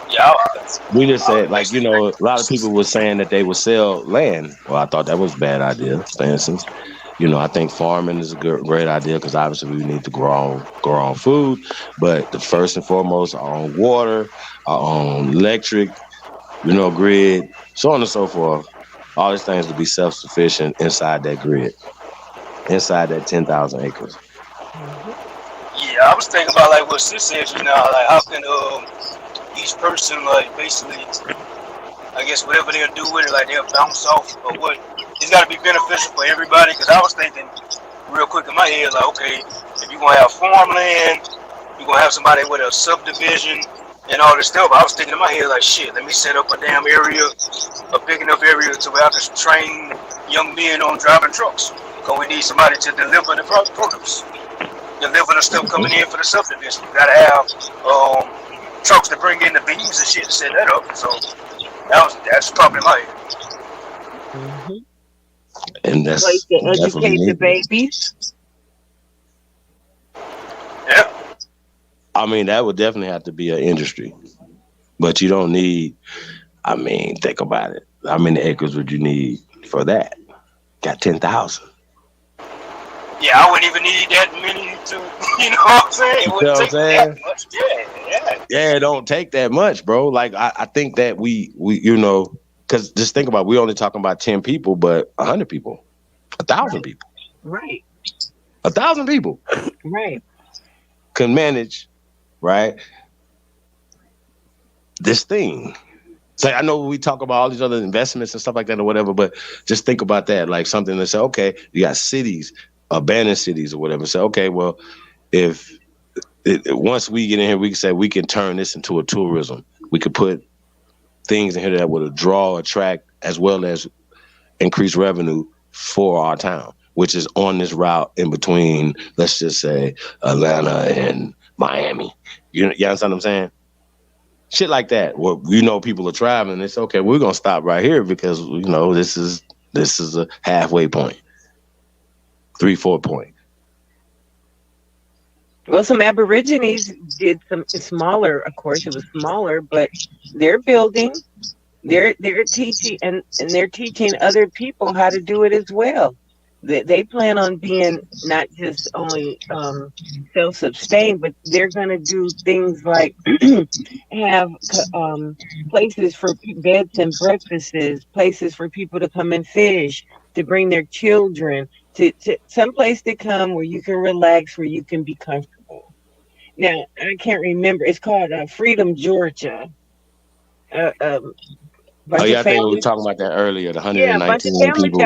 we just said, like, you know, a lot of people were saying that they would sell land. Well, I thought that was a bad idea, for instance. You know, I think farming is a great idea because obviously we need to grow our own food. But the first and foremost, our own water, our own electric, you know, grid, so on and so forth. All these things to be self-sufficient inside that grid, inside that 10,000 acres. Yeah, I was thinking about like what Sis said, you know, like how can each person like basically, I guess whatever they'll do with it, like they'll bounce off or what. It's got to be beneficial for everybody. Because I was thinking real quick in my head, like, okay, if you're gonna have farmland, you're gonna have somebody with a subdivision and all this stuff. I was thinking in my head, like, shit, let me set up a damn area, a big enough area to where I can train young men on driving trucks. Because we need somebody to deliver the produce, deliver the stuff coming in for the subdivision. You gotta have trucks to bring in the beans and shit to set that up. So that's probably my head. And that's place to educate the babies. Yeah. I mean, that would definitely have to be an industry. But you don't need, I mean, think about it. How many acres would you need for that? Got 10,000. Yeah, I wouldn't even need that many to, you know what I'm saying? It wouldn't take that much. Yeah, it don't take that much, bro. Like, I think that we you know, because just think about it, we're only talking about 10 people, but 100 people, 1,000 people. Right. 1,000 people Right. can manage, right, this thing. So I know we talk about all these other investments and stuff like that or whatever, but just think about that, like something to say, okay, you got cities, abandoned cities or whatever. So, okay, well, if once we get in here, we can say we can turn this into a tourism. We could put things in here that would draw, attract, as well as increase revenue for our town, which is on this route in between, let's just say, Atlanta and Miami. You understand what I'm saying? Shit like that. Well, people are traveling. It's okay. We're gonna stop right here because this is a halfway point, 3-4 point. Well, some Aborigines did some smaller. Of course, it was smaller, but they're building. They're teaching and they're teaching other people how to do it as well. They plan on being not just only self-sustained, but they're going to do things like have places for beds and breakfasts, places for people to come and fish, to bring their children, to some place to come where you can relax, where you can be comfortable. Now, I can't remember. It's called Freedom, Georgia. I think we were talking about that earlier, the 119 people.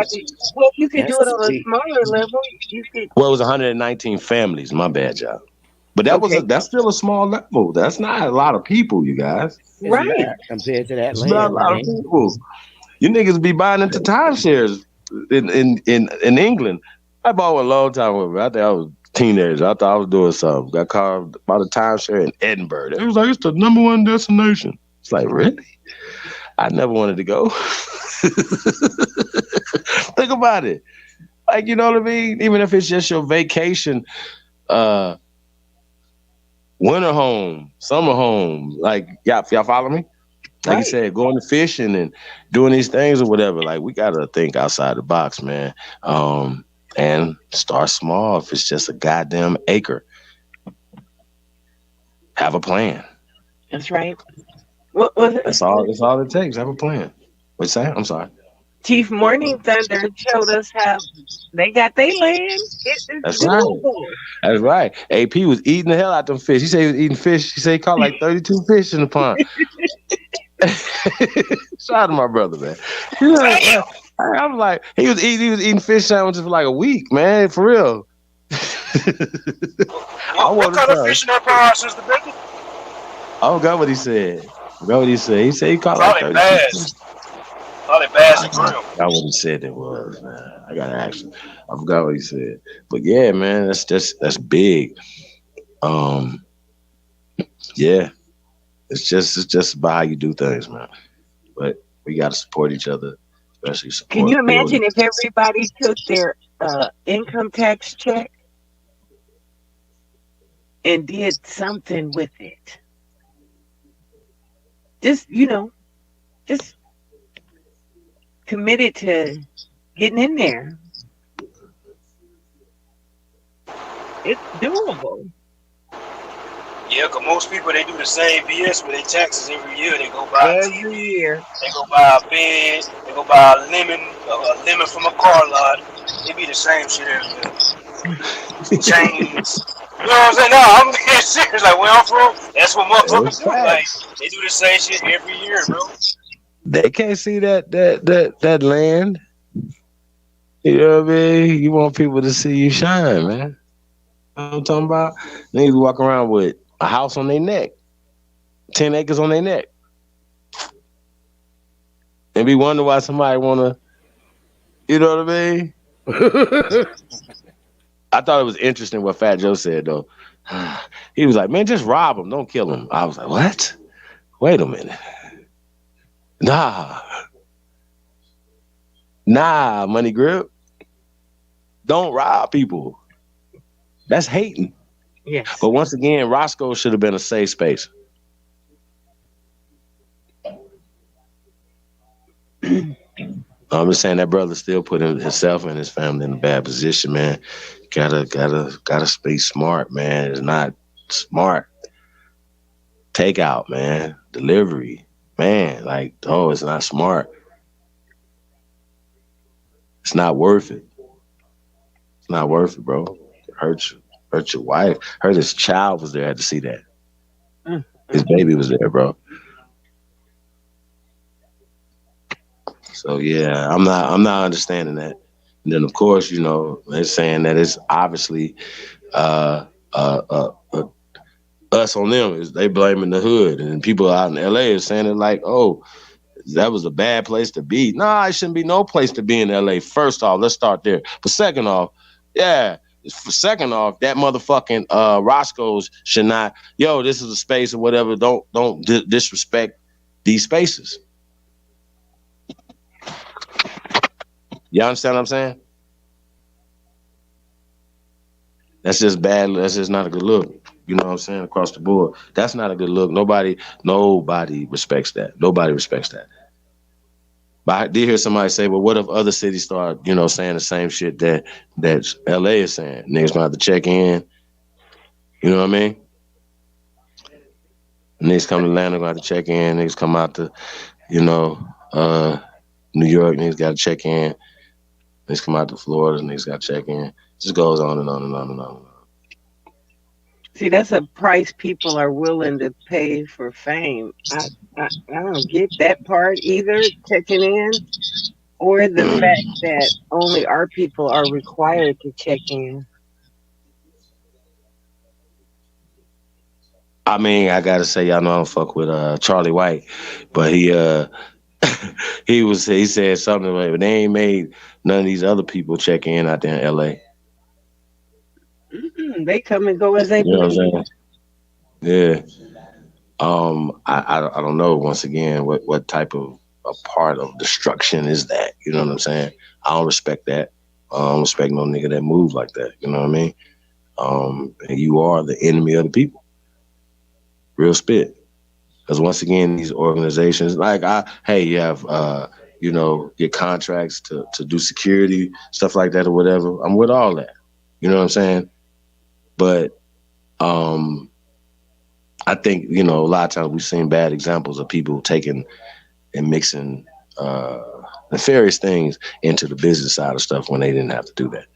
Well, you could do it on a smaller level. You could. Well, it was 119 families. My bad, y'all. But that's still a small level. That's not a lot of people, you guys. Right. Compared to that land. Not a lot of people. You niggas be buying into timeshares in England. I bought one a long time ago. I think I was a teenager. I thought I was doing something. Got called about a timeshare in Edinburgh. It was like, it's the #1 destination. It's like, really? I never wanted to go. Think about it. Like, you know what I mean? Even if it's just your vacation, winter home, summer home, like, y'all follow me? Like you said, going to fishing and doing these things or whatever. Like, we got to think outside the box, man. And start small. If it's just a goddamn acre, have a plan. That's right. What was it? That's all it takes. Have a plan. What'd you say? I'm sorry. Chief Morning Thunder showed us how they got their land. That's right. That's right. AP was eating the hell out of them fish. He said he was eating fish. He said he caught like 32 fish in the pond. Shout out to my brother, man. I was like, he was eating fish sandwiches for like a week, man. For real. What kind of fish in that pond, Sister Becky? I forgot what he said. He said he caught like 32 fish. Probably bass and grill. I forgot what he said it was, man. I gotta ask him. I forgot what he said. But yeah, man, that's big. Yeah. It's just about how you do things, man. But we gotta support each other, especially support. Can you imagine if everybody took their income tax check and did something with it? Just committed to getting in there. It's doable. Yeah, because most people, they do the same BS with their taxes every year. They go buy every year. They go buy a bed. They go buy a lemon from a car lot. It be the same shit every year. Chains. You know what I'm saying? No, I'm being serious. Like, where I'm from, that's what motherfuckers do. Like, they do the same shit every year, bro. They can't see that land. You know what I mean? You want people to see you shine, man. You know what I'm talking about? Niggas walk around with a house on their neck, 10 acres on their neck, and be wondering why somebody wanna, you know what I mean? I thought it was interesting what Fat Joe said though. He was like, "Man, just rob him, don't kill him." I was like, "What? Wait a minute. Nah, Money Grip. Don't rob people. That's hating." Yes. But once again, Roscoe should have been a safe space. I'm just saying that brother still put himself and his family in a bad position, man. Gotta be smart, man. It's not smart. Takeout, man. Delivery, man. Like, it's not smart. It's not worth it. It's not worth it, bro. Hurt your wife. Hurt his child was there. Had to see that. His baby was there, bro. So yeah, I'm not understanding that. And then of course, you know, they're saying that it's obviously us on them. Is they blaming the hood, and people out in LA are saying it like, oh, that was a bad place to be. Nah, it shouldn't be no place to be in LA. First off, let's start there. But second off, that motherfucking Roscoe's should not, this is a space or whatever. Don't disrespect these spaces. You understand what I'm saying? That's just bad. That's just not a good look. You know what I'm saying? Across the board. That's not a good look. Nobody respects that. Nobody respects that. But I did hear somebody say, well, what if other cities start, saying the same shit that LA is saying? Niggas gonna have to check in. You know what I mean? Niggas come to Atlanta, gonna have to check in. Niggas come out to, New York, niggas gotta check in. Niggas come out to Florida, niggas gotta check in. It just goes on and on and on and on and on. See, that's a price people are willing to pay for fame. I don't get that part either, checking in, or the fact that only our people are required to check in. I mean, I gotta say, y'all know I don't fuck with Charlie White, but he said something like, they ain't made none of these other people check in out there in LA. They come and go as they please. You know what I'm saying? Yeah. I don't know, once again, what type of a part of destruction is that? You know what I'm saying? I don't respect that. I don't respect no nigga that move like that. You know what I mean? And you are the enemy of the people. Real spit. Because once again, these organizations, like you have, get contracts to do security, stuff like that or whatever. I'm with all that. You know what I'm saying? But I think, a lot of times we've seen bad examples of people taking and mixing nefarious things into the business side of stuff when they didn't have to do that.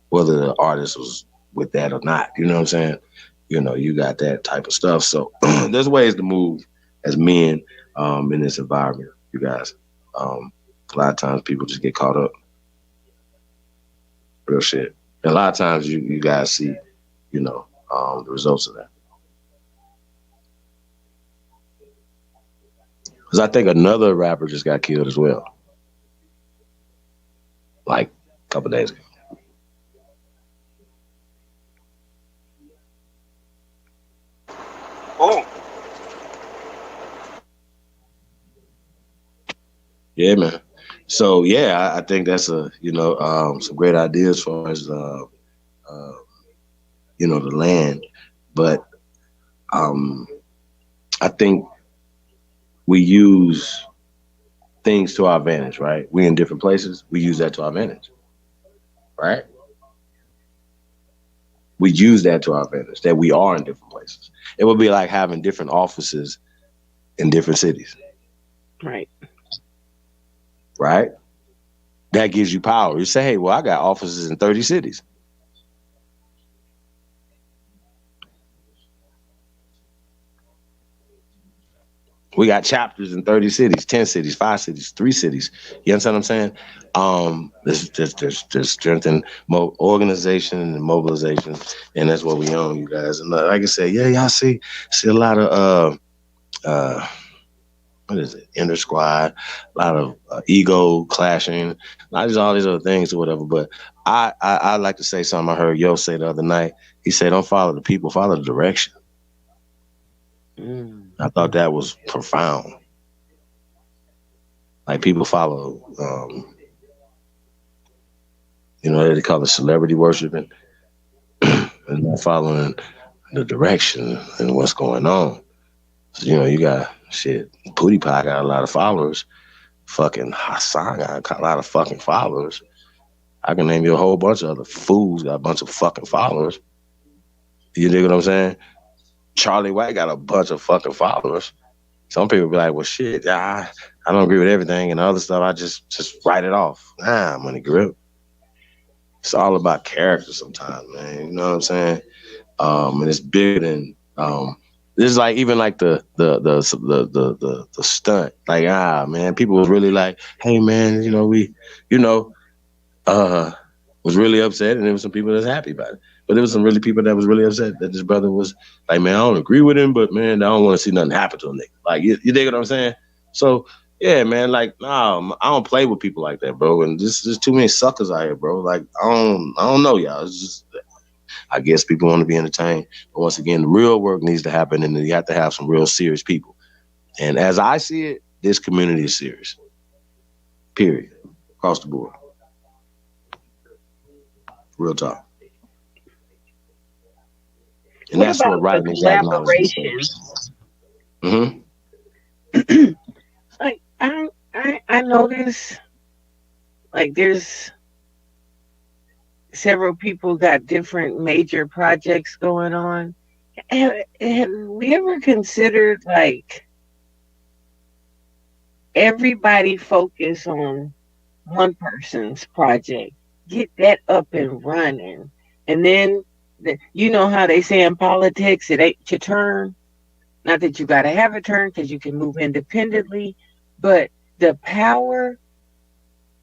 Whether the artist was with that or not, you know what I'm saying? You got that type of stuff. So there's ways to move as men in this environment, you guys. A lot of times people just get caught up. Real shit. And a lot of times you guys see, the results of that. Because I think another rapper just got killed as well. Like a couple days ago. Oh. Yeah, man. So yeah, I think that's some great ideas as far as the land, but I think we use things to our advantage, right? We in different places, we use that to our advantage, right? We use that to our advantage, that we are in different places. It would be like having different offices in different cities. Right. Right? That gives you power. You say, hey, well, I got offices in 30 cities. We got chapters in 30 cities, 10 cities, 5 cities, 3 cities. You understand what I'm saying? There's strength in organization and mobilization, and that's what we own, you guys. And like I said, yeah, y'all see a lot of what is it? Inner squad, a lot of ego clashing, not just all these other things or whatever. But I like to say something I heard Yo say the other night. He said, "Don't follow the people, follow the direction." I thought that was profound. Like people follow, they call it celebrity worshiping, and not following the direction and what's going on. So, you got shit. Pootie Pie got a lot of followers. Fucking Hassan got a lot of fucking followers. I can name you a whole bunch of other fools got a bunch of fucking followers. You dig what I'm saying? Charlie White got a bunch of fucking followers. Some people be like, well, shit, I don't agree with everything, and other stuff, I just write it off. Nah, money grip. it's all about character sometimes, man. You know what I'm saying? And it's bigger than this is like even like the stunt. Like, man, people was really like, hey man, was really upset, and there was some people that's happy about it. But there was some people that was really upset that this brother was like, man, I don't agree with him, but man, I don't want to see nothing happen to a nigga. Like, you dig what I'm saying? So yeah, man, like, nah, I don't play with people like that, bro. And there's too many suckers out here, bro. Like, I don't know, y'all. It's just, I guess people want to be entertained. But once again, the real work needs to happen, and you have to have some real serious people. And as I see it, this community is serious. Period. Across the board. Real talk. And what that's about what writing the exact knowledge is. Like I notice like there's several people got different major projects going on. Have we ever considered like everybody focus on one person's project, get that up and running, and then you know how they say in politics, it ain't your turn. Not that you got to have a turn because you can move independently, but the power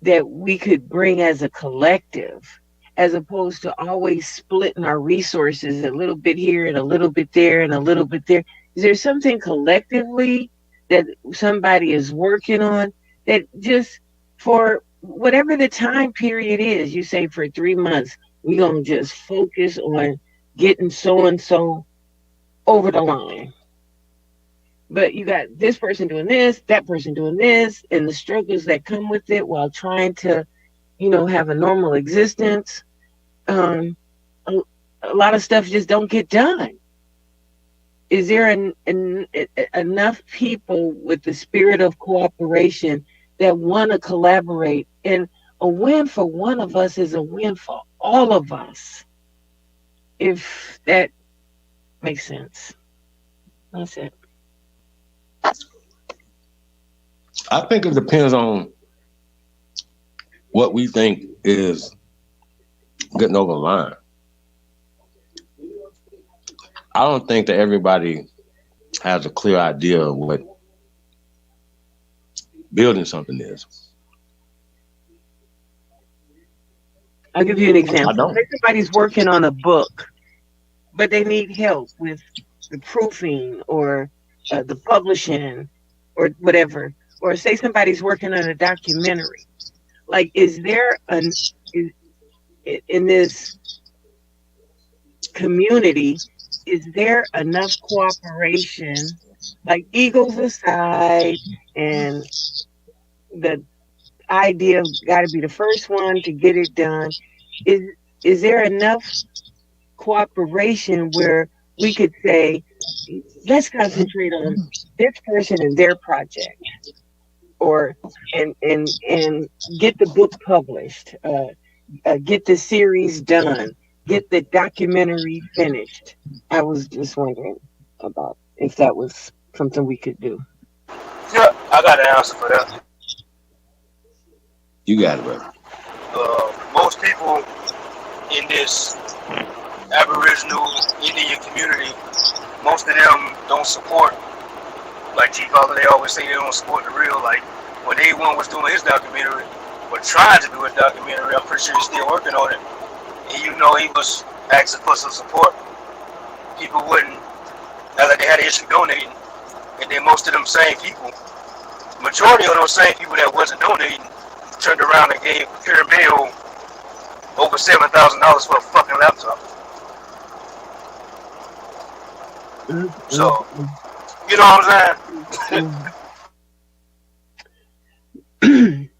that we could bring as a collective, as opposed to always splitting our resources a little bit here and a little bit there and a little bit there. Is there something collectively that somebody is working on that just for whatever the time period is, you say for 3 months, we're going to just focus on getting so-and-so over the line. But you got this person doing this, that person doing this, and the struggles that come with it while trying to, have a normal existence. A lot of stuff just don't get done. Is there enough people with the spirit of cooperation that want to collaborate? And a win for one of us is a win for all of us. If that makes sense. That's it. I think it depends on what we think is getting over the line. I don't think that everybody has a clear idea of what building something is. I'll give you an example. Everybody's working on a book, but they need help with the proofing or the publishing or whatever. Or say somebody's working on a documentary. Like, is there in this community, is there enough cooperation, like egos aside, and the idea of got to be the first one to get it done? Is there enough cooperation where we could say, let's concentrate on this person and their project, or and get the book published, get the series done, get the documentary finished? I was just wondering about if that was something we could do. Yeah, I got an answer for that. You got it, brother. Most people in this Aboriginal Indian community, most of them don't support, like Chief Holiday always say, they don't support the real. Like when A1 was doing his documentary, or trying to do his documentary, I'm pretty sure he's still working on it. And he was asking for some support. People wouldn't, like they had an issue donating. And then most of them same people, majority of those same people that wasn't donating, turned around and gave Turrible over $7,000 for a fucking laptop. So, you know what I'm saying?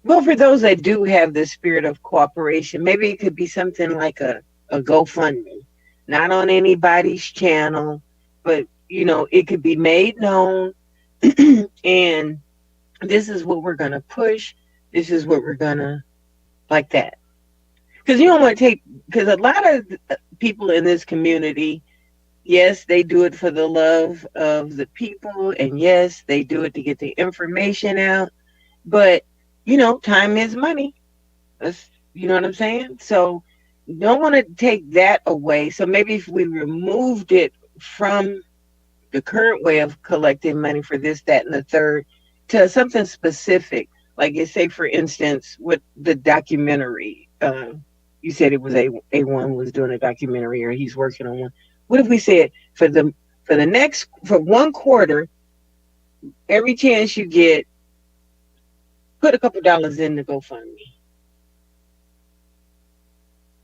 Well, for those that do have the spirit of cooperation, maybe it could be something like a GoFundMe, not on anybody's channel, but it could be made known. And this is what we're gonna push. This is what we're gonna, like that. Because you don't want to because a lot of people in this community, yes, they do it for the love of the people, and yes, they do it to get the information out. But time is money. You know what I'm saying? So don't want to take that away. So maybe if we removed it from the current way of collecting money for this, that, and the third to something specific, like say for instance, with the documentary, you said it was A1 was doing a documentary or he's working on one. What if we said for one quarter, every chance you get, put a couple dollars in the GoFundMe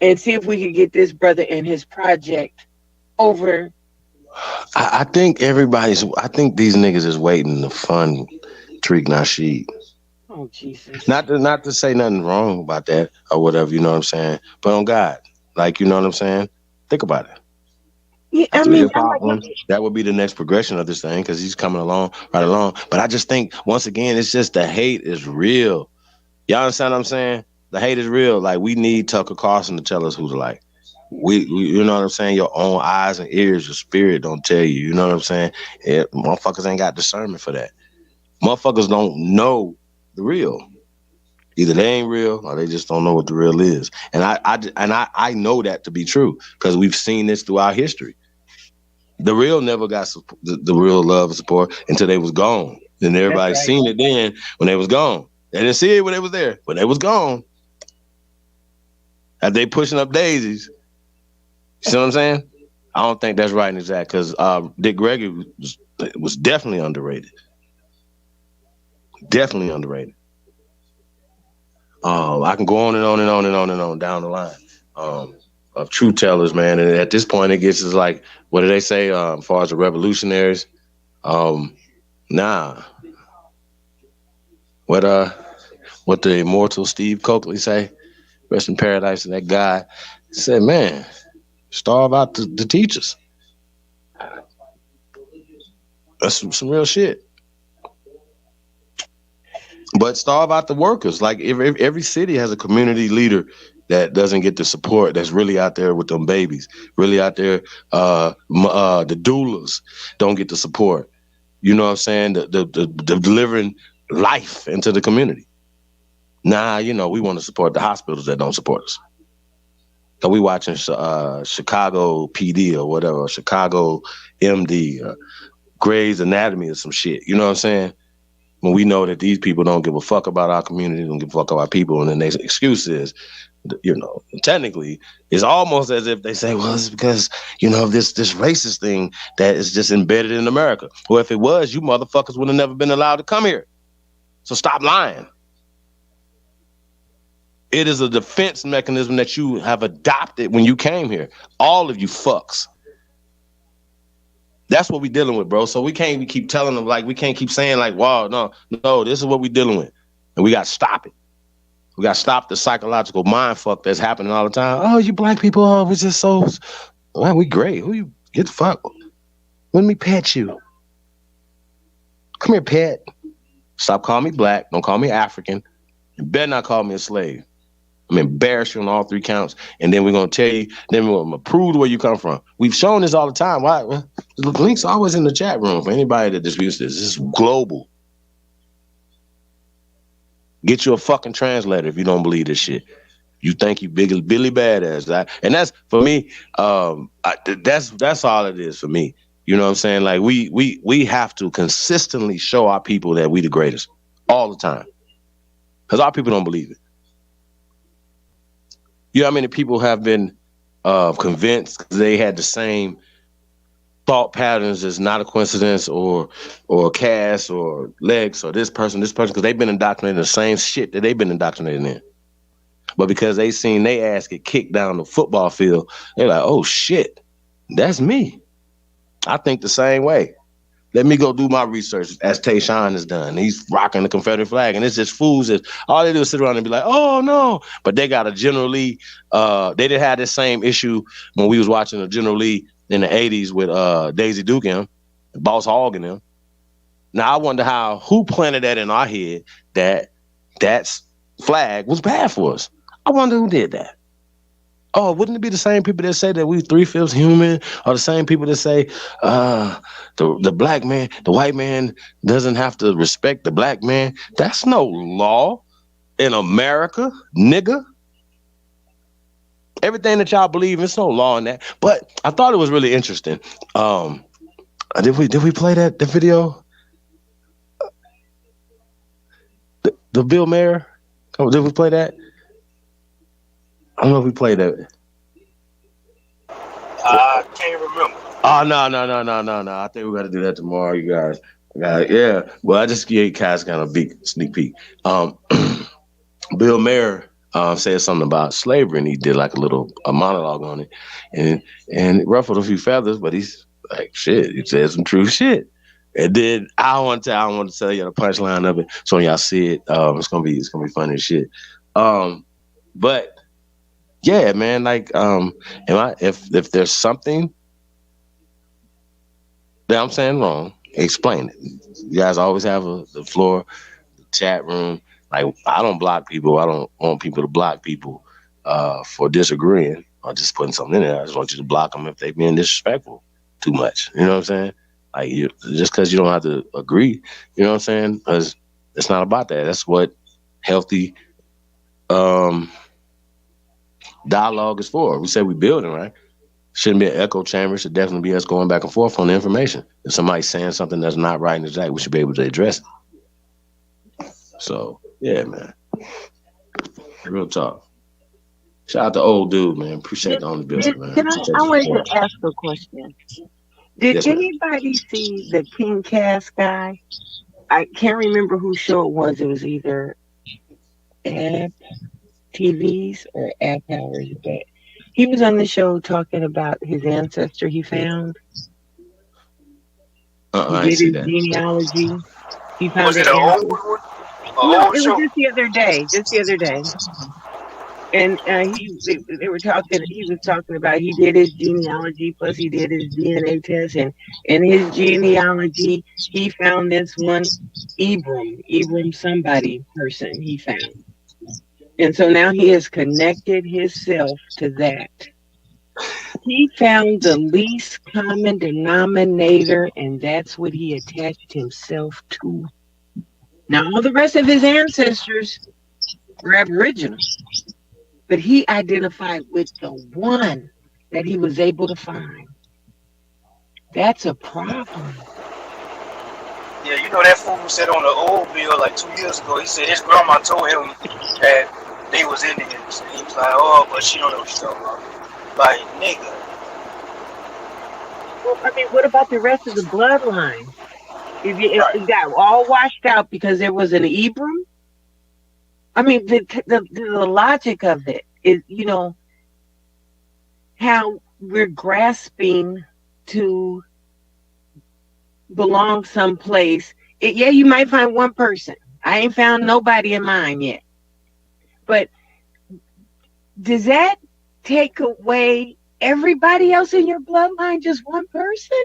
and see if we could get this brother and his project over. I think these niggas is waiting to fund Tariq Nasheed. Oh Jesus! Not to say nothing wrong about that or whatever, you know what I'm saying? But on God, like, you know what I'm saying? Think about it. Yeah, that would be the next progression of this thing because he's coming along right along. But I just think once again, it's just the hate is real. Y'all understand what I'm saying? The hate is real. Like, we need Tucker Carlson to tell us who to like. We you know what I'm saying? Your own eyes and ears, your spirit don't tell you. You know what I'm saying? Motherfuckers ain't got discernment for that. Motherfuckers don't know the real. Either they ain't real or they just don't know what the real is. And I know that to be true because we've seen this throughout history. The real never got the real love and support until they was gone. And everybody seen it then when they was gone. They didn't see it when they was there, but they was gone. As they pushing up daisies. You see what I'm saying? I don't think that's right and exact because Dick Gregory was definitely underrated. Definitely underrated. I can go on and on and on and on and on down the line of truth tellers, man. And at this point, it gets us like, what do they say as far as the revolutionaries? Nah. What the immortal Steve Coakley say? Rest in paradise. And that guy said, man, starve out the teachers. That's some real shit. But starve out the workers. Like if every city has a community leader that doesn't get the support, that's really out there with them babies, really out there, the doulas don't get the support. You know what I'm saying? The delivering life into the community. Nah, you know, we want to support the hospitals that don't support us. So we watching Chicago PD or whatever, Chicago MD, Grey's Anatomy or some shit. You know what I'm saying? When we know that these people don't give a fuck about our community, don't give a fuck about our people, and then their excuse is, you know, technically, it's almost as if they say, well, it's because, you know, this racist thing that is just embedded in America. Well, if it was, you motherfuckers would have never been allowed to come here. So stop lying. It is a defense mechanism that you have adopted when you came here. All of you fucks. That's what we're dealing with, bro. So we can't keep telling them, like, we can't keep saying, like, wow, no, this is what we're dealing with. And we got to stop it. We got to stop the psychological mind fuck that's happening all the time. Oh, you black people, we're just so, well, we great. Who you, get the fuck. Let me pet you. Come here, pet. Stop calling me black. Don't call me African. You better not call me a slave. I'm embarrassed you on all three counts, and then we're going to tell you, then we're going to prove where you come from. We've shown this all the time. Why? Well, the link's always in the chat room for anybody that disputes this. This is global. Get you a fucking translator if you don't believe this shit. You think you big Billy Badass. And that's, for me, that's all it is for me. You know what I'm saying? Like, we have to consistently show our people that we the greatest all the time. Because our people don't believe it. You know how many people have been convinced they had the same thought patterns as not a coincidence or Cass or Lex or this person, because they've been indoctrinated in the same shit that they've been indoctrinated in. But because they seen they ass get kicked down the football field, they're like, oh shit, that's me. I think the same way. Let me go do my research as Tayshawn has done. He's rocking the Confederate flag. And it's just fools that all they do is sit around and be like, oh no. But they got a General Lee. They didn't have this same issue when we was watching a General Lee in the 80s with Daisy Duke and Boss Hogg and them. Now I wonder who planted that in our head that flag was bad for us. I wonder who did that. Oh, wouldn't it be the same people that say that we 3/5 human, or the same people that say the black man, the white man doesn't have to respect the black man? That's no law in America, nigga. everything that y'all believe, there's no law in that. But I thought it was really interesting. Did we play the video? The Bill Mayer? Did we play that? I don't know if we played that. I can't remember. Oh no! I think we got to do that tomorrow, you guys. Yeah. Well, I just gave Cass kind of a sneak peek. Bill Mayer said something about slavery, and he did like a monologue on it, and it ruffled a few feathers. But he's like, shit, he said some true shit. And then I want to tell you the punchline of it, so when y'all see it, it's gonna be funny as shit. But yeah, man, like, if there's something that I'm saying wrong, explain it. You guys always have the floor, the chat room. Like, I don't block people. I don't want people to block people for disagreeing or just putting something in there. I just want you to block them if they're being disrespectful too much. You know what I'm saying? Like, just because you don't have to agree, you know what I'm saying? Because it's not about that. That's what healthy dialogue is for. We say we building, right? Shouldn't be an echo chamber. Should definitely be us going back and forth on the information. If somebody's saying something that's not right and exact, we should be able to address it. So, yeah, man. Real talk. Shout out to old dude, man. Appreciate the only building, man. I wanted to ask a question. Did anybody see the King Cass guy? I can't remember whose show it was. It was either App TVs or App Powers, but he was on the show talking about his ancestor he found. I did see his that. genealogy. He found Was it an old one? No, it was just the other day. And they were talking. He was talking about he did his genealogy, plus he did his DNA test, and in his genealogy he found this one Ibram somebody person he found, and so now he has connected himself to that. He found the least common denominator, and that's what he attached himself to. Now all the rest of his ancestors were Aboriginal. But he identified with the one that he was able to find. That's a problem. Yeah, you know that fool said on the old bill like 2 years ago, he said his grandma told him that they was Indians. And he was like, oh, but she don't know what she's talking about. Like, nigga. Well, I mean, what about the rest of the bloodline? If you got all washed out because there was an Ibram? I mean, the logic of it is, you know, how we're grasping to belong someplace. Yeah, you might find one person. I ain't found nobody in mine yet. But does that take away everybody else in your bloodline, just one person?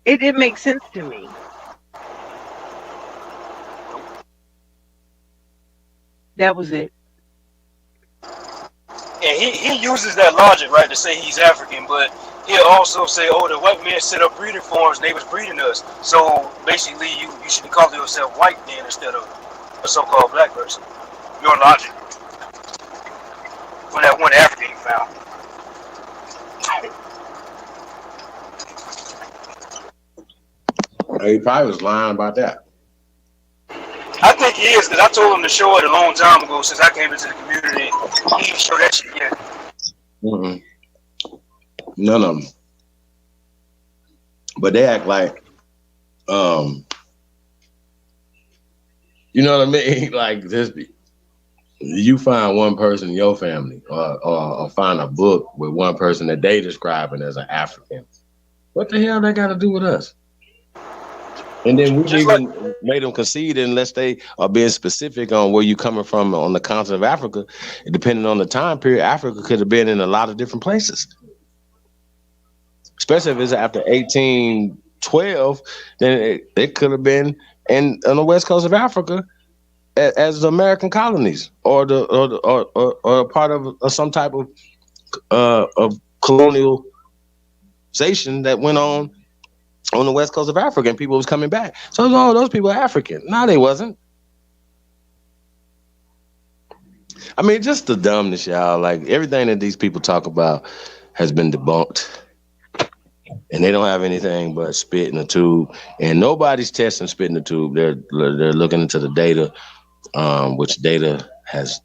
It makes sense to me. That was it. And he uses that logic, right, to say he's African, but he'll also say, oh, the white men set up breeding farms and they was breeding us. So basically you should call yourself white then instead of a so-called black person. Your logic. For that one African you found. He probably was lying about that. I think he is, because I told him to show it a long time ago since I came into the community. He didn't show that shit yet. None of them. But they act like, you know what I mean? Like this, you find one person in your family or find a book with one person that they describing as an African. What the hell that got to do with us? And then we even made them concede unless they are being specific on where you coming from on the continent of Africa. Depending on the time period, Africa could have been in a lot of different places. Especially if it's after 1812, then it could have been on the west coast of Africa as the American colonies or a part of some type of colonialization that went on the west coast of Africa, and people was coming back. So those people are African. No, they wasn't. I mean, just the dumbness, y'all. Like everything that these people talk about has been debunked, and they don't have anything but spit in the tube. And nobody's testing spit in the tube. They're looking into the data, which data has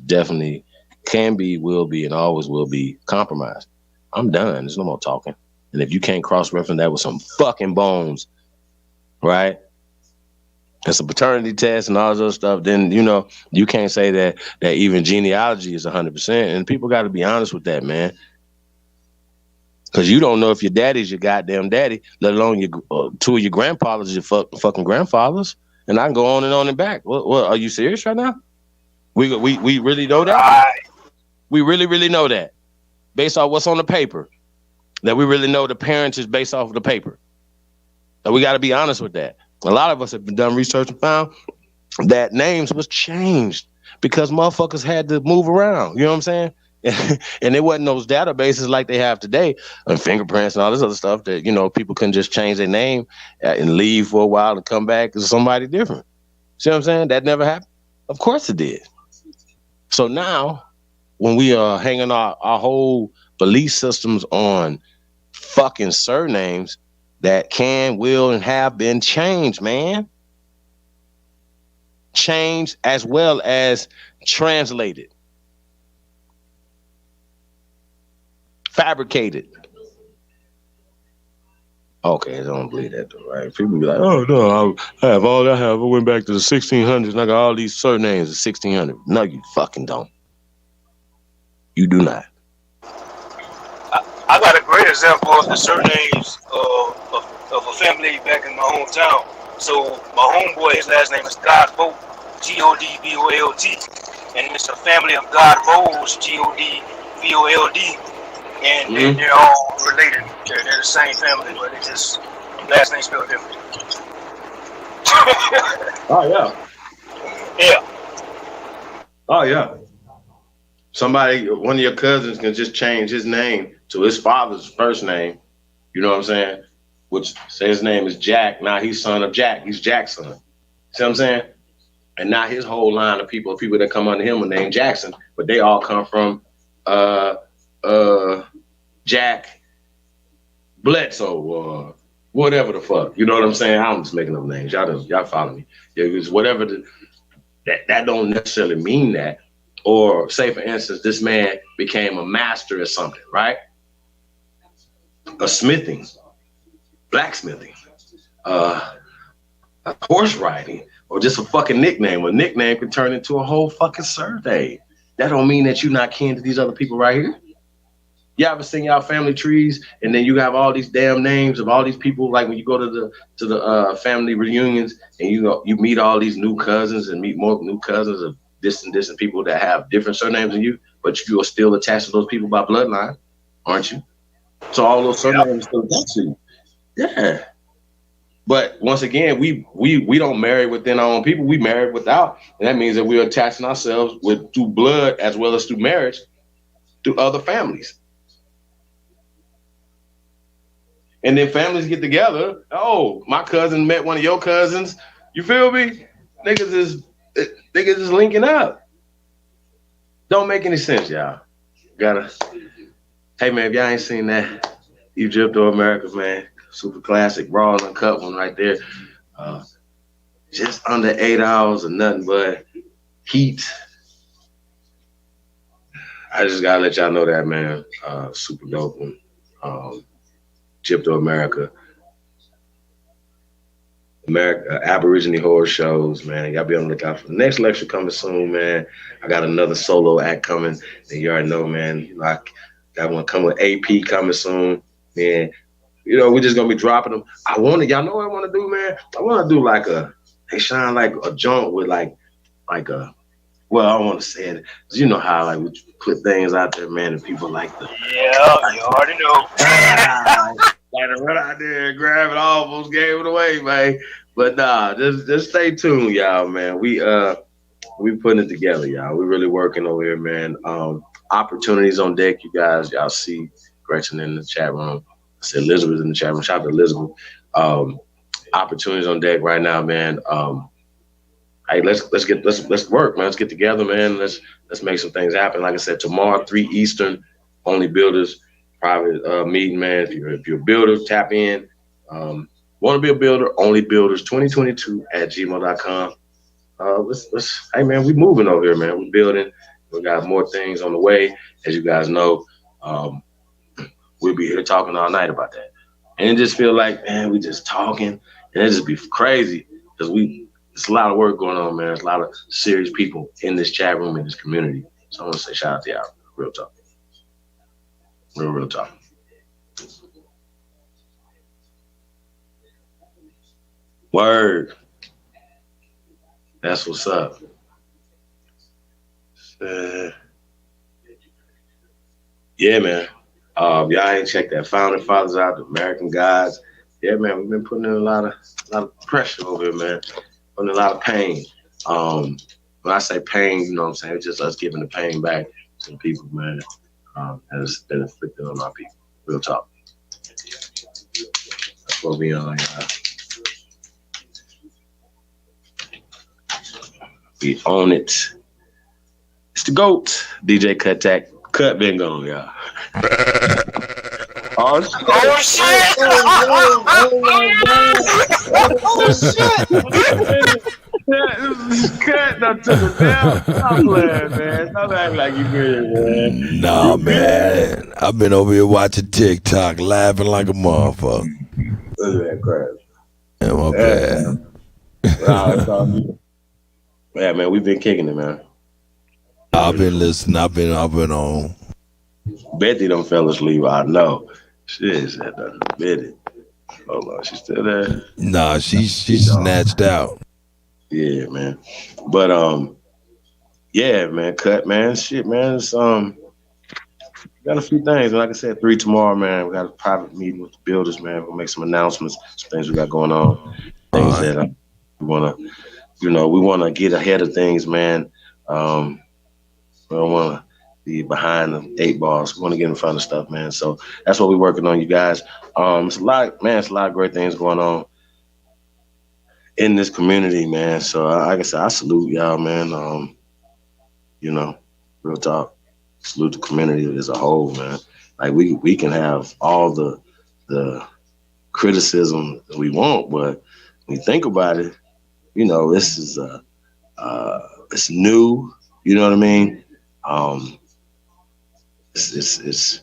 definitely can be, will be, and always will be compromised. I'm done. There's no more talking. And if you can't cross-reference that with some fucking bones, right? It's a paternity test and all this other stuff, then, you know, you can't say that even genealogy is 100%. And people got to be honest with that, man. Because you don't know if your daddy's your goddamn daddy, let alone your two of your grandfathers, your fucking grandfathers. And I can go on and back. What are you serious right now? We really know that? We really know that. Based off what's on the paper. That we really know the parents is based off of the paper. And we got to be honest with that. A lot of us have done research and found that names was changed because motherfuckers had to move around. You know what I'm saying? And it wasn't those databases like they have today and fingerprints and all this other stuff that, you know, people couldn't just change their name and leave for a while and come back as somebody different. See what I'm saying? That never happened. Of course it did. So now when we are hanging our whole belief systems on fucking surnames that can, will, and have been changed, man. Changed as well as translated. Fabricated. Okay, I don't believe that though, right? People be like, oh no, I have all I have. I went back to the 1600s and I got all these surnames of 1600. No, you fucking don't. You do not. I got a great example of the surnames of a family back in my hometown. So my homeboy, his last name is Godbolt, Godbolt, and it's a family of Godbolds, Godbold, and they're all related. They're the same family, but it's just last name spelled different. Oh yeah. Yeah. Oh yeah. Somebody, one of your cousins can just change his name to his father's first name. You know what I'm saying? Which say his name is Jack. Now he's son of Jack. He's Jack's son. See what I'm saying? And now his whole line of people that come under him are named Jackson, but they all come from Jack Bledsoe or whatever the fuck. You know what I'm saying? I'm just making up names. Y'all follow me. It's whatever that don't necessarily mean that. Or say, for instance, this man became a master at something, right? A smithing, blacksmithing, horse riding, or just a fucking nickname. A nickname can turn into a whole fucking survey. That don't mean that you're not kin to these other people right here. You ever seen y'all family trees, and then you have all these damn names of all these people? Like when you go to the family reunions, and you meet all these new cousins and meet more new cousins of distant people that have different surnames than you, but you are still attached to those people by bloodline, aren't you? So all those surnames still attached to you. Yeah. But once again, we don't marry within our own people. We marry without, and that means that we're attaching ourselves through blood as well as through marriage to other families. And then families get together. Oh, my cousin met one of your cousins. You feel me? Niggas is linking up. Don't make any sense, y'all. Hey man, if y'all ain't seen that Egypt or America, man, super classic, raw and uncut one right there. Just under 8 hours of nothing but heat. I just gotta let y'all know that, man. Super dope one. Egypt or America. Aborigine horror shows, man. Y'all be on the lookout for the next lecture coming soon, man. I got another solo act coming, and you already know, man. You know, I got one coming with AP coming soon, man. You know, we're just gonna be dropping them. Y'all know what I want to do, man. I want to do like a joint with like a. Well, I don't want to say it. You know how like we put things out there, man, and people like the. Yeah, you already know. Like to run out there and grab it, almost gave it away, man. But nah, just stay tuned, y'all, man. We putting it together, y'all. We really working over here, man. Opportunities on deck, you guys. Y'all see Gretchen in the chat room. I said Elizabeth in the chat room. Shout out to Elizabeth. Opportunities on deck right now, man. hey, let's work, man. Let's get together, man. Let's make some things happen. Like I said, tomorrow, 3 Eastern, only builders, private meeting, man. If you're a builder, tap in. Want to be a builder, only builders 2022@gmail.com. Hey man, we moving over here, man. We're building. We got more things on the way, as you guys know. We'll be here talking all night about that. And it just feel like, man, we just talking, and it just be crazy because it's a lot of work going on, man. There's a lot of serious people in this chat room, in this community. So I want to say shout out to y'all. Real talk. Real talk. Word. That's what's up. Yeah, man. Y'all ain't checked that Founding Fathers out, the American Gods. Yeah, man, we've been putting in a lot of pressure over here, man. Putting in a lot of pain. When I say pain, you know what I'm saying? It's just us giving the pain back to the people, man. Has been inflicted on our people. Real talk. That's what we on, y'all. We own it. It's the GOAT, DJ Kuttack. Cut been gone, y'all. Oh shit! Cut done took it down. Stop playing, man. Stop acting like you good, man. Nah, man. I've been over here watching TikTok, laughing like a motherfucker. Look at that crap. Yeah, my bad. It's all good. Yeah, man, we've been kicking it, man. I've been listening. I've been on. Betty done fell asleep. I know. Shit, said Betty. Hold on, she's still there? Nah, she's snatched out. Yeah, man. But yeah, man, cut, man. Shit, man. It's got a few things. And like I said, 3 tomorrow, man. We got a private meeting with the builders, man. We'll make some announcements, some things we got going on. Things that we wanna, we wanna get ahead of things, man. We don't wanna be behind the 8 balls. We want to get in front of stuff, man. So that's what we're working on, you guys. It's a lot of great things going on in this community, man. So like I said, I salute y'all, man. Real talk. Salute the community as a whole, man. Like we can have all the criticism that we want, but when you think about it, this is it's new. You know what I mean? It's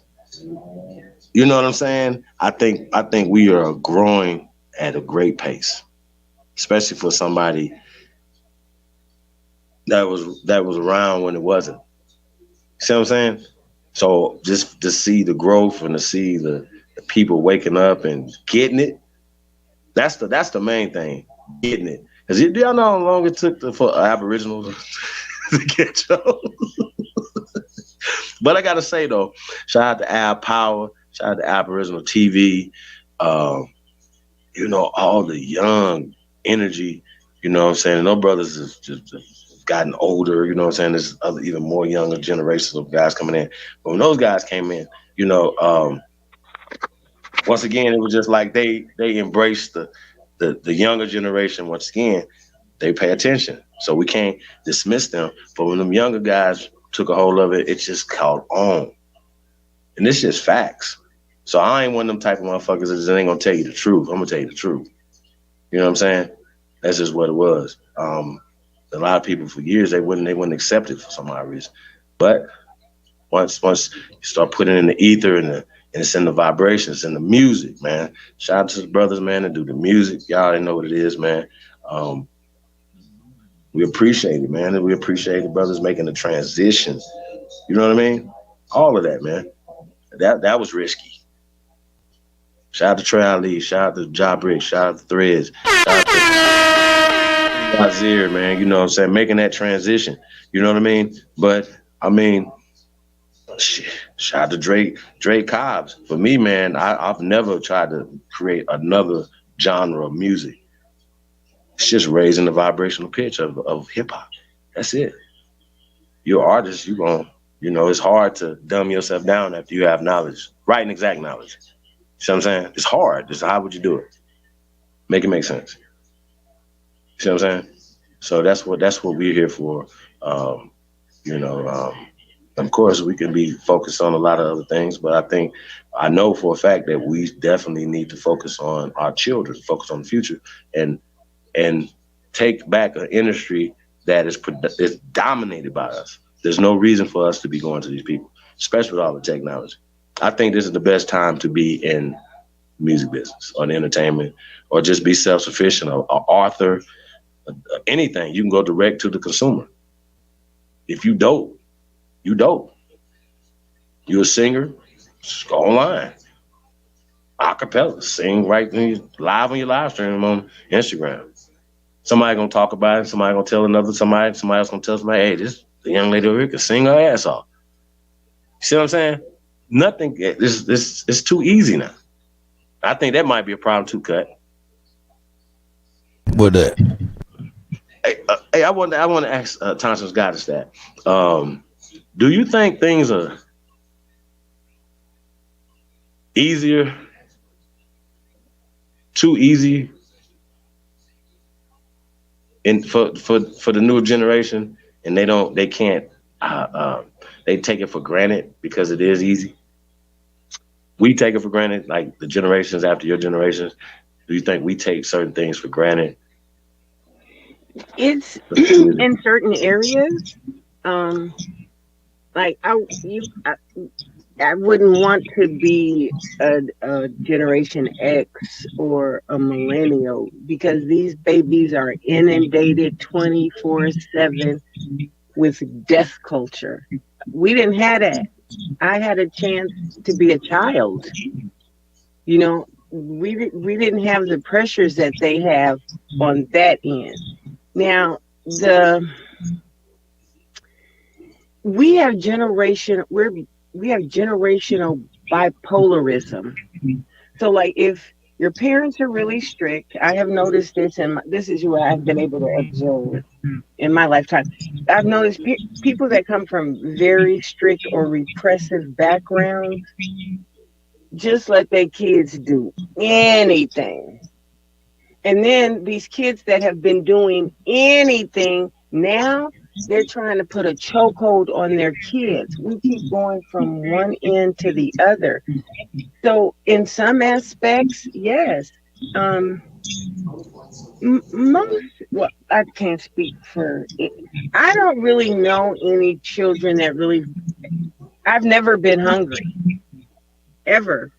you know what I'm saying? I think we are growing at a great pace, especially for somebody that was around when it wasn't. See what I'm saying? So just to see the growth and to see the people waking up and getting it, that's the main thing, getting it. Because do y'all know how long it took for Aboriginals to get chose? But I gotta say though, shout out to Ab Power, shout out to Aboriginal TV, all the young energy, you know what I'm saying? No brothers have just gotten older, you know what I'm saying? There's other even more younger generations of guys coming in. But when those guys came in, once again, it was just like they embraced the younger generation. Once again, they pay attention. So we can't dismiss them. But when them younger guys took a hold of it, it's just called on. And it's just facts. So I ain't one of them type of motherfuckers that just ain't gonna tell you the truth. I'm gonna tell you the truth. You know what I'm saying? That's just what it was. A lot of people for years they wouldn't accept it for some odd reason. But once you start putting in the ether and it's in the vibrations and the music, man. Shout out to the brothers, man, that do the music. Y'all already know what it is, man. We appreciate it, man. And we appreciate the brothers making the transition. You know what I mean? All of that, man. That was risky. Shout out to Trey Ali. Shout out to Jabrick. Shout out to Threads. Shout out to Wazir, man. You know what I'm saying? Making that transition. You know what I mean? But, shit. Shout out to Drake Cobbs. For me, man, I've never tried to create another genre of music. It's just raising the vibrational pitch of hip hop. That's it. You're an artist, it's hard to dumb yourself down after you have knowledge, right and exact knowledge. See what I'm saying? It's hard. Just how would you do it? Make it make sense. See what I'm saying? So that's what we're here for. You know, of course, we can be focused on a lot of other things, but I know for a fact that we definitely need to focus on our children, focus on the future, and take back an industry that is dominated by us. There's no reason for us to be going to these people, especially with all the technology. I think this is the best time to be in music business or in entertainment, or just be self-sufficient, or author, anything. You can go direct to the consumer. If you dope, you dope. You a singer, just go online. Acapella, sing right live on your live stream on Instagram. Somebody gonna talk about it. Somebody gonna tell another. Somebody else gonna tell somebody, hey, the young lady over here can sing her ass off. You see what I'm saying? Nothing. It's too easy now. I think that might be a problem too, Cut. What that? Hey, I want to ask Thompson's Goddess that. Do you think things are easier, too easy, for the newer generation, and they can't they take it for granted because it is easy? We take it for granted, like the generations after your generations. Do you think we take certain things for granted? It's in certain areas. Like I wouldn't want to be a Generation X or a millennial, because these babies are inundated 24/7 with death culture. We didn't have that. I had a chance to be a child. You know, we didn't have the pressures that they have on that end. Now, we have generational bipolarism. So, like, if your parents are really strict, I have noticed this, and this is what I've been able to observe in my lifetime. I've noticed people that come from very strict or repressive backgrounds just let their kids do anything. And then these kids that have been doing anything, now they're trying to put a chokehold on their kids. We keep going from one end to the other. So in some aspects, yes. Well, I can't speak for it. I don't really know any children that really, I've never been hungry. Ever.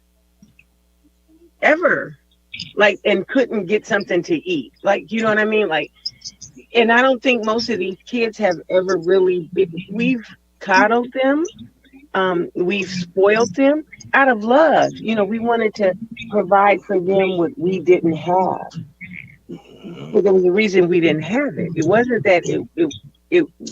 Like, and couldn't get something to eat. Like, you know what I mean? Like, and I don't think most of these kids have ever really we've coddled them. We've spoiled them out of love. You know, we wanted to provide for them what we didn't have. But there was a reason we didn't have it. It wasn't that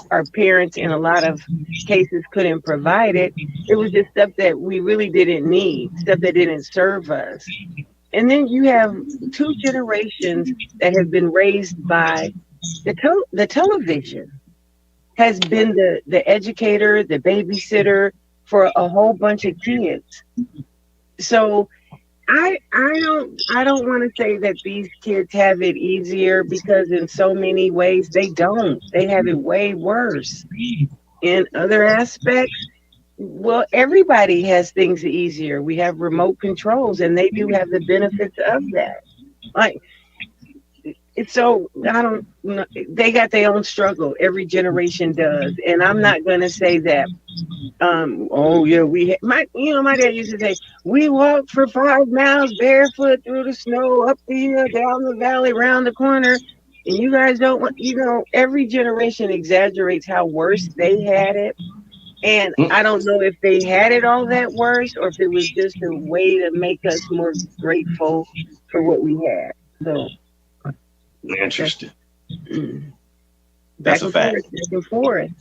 our parents in a lot of cases couldn't provide it. It was just stuff that we really didn't need, stuff that didn't serve us. And then you have two generations that have been raised by the television has been the educator, the babysitter for a whole bunch of kids. So I don't want to say that these kids have it easier, because in so many ways they don't. They have it way worse. In other aspects, well, everybody has things easier. We have remote controls, and they do have the benefits of that. Like, it's so, I don't know, they got their own struggle. Every generation does. And I'm not going to say that, oh yeah, my dad used to say, we walked for 5 miles barefoot through the snow, up the hill, down the valley, around the corner. And you guys don't want, every generation exaggerates how worse they had it. And I don't know if they had it all that worse, or if it was just a way to make us more grateful for what we had. So interesting. That's a fact. Back and forth.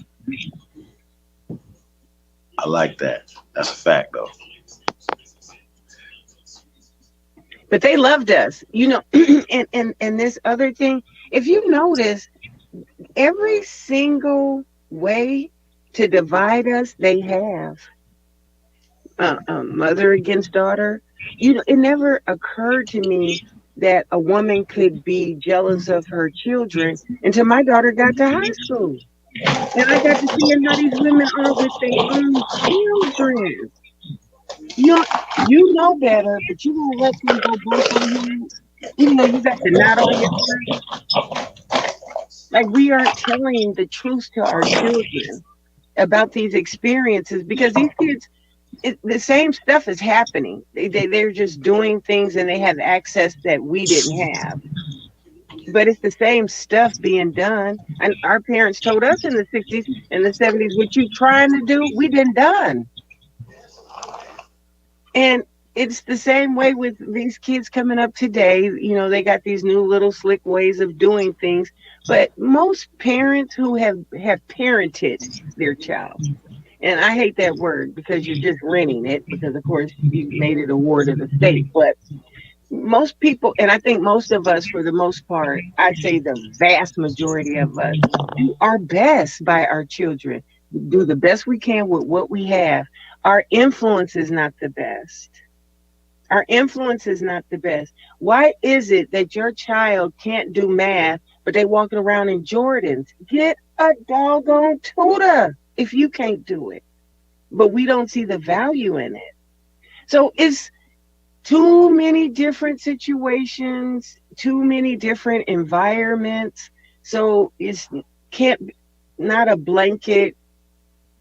I like that. That's a fact, though. But they loved us, and this other thing, if you notice, every single way to divide us, they have. Mother against daughter. It never occurred to me that a woman could be jealous of her children until my daughter got to high school. And I got to seeing how these women are with their own children. You know better, but you won't let them go both on you, even though you got the knot on your forehead. Like, we aren't telling the truth to our children about these experiences because these kids, the same stuff is happening. They're just doing things and they have access that we didn't have. But it's the same stuff being done. And our parents told us in the 60s and the 70s, what you trying to do, we done done. And it's the same way with these kids coming up today. You know, they got these new little slick ways of doing things. But most parents who have parented their child, and I hate that word because you're just renting it because, of course, you made it a ward of the state. But most people, and I think most of us, for the most part, I'd say the vast majority of us, do our best by our children, do the best we can with what we have. Our influence is not the best. Our influence is not the best. Why is it that your child can't do math, but they walking around in Jordans? Get a doggone tutor if you can't do it. But we don't see the value in it. So it's too many different situations, too many different environments. So it's not a blanket,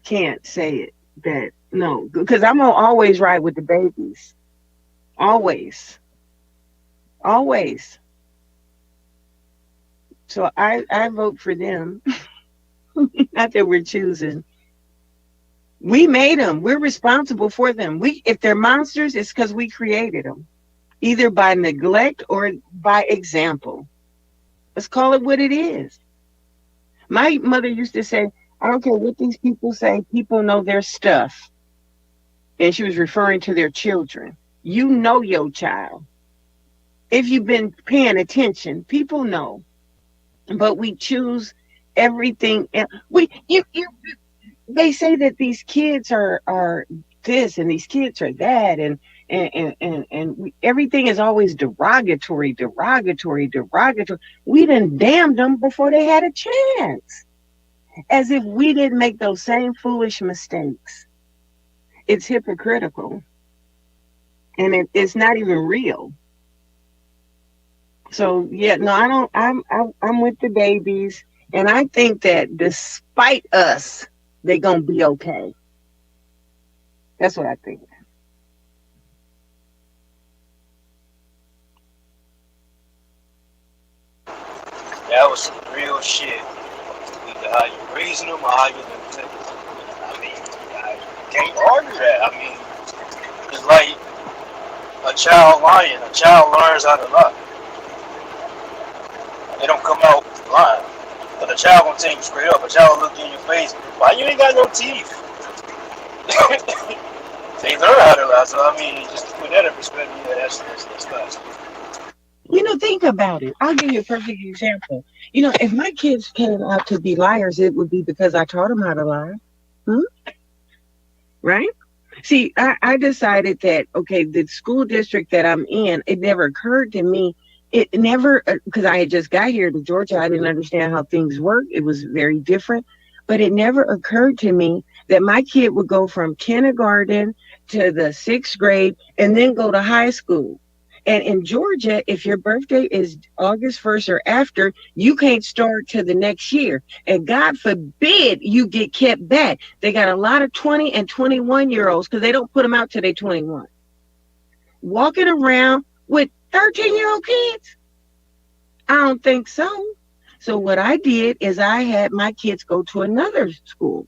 can't say it that, no, because I'm gonna always ride with the babies. Always. So I vote for them. Not that we're choosing. We made them. We're responsible for them. If they're monsters, it's because we created them, either by neglect or by example. Let's call it what it is. My mother used to say, I don't care what these people say, people know their stuff. And she was referring to their children. You know your child. If you've been paying attention, people know. But we choose everything. They say that these kids are this and these kids are that, and everything is always derogatory. We done damned them before they had a chance, as if we didn't make those same foolish mistakes. It's hypocritical, and it's not even real. So yeah, no, I don't. I'm with the babies, and I think that despite us, they're gonna be okay. That's what I think. That was some real shit. Either how you raising them or how you live them. I mean, I can't argue that. I mean, it's like a child lying. A child learns how to lie. They don't come out lying. But a child gonna tell you straight up. A child look you in your face. Why you ain't got no teeth? They learn how to lie. So I mean, just to put that in perspective, yeah, that's nice. You know, think about it. I'll give you a perfect example. You know, if my kids came out to be liars, it would be because I taught them how to lie. Right? See, I decided that, okay, the school district that I'm in, it never occurred to me. It never, because I had just got here to Georgia, I didn't understand how things work. It was very different. But it never occurred to me that my kid would go from kindergarten to the 6th grade and then go to high school. And in Georgia, if your birthday is August 1st or after, you can't start till the next year. And God forbid you get kept back. They got a lot of 20 and 21-year-olds because they don't put them out till they're 21. Walking around with 13-year-old kids? I don't think so. So what I did is I had my kids go to another school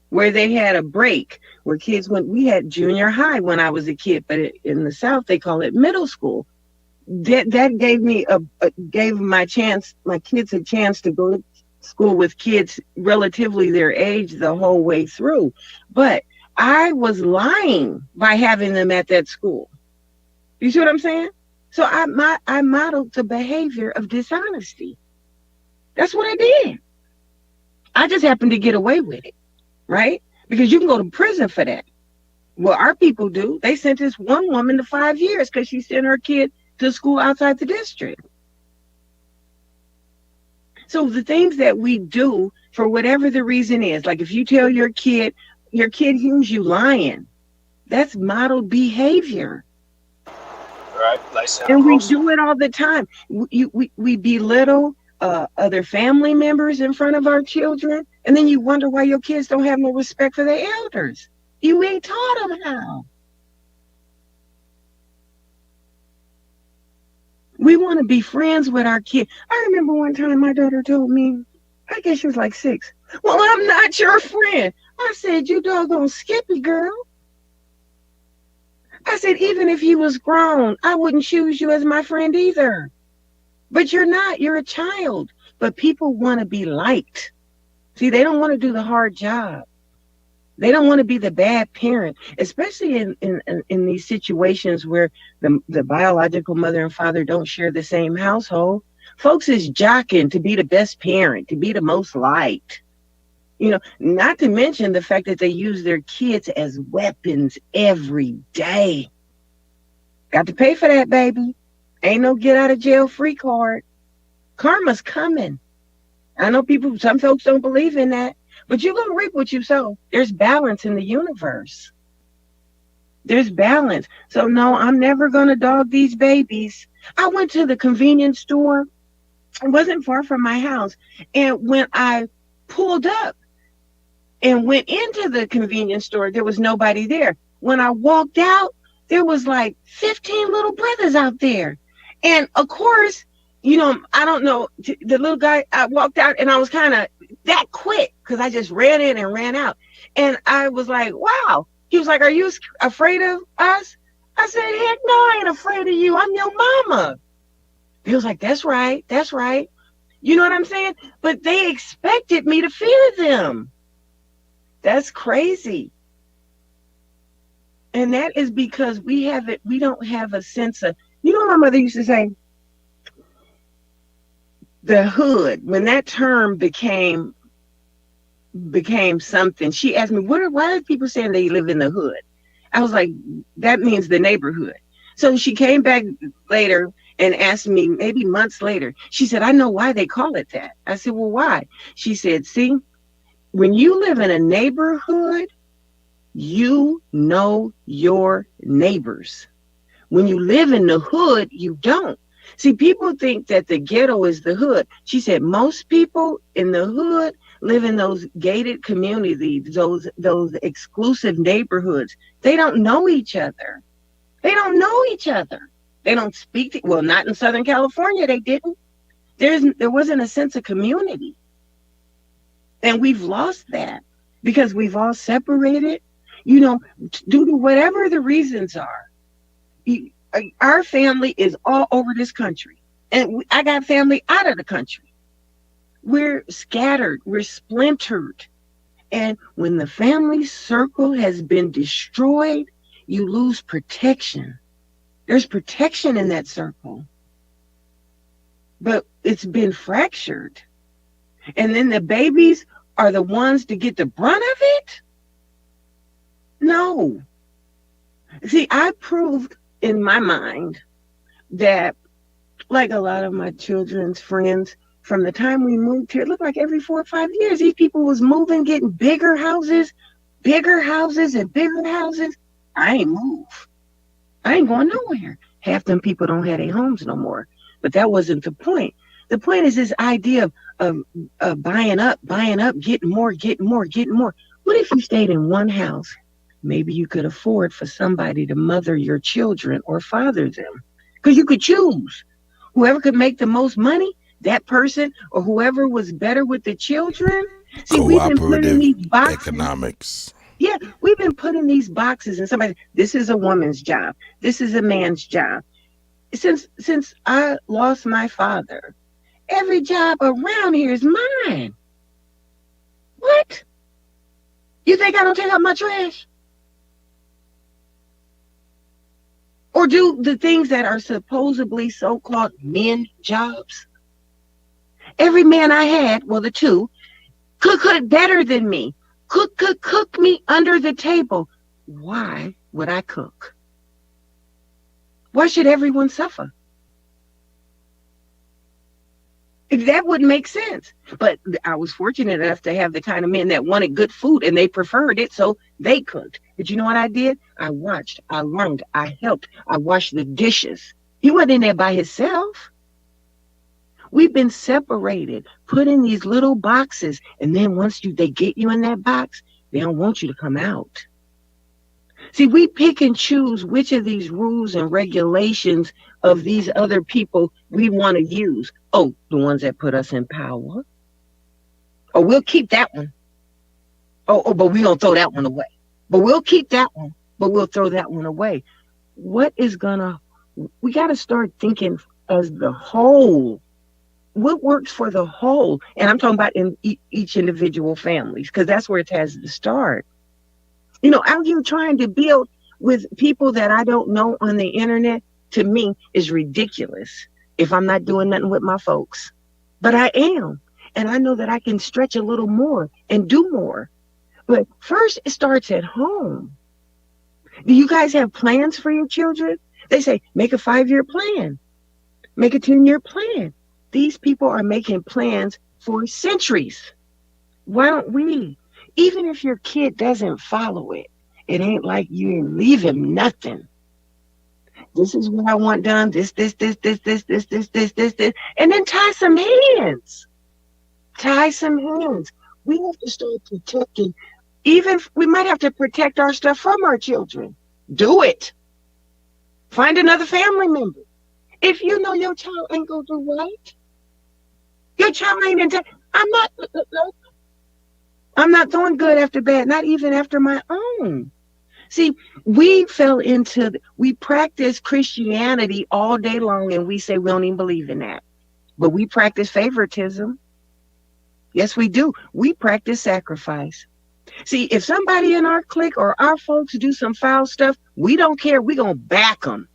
where they had a break, where kids went. We had junior high when I was a kid, but in the South they call it middle school. That gave me gave my kids a chance to go to school with kids relatively their age the whole way through. But I was lying by having them at that school. You see what I'm saying? So I modeled the behavior of dishonesty. That's what I did. I just happened to get away with it, right? Because you can go to prison for that. Well, our people do. They sentenced one woman to 5 years because she sent her kid to school outside the district. So the things that we do for whatever the reason is, like if you tell your kid hears you lying, that's modeled behavior. Right? Like And we do it all the time. We belittle other family members in front of our children, and then you wonder why your kids don't have no respect for their elders. You ain't taught them how. We want to be friends with our kids. I remember one time my daughter told me, I guess she was like 6, well, I'm not your friend. I said, you doggone Skippy, girl. I said, even if you was grown, I wouldn't choose you as my friend either. But you're not. You're a child. But people want to be liked. See, they don't want to do the hard job. They don't want to be the bad parent, especially in these situations where the biological mother and father don't share the same household. Folks is jockeying to be the best parent, to be the most liked. You know, not to mention the fact that they use their kids as weapons every day. Got to pay for that, baby. Ain't no get out of jail free card. Karma's coming. I know some folks don't believe in that, but you're going to reap what you sow. There's balance in the universe. There's balance. So no, I'm never going to dog these babies. I went to the convenience store. It wasn't far from my house. And when I pulled up and went into the convenience store, there was nobody there. When I walked out, there was like 15 little brothers out there. And of course, you know, I don't know, the little guy, I walked out and I was kind of that quick because I just ran in and ran out. And I was like, wow. He was like, are you afraid of us? I said, heck no, I ain't afraid of you. I'm your mama. He was like, that's right. That's right. You know what I'm saying? But they expected me to fear them. That's crazy. And that is because we don't have a sense of, you know what my mother used to say? The hood, when that term became something, she asked me, why are people saying they live in the hood? I was like, that means the neighborhood. So she came back later and asked me, maybe months later, she said, I know why they call it that. I said, well, why? She said, see, when you live in a neighborhood, you know your neighbors. When you live in the hood, you don't. See, people think that the ghetto is the hood. She said most people in the hood live in those gated communities, those exclusive neighborhoods. They don't know each other. They don't know each other. They don't speak. Well, not in Southern California, they didn't. There wasn't a sense of community. And we've lost that because we've all separated, you know, due to whatever the reasons are. Our family is all over this country, and I got family out of the country. We're scattered, we're splintered. And when the family circle has been destroyed, you lose protection. There's protection in that circle, but it's been fractured. And then the babies are the ones to get the brunt of it? No. See, I proved in my mind that, like a lot of my children's friends, from the time we moved here, it looked like every 4 or 5 years, these people was moving, getting bigger houses and bigger houses. I ain't move. I ain't going nowhere. Half them people don't have their homes no more. But that wasn't the point. The point is this idea of buying up, getting more. What if you stayed in one house? Maybe you could afford for somebody to mother your children or father them. Because you could choose. Whoever could make the most money, that person, or whoever was better with the children. See, we've been putting these boxes. Economics. Yeah, we've been putting these boxes and somebody, this is a woman's job. This is a man's job. Since I lost my father, every job around here is mine. What? You think I don't take out my trash? Or do the things that are supposedly so-called men jobs? Every man I had, well, the two, could better than me. Cook me under the table. Why would I cook? Why should everyone suffer? That would make sense. But I was fortunate enough to have the kind of men that wanted good food and they preferred it, so they cooked. But you know what I did? I watched, I learned, I helped, I washed the dishes. He wasn't in there by himself. We've been separated, put in these little boxes, and then once they get you in that box, they don't want you to come out. See, we pick and choose which of these rules and regulations of these other people we want to use. Oh, the ones that put us in power. Oh, we'll keep that one. But we don't throw that one away. But we'll keep that one, but we'll throw that one away. We got to start thinking as the whole. What works for the whole? And I'm talking about in each individual families, because that's where it has to start. Out here trying to build with people that I don't know on the internet, to me, is ridiculous if I'm not doing nothing with my folks. But I am. And I know that I can stretch a little more and do more. But first, it starts at home. Do you guys have plans for your children? They say, make a 5-year plan. Make a 10-year plan. These people are making plans for centuries. Why don't we? Even if your kid doesn't follow it, it ain't like you leave him nothing. This is what I want done. This. And then tie some hands. Tie some hands. We have to start protecting. Even we might have to protect our stuff from our children. Do it. Find another family member. If you know your child ain't gonna do right, your child ain't in I'm not doing good after bad, not even after my own. See, we practice Christianity all day long and we say we don't even believe in that. But we practice favoritism. Yes, we do. We practice sacrifice. See, if somebody in our clique or our folks do some foul stuff, we don't care. We're going to back them,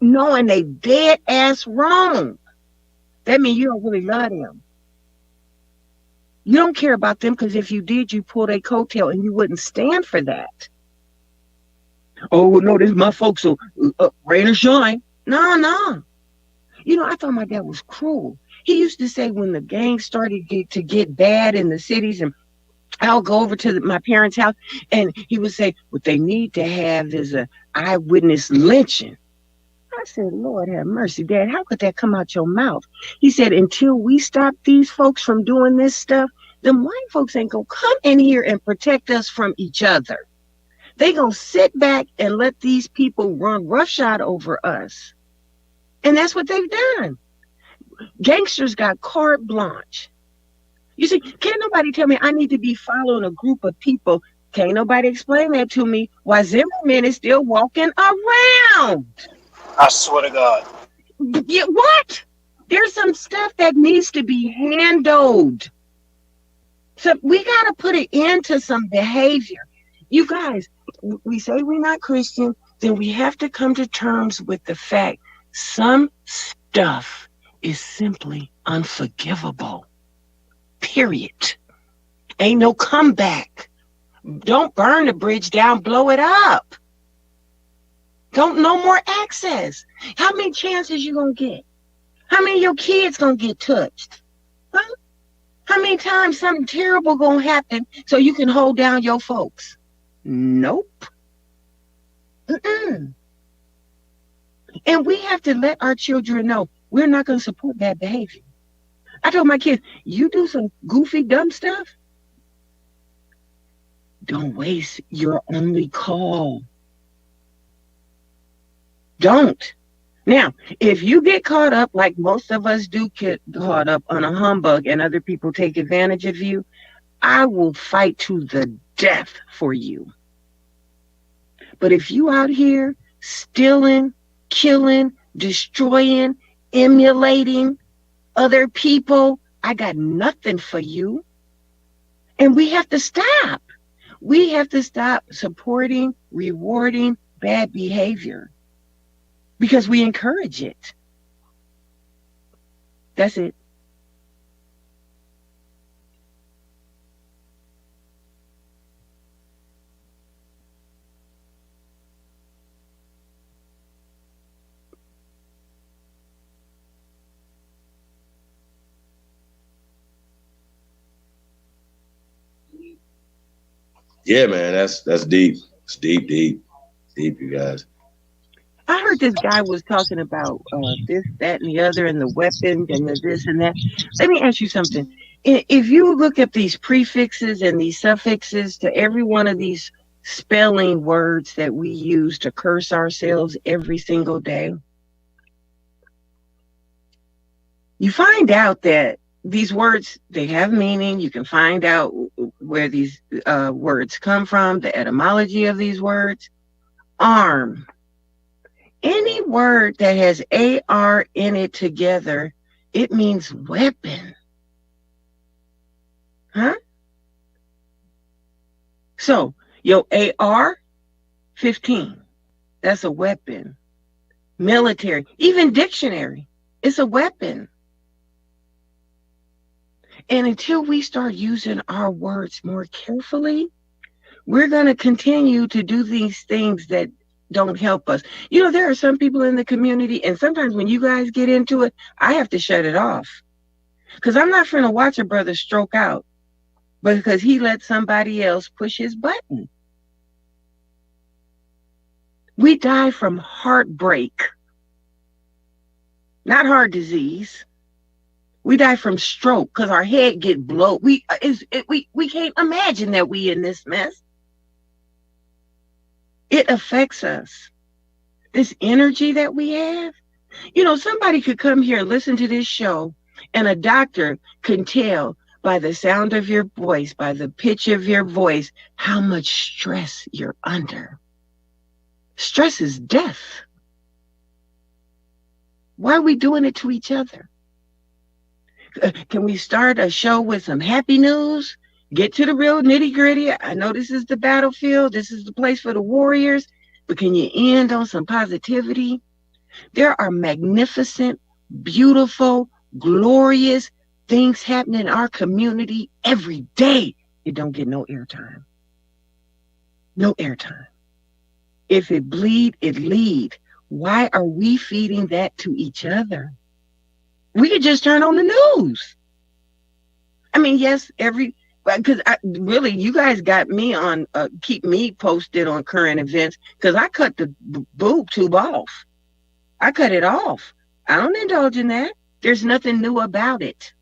knowing they dead ass wrong. That means you don't really love them. You don't care about them because if you did, you pulled a coattail and you wouldn't stand for that. Oh, no, this is my folks, so rain or shine. No. I thought my dad was cruel. He used to say when the gangs started to get bad in the cities, and I'll go over to my parents' house, and he would say, what they need to have is a eyewitness lynching. I said, Lord have mercy, Dad, how could that come out your mouth? He said, until we stop these folks from doing this stuff, them white folks ain't gonna come in here and protect us from each other. They gonna sit back and let these people run roughshod over us. And that's what they've done. Gangsters got carte blanche. You see, can't nobody tell me I need to be following a group of people. Can't nobody explain that to me why Zimmerman is still walking around. I swear to God. Yeah, what? There's some stuff that needs to be handled. So we got to put an end to some behavior. You guys, we say we're not Christian, then we have to come to terms with the fact some stuff is simply unforgivable. Period. Ain't no comeback. Don't burn the bridge down, blow it up. Don't no more access. How many chances you gonna get? How many of your kids gonna get touched? Huh? How many times something terrible gonna happen so you can hold down your folks? Nope. And we have to let our children know we're not gonna support bad behavior. I told my kids, you do some goofy, dumb stuff, don't waste your only call. Don't. Now, if you get caught up, like most of us do get caught up on a humbug and other people take advantage of you, I will fight to the death for you. But if you out here stealing, killing, destroying, emulating other people, I got nothing for you. And we have to stop. We have to stop supporting, rewarding bad behavior because we encourage it. That's it. Yeah, man, that's deep. It's deep, you guys. I heard this guy was talking about this, that, and the other, and the weapons, and the this and that. Let me ask you something. If you look at these prefixes and these suffixes to every one of these spelling words that we use to curse ourselves every single day, you find out that these words, they have meaning. You can find out where these words come from, the etymology of these words. Arm. Any word that has AR in it together, it means weapon. Huh? So, your AR, 15, that's a weapon. Military, even dictionary, it's a weapon. And until we start using our words more carefully, we're going to continue to do these things that don't help us. You know, there are some people in the community, and sometimes when you guys get into it, I have to shut it off. Because I'm not going to watch a brother stroke out because he let somebody else push his button. We die from heartbreak, not heart disease. We die from stroke because our head get blown. We can't imagine that we in this mess. It affects us. This energy that we have. You know, somebody could come here and listen to this show, and a doctor can tell by the sound of your voice, by the pitch of your voice, how much stress you're under. Stress is death. Why are we doing it to each other? Can we start a show with some happy news? Get to the real nitty gritty. I know this is the battlefield. This is the place for the warriors. But can you end on some positivity? There are magnificent, beautiful, glorious things happening in our community every day. It don't get no airtime. No airtime. If it bleed, it lead. Why are we feeding that to each other? We could just turn on the news. I mean, yes, because really, you guys got me on, keep me posted on current events, because I cut the boob tube off. I cut it off. I don't indulge in that. There's nothing new about it.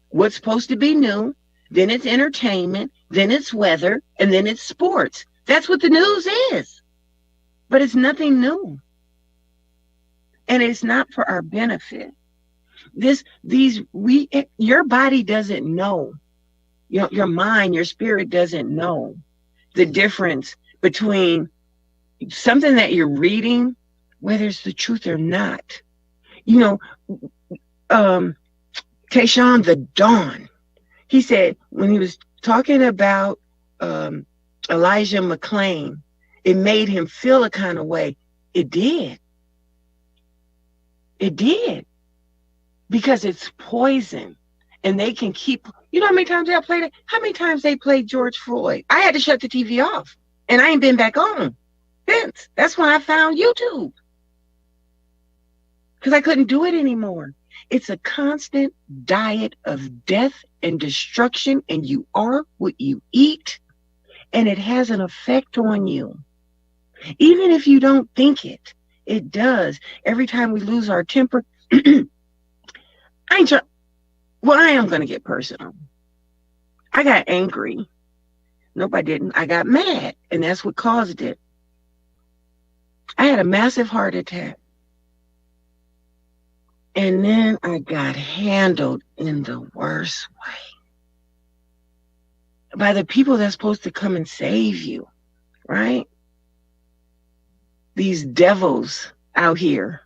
What's supposed to be new, then it's entertainment, then it's weather, and then it's sports. That's what the news is. But it's nothing new. And it's not for our benefit. Your body doesn't know. Your mind, your spirit doesn't know the difference between something that you're reading, whether it's the truth or not. You know, Tayshawn the Dawn, he said when he was talking about Elijah McClain, it made him feel a kind of way. It did. It did. Because it's poison. And they can keep, you know how many times they played it? How many times they played George Floyd? I had to shut the TV off. And I ain't been back on since. That's when I found YouTube. Because I couldn't do it anymore. It's a constant diet of death and destruction. And you are what you eat. And it has an effect on you. Even if you don't think it, it does. Every time we lose our temper, I am going to get personal. I got angry. Nope, I didn't. I got mad, and that's what caused it. I had a massive heart attack. And then I got handled in the worst way. By the people that's supposed to come and save you, right? These devils out here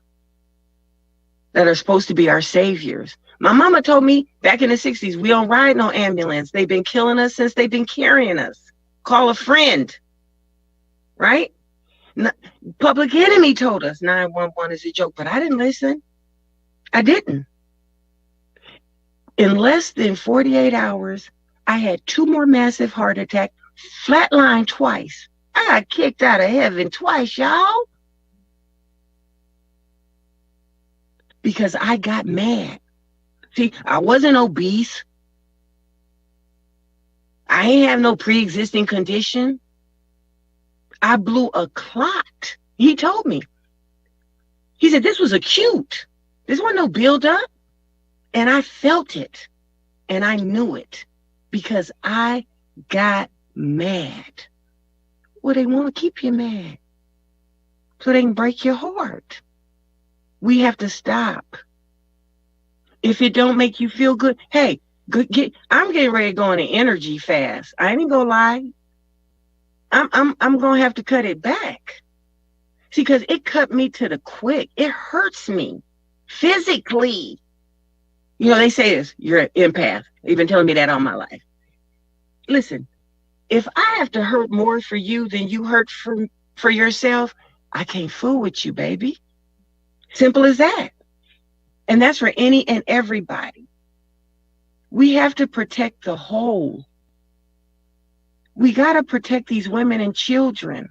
that are supposed to be our saviors. My mama told me back in the 60s, we don't ride no ambulance. They've been killing us since they've been carrying us. Call a friend, right? Public Enemy told us 911 is a joke, but I didn't listen. I didn't. In less than 48 hours, I had 2 more massive heart attacks, flatlined twice. I got kicked out of heaven twice, y'all. Because I got mad. See, I wasn't obese. I ain't have no pre-existing condition. I blew a clot. He told me. He said, this was acute. This wasn't no build-up. And I felt it. And I knew it. Because I got mad. Well, they want to keep you mad. So they can break your heart. We have to stop. If it don't make you feel good, hey, I'm getting ready to go on an energy fast. I ain't gonna lie. I'm gonna have to cut it back. See, because it cut me to the quick. It hurts me physically. You know, they say this, you're an empath. They've been telling me that all my life. Listen, if I have to hurt more for you than you hurt for yourself, I can't fool with you, baby. Simple as that. And that's for any and everybody. We have to protect the whole. We got to protect these women and children.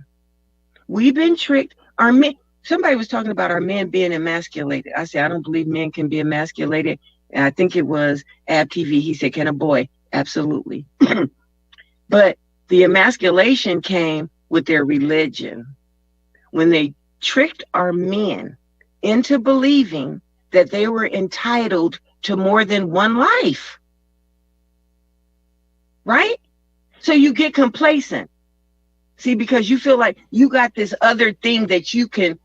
We've been tricked. Our men, somebody was talking about our men being emasculated. I said, I don't believe men can be emasculated. And I think it was Ab TV. He said, can a boy? Absolutely. But the emasculation came with their religion. When they tricked our men into believing that they were entitled to more than one life. Right? So you get complacent. See, because you feel like you got this other thing that you can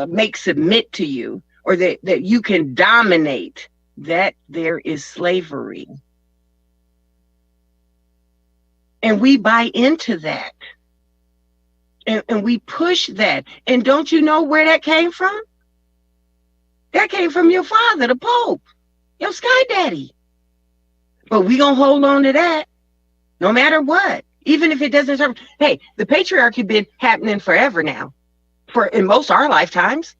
make submit to you, or that you can dominate. That there is slavery. And we buy into that. And we push that. And don't you know where that came from? That came from your father, the Pope, your sky daddy. But we gonna hold on to that no matter what. Even if it doesn't serve. Hey, the patriarchy been happening forever now. In most of our lifetimes.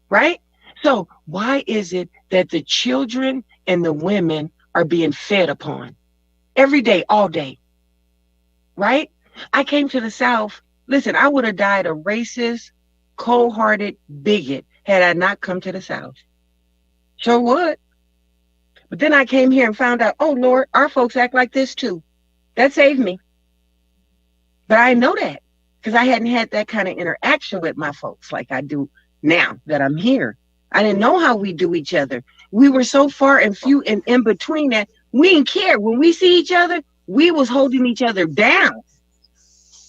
Right? So why is it that the children and the women are being fed upon? Every day, all day. Right? I came to the South. Listen, I would have died a racist, cold-hearted bigot had I not come to the South. Sure would. But then I came here and found out, oh, Lord, our folks act like this too. That saved me. But I know that because I hadn't had that kind of interaction with my folks like I do now that I'm here. I didn't know how we do each other. We were so far and few and in between that we didn't care. When we see each other, we was holding each other down.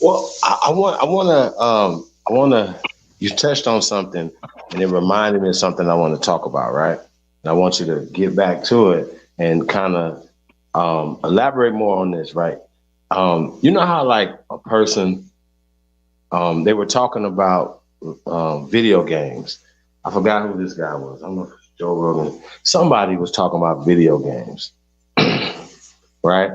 Well, I want to, you touched on something and it reminded me of something I want to talk about, right? And I want you to get back to it and kind of elaborate more on this, right? You know how like a person, they were talking about video games. I forgot who this guy was. I don't know if it's Joe Rogan. Somebody was talking about video games, right?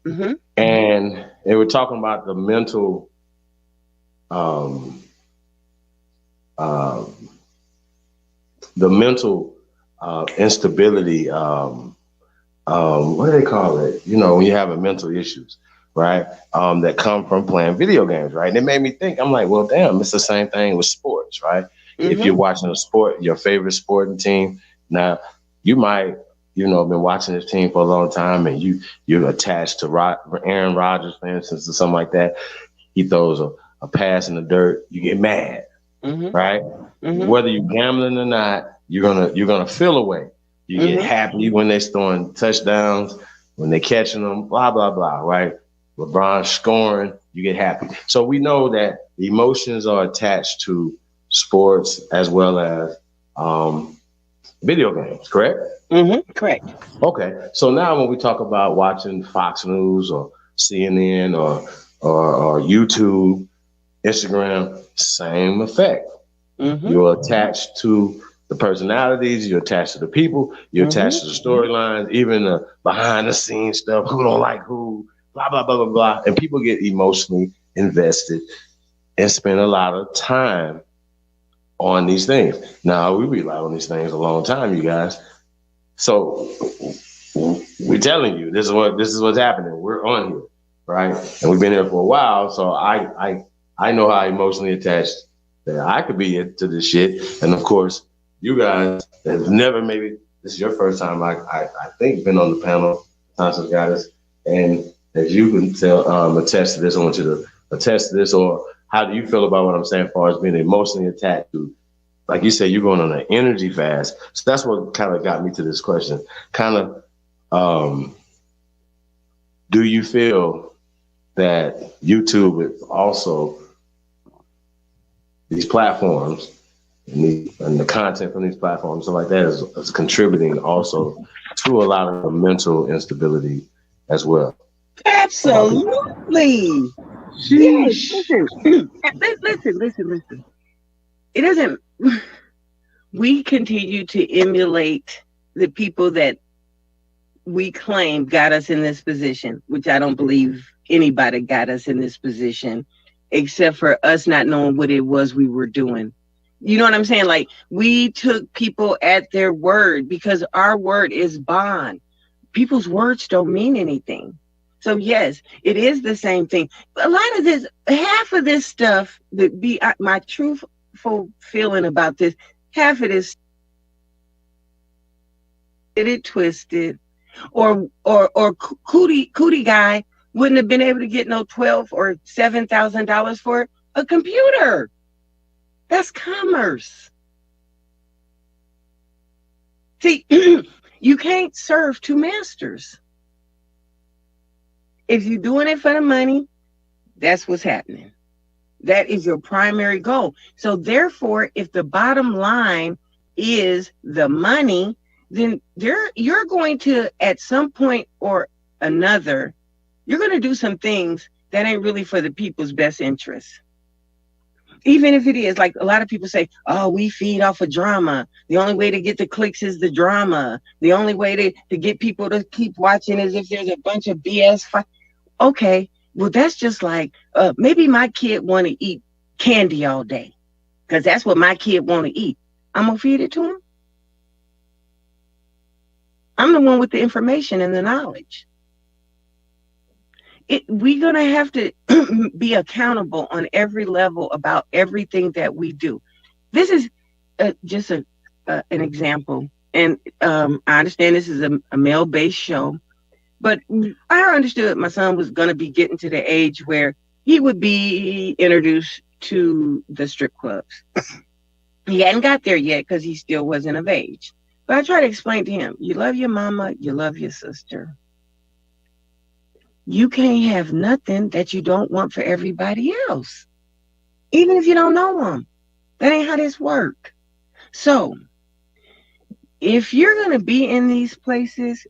Mm-hmm. And they were talking about the mental, instability. What do they call it? You know, when you have mental issues, right? That come from playing video games, right? And it made me think. I'm like, well, damn, it's the same thing with sports, right? Mm-hmm. If you're watching a sport, your favorite sporting team, now you might, been watching this team for a long time, and you're attached to Aaron Rodgers, for instance, or something like that. He throws a pass in the dirt, you get mad, mm-hmm. right? Mm-hmm. Whether you're gambling or not, you're gonna feel a way. You mm-hmm. get happy when they're throwing touchdowns, when they're catching them, blah blah blah, right? LeBron scoring, you get happy. So we know that emotions are attached to sports as well as video games, correct? Mm-hmm, correct. Okay, so now when we talk about watching Fox News or CNN or YouTube, Instagram, same effect. Mm-hmm. You're attached to the personalities, you're attached to the people, you're mm-hmm. attached to the storylines, even the behind the scenes stuff, who don't like who, blah, blah, blah, blah, blah. And people get emotionally invested and spend a lot of time on these things. Now, we rely on these things a long time, you guys. So we're telling you, this is what's happening. We're on here, right? And we've been here for a while. So I know how emotionally attached that I could be to this shit. And of course, you guys have never, maybe this is your first time, I think, been on the panel. Thompson's got us. And as you can tell, attest to this, I want you to attest to this, or how do you feel about what I'm saying as far as being emotionally attached to, like you said, you're going on an energy fast. So that's what kind of got me to this question. Kind of, do you feel that YouTube is also, these platforms and the content from these platforms, stuff like that, is contributing also to a lot of mental instability as well? Absolutely. Yes, listen. It doesn't, we continue to emulate the people that we claim got us in this position, which I don't believe anybody got us in this position, except for us not knowing what it was we were doing. You know what I'm saying? Like, we took people at their word because our word is bond. People's words don't mean anything. So yes, it is the same thing. A lot of this, half of this stuff, my truthful feeling about this, half of this, it twisted, or cootie guy wouldn't have been able to get no $12,000 or $7,000 for a computer. That's commerce. See, you can't serve two masters. If you're doing it for the money, that's what's happening. That is your primary goal. So therefore, if the bottom line is the money, then you're going to, at some point or another, you're going to do some things that ain't really for the people's best interest. Even if it is, like a lot of people say, oh, we feed off of drama. The only way to get the clicks is the drama. The only way to get people to keep watching is if there's a bunch of BS. Okay, well, that's just like, maybe my kid want to eat candy all day because that's what my kid want to eat. I'm going to feed it to him. I'm the one with the information and the knowledge. We're going to have to be accountable on every level about everything that we do. This is just an example. And I understand this is a male-based show, but I understood my son was going to be getting to the age where he would be introduced to the strip clubs. He hadn't got there yet because he still wasn't of age. But I try to explain to him, you love your mama, you love your sister. You can't have nothing that you don't want for everybody else, even if you don't know them. That ain't how this works. So if you're going to be in these places,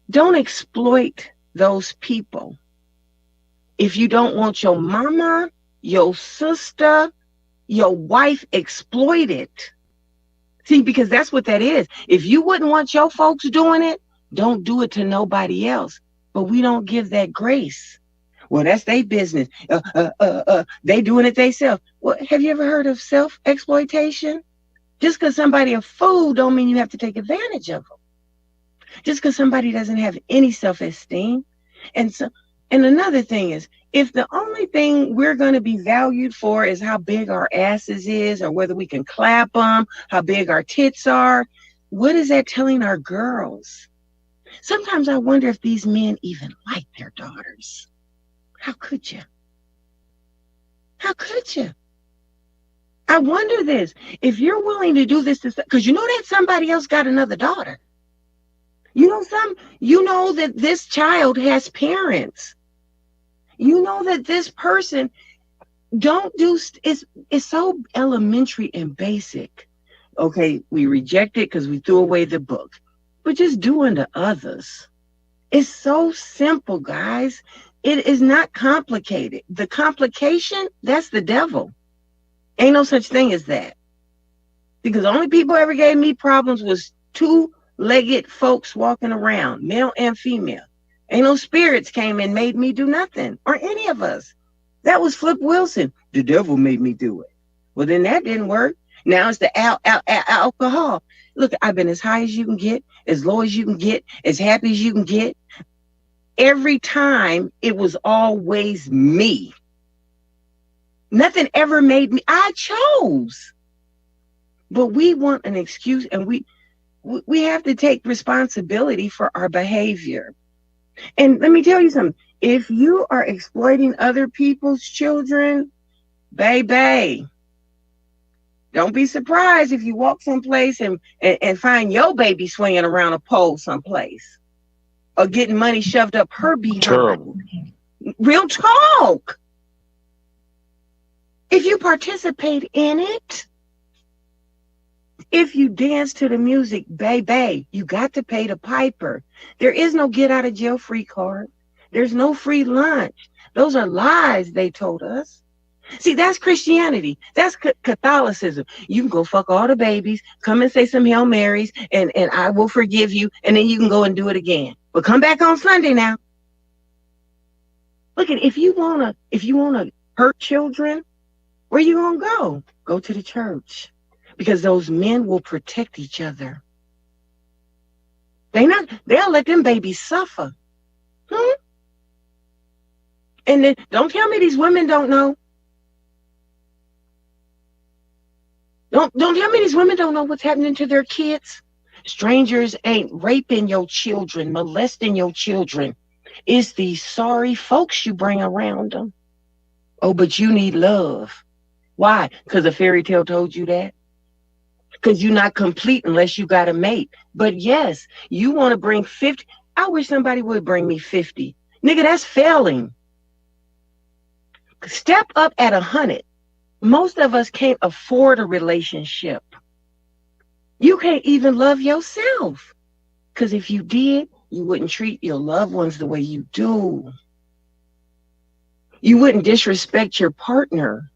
don't exploit those people. If you don't want your mama, your sister, your wife exploited. See, because that's what that is. If you wouldn't want your folks doing it, don't do it to nobody else. But we don't give that grace. Well, that's their business. They doing it themselves. Well, have you ever heard of self-exploitation? Just because somebody a fool don't mean you have to take advantage of them. Just because somebody doesn't have any self-esteem. And another thing is, if the only thing we're going to be valued for is how big our asses is, or whether we can clap them, how big our tits are, what is that telling our girls? Sometimes I wonder if these men even like their daughters. How could you? How could you? I wonder this. If you're willing to do this, because you know that somebody else got another daughter. You know that this child has parents. You know that this person it's so elementary and basic. Okay, we reject it because we threw away the book. But just do unto others. It's so simple, guys. It is not complicated. The complication, that's the devil. Ain't no such thing as that. Because the only people ever gave me problems was two-legged folks walking around, male and female. Ain't no spirits came and made me do nothing, or any of us. That was Flip Wilson. The devil made me do it. Well, then that didn't work. Now it's the alcohol. Look, I've been as high as you can get, as low as you can get, as happy as you can get. Every time it was always me. Nothing ever made me. I chose. But we want an excuse, and we have to take responsibility for our behavior. And let me tell you something. If you are exploiting other people's children, baby, don't be surprised if you walk someplace and find your baby swinging around a pole someplace or getting money shoved up her behind. Terrible. Real talk. If you participate in it, if you dance to the music, baby, you got to pay the piper. There is no get out of jail free card. There's no free lunch. Those are lies they told us. See, that's Christianity. That's Catholicism. You can go fuck all the babies, come and say some Hail Marys, and I will forgive you, and then you can go and do it again. But come back on Sunday now. Look at if you wanna hurt children, where you gonna go? Go to the church. Because those men will protect each other. They'll let them babies suffer. And then don't tell me these women don't know. Don't tell me these women don't know what's happening to their kids. Strangers ain't raping your children, molesting your children. It's these sorry folks you bring around them. Oh, but you need love. Why? Because a fairy tale told you that? Because you're not complete unless you got a mate. But yes, you want to bring 50. I wish somebody would bring me 50. Nigga, that's failing. Step up at 100. Most of us can't afford a relationship. You can't even love yourself. Because if you did, you wouldn't treat your loved ones the way you do. You wouldn't disrespect your partner.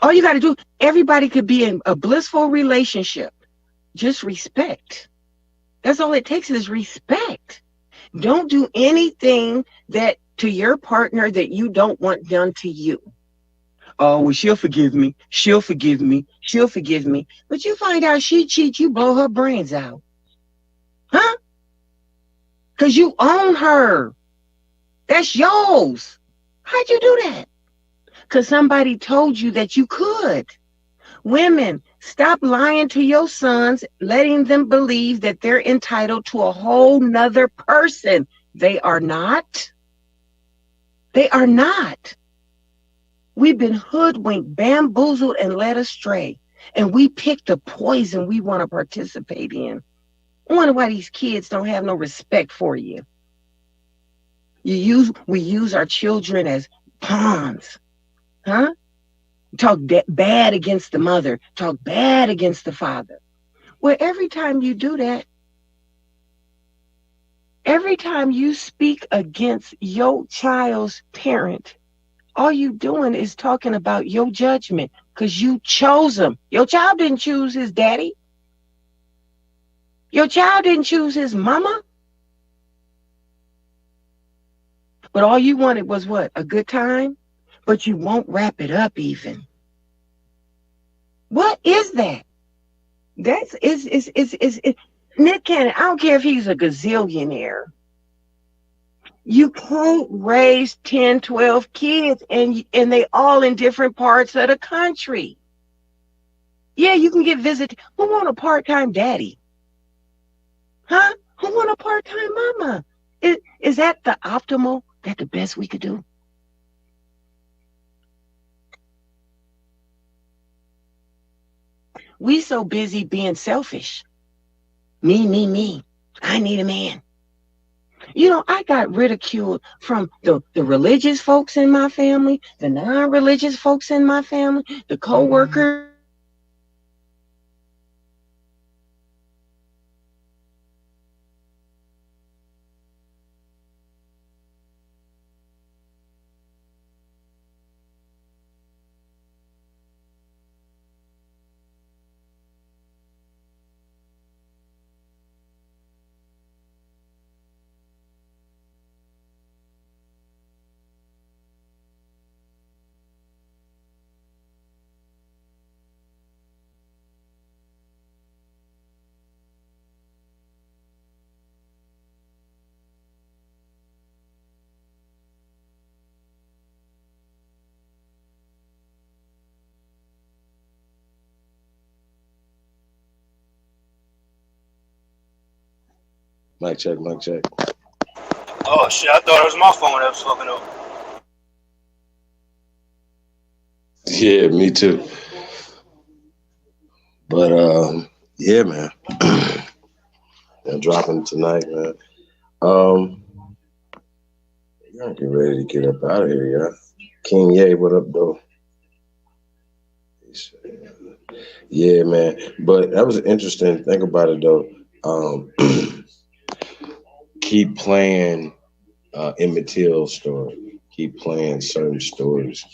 All you got to do, everybody could be in a blissful relationship. Just respect. That's all it takes is respect. Don't do anything that to your partner that you don't want done to you. Oh, well, she'll forgive me. She'll forgive me. She'll forgive me. But you find out she cheats, you blow her brains out. Huh? Because you own her. That's yours. How'd you do that? Because somebody told you that you could. Women, stop lying to your sons, letting them believe that they're entitled to a whole nother person. They are not. They are not. We've been hoodwinked, bamboozled, and led astray. And we pick the poison we want to participate in. I wonder why these kids don't have no respect for you. We use our children as pawns. Huh? Talk bad against the mother. Talk bad against the father. Well, every time you do that, every time you speak against your child's parent, all you doing is talking about your judgment because you chose him. Your child didn't choose his daddy. Your child didn't choose his mama. But all you wanted was what? A good time? But you won't wrap it up even. What is that? That's Nick Cannon. I don't care if he's a gazillionaire. You can't raise 10, 12 kids and they all in different parts of the country. Yeah, you can get visited. Who want a part-time daddy? Huh? Who want a part-time mama? Is that the optimal? That the best we could do? We so busy being selfish. Me. I need a man. You know, I got ridiculed from the religious folks in my family, the non-religious folks in my family, the co-workers. Mic check, mic check. Oh shit! I thought it was my phone that was fucking up. Yeah, me too. But yeah, man. I'm dropping tonight, man. Y'all get ready to get up out of here, y'all. King Ye, what up, though? Yeah, man. But that was interesting. Think about it, though. Keep playing Emmett Till's story. Keep playing certain stories.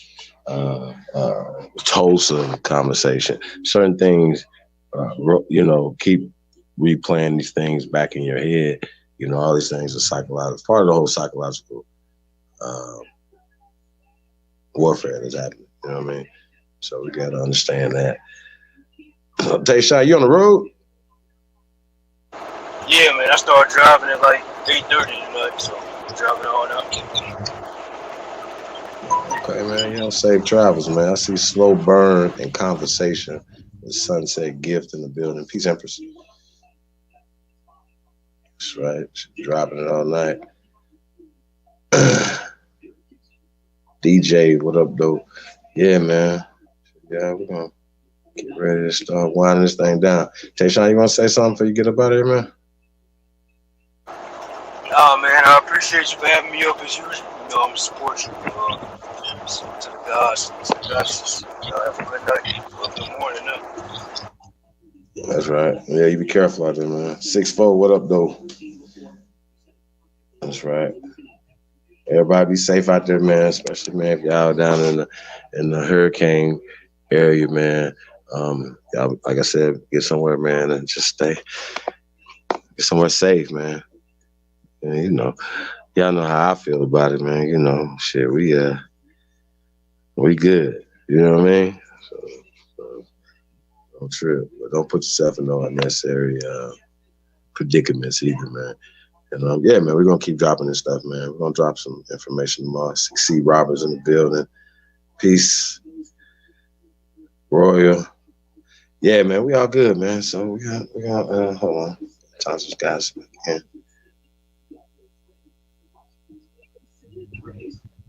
Tulsa conversation. Certain things, keep replaying these things back in your head. You know, all these things are psychological. Part of the whole psychological warfare that's happening. You know what I mean? So we got to understand that. Tayshawn, you on the road? Yeah, man. I started driving at like 8:30 tonight, so I'm driving all now. Okay, man. You know, safe travels, man. I see Slow Burn and Conversation with Sunset Gift in the building. Peace, Empress. That's right. She's dropping it all night. DJ, what up, though? Yeah, man. Yeah, we're going to get ready to start winding this thing down. Tayshawn, you want to say something before you get up out of here, man? Nah, man. I appreciate you for having me up as usual. You know, I'm support you. To the gods, have a good night. Good morning now. That's right. Yeah, you be careful out there, man. 6'4", what up, though? That's right. Everybody be safe out there, man. Especially, man, if y'all down in the hurricane area, man. Y'all, like I said, get somewhere, man, and just get somewhere safe, man. And you know, y'all know how I feel about it, man. You know, shit, we good. You know what I mean? So don't trip, but don't put yourself in no unnecessary predicaments either, man. And yeah, man, we're gonna keep dropping this stuff, man. We're gonna drop some information tomorrow. C. Roberts in the building. Peace. Royal. Yeah, man, we all good, man. So we got hold on. Thompson's guys again.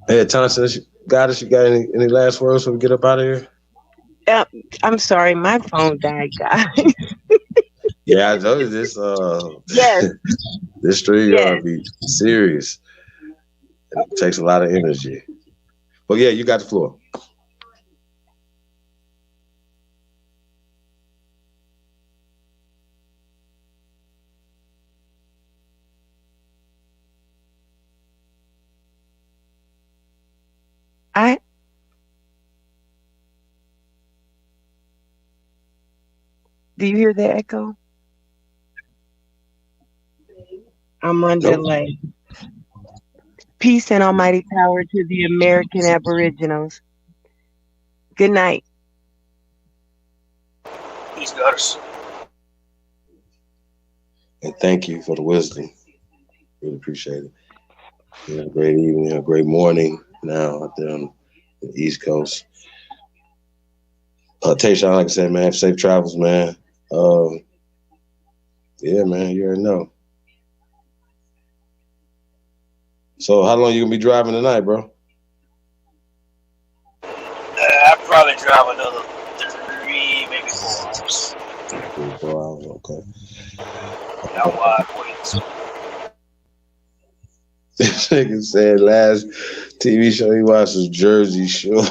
Hey, Thompson, Goddess, you got any last words before we get up out of here? I'm sorry, my phone died, guys. Yeah, I told you this. Yes. This stream gotta be serious. It takes a lot of energy. But yeah, you got the floor. Do you hear the echo? I'm on delay. Peace and almighty power to the American Aboriginals. Good night. Peace, goddess. And thank you for the wisdom. Really appreciate it. You know, great evening, a great morning now out there on the East Coast. Tayshawn, like I said, man, safe travels, man. Yeah, man, you already know. So how long you gonna be driving tonight, bro? I'll probably drive another 3, maybe 4 hours. 3, 4 hours, okay. How wide wait. This nigga said last TV show he watched was Jersey Shore.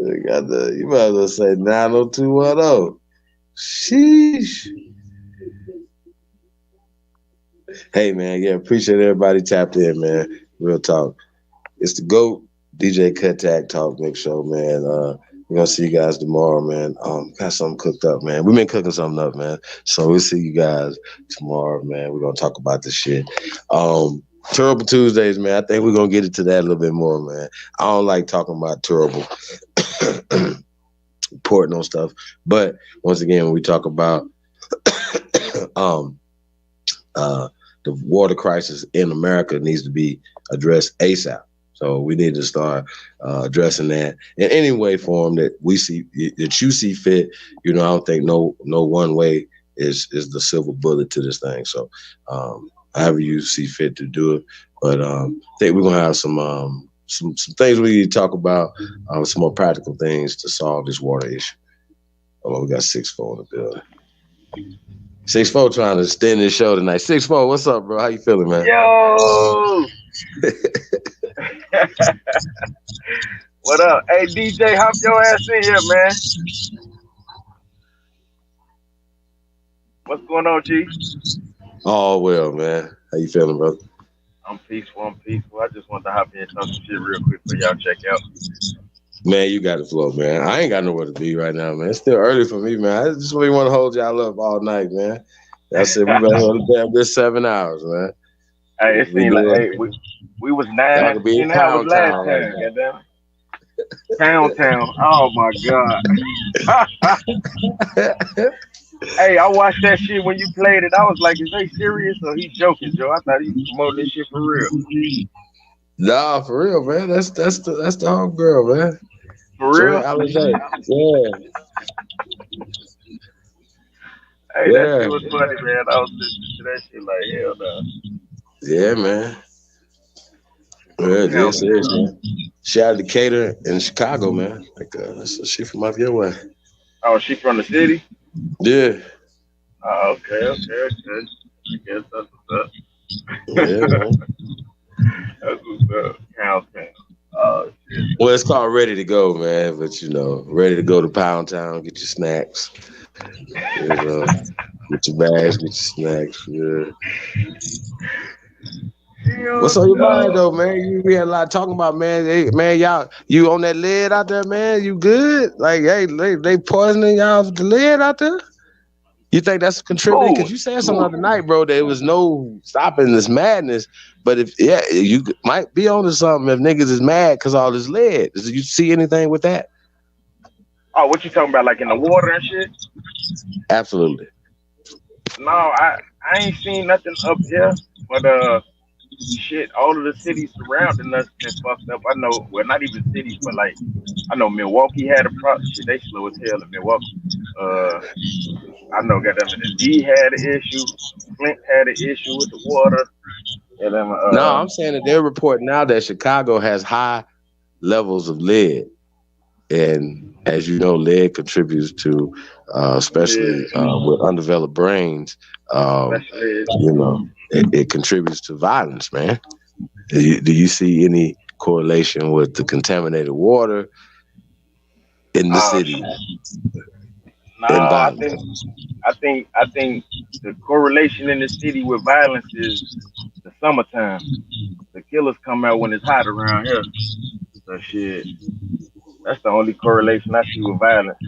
You might as well say 90210. Sheesh. Hey, man, yeah, appreciate everybody tapped in, man. Real talk. It's the GOAT, DJ Kuttack Talk Mix Show, man. We're going to see you guys tomorrow, man. Got something cooked up, man. We've been cooking something up, man. So we'll see you guys tomorrow, man. We're going to talk about this shit. Turrible Tuesdays, man. I think we're going to get into that a little bit more, man. I don't like talking about Turrible, reporting on stuff. But once again, when we talk about the water crisis in America needs to be addressed ASAP. So we need to start addressing that in any way, form that we see that you see fit. I don't think no one way is the silver bullet to this thing. So however you see fit to do it. But I think we're gonna have some things we need to talk about, some more practical things to solve this water issue. Oh, we got 6'4" in the building. 6'4" trying to extend this show tonight. 6'4", what's up, bro? How you feeling, man? Yo! What up? Hey, DJ, hop your ass in here, man. What's going on, G? Oh, well, man. How you feeling, brother? I'm peaceful. I just want to hop in and talk some shit real quick for y'all check out. Man, you got the flow, man. I ain't got nowhere to be right now, man. It's still early for me, man. I just really want to hold y'all up all night, man. That's it. We've been on the damn this 7 hours, man. Hey, it seemed like we was 9 hours last time. Goddamn. Town. Oh my god. Hey, I watched that shit when you played it. I was like, is they serious or he joking, Joe? I thought he was promoting this shit for real. Nah, for real, man. That's the home girl, man. For real? Yeah. Hey, that shit was funny, man. I was listening to that shit like, hell no. Yeah, man. Yeah, serious, man. Shout out to Decatur in Chicago, man. Like, that's a shit from up your way. Oh, she from the city? Yeah. Oh, okay. I guess that's what's up. Yeah, man. That's what's up. Count. Oh, shit. Well, it's called Ready to Go, man. But, ready to go to Pound Town, get your snacks. Get your bags, get your snacks. Yeah. What's on your mind, though, man? We had a lot talking about, man. Hey, man, y'all, you on that lead out there, man? You good? Like, hey, they poisoning y'all with the lead out there? You think that's contributing? Because you said something the other night, bro, there was no stopping this madness. But you might be onto something if niggas is mad because all this lead. Did you see anything with that? Oh, what you talking about, like in the water and shit? Absolutely. No, I ain't seen nothing up here, but shit, all of the cities surrounding us been fucked up. I know, well, not even cities, but like, I know Milwaukee had a problem. Shit, they slow as hell in Milwaukee. I know, goddamn it, the D had an issue. Flint had an issue with the water. And then, no, I'm saying that they're reporting now that Chicago has high levels of lead. And as you know, lead contributes to, especially with undeveloped brains, it contributes to violence, man. Do you see any correlation with the contaminated water in the city? No, I think the correlation in the city with violence is the summertime. The killers come out when it's hot around here. So shit, that's the only correlation I see with violence.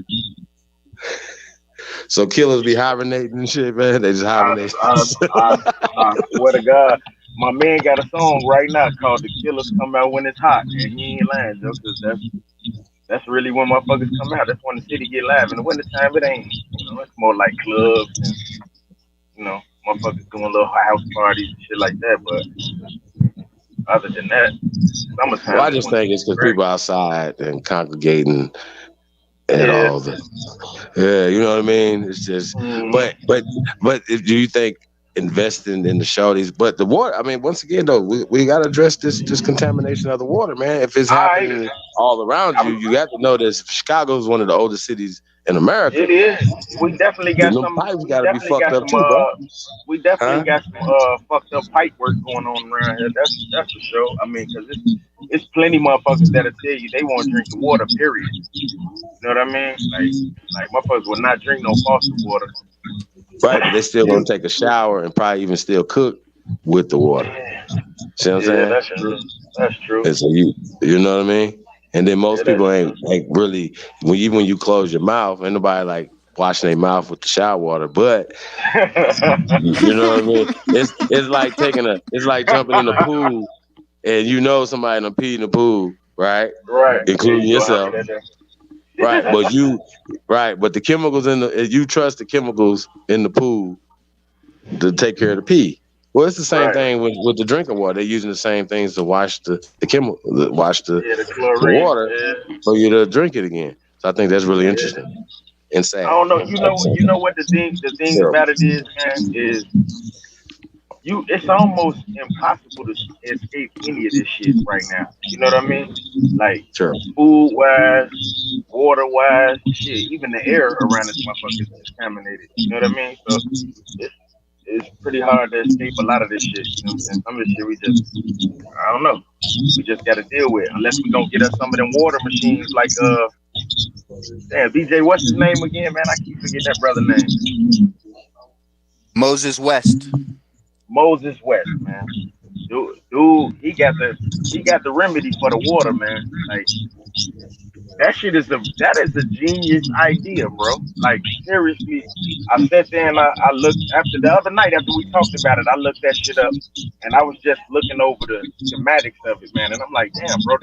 So killers be hibernating and shit, man. They just hibernate. I swear to God, my man got a song right now called "The Killers Come Out When It's Hot," and he ain't lying, Joe, because that's really when motherfuckers come out. That's when the city get live. In the wintertime, it ain't. It's more like clubs and motherfuckers doing little house parties and shit like that. But other than that, summertime. Well, I just think it's because people outside and congregating. And all that, you know what I mean. It's just, but do you think investing in the shorties? But the water, I mean, once again though, we got to address this contamination of the water, man. If it's happening all around you got to know that Chicago is one of the oldest cities in America. It is. We definitely got some pipes got to be fucked up too, bro. We definitely got some fucked up pipe work going on around here. That's for sure. I mean, because it's plenty motherfuckers that'll tell you they won't drink the water, period. You know what I mean? Like motherfuckers will not drink no foster water. Right, but they still gonna take a shower and probably even still cook with the water. See what I'm saying? That's true. That's true. And so you know what I mean? And then most people ain't really, when you close your mouth, ain't nobody like washing their mouth with the shower water, but you know what I mean? It's like it's like jumping in the pool and somebody done peed in the pool, right? Right. Including yourself. Right. But the chemicals you trust the chemicals in the pool to take care of the pee. Well, it's the same thing with the drinking water. They're using the same things to wash the chlorine, water for you to drink it again. So I think that's really interesting and sad. I don't know. You know what the thing about it is, man, is it's almost impossible to escape any of this shit right now. You know what I mean? Like food wise, water wise, shit, even the air around this motherfucker is contaminated. You know what I mean? So it's pretty hard to escape a lot of this shit. You know what I'm saying? Some of this shit we just, I don't know. We just got to deal with, unless we gonna get us some of them water machines like damn, BJ, what's his name again, man? I keep forgetting that brother name. Moses West. Moses West, man. Dude, he got the remedy for the water, man. Like that is a genius idea, bro. Like seriously, I sat there and I looked after the other night after we talked about it. I looked that shit up, and I was just looking over the schematics of it, man. And I'm like, damn, bro,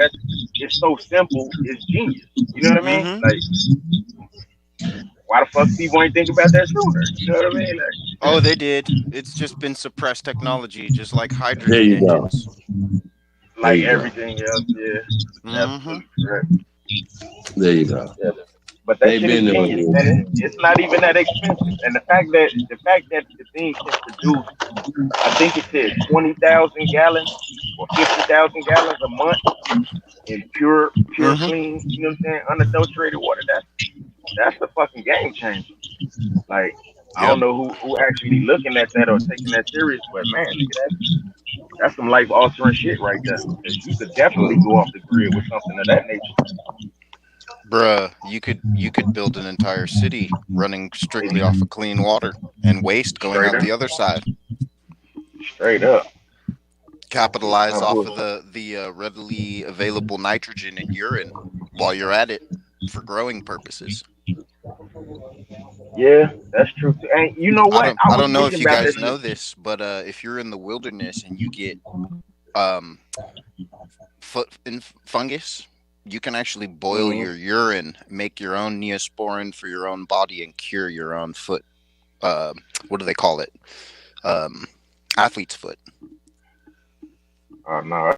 it's so simple, it's genius. You know what I mean? Like, why the fuck people ain't think about that sooner? You know what I mean? Like, oh, they did. It's just been suppressed technology, just like hydrogen there you engines. Go. Like everything else, yeah. Absolutely correct. There you go. Yeah. But that shit is genius, man. It's not even that expensive. And the fact that the thing can produce, I think it said 20,000 gallons or 50,000 gallons a month in pure clean, you know what I'm saying, unadulterated water. That's the fucking game changer. Like, I don't know who actually looking at that or taking that serious, but man, that's some life altering shit right there. You could definitely go off the grid with something of that nature. Bruh, you could build an entire city running strictly off of clean water and waste going out the other side. Straight up. Capitalize off of the readily available nitrogen in urine while you're at it for growing purposes. Yeah, that's true too. And you know what? I don't know if you guys know this, but if you're in the wilderness and you get foot fungus, you can actually boil your urine, make your own neosporin for your own body, and cure your own foot. What do they call it? Athlete's foot. Oh no.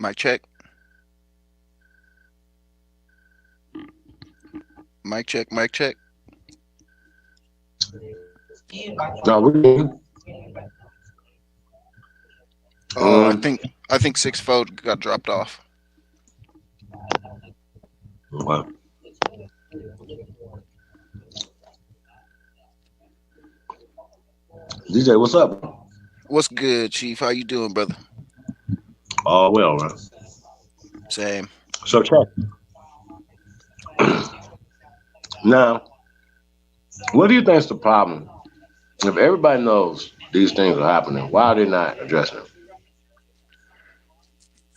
Mic check. Mic check. Mic check. No, we're good. I think 6 got dropped off. Wow. DJ, what's up? What's good, Chief? How you doing, brother? Oh, well, man. Same. So check. Now, what do you think is the problem? If everybody knows these things are happening, why are they not addressing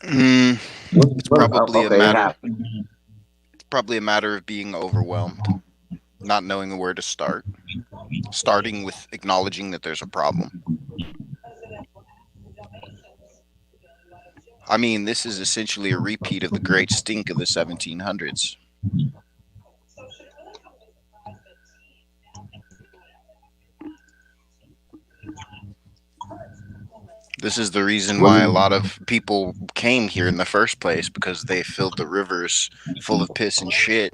them? It's probably a matter. It's probably a matter of being overwhelmed, not knowing where to start. Starting with acknowledging that there's a problem. I mean, this is essentially a repeat of the Great Stink of the 1700s. This is the reason why a lot of people came here in the first place, because they filled the rivers full of piss and shit,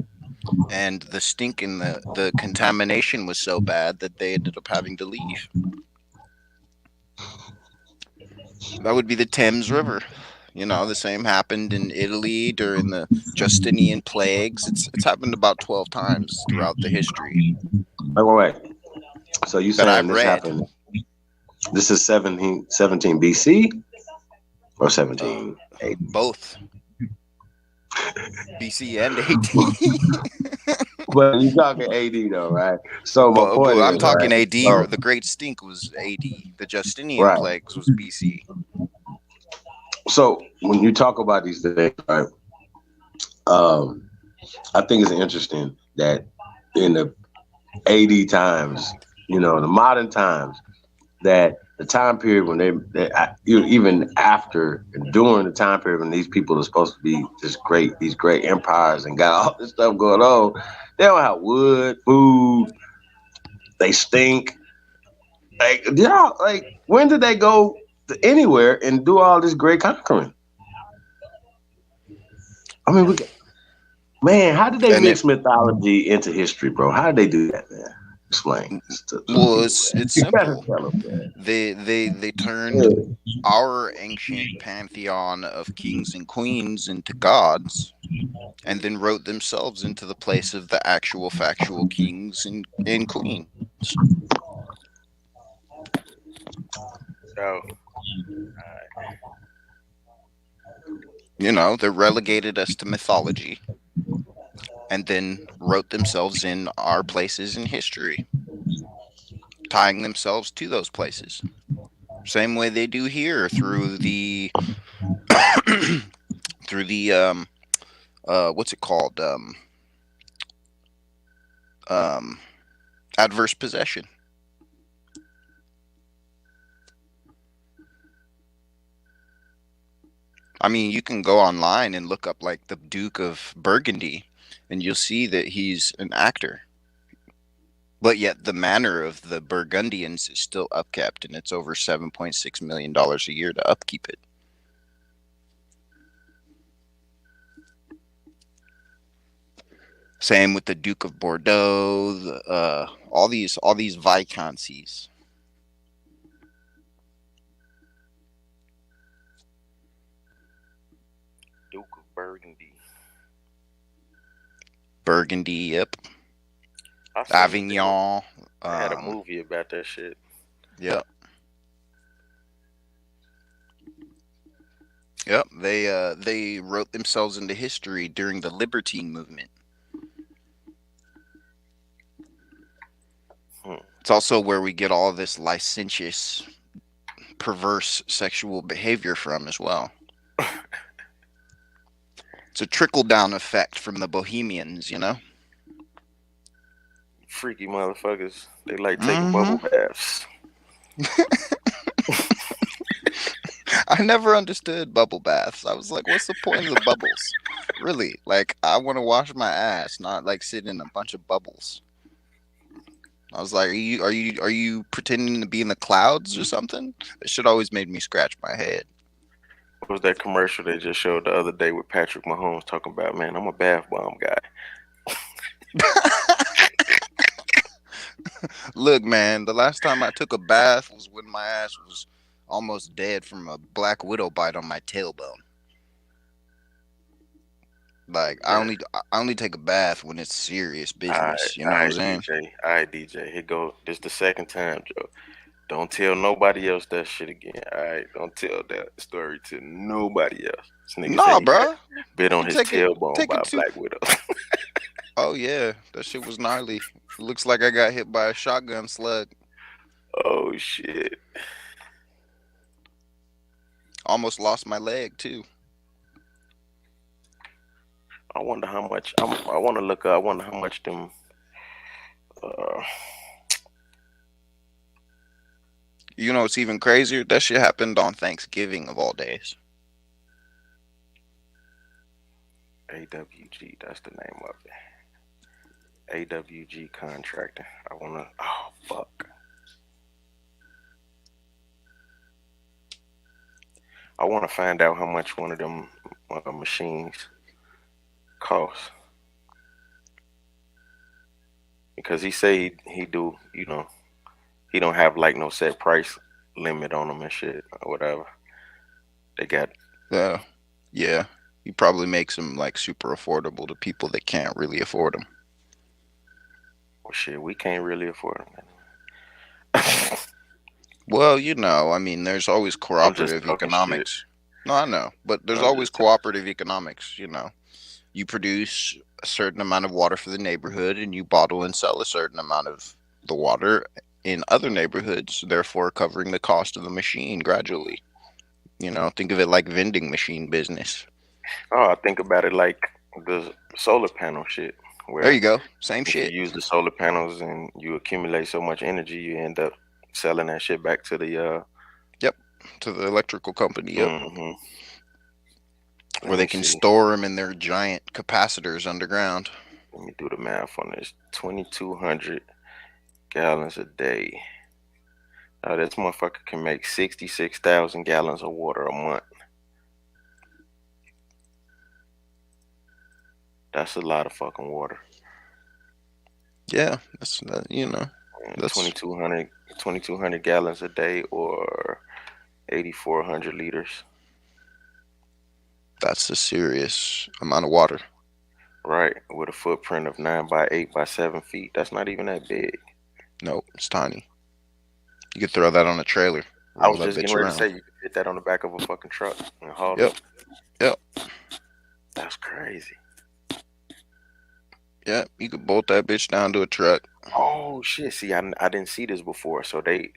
and the stink and the contamination was so bad that they ended up having to leave. That would be the Thames River. You know, the same happened in Italy during the Justinian plagues. It's happened about 12 times throughout the history. Wait. So you saying this happened? This is 17 BC or 17 AD? Both. BC and AD. But you're talking AD though, right? So my point I'm is, talking right? AD, or the Great Stink was AD. The Justinian plagues was BC. So when you talk about these things, right? I think it's interesting that in the AD times, you know, the modern times, that the time period when even after and during the time period when these people are supposed to be these great empires and got all this stuff going on, they don't have wood, food, they stink. Like, when did they go to anywhere and do all this great conquering? I mean, how did they mix mythology into history, bro? How did they do that, man? Explain. Well, it's simple. They turned our ancient pantheon of kings and queens into gods, and then wrote themselves into the place of the actual factual kings and queens. So, you know, they relegated us to mythology, and then wrote themselves in our places in history, tying themselves to those places. Same way they do here through the what's it called? Adverse possession. I mean, you can go online and look up like the Duke of Burgundy, and you'll see that he's an actor. But yet the manor of the Burgundians is still upkept, and it's over $7.6 million a year to upkeep it. Same with the Duke of Bordeaux, all these viscounties. Duke of Burgundy. Burgundy, yep. Avignon. I had a movie about that shit. Yep. Yep. They wrote themselves into history during the libertine movement. It's also where we get all this licentious, perverse sexual behavior from as well. It's a trickle-down effect from the Bohemians, you know? Freaky motherfuckers. They like taking bubble baths. I never understood bubble baths. I was like, what's the point of the bubbles? Really? Like, I want to wash my ass, not like sit in a bunch of bubbles. I was like, are you pretending to be in the clouds or something? That shit always made me scratch my head. What was that commercial they just showed the other day with Patrick Mahomes talking about, man, I'm a bath bomb guy. Look, man, the last time I took a bath was when my ass was almost dead from a black widow bite on my tailbone. Like, yeah. I only take a bath when it's serious business. You know what I'm saying? DJ, all right, DJ. Here go. This the second time, Joe. Don't tell nobody else that shit again. All right, don't tell that story to nobody else. This nigga no, bro. Bit on his tailbone by a black widow. Oh yeah, that shit was gnarly. Looks like I got hit by a shotgun slug. Oh shit! Almost lost my leg too. I wonder how much. I want to look up. I wonder how much them. You know what's even crazier? That shit happened on Thanksgiving of all days. AWG, that's the name of it. AWG contractor. I wanna. Oh fuck. I want to find out how much one of them machines costs. Because he say he do, you know, he don't have like no set price limit on them and shit or whatever. They got. Yeah. He probably makes them like super affordable to people that can't really afford them. Well, shit, we can't really afford them. Well, you know, I mean, there's always cooperative economics. No, I know, but there's always cooperative economics, you know. You produce a certain amount of water for the neighborhood and you bottle and sell a certain amount of the water in other neighborhoods, therefore covering the cost of the machine gradually. You know, think of it like vending machine business. Oh, I think about it like the solar panel shit. Where there you go. Same shit. You use the solar panels and you accumulate so much energy, you end up selling that shit back to the Yep, to the electrical company. Yep, mhm. where they can store them in their giant capacitors underground. Let me do the math on this. 2,200 gallons a day. This motherfucker can make 66,000 gallons of water a month. That's a lot of fucking water. Yeah, that's that's 2,200 gallons a day, or 8,400 liters. That's a serious amount of water. Right, with a footprint of 9 by 8 by 7 feet. That's not even that big. Nope, it's tiny. You could throw that on a trailer. I was just getting ready to say you could fit that on the back of a fucking truck and haul it. Yep. That's crazy. Yeah, you could bolt that bitch down to a truck. Oh shit! See, I didn't see this before. So they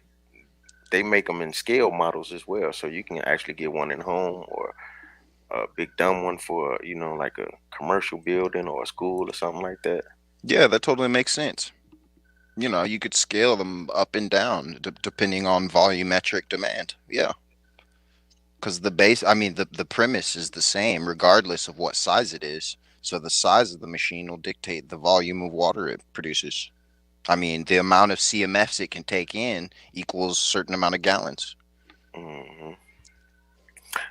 make them in scale models as well. So you can actually get one in home, or a big dumb one for like a commercial building or a school or something like that. Yeah, that totally makes sense. You could scale them up and down depending on volumetric demand. Yeah. Because the premise is the same regardless of what size it is. So the size of the machine will dictate the volume of water it produces. The amount of CMFs it can take in equals a certain amount of gallons. Mm-hmm.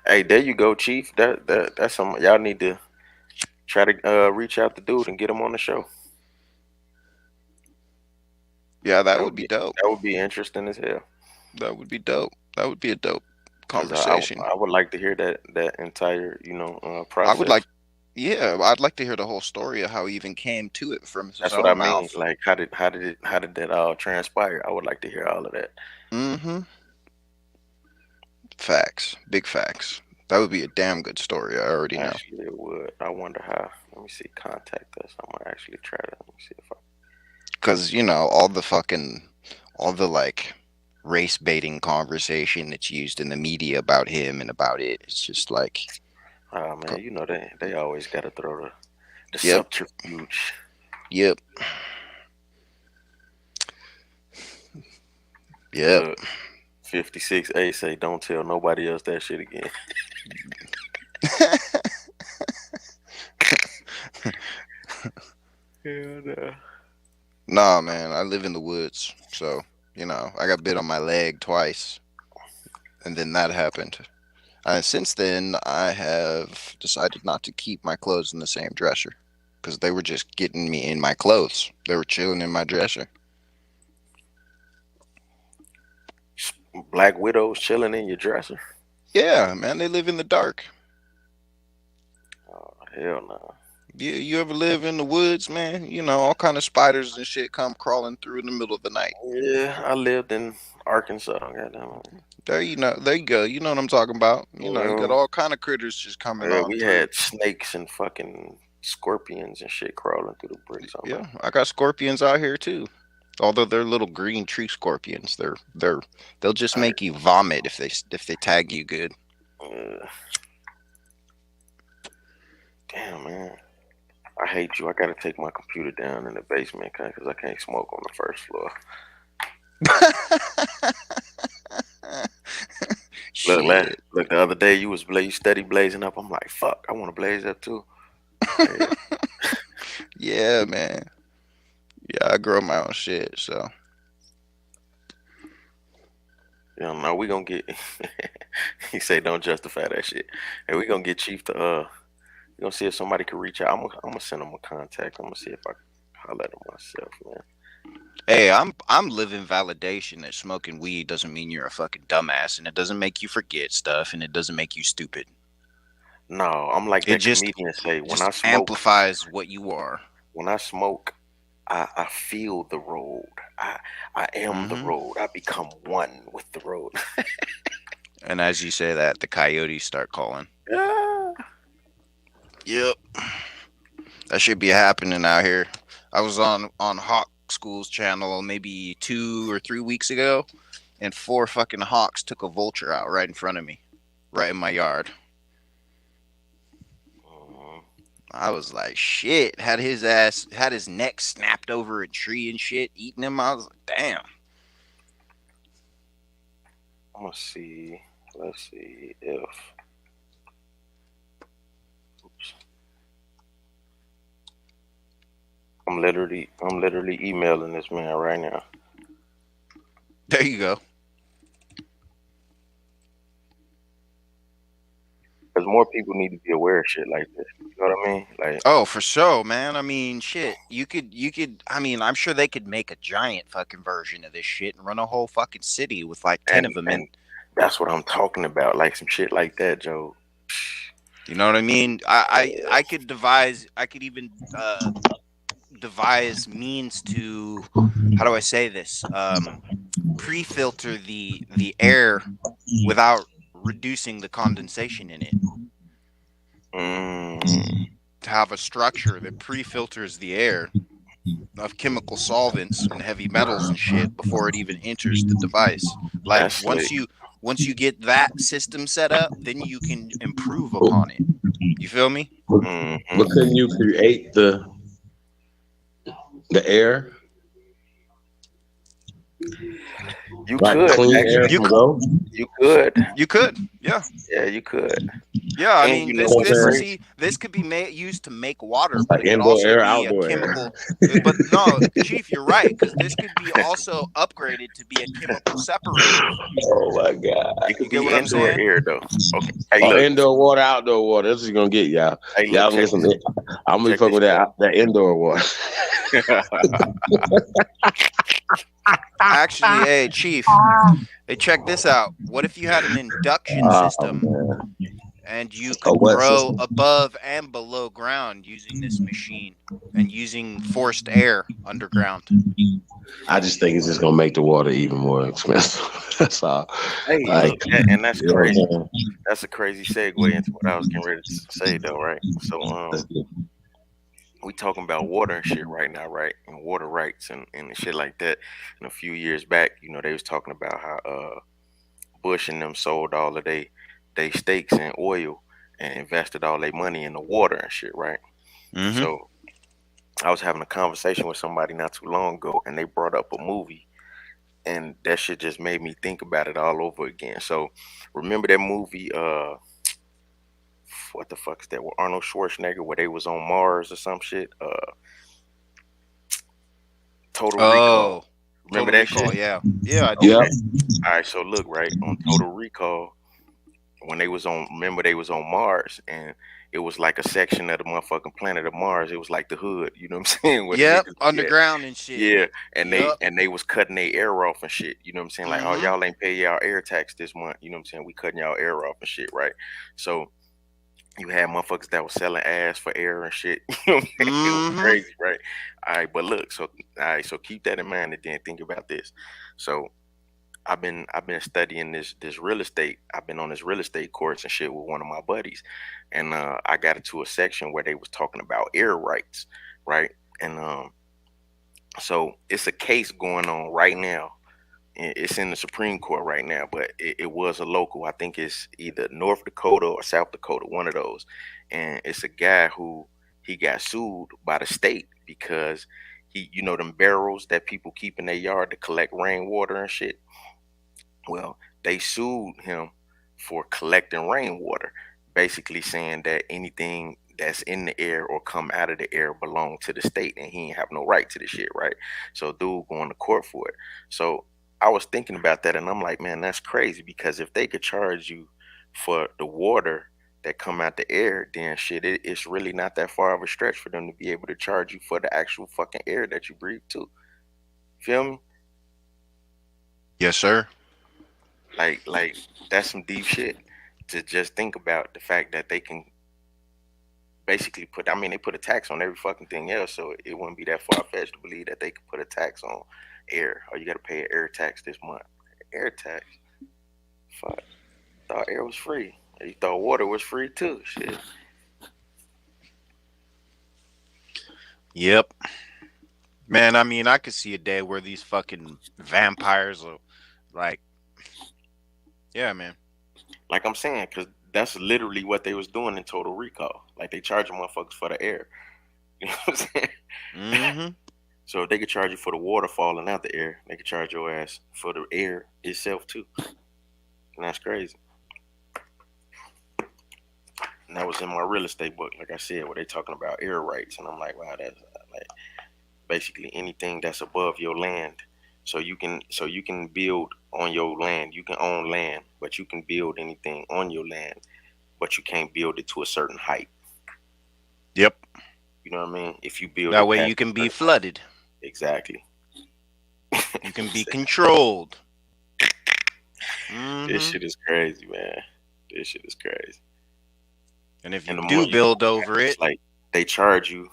Hey, there you go, Chief. That's some y'all need to try to reach out to dude and get him on the show. Yeah, that would be dope. That would be interesting as hell. That would be dope. That would be a dope conversation. I would like to hear that entire process. I'd like to hear the whole story of how he even came to it from his That's own what I mouth. mean. Like, how did that all transpire? I would like to hear all of that. Mm-hmm. Facts. Big facts. That would be a damn good story. I already know. Actually, it would. I wonder how. Let me see. Contact us. I'm gonna actually try to. Let me see if I. Because all the like race baiting conversation that's used in the media about him and about it, it's just like, oh man, they always gotta throw the Yep. subterfuge. Yep. Yep. 56A say, "Don't tell nobody else that shit again." Hell no. Nah, man, I live in the woods, so I got bit on my leg twice, and then that happened. Since then, I have decided not to keep my clothes in the same dresser because they were just getting me in my clothes. They were chilling in my dresser. Black widows chilling in your dresser? Yeah, man, they live in the dark. Oh hell no. You ever live in the woods, man? All kind of spiders and shit come crawling through in the middle of the night. Yeah, I lived in Arkansas. Goddamn. There you go. You know what I'm talking about. You got all kind of critters just coming on. We had snakes and fucking scorpions and shit crawling through the bricks. Yeah, I got scorpions out here too. Although they're little green tree scorpions, they'll just make you vomit if they tag you good. Damn, man. I hate you. I gotta take my computer down in the basement because I can't smoke on the first floor. Look, the other day you was steady blazing up. I'm like, fuck, I want to blaze up too. Yeah, man. Yeah, I grow my own shit, so. No, we gonna get. He say, don't justify that shit. Hey, we gonna get Chief to we gonna see if somebody can reach out. I'm gonna send him a contact. I'm gonna see if I can holler at him myself, man. Hey, I'm living validation that smoking weed doesn't mean you're a fucking dumbass, and it doesn't make you forget stuff, and it doesn't make you stupid. No, I'm like that comedian say, when I smoke, amplifies what you are. When I smoke, I feel the road. I am the road. I become one with the road. And as you say that, the coyotes start calling. Yeah. Yep. That should be happening out here. I was on Hawk School's channel maybe 2 or 3 weeks ago, and 4 fucking hawks took a vulture out right in front of me, right in my yard. I was like, shit. Had his neck snapped over a tree and shit, eating him. I was like, damn. I'm gonna see. Let's see if. Oops. I'm literally emailing this man right now. There you go. Because more people need to be aware of shit like this. You know what I mean? Like, Oh, for sure, man. I mean, shit. You could. I mean, I'm sure they could make a giant fucking version of this shit and run a whole fucking city with like 10 of them in. and that's what I'm talking about. Like some shit like that, Joe. You know what I mean? I could devise. I could even devise means to. How do I say this? Pre-filter the air without reducing the condensation in it. To have a structure that pre-filters the air of chemical solvents and heavy metals and shit before it even enters the device. Like That's once slick. you get that system set up, then you can improve upon it. You feel me? But couldn't you create the air? You Like could clean air actually. from go? You could. You could. Yeah. Yeah, you could. Yeah, I And mean, you know what's crazy? see, this could be used to make water, but Like it could indoor also air, be a outdoor chemical. air. But no, Chief, you're right, because this could be also upgraded to be a chemical separator. Oh my God! It could You get be what I'm indoor saying? air though. Okay. Hey, Oh, look. indoor water, outdoor water. This is gonna get y'all. Hey, Y'all look. gonna get some. I'm gonna be check fucking with this that indoor water. Actually, hey, Chief, hey, check this out. What if you had an induction system and you could what grow system? above and below ground using this machine and using forced air underground? I just think it's just gonna make the water even more expensive. That's all. Hey, Like, look, and that's you know what I'm crazy. saying? That's a crazy segue into what I was getting ready to say though, right? So we talking about water and shit right now, right? And water rights and shit like that. And a few years back, you know, they was talking about how Bush and them sold all of they stakes in oil and invested all their money in the water and shit, right? Mm-hmm. So I was having a conversation with somebody not too long ago, and they brought up a movie, and that shit just made me think about it all over again. So remember that movie, what the fuck is that? With Arnold Schwarzenegger, where they was on Mars or some shit. Total Recall. Remember Total that Recall, shit? yeah. Yeah, I do. Yeah. All right, so look, right, on Total Recall, when they was on, remember they was on Mars, and it was like a section of the motherfucking planet of Mars. It was like the hood, you know what I'm saying? Where the Yep, niggas was at. underground and shit. Yeah, and Yup. they was cutting their air off and shit. You know what I'm saying? Like, oh, y'all ain't pay y'all air tax this month. You know what I'm saying? We cutting y'all air off and shit, right? So you had motherfuckers that was selling ass for air and shit. You know what I'm saying? It was crazy, right? All right, but look, so so keep that in mind and then think about this. So I've been studying this real estate. I've been on this real estate course and shit with one of my buddies, and I got into a section where they was talking about air rights, right? And so it's a case going on right now. It's in the Supreme Court right now, but it was a local. I think it's either North Dakota or South Dakota, one of those. And it's a guy who he got sued by the state because he, you know, them barrels that people keep in their yard to collect rainwater and shit. Well, they sued him for collecting rainwater, basically saying that anything that's in the air or come out of the air belong to the state and he ain't have no right to the shit, right? So dude going to court for it. So I was thinking about that and I'm like, man, that's crazy, because if they could charge you for the water that come out the air, then shit, it's really not that far of a stretch for them to be able to charge you for the actual fucking air that you breathe too. Feel me? Yes, sir. Like that's some deep shit to just think about, the fact that they can basically put, I mean, they put a tax on every fucking thing else, so it wouldn't be that far-fetched to believe that they could put a tax on air. Or you got to pay an air tax this month. Air tax? Fuck. Thought air was free. You thought water was free too. Shit. Yep. Man, I mean, I could see a day where these fucking vampires are like, yeah, man. Like I'm saying, because that's literally what they was doing in Total Recall. Like they charging motherfuckers for the air. You know what I'm saying? Mm-hmm. So if they could charge you for the water falling out the air, they could charge your ass for the air itself too. And that's crazy. And that was in my real estate book, like I said, where they talking about air rights, and I'm like, wow, that's like basically anything that's above your land. So you can build on your land. You can own land, but you can build anything on your land, but you can't build it to a certain height. Yep. You know what I mean? If you build that it way, past you can a be certain height. flooded. Exactly. You can be controlled. This shit is crazy, man. This shit is crazy. And if And you the do more you build go over back, it, it's like they charge you.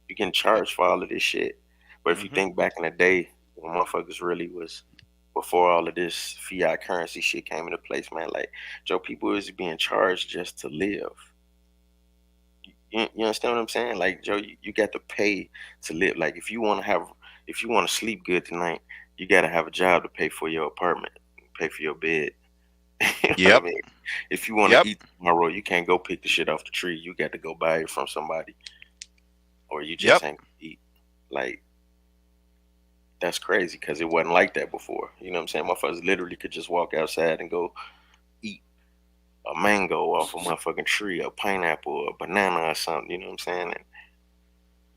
You can charge for all of this shit. But if you think back in the day when motherfuckers really was before all of this fiat currency shit came into place, man, like Joe, people is being charged just to live. You understand what I'm saying? Like Joe, you got to pay to live. Like if you want to sleep good tonight, you got to have a job to pay for your apartment, pay for your bed. You know what I mean? If you want to eat tomorrow, you can't go pick the shit off the tree. You got to go buy it from somebody, or you just ain't gonna eat. Like that's crazy because it wasn't like that before. You know what I'm saying? Motherfuckers literally could just walk outside and go eat a mango off a motherfucking tree, a pineapple, or a banana or something. You know what I'm saying?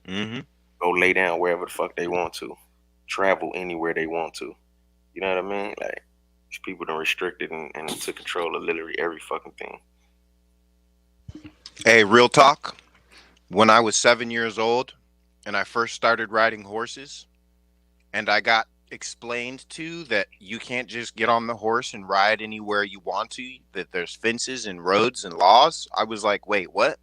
And go lay down wherever the fuck they want to, travel anywhere they want to. You know what I mean? Like these people done restricted and took control of literally every fucking thing. hey, real talk. When I was 7 years old and I first started riding horses, and I got explained to that you can't just get on the horse and ride anywhere you want to, that there's fences and roads and laws, I was like, wait, what?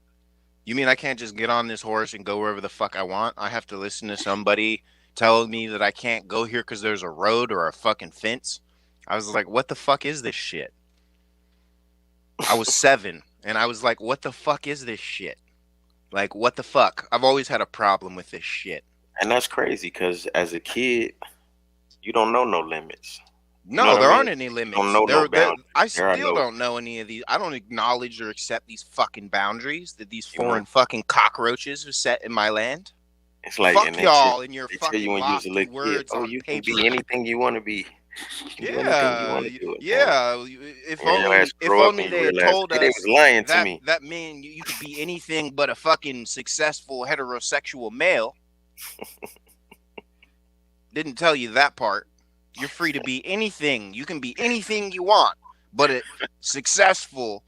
You mean I can't just get on this horse and go wherever the fuck I want? I have to listen to somebody telling me that I can't go here because there's a road or a fucking fence? I was like, what the fuck is this shit? I was 7, and I was like, what the fuck is this shit? Like, what the fuck? I've always had a problem with this shit. And that's crazy because as a kid, you don't know no limits. You No, know what there I aren't mean? any limits. You don't know no boundaries. I There are still no- don't know any of these. I don't acknowledge or accept these fucking boundaries that these foreign fucking cockroaches have set in my land. It's like Fuck and y'all and your they tell you fucking when you was a lofty little kid, words oh, on you can paper. be anything you want to be. You can do anything you Yeah, want to do. man. yeah. If And your ass if grow up only and you they had realize, told hey, they us was lying to that me. that mean you could be anything but a fucking successful heterosexual male. Didn't tell you that part. You're free to be anything. You can be anything you want, but a successful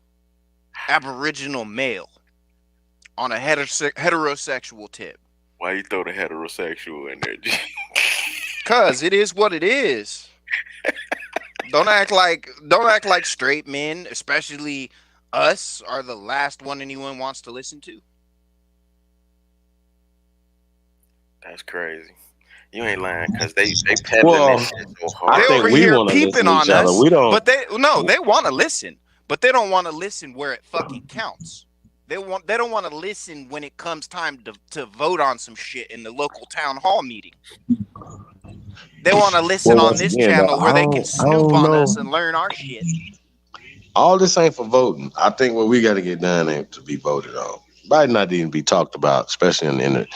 Aboriginal male on a heterosexual tip. Why you throw the heterosexual in there? Cause it is what it is. Don't act like straight men, especially us, are the last one anyone wants to listen to. That's crazy. You ain't lying because they peddling Well, this shit so hard. I They think over we here want to listen peeping to on each other. us, We don't. but they want to listen, but they don't want to listen where it fucking counts. They don't want to listen when it comes time to vote on some shit in the local town hall meeting. They want to listen Well, on once this again, channel though, where I they can don't snoop on know. us and learn our shit. All this ain't for voting. I think what we got to get done ain't to be voted on. Might not even be talked about, especially on the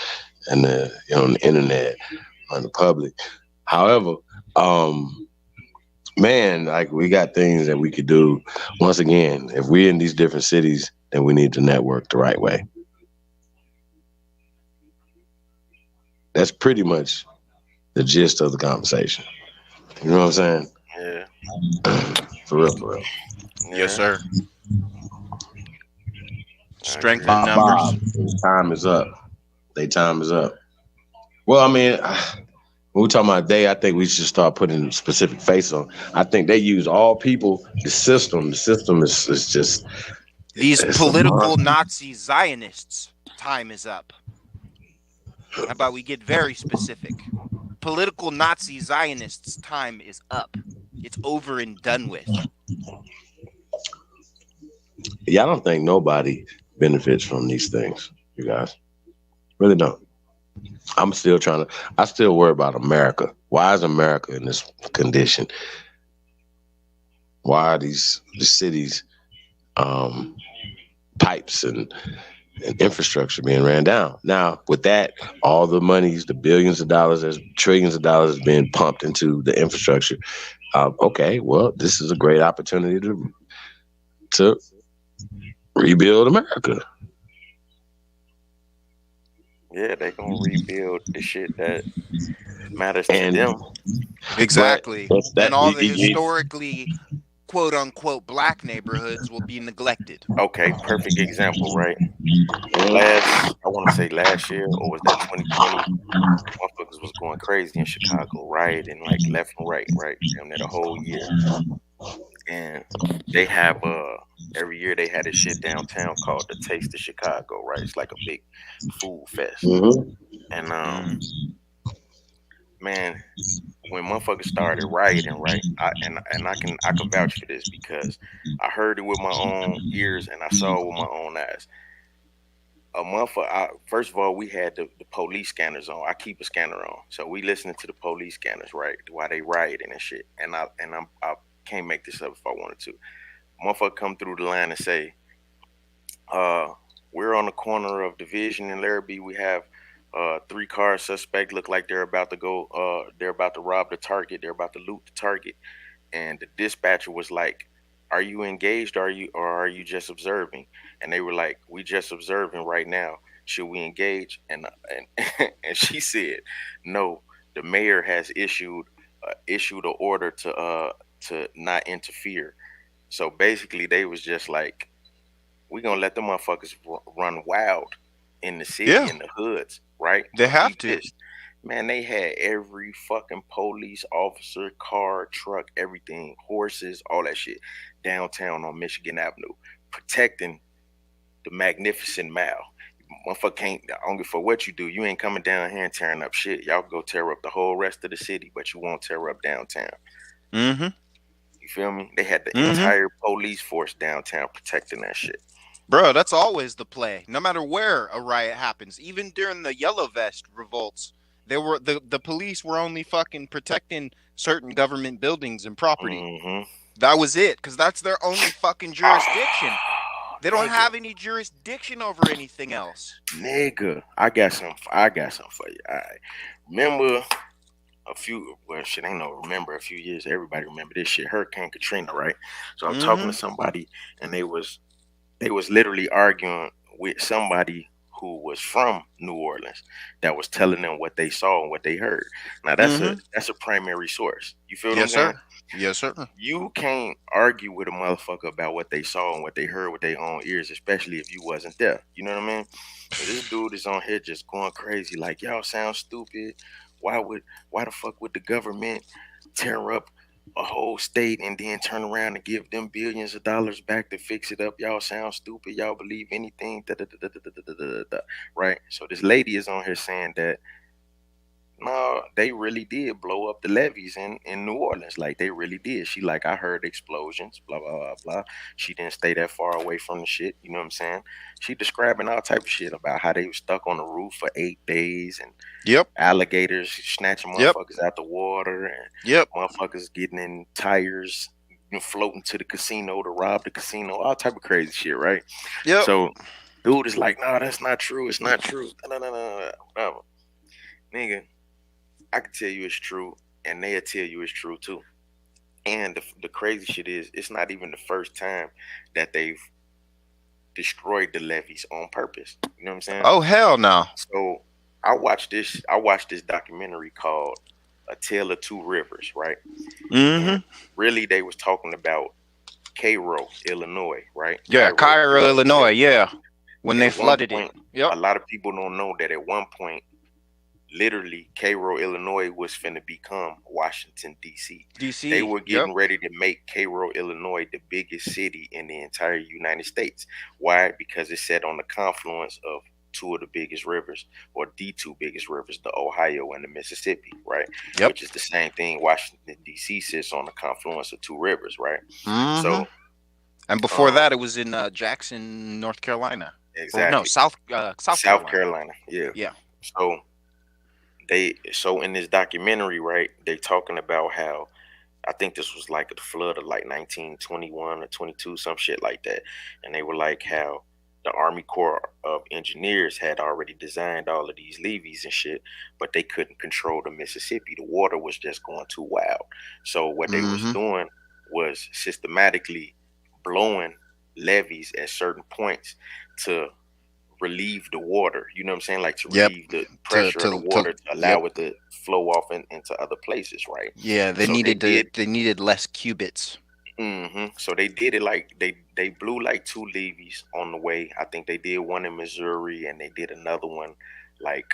on the internet, on the public. However, man, like we got things that we could do. Once again, if we're in these different cities, then we need to network the right way. That's pretty much the gist of the conversation. You know what I'm saying? Yeah. For real, for real. Yes, sir. Strength in Bob, numbers. his time is up. Their time is up. Well, I mean, when we talking about they, I think we should start putting specific face on. I think they use all people. The system is just These it's political Nazi Zionists' time is up. How about we get very specific? Political Nazi Zionists' time is up. It's over and done with. Yeah, I don't think nobody benefits from these things, you guys. Really don't. I still worry about America. Why is America in this condition? Why are these cities pipes and infrastructure being ran down? Now, with that, all the monies, the billions of dollars, there's trillions of dollars being pumped into the infrastructure. Okay, well, this is a great opportunity to rebuild America. Yeah, they gonna rebuild the shit that matters to And them. Exactly. but that And all the historically quote unquote black neighborhoods will be neglected. Okay, perfect example, right? I want to say last year, or was that 2020? Motherfuckers was going crazy in Chicago, rioting like left and right? Damn near the whole year. And they have every year they had this shit downtown called the Taste of Chicago, right? It's like a big food fest. And man, when motherfuckers started rioting, right? I can vouch for this because I heard it with my own ears and I saw it with my own eyes. First of all, we had the police scanners on. I keep a scanner on, so we listening to the police scanners, right, while they rioting and shit. And I can't make this up if I wanted to. Motherfucker come through the line and say, we're on the corner of Division and Larrabee. We have 3-car suspect. Look like they're about to go. They're about to rob the target. They're about to loot the target. And the dispatcher was like, "Are you engaged? Or are you just observing?" And they were like, "We just observing right now. Should we engage?" And and she said, "No. The mayor has issued an order to not interfere." So basically, they was just like, "We gonna let the motherfuckers run wild in the city, in the hoods, right?" They have to. Man, they had every fucking police officer, car, truck, everything, horses, all that shit, downtown on Michigan Avenue, protecting the magnificent mile. Motherfucker can't, I don't give a fuck what you do. You ain't coming down here and tearing up shit. Y'all go tear up the whole rest of the city, but you won't tear up downtown. Mm-hmm. You feel me? They had the entire police force downtown protecting that shit. Bro, that's always the play. No matter where a riot happens, even during the Yellow Vest revolts, they were the police were only fucking protecting certain government buildings and property. That was it, because that's their only fucking jurisdiction. They don't have any jurisdiction over anything else. Nigga, I got something for you. All right. Remember a few years, everybody remember this shit, Hurricane Katrina, right? So I'm talking to somebody and they was literally arguing with somebody who was from New Orleans that was telling them what they saw and what they heard. Now that's a primary source. You feel what I'm saying? Yes, sir. You can't argue with a motherfucker about what they saw and what they heard with their own ears, especially if you wasn't there. You know what I mean? So this dude is on here just going crazy, like, y'all sound stupid. Why the fuck would the government tear up a whole state and then turn around and give them billions of dollars back to fix it up? Y'all sound stupid. Y'all believe anything. Right? So this lady is on here saying that no, they really did blow up the levees in New Orleans. Like, they really did. She like, I heard explosions, blah, blah, blah, blah. She didn't stay that far away from the shit. You know what I'm saying? She describing all type of shit about how they were stuck on the roof for 8 days and alligators snatching motherfuckers out the water and motherfuckers getting in tires, floating to the casino to rob the casino, all type of crazy shit, right? So dude is like, no, that's not true. It's not true. No. Nigga, I can tell you it's true, and they'll tell you it's true too. And the crazy shit is, it's not even the first time that they've destroyed the levees on purpose. You know what I'm saying? Oh, hell no. So I watched this documentary called A Tale of Two Rivers, right? And really, they was talking about Cairo, Illinois, right? Yeah, Cairo, Illinois, yeah. When they flooded it. A lot of people don't know that at one point, literally, Cairo, Illinois was finna become Washington, D.C. They were getting ready to make Cairo, Illinois the biggest city in the entire United States. Why? Because it sat on the confluence of two of the biggest rivers, or the two biggest rivers, the Ohio and the Mississippi, right? Which is the same thing. Washington, D.C. sits on the confluence of two rivers, right? So, and before that, it was in Jackson, North Carolina. Exactly. Or no, South Carolina. Yeah. So in this documentary, right, they talking about how, I think this was like the flood of like 1921 or 22, some shit like that. And they were like how the Army Corps of Engineers had already designed all of these levees and shit, but they couldn't control the Mississippi. The water was just going too wild. So what they was doing was systematically blowing levees at certain points to relieve the water. You know what I'm saying? Like to relieve the pressure of the water to allow it to flow off into other places, right? Yeah, they So needed less cubits. So they did it like they blew like 2 levees on the way. I think they did one in Missouri and they did another one like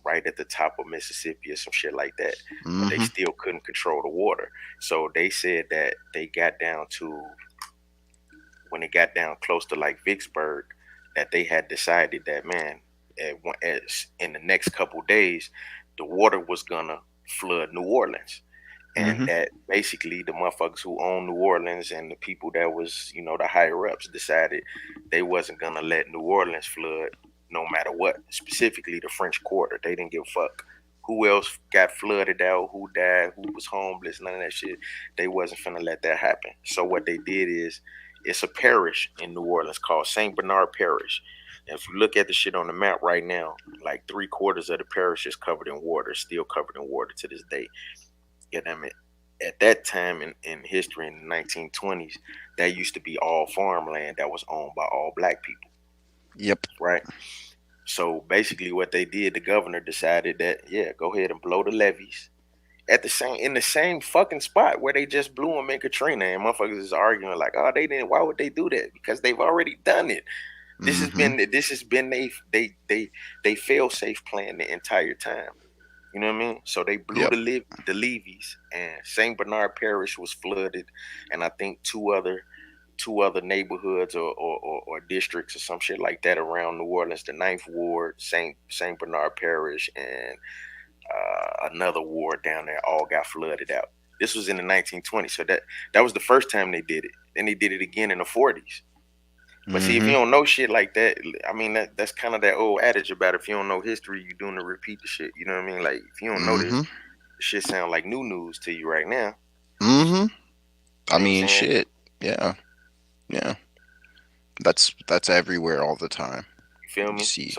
right at the top of Mississippi or some shit like that. But they still couldn't control the water. So they said that they got down to, when it got down close to like Vicksburg, that they had decided that, man, in the next couple days, the water was gonna flood New Orleans. And that basically the motherfuckers who own New Orleans and the people that was, you know, the higher ups decided they wasn't gonna let New Orleans flood no matter what, specifically the French Quarter. They didn't give a fuck who else got flooded out, who died, who was homeless, none of that shit. They wasn't finna let that happen. So what they did is, it's a parish in New Orleans called St. Bernard Parish. And if you look at the shit on the map right now, like 3/4 of the parish is covered in water, still covered in water to this day. You know what I mean? At that time in history, in the 1920s, that used to be all farmland that was owned by all black people. Yep. Right? So basically what they did, the governor decided that, yeah, go ahead and blow the levees in the same fucking spot where they just blew them in Katrina, and motherfuckers is arguing like, oh, they didn't. Why would they do that? Because they've already done it. This has been they fail safe plan the entire time. You know what I mean? So they blew the levees, and St. Bernard Parish was flooded, and I think two other neighborhoods or districts or some shit like that around New Orleans, the 9th Ward, St. Bernard Parish, and another ward down there all got flooded out. This was in the 1920s, so that was the first time they did it. Then they did it again in the 40s. But see, if you don't know shit like that, I mean, that's kind of that old adage about if you don't know history, you're doing to repeat the shit. You know what I mean? Like, if you don't know this, the shit sound like new news to you right now. I mean, shit. Yeah. That's everywhere all the time. You feel me? If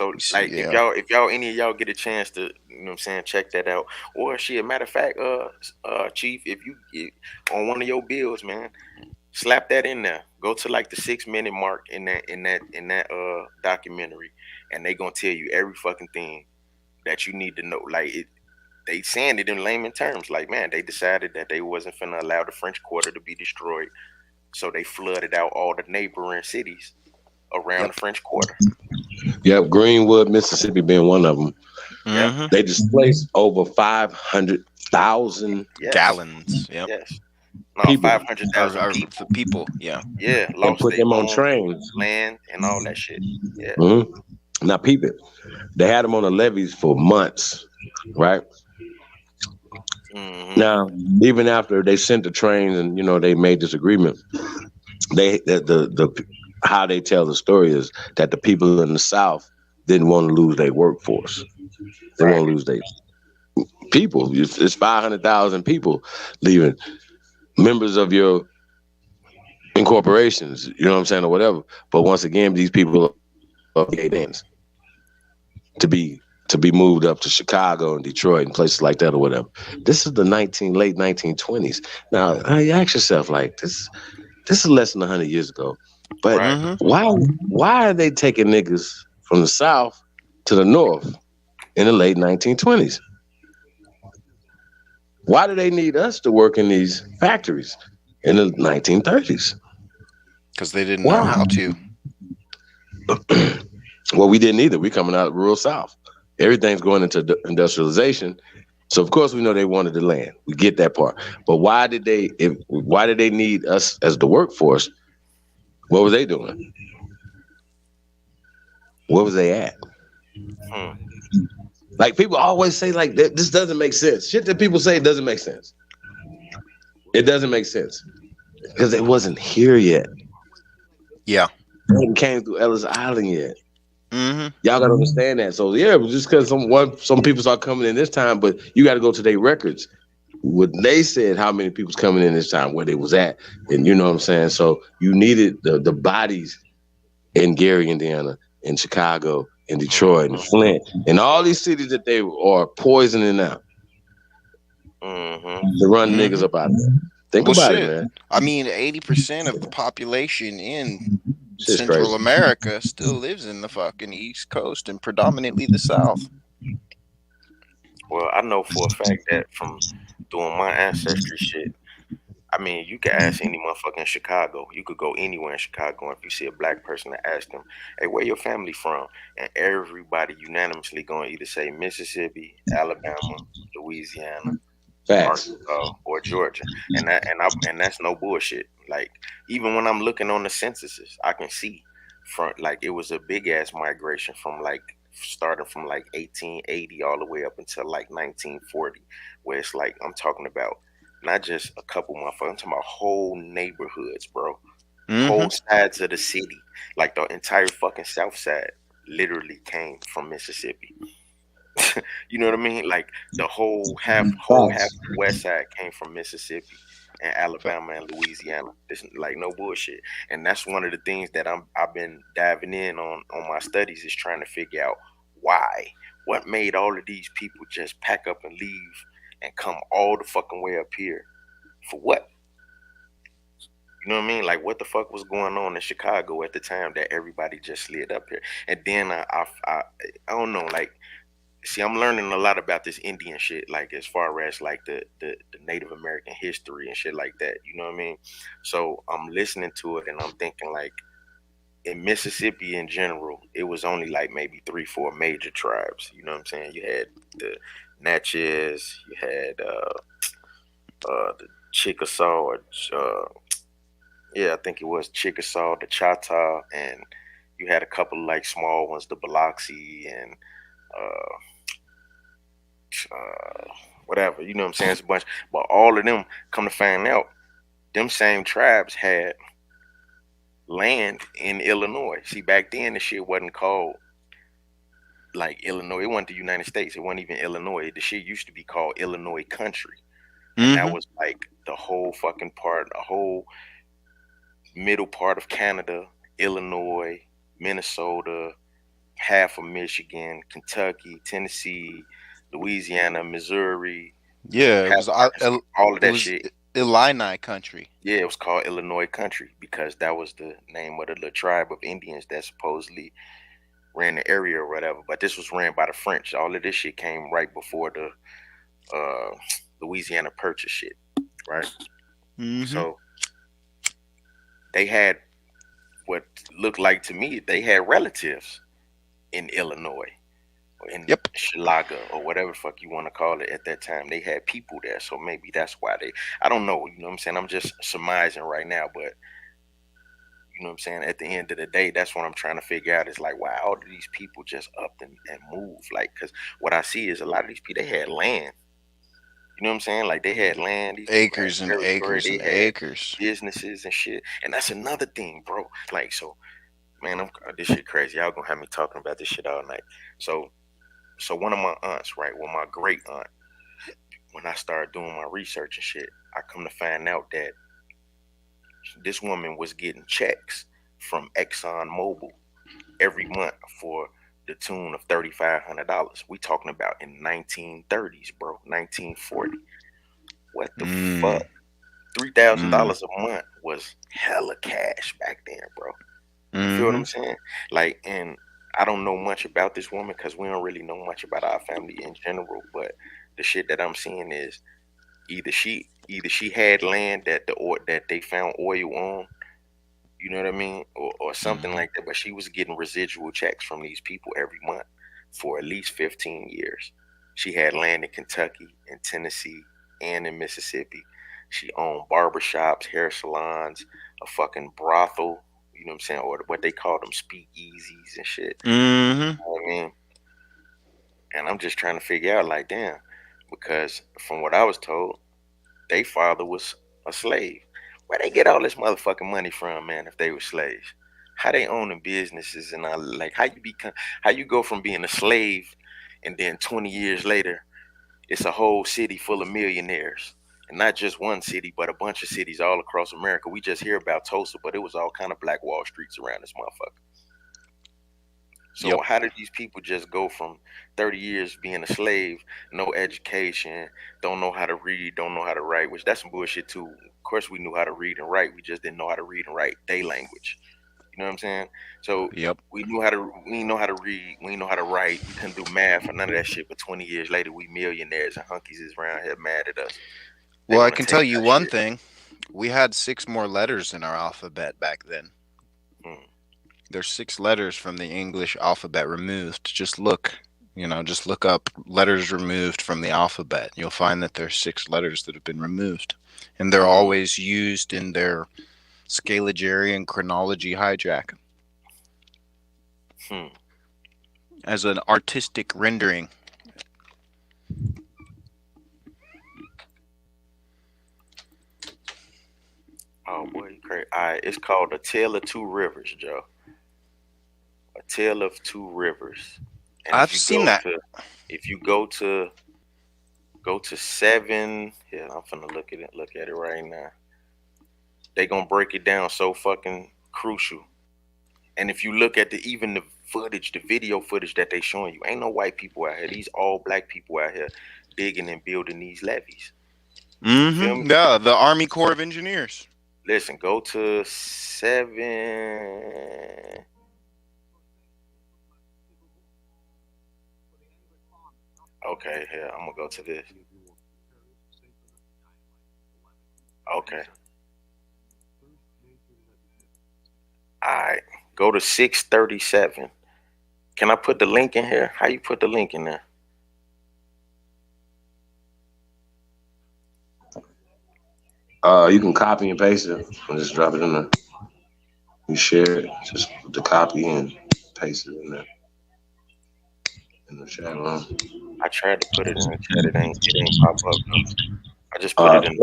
y'all any of y'all get a chance to, you know what I'm saying, check that out. Or shit, matter of fact, Chief, if you on one of your bills, man, slap that in there. Go to like the 6-minute mark in that documentary, and they gonna tell you every fucking thing that you need to know. Like they saying it in layman terms. Like, man, they decided that they wasn't finna allow the French Quarter to be destroyed, so they flooded out all the neighboring cities around the French Quarter. Yep, Greenwood, Mississippi being one of them. They displaced over 500,000 gallons. Yep. Yes. No, 500,000 people. Yeah. And put them on trains, land, and all that shit. Yeah. Now, peep it. They had them on the levees for months, right? Now, even after they sent the trains and they made this agreement, the how they tell the story is that the people in the South didn't want to lose their workforce. They want to lose their people. It's 500,000 people leaving. Members of your incorporations, you know what I'm saying, or whatever. But once again, these people are gate ends to be moved up to Chicago and Detroit and places like that or whatever. This is the late 1920s. Now, you ask yourself, like, this is less than 100 years ago. But why are they taking niggas from the South to the North in the late 1920s? Why do they need us to work in these factories in the 1930s? Because they didn't know how to. Well, we didn't either. We're coming out of the rural South. Everything's going into industrialization. So, of course, we know they wanted the land. We get that part. But why did they need us as the workforce? What were they doing? Where was they at? Like, people always say, like, this doesn't make sense. Shit that people say doesn't make sense. It doesn't make sense because it wasn't here yet. Yeah. It came through Ellis Island yet. Y'all gotta understand that. So yeah, just because some people start coming in this time, but you got to go to their records. What they said, how many people's coming in this time, where they was at, and you know what I'm saying. So you needed the bodies in Gary, Indiana, in Chicago, in Detroit, in Flint, in all these cities that they are poisoning out to run niggas up out of there. Think Well, about it, shit. man. I mean, 80% of the population in Shit's Central crazy. America still lives in the fucking East Coast and predominantly the South. Well, I know for a fact that from doing my ancestry shit, I mean, you could ask any motherfucker in Chicago. You could go anywhere in Chicago, and if you see a black person and ask them, "Hey, where your family from?" and everybody unanimously going to either say Mississippi, Alabama, Louisiana, Facts. Arkansas, or Georgia, and that's no bullshit. Like even when I'm looking on the censuses, I can see from like it was a big ass migration from like starting from like 1880 all the way up until like 1940, where it's like I'm talking about not just a couple motherfuckers, I'm talking about whole neighborhoods, bro. Whole sides of the city, like the entire fucking South Side, literally came from Mississippi. You know what I mean? Like the whole half of the West Side came from Mississippi and Alabama and Louisiana. It's like no bullshit. And that's one of the things that I've been diving in on my studies is trying to figure out why. What made all of these people just pack up and leave and come all the fucking way up here for what? You know what I mean? Like what the fuck was going on in Chicago at the time that everybody just slid up here? And then I don't know, like see, I'm learning a lot about this Indian shit, like as far as like the Native American history and shit like that. You know what I mean? So I'm listening to it and I'm thinking like in Mississippi in general, it was only like maybe 3-4 major tribes. You know what I'm saying? You had the Natchez, you had the Chickasaw, or yeah, I think it was Chickasaw, the Choctaw, and you had a couple like small ones, the Biloxi and whatever, you know what I'm saying? It's a bunch, but all of them come to find out, them same tribes had land in Illinois. See, back then the shit wasn't called like Illinois. It wasn't the United States. It wasn't even Illinois. The shit used to be called Illinois country. And that was like the whole fucking part, the whole middle part of Canada, Illinois, Minnesota, half of Michigan, Kentucky, Tennessee, Louisiana, Missouri. Yeah, it was all of that shit. Illini country. Yeah, it was called Illinois country because that was the name of the tribe of Indians that supposedly ran the area or whatever. But this was ran by the French. All of this shit came right before the Louisiana Purchase shit, right? So they had what looked like to me, they had relatives in Illinois or in Chicago or whatever fuck you want to call it at that time. They had people there, so maybe that's why I don't know, you know what I'm saying? I'm just surmising right now, but you know what I'm saying? At the end of the day, that's what I'm trying to figure out is like, why all of these people just up and move? Like, because what I see is a lot of these people, they had land. You know what I'm saying? Like they had land, acres and acres and acres, businesses and shit. And that's another thing, bro. Like, so, man, this shit crazy. Y'all gonna have me talking about this shit all night. So one of my aunts, right? Well, my great aunt, when I started doing my research and shit, I come to find out that this woman was getting checks from Exxon Mobil every month for the tune of $3,500. We talking about in 1930s, bro, 1940. What the fuck? $3,000 a month was hella cash back then, bro. You feel what I'm saying? Like, and I don't know much about this woman because we don't really know much about our family in general. But the shit that I'm seeing is either she had land that that they found oil on. You know what I mean? Or something like that. But she was getting residual checks from these people every month for at least 15 years. She had land in Kentucky, in Tennessee, and in Mississippi. She owned barbershops, hair salons, a fucking brothel, you know what I'm saying? Or what they call them speakeasies and shit. You know what I mean? And I'm just trying to figure out, like, damn, because from what I was told, their father was a slave. Where they get all this motherfucking money from, man, if they were slaves? How they owning businesses and all, like how you go from being a slave and then 20 years later, it's a whole city full of millionaires. And not just one city, but a bunch of cities all across America. We just hear about Tulsa, but it was all kind of Black Wall Streets around this motherfucker. So how did these people just go from 30 years being a slave, no education, don't know how to read, don't know how to write, which that's some bullshit too. Of course we knew how to read and write, we just didn't know how to read and write their language. You know what I'm saying? So we know how to read, we know how to write, we couldn't do math or none of that shit, but 20 years later we millionaires and hunkies is around here mad at us. They Well, I wanna can take tell you our one shit. thing. We had 6 more letters in our alphabet back then. There's 6 letters from the English alphabet removed. Just look up letters removed from the alphabet. You'll find that there's 6 letters that have been removed. And they're always used in their Scalagerian chronology hijack. As an artistic rendering. Oh boy, you crazy. All right, it's called A Tale of Two Rivers, Joe. A Tale of Two Rivers. And I've seen that. If you go to 7, yeah, I'm finna look at it right now. They gonna break it down so fucking crucial. And if you look at the video footage that they showing you, ain't no white people out here. These all black people out here digging and building these levees. Feel me? Yeah, the Army Corps of Engineers. Listen, go to 7. Okay, here, I'm gonna go to this. Okay. Alright. Go to 637. Can I put the link in here? How you put the link in there? You can copy and paste it and just drop it in there. You share it, just put the copy and paste it in there. In the chat room. I tried to put it in the chat. It ain't pop up though. I just put it in.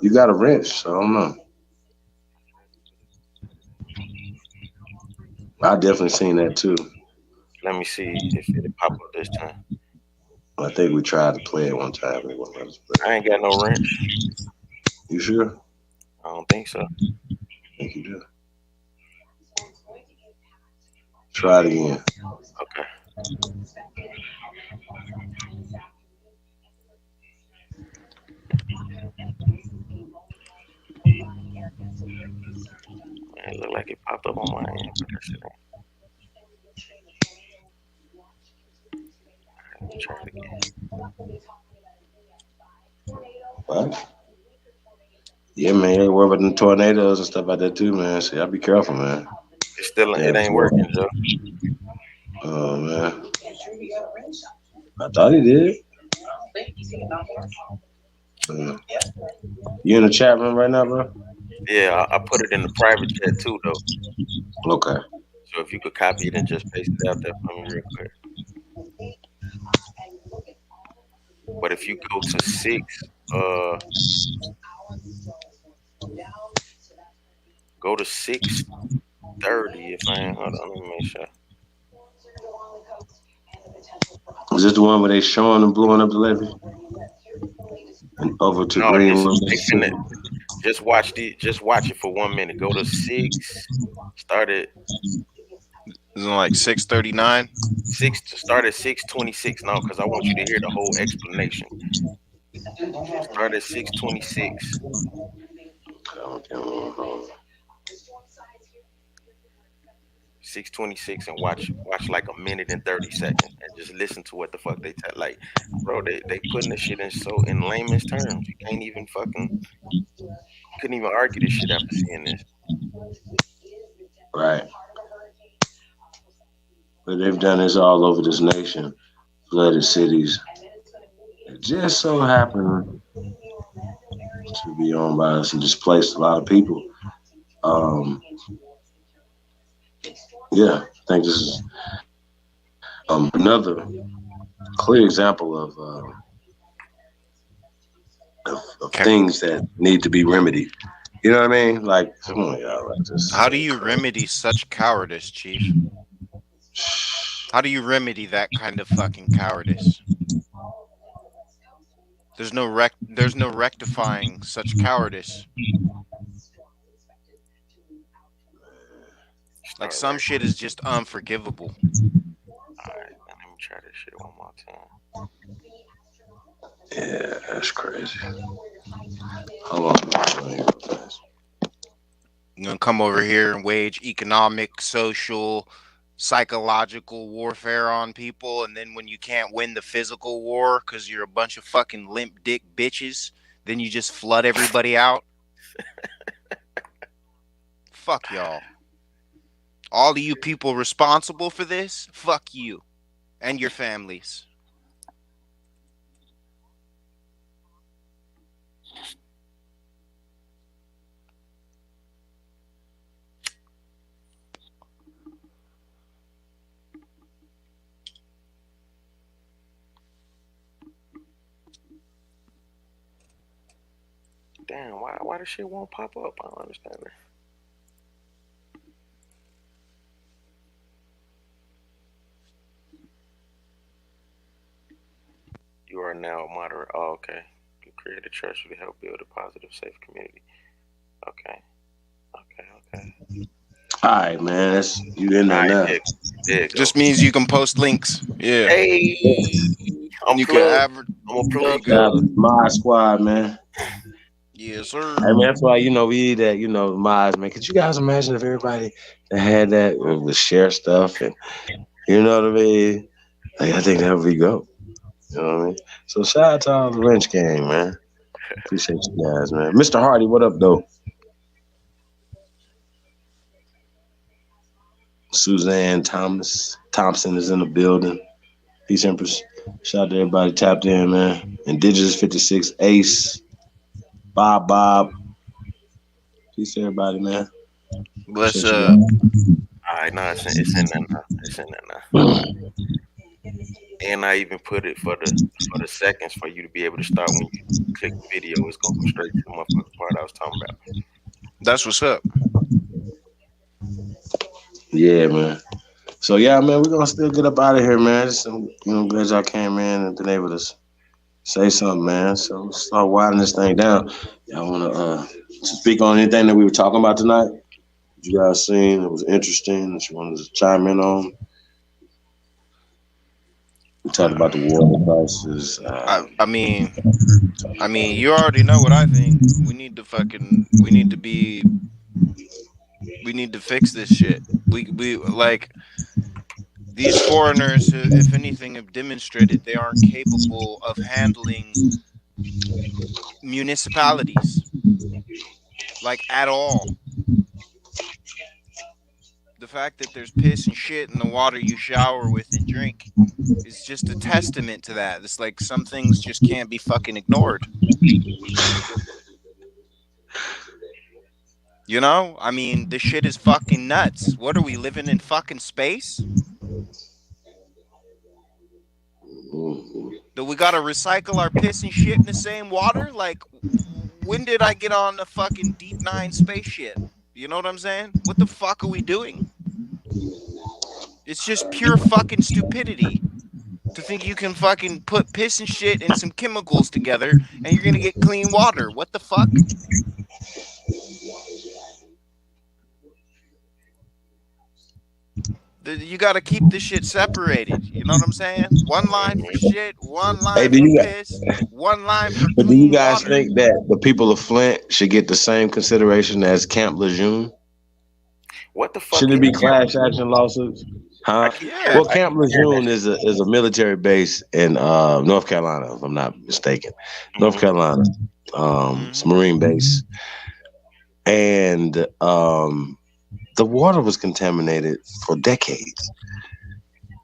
You got a wrench, so I don't know. I definitely seen that too. Let me see if it pop up this time. I think we tried to play it one time. I ain't got no wrench. You sure? I don't think so. I think you do. Try it again. Okay. Man, it look like it popped up on my end, but that shit ain't. Let me try it again. What? Yeah, man. You worry about the tornadoes and stuff like that too, man. So y'all be careful, man. It's still it ain't working, Joe. Oh man. I thought he did. You in the chat room right now, bro? Yeah, I put it in the private chat too, though. Okay. So if you could copy it and just paste it out there for me real quick. But if you go to 6, go to 630. If I ain't, hold on, let me make sure. Is this the one where they showing them blowing up the levee? And over to Greenwood. Just watch it for 1 minute. Go to 6. Start at. Isn't it like 639? Start at 626. No, because I want you to hear the whole explanation. Start at 626. 626 and watch like a minute and 30 seconds and just listen to what the fuck they tell. Like, bro, they putting this shit in layman's terms. You can't even couldn't even argue this shit after seeing this. Right. But they've done this all over this nation, flooded cities. It just so happened to be owned by us and displaced a lot of people. Yeah, I think this is another clear example of things that need to be remedied. You know what I mean? Like, come on, y'all. Like this. How do you remedy such cowardice, Chief? How do you remedy that kind of fucking cowardice? There's no rectifying such cowardice. Like some shit is just unforgivable. Alright, let me try this shit one more time. Yeah, that's crazy. Hold on. You're gonna come over here and wage economic, social, psychological warfare on people, and then when you can't win the physical war because you're a bunch of fucking limp dick bitches, then you just flood everybody out. Fuck y'all. All of you people responsible for this, fuck you and your families. Damn, why this shit won't pop up? I don't understand it. You are now a moderator. Oh, okay. You create a trust to help build a positive, safe community. Okay. All right, man. That's you in there now. There Just means you can post links. Yeah. Hey, you can average. I'm a plug. My squad, man. Yes, sir. I mean, that's why we need that. Mods, man. Could you guys imagine if everybody that had that would share stuff and you know what I mean? Like, I think that would be go. You know what I mean? So shout out to all the Wrench Gang, man. Appreciate you guys, man. Mr. Hardy, what up, though? Suzanne Thompson is in the building. Peace, Empress. Shout out to everybody tapped in, man. Indigenous 56, Ace, Bob. Peace, everybody, man. Bless All right, no, it's in there now. And I even put it for the seconds for you to be able to start when you click the video. It's gonna go straight to the motherfucking part I was talking about. That's what's up. Yeah, man. So yeah, man, we're gonna still get up out of here, man. Just glad y'all came in and been able to say something, man. So let's start winding this thing down. Y'all wanna speak on anything that we were talking about tonight? You guys seen it was interesting that you wanted to chime in on? We talked about the water prices. I mean, you already know what I think. We need to fix this shit. We like these foreigners who, if anything, have demonstrated they aren't capable of handling municipalities, like at all. The fact that there's piss and shit in the water you shower with and drink is just a testament to that. It's like some things just can't be fucking ignored. You know? I mean, this shit is fucking nuts. What are we, living in fucking space? Do we gotta recycle our piss and shit in the same water? Like, when did I get on a fucking Deep Nine spaceship? You know what I'm saying? What the fuck are we doing? It's just pure fucking stupidity to think you can fucking put piss and shit and some chemicals together and you're gonna get clean water. What the fuck? You gotta keep this shit separated. You know what I'm saying? One line for shit, one line for piss, one line for clean water. But do you guys think that the people of Flint should get the same consideration as Camp Lejeune? What the fuck? Should it be class action lawsuits? Huh? Yeah. Well, Camp Lejeune is a military base in North Carolina, if I'm not mistaken. North Carolina. It's a Marine base. And the water was contaminated for decades.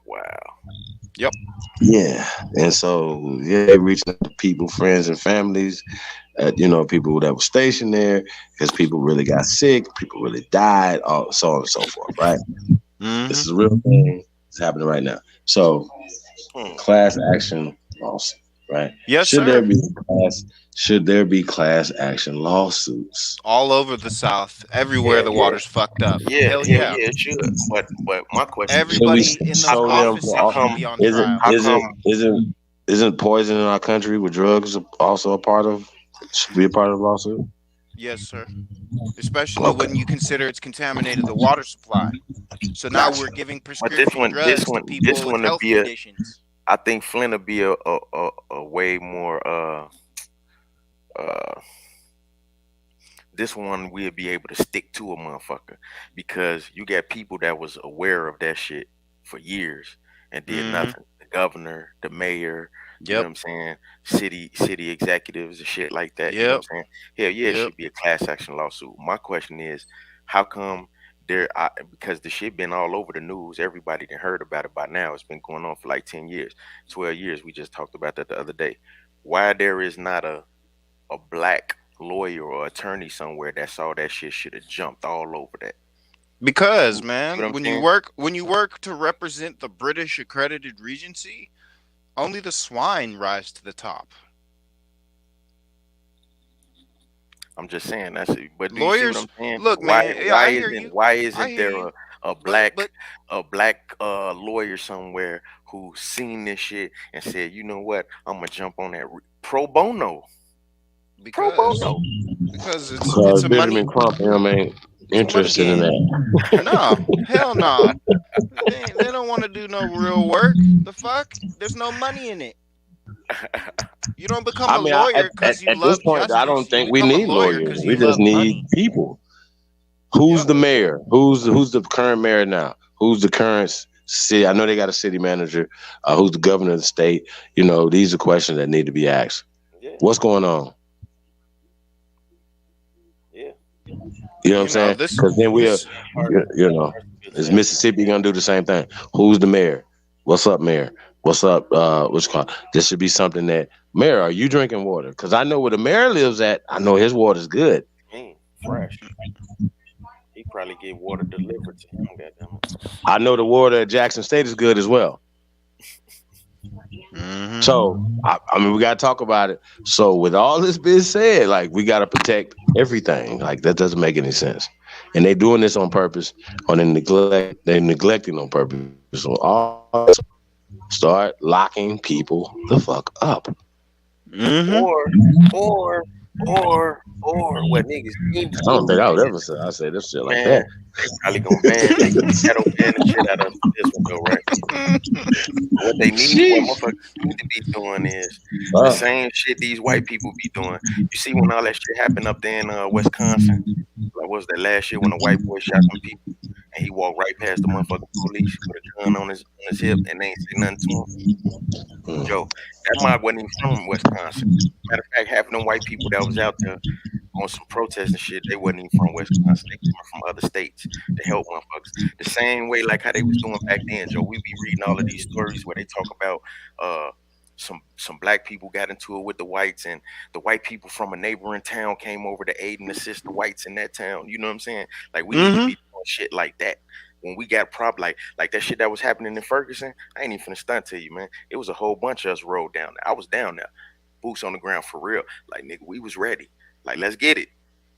Wow. Yep. Yeah. And so, they reached out to people, friends, and families, people that were stationed there, because people really got sick, people really died, so on and so forth, right? Mm-hmm. This is a real thing that's happening right now. So, class action lawsuit, right? Yes, should sir. Should there be class action lawsuits? All over the South, everywhere the water's fucked up. Hell yeah. It should. But my question: everybody in the office should be on trial. Isn't poison in our country with drugs also should be a part of the lawsuit? Yes, sir. Especially when you consider it's contaminated the water supply. So now Gotcha. we're giving But this prescription one, this drugs to one, this people with one to health be a. conditions. I think Flynn will be a way more uh this one we'll be able to stick to a motherfucker because you got people that was aware of that shit for years and did nothing. The governor, the mayor, you know what Yep. I'm saying? City executives and shit like that. You know Yep. what I'm saying? Hell yeah, it Yep. should be a class action lawsuit. My question is, how come because the shit been all over the news, everybody done heard about it by now. It's been going on for like 10 years, 12 years. We just talked about that the other day. Why there is not a black lawyer or attorney somewhere that saw that shit should have jumped all over that. Because, See what man, I'm when you saying? work to represent the British accredited regency, only the swine rise to the top. I'm just saying that's it. But do you see what Lawyers, I'm saying? look, man, yeah, I hear you. Why I isn't hear there you. a But black a black lawyer somewhere who seen this shit and said, you know what, I'm gonna jump on that pro bono. Pro because bono. it's Because a Benjamin money Crump him ain't it's a money interested in game. that. No, hell no. They don't want to do no real work. The fuck? There's no money in it. You don't become I a mean, lawyer because you at this love point, I don't justice. You think we become a need lawyer lawyers. because you We just love need money. people. Who's the mayor? Who's the current mayor now? Who's the current city? I know they got a city manager. Who's the governor of the state? You know, these are questions that need to be asked. Yeah. What's going on? Yeah. You know what I'm saying? Because then you know, is Mississippi gonna do the same thing? Who's the mayor? What's up, mayor? What's up? What's it called? This should be something that mayor. Are you drinking water? Because I know where the mayor lives at. I know his water's good. Fresh. He probably get water delivered to him. Goddamn it. I know the water at Jackson State is good as well. Mm-hmm. So I mean, we gotta talk about it. So with all this being said, like we gotta protect everything. Like that doesn't make any sense. And they're doing this on purpose. They're neglecting on purpose. So all start locking people the fuck up. Mm-hmm. Or what niggas need to I don't do think I would is, ever say this shit like man, that. they probably gonna shadow ban the shit out of this one though, right? What motherfuckers need to be doing is the same shit these white people be doing. You see when all that shit happened up there in Wisconsin, like what was that last year when a white boy shot some people and he walked right past the motherfucking police with a gun on his hip and they ain't say nothing to him. Joe, that mob wasn't even from Wisconsin. Matter of fact, half of them white people that was out there on some protests and shit, they wasn't even from Wisconsin. They coming from other states to help motherfuckers. The same way like how they was doing back then, Joe. We be reading all of these stories where they talk about some black people got into it with the whites and the white people from a neighboring town came over to aid and assist the whites in that town. You know what I'm saying? Like we need to be doing shit like that. When we got problem like that shit that was happening in Ferguson, I ain't even finna stunt to you, man. It was a whole bunch of us rolled down there. I was down there, boots on the ground for real. Like nigga, we was ready. Like let's get it.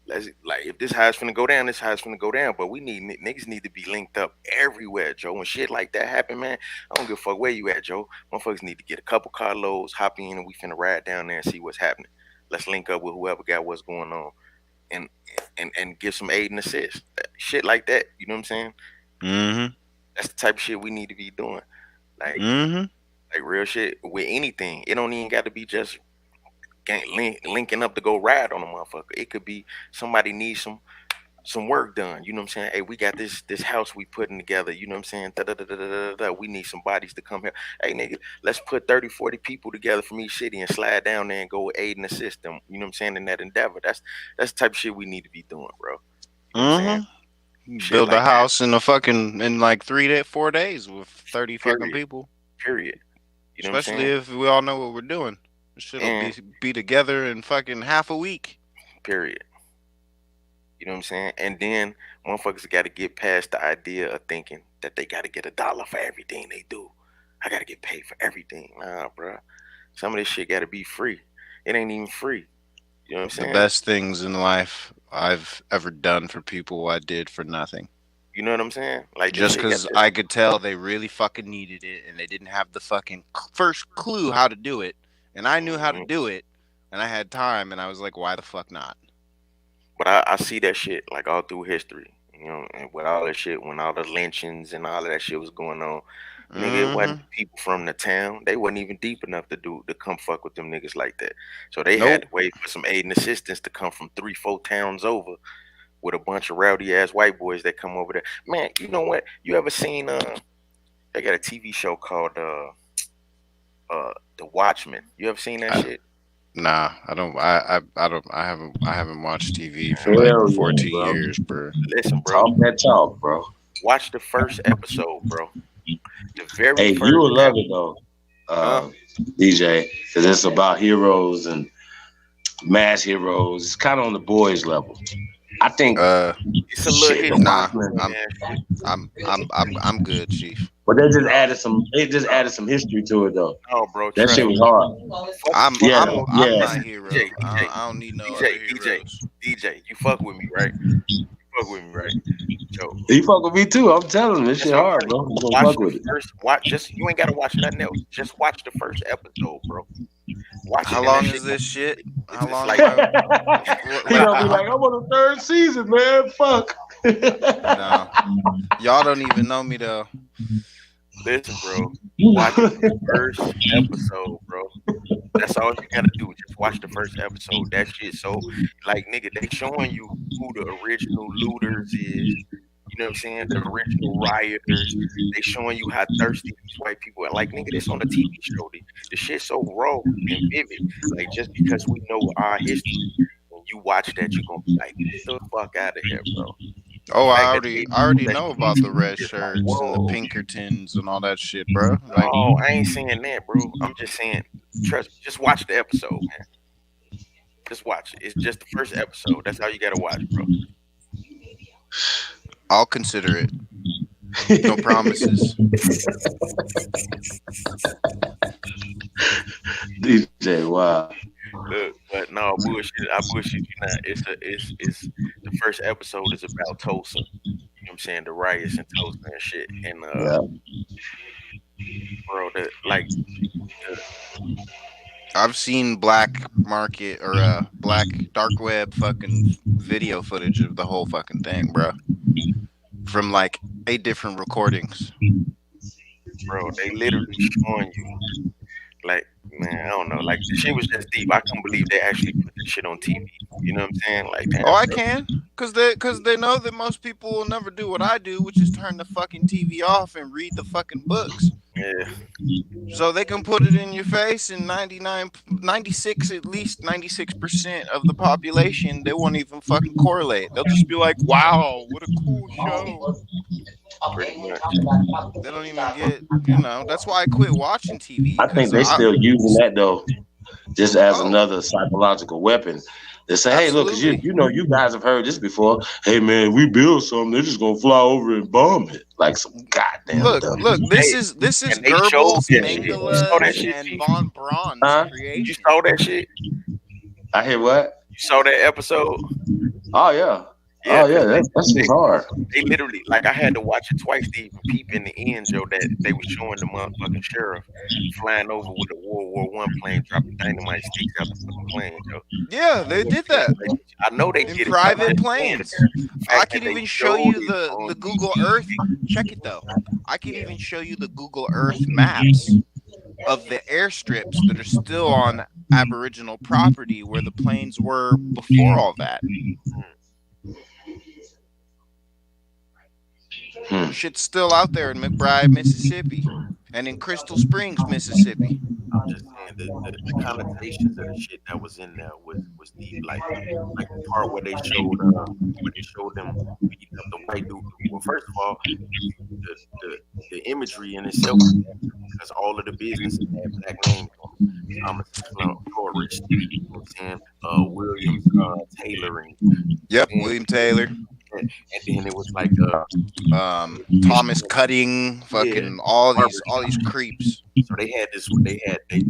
Let's like if this high's finna go down, this high's finna go down. But we need niggas need to be linked up everywhere, Joe. When shit like that happen, man, I don't give a fuck where you at, Joe. Motherfuckers need to get a couple carloads, hop in, and we finna ride down there and see what's happening. Let's link up with whoever got what's going on, and give some aid and assist. Shit like that. You know what I'm saying? Mm-hmm. That's the type of shit we need to be doing. Like, like real shit with anything. It don't even got to be just linking up to go ride on a motherfucker. It could be somebody needs some work done. You know what I'm saying? Hey, we got this house we putting together. You know what I'm saying? Da. We need some bodies to come here. Hey, nigga, let's put 30, 40 people together from each city and slide down there and go aid and assist them. You know what I'm saying? In that endeavor. That's the type of shit we need to be doing, bro. You know what I'm saying? Build like a house in like 4 days with 30 fucking people. Period. You know especially if we all know what we're doing. Shit'll be together in fucking half a week. Period. You know what I'm saying? And then motherfuckers got to get past the idea of thinking that they got to get $1 for everything they do. I got to get paid for everything. Nah, bro. Some of this shit got to be free. It ain't even free. You know what I'm saying? The best things in life I've ever done for people, I did for nothing. You know what I'm saying? Like just because I could tell they really fucking needed it and they didn't have the fucking first clue how to do it. And I knew how to do it and I had time and I was like, why the fuck not? But I see that shit like all through history, you know, and with all that shit, when all the lynchings and all of that shit was going on, nigga, it wasn't people from the town. They wasn't even deep enough to come fuck with them niggas like that. So they had to wait for some aid and assistance to come from 3-4 towns over with a bunch of rowdy ass white boys that come over there. Man, you know what? You ever seen they got a TV show called The Watchmen. You ever seen that shit? Nah, I don't. I haven't watched TV for like 14 years, bro. Listen, bro. Talk that talk, bro. Watch the first episode, bro. The very Hey, first you will love it though, DJ, because it's about heroes and mass heroes. It's kind of on the boys level. I think it's a little I'm good, Chief. But they just added some history to it though. Oh, bro, that shit was hard. I'm my hero. DJ, I don't need no other heroes. DJ, you fuck with me, right? You fuck with me, right? Yo, You fuck with me too. I'm telling you, this shit hard, bro. You gonna fuck with it. You ain't gotta watch nothing else. Just watch the first episode, bro. Watch How it, long is this shit? How long? He gonna be like, I'm on the 3rd season, man. Fuck. No. Y'all don't even know me though. Listen, bro. Watch the first episode, bro. That's all you gotta do. Just watch the first episode. That shit so like nigga, they showing you who the original looters is. You know what I'm saying? The original rioters. They showing you how thirsty these white people are. Like, nigga, this on a TV show. The shit's so raw and vivid. Like, just because we know our history, when you watch that, you're gonna be like, get the fuck out of here, bro. Oh, I already know about the red shirts and the Pinkertons and all that shit, bro. Like, oh, I ain't saying that, bro. I'm just saying, trust me, just watch the episode, man. Just watch it. It's just the first episode. That's all you gotta watch, bro. I'll consider it. No promises. DJ, wow. Look, but no bullshit. I bullshit you not. It's the first episode is about Tulsa. You know what I'm saying? The riots in Tulsa and shit. And bro, I've seen black market or black dark web fucking video footage of the whole fucking thing, bro. From like 8 different recordings. Bro, they literally showing you. Like, man, I don't know. Like, the shit was just deep. I couldn't believe they actually put this shit on TV. You know what I'm saying? Like, damn, I bro. can, cause they know that most people will never do what I do, which is turn the fucking TV off and read the fucking books. Yeah. So they can put it in your face, and 96, at least 96% of the population, they won't even fucking correlate. They'll just be like, "Wow, what a cool show." Pretty much. They don't even get, you know. That's why I quit watching TV. I think they still using that though, just as another psychological weapon. They say, hey, look, 'cause you know, you guys have heard this before. Hey, man, we build something, they're just gonna fly over and bomb it like some goddamn. Look, this is Goebbels, Mengele, and von Braun's creation. You saw that shit? I hear what? You saw that episode? Oh yeah. Yeah, oh yeah, that's just hard. They literally, like, I had to watch it twice to even peep in the end, Joe, that they was showing the motherfucking sheriff flying over with a World War I plane, dropping dynamite sticks out the fucking plane, Joe. Yeah, they did that. I know they in did private it. planes. I can even show you the Google Earth. Check it though. I can even show you the Google Earth maps of the airstrips that are still on Aboriginal property where the planes were before all that. Shit's still out there in McBride, Mississippi, and in Crystal Springs, Mississippi. I'm just saying the connotations of the shit that was in there was deep. Like the part where they showed them beating up the white dude. Well, first of all, the imagery in itself, because all of the businesses had black names on them. Thomas Florist, you know what I'm saying? Williams Tailoring. Yep, William Taylor. And then it was like Thomas Cutting, fucking all these creeps. So they were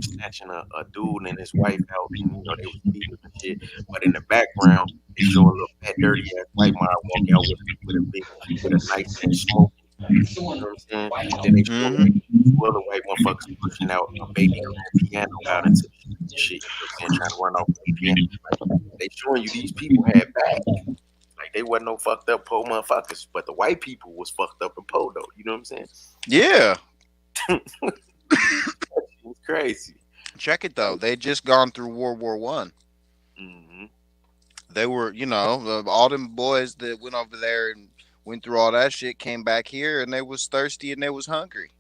snatching a dude and his wife out, and you know they was beating and shit. But in the background, they show a little fat, dirty ass white man walking out with a nice and smoking. You know what I'm saying? And then they show two other white motherfuckers pushing out a baby grand piano out into the shit. You know what I'm saying? Trying to run off with the piano. Like, they showing you these people had back. Like they wasn't no fucked up poor motherfuckers, but the white people was fucked up and poor though. You know what I'm saying? Yeah. It's crazy. Check it though. They just gone through World War One. Mm-hmm. They were, all them boys that went over there and went through all that shit came back here and they was thirsty and they was hungry.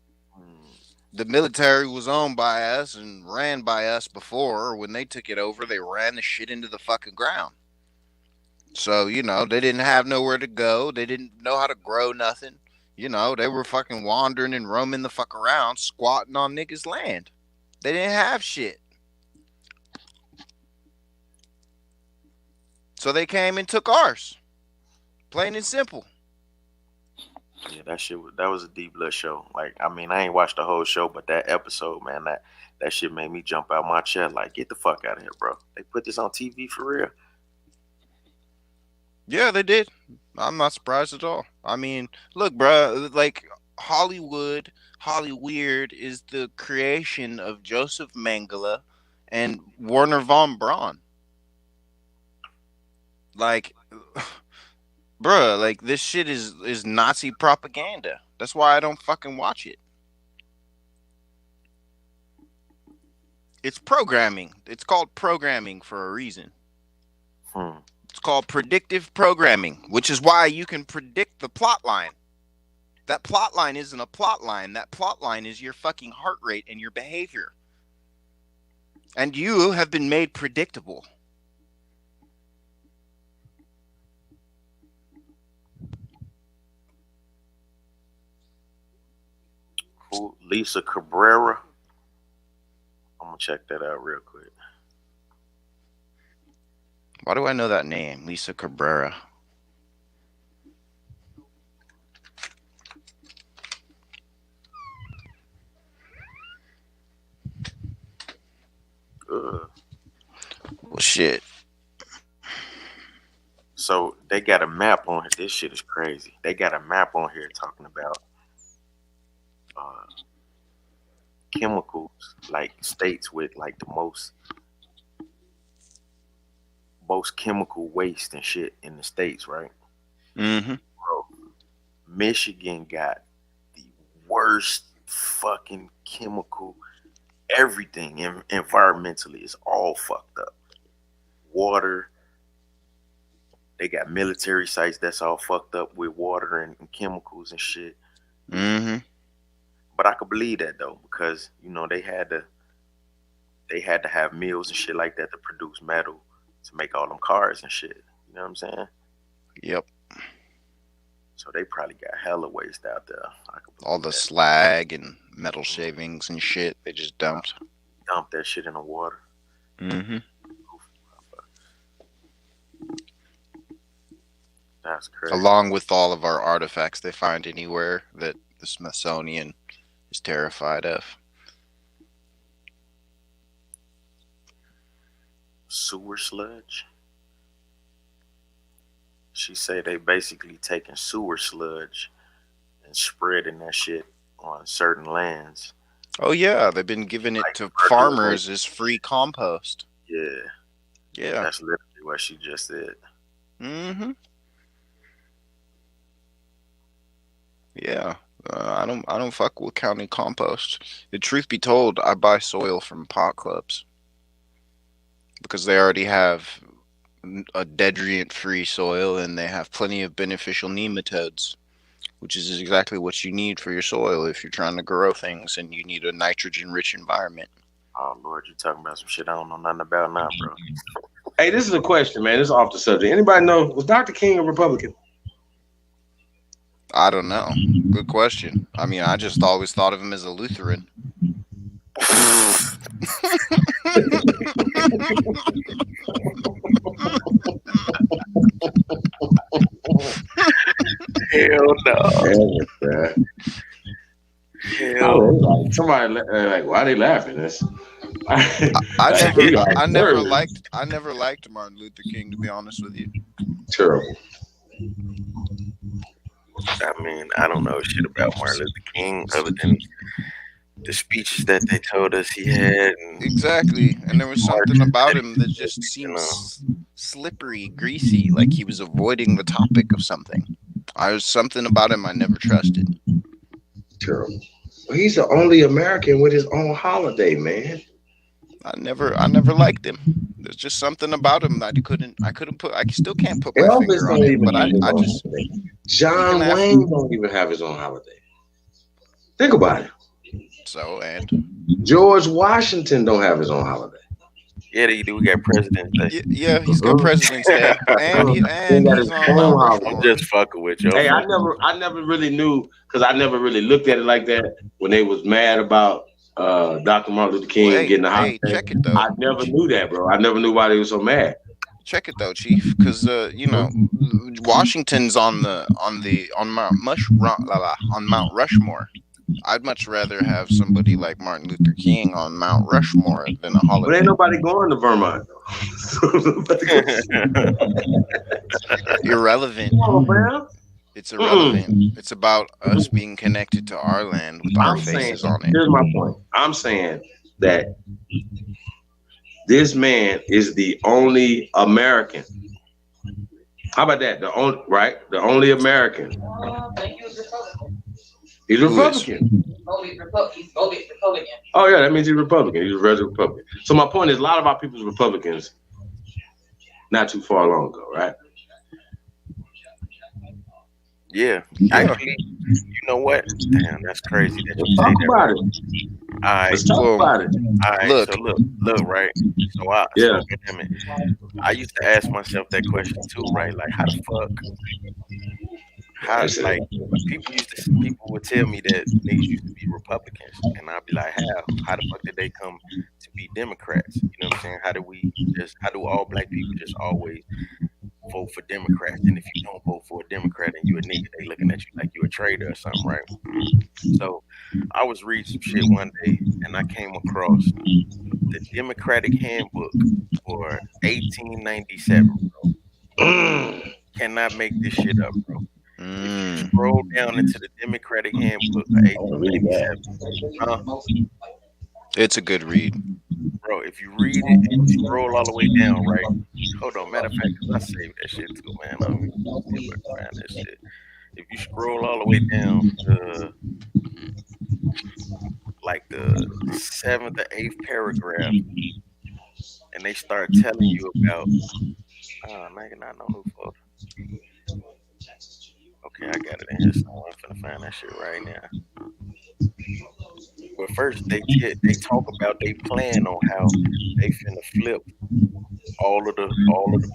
The military was owned by us and ran by us before. When they took it over, they ran the shit into the fucking ground. So, they didn't have nowhere to go. They didn't know how to grow nothing. They were fucking wandering and roaming the fuck around, squatting on niggas' land. They didn't have shit. So they came and took ours. Plain and simple. Yeah, that was a deep blood show. Like, I mean, I ain't watched the whole show, but that episode, man, that shit made me jump out my chair. Like, get the fuck out of here, bro. They put this on TV for real. Yeah, they did. I'm not surprised at all. I mean, look, bro, like Hollyweird is the creation of Joseph Mengele and Werner von Braun. Like, bruh, like this shit is Nazi propaganda. That's why I don't fucking watch it. It's programming. It's called programming for a reason. It's called predictive programming, which is why you can predict the plot line. That plot line isn't a plot line. That plot line is your fucking heart rate and your behavior. And you have been made predictable. Cool. Lisa Cabrera. I'm gonna check that out real quick. Why do I know that name? Lisa Cabrera. Well, shit. So they got a map on here. This shit is crazy. They got a map on here talking about chemicals, like states with like the most chemical waste and shit in the states, right? Mm-hmm. Bro, Michigan got the worst fucking chemical everything environmentally is all fucked up. Water, they got military sites that's all fucked up with water and chemicals and shit. Mm-hmm. But I could believe that though, because they had to have mills and shit like that to produce metal to make all them cars and shit. You know what I'm saying? Yep. So they probably got hella waste out there. All the slag and metal shavings and shit they just dumped. Dump that shit in the water. Mm-hmm. That's crazy. Along with all of our artifacts they find anywhere that the Smithsonian is terrified of. Sewer sludge. She say they basically taking sewer sludge and spreading that shit on certain lands. Oh yeah, they've been giving it to farmers as free compost. Yeah. Yeah. That's literally what she just said. Mm-hmm. Yeah. I don't fuck with county compost. The truth be told, I buy soil from pot clubs because they already have a detriment-free soil and they have plenty of beneficial nematodes, which is exactly what you need for your soil if you're trying to grow things and you need a nitrogen-rich environment. Oh Lord, you talking about some shit I don't know nothing about now, bro. Hey, this is a question, man. This is off the subject. Anybody know, was Dr. King a Republican? I don't know. Good question. I mean, I just always thought of him as a Lutheran. Hell no. Hell. Somebody like, why are they laughing? I never liked Martin Luther King, to be honest with you. Terrible. I mean, I don't know shit about Martin Luther King other than the speeches that they told us he had. And Exactly. And there was something marches about that him that he just did, you know. seems slippery, greasy, like he was avoiding the topic of something. I was something about him I never trusted. Terrible. Well, he's the only American with his own holiday, man. I never liked him. There's just something about him that I still can't put my Elvis finger on don't it, even but have his I own just holiday. John even after- Wayne don't even have his own holiday. Think about it. So, and George Washington don't have his own holiday. Yeah, they do. We got President's Day. yeah, he's got President's Day, and He he's got his on own Mount holiday. Rushmore. I'm just fucking with you. Hey, I never really knew, because I never really looked at it like that when they was mad about Dr. Martin Luther King Well, getting the holiday. check it though. I never knew that, bro. I never knew why they were so mad. Check it though, Chief, because Washington's on Mount Rushmore. I'd much rather have somebody like Martin Luther King on Mount Rushmore than a But holiday. ain't nobody going to Vermont. Irrelevant. Come on, man. It's irrelevant. It's about us being connected to our land with our faces on it. Here's my point. I'm saying that this man is the only American. How about that? The only American. He's Republican. He's Republican. Oh yeah, that means he's Republican. He's a resident Republican. So my point is, a lot of our people's Republicans not too far long ago, right? Yeah. Actually, you know what? Damn, that's crazy that you say Talk that. about it. All right, Let's talk about it. All right, Look. so look, right? So I used to ask myself that question too, right? Like, how the fuck? Like people would tell me that niggas used to be Republicans, and I'd be like, how the fuck did they come to be Democrats? You know what I'm saying? How do all black people just always vote for Democrats? And if you don't vote for a Democrat and you a nigga, they looking at you like you a traitor or something, right? So I was reading some shit one day, and I came across the Democratic Handbook for 1897, bro. Cannot make this shit up, bro. If you scroll down into the Democratic Handbook of 1897, It's a good read. bro, if you read it and you scroll all the way down, right? Hold on, matter of fact, 'cause I saved that shit too, man. I'm gonna see if I can find that shit. If you scroll all the way down to like the 7th or 8th paragraph, and they start telling you about nigga, not no new folder. Okay, I got it in here, so I'm finna find that shit right now. But first, they talk about they plan on how they finna flip all of the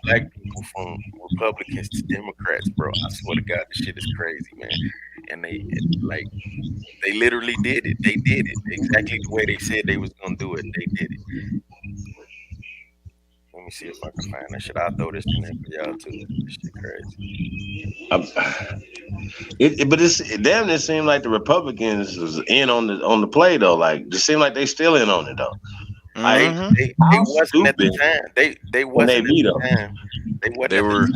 black people from Republicans to Democrats, bro. I swear to God, this shit is crazy, man. And they literally did it. They did it exactly the way they said they was gonna do it. They did it. Let me see if I can find that shit. I'll throw this in there for y'all too. This shit crazy. But it damn it seemed like the Republicans was in on the play though. Like it seemed like they still in on it though. Like They wasn't at the time. They wasn't at the time. They were.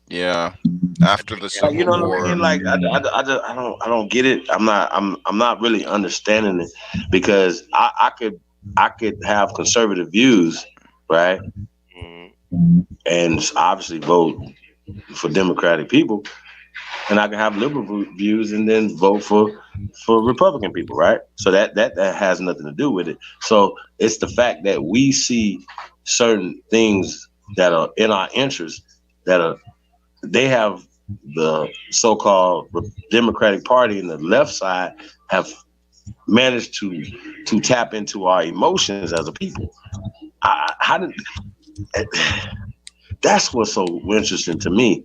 Yeah. After the Civil You know War. what I mean? Like I don't get it. I'm not really understanding it because I could have conservative views, right? And obviously vote for Democratic people, and I can have liberal views and then vote for Republican people, right? So that has nothing to do with it. So it's the fact that we see certain things that are in our interest they have the so-called Democratic Party and the left side have managed to tap into our emotions as a people. That's what's so interesting to me.